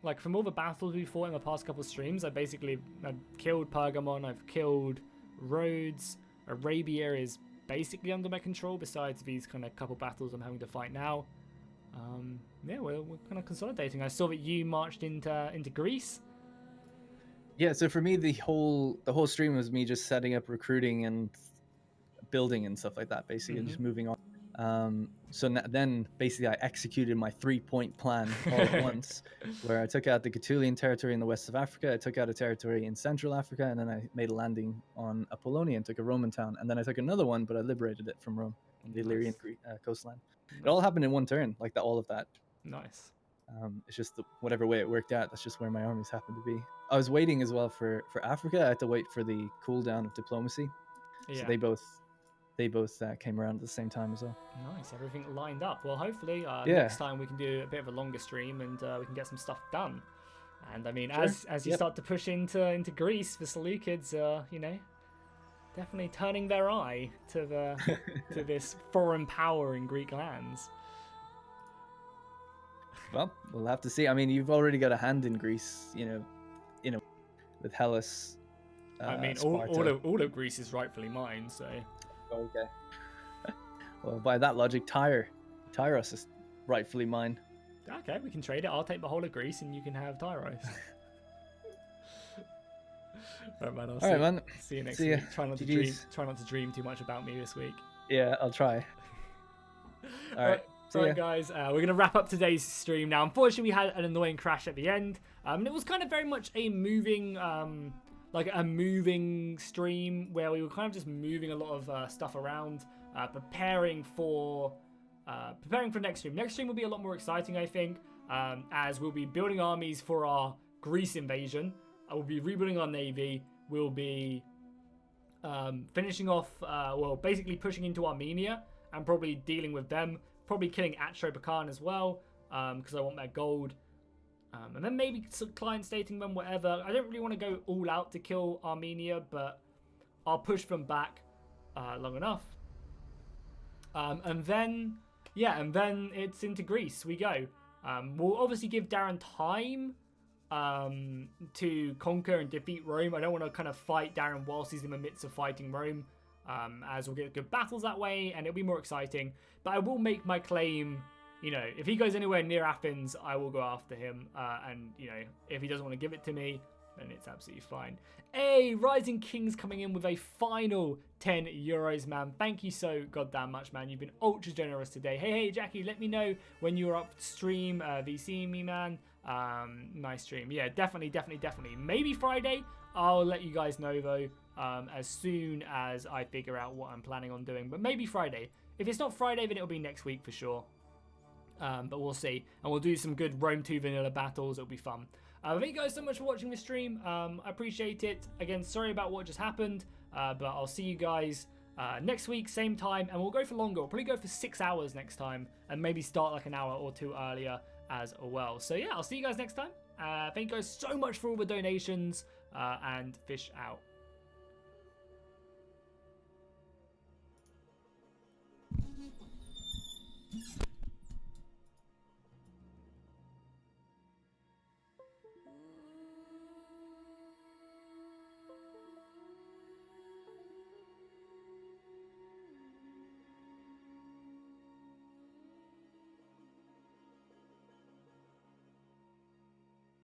like, from all the battles we fought in the past couple of streams, I've killed Pergamon, I've killed Rhodes, Arabia is basically under my control, besides these kind of couple battles I'm having to fight now. Yeah, we're kind of consolidating. I saw that you marched into Greece. Yeah, so for me, the whole stream was me just setting up recruiting and building and stuff like that, basically, and just moving on. So then basically I executed my 3-point plan all at once, where I took out the Gaetulian territory in the west of Africa, I took out a territory in Central Africa, and then I made a landing on Apollonia and took a Roman town, and then I took another one, but I liberated it from Rome, on the Illyrian coastline. It all happened in one turn, like all of that. Nice. It's just whatever way it worked out, that's just where my armies happened to be. I was waiting as well for Africa. I had to wait for the cooldown of diplomacy. Yeah. So they both came around at the same time as well. Nice, everything lined up. Well, hopefully next time we can do a bit of a longer stream and we can get some stuff done. And I mean, as you start to push into Greece, the Seleucids are, you know, definitely turning their eye to the to this foreign power in Greek lands. Well, we'll have to see. I mean, you've already got a hand in Greece, you know, with Hellas. I mean, all of Greece is rightfully mine, so. Okay. Well, by that logic, Tyros is rightfully mine. Okay, we can trade it. I'll take the whole of Greece, and you can have Tyros. Alright, man. All right, man. See you next See ya. week. Try not to dream too much about me this week. Yeah, I'll try. All right. Right, guys, we're going to wrap up today's stream now. Unfortunately, we had an annoying crash at the end. And it was kind of very much a moving, stream where we were kind of just moving a lot of stuff around, preparing for next stream. Next stream will be a lot more exciting, I think, as we'll be building armies for our Greece invasion. We'll be rebuilding our navy. We'll be finishing off, basically pushing into Armenia and probably dealing with them. Probably killing Atropakan as well, because I want their gold. And then maybe some client stating them, whatever. I don't really want to go all out to kill Armenia, but I'll push them back long enough. And then it's into Greece. We go. We'll obviously give Darren time to conquer and defeat Rome. I don't want to kind of fight Darren whilst he's in the midst of fighting Rome. As we'll get good battles that way, and it'll be more exciting. But I will make my claim, you know, if he goes anywhere near Athens, I will go after him. And, you know, if he doesn't want to give it to me, then it's absolutely fine. Hey, Rising King's coming in with a final 10 euros, man. Thank you so goddamn much, man. You've been ultra generous today. Hey, Jackie, let me know when you're up stream. VCing me, man. Nice stream. Yeah, definitely. Maybe Friday. I'll let you guys know, though. As soon as I figure out what I'm planning on doing, but maybe Friday. If it's not Friday, then it'll be next week for sure. But we'll see, and we'll do some good Rome 2 vanilla battles. It'll be fun. Thank you guys so much for watching this stream. I appreciate it. Again, sorry about what just happened, but I'll see you guys next week, same time, and we'll go for longer. We'll probably go for 6 hours next time, and maybe start like an hour or two earlier as well. So yeah, I'll see you guys next time. Thank you guys so much for all the donations, and fish out.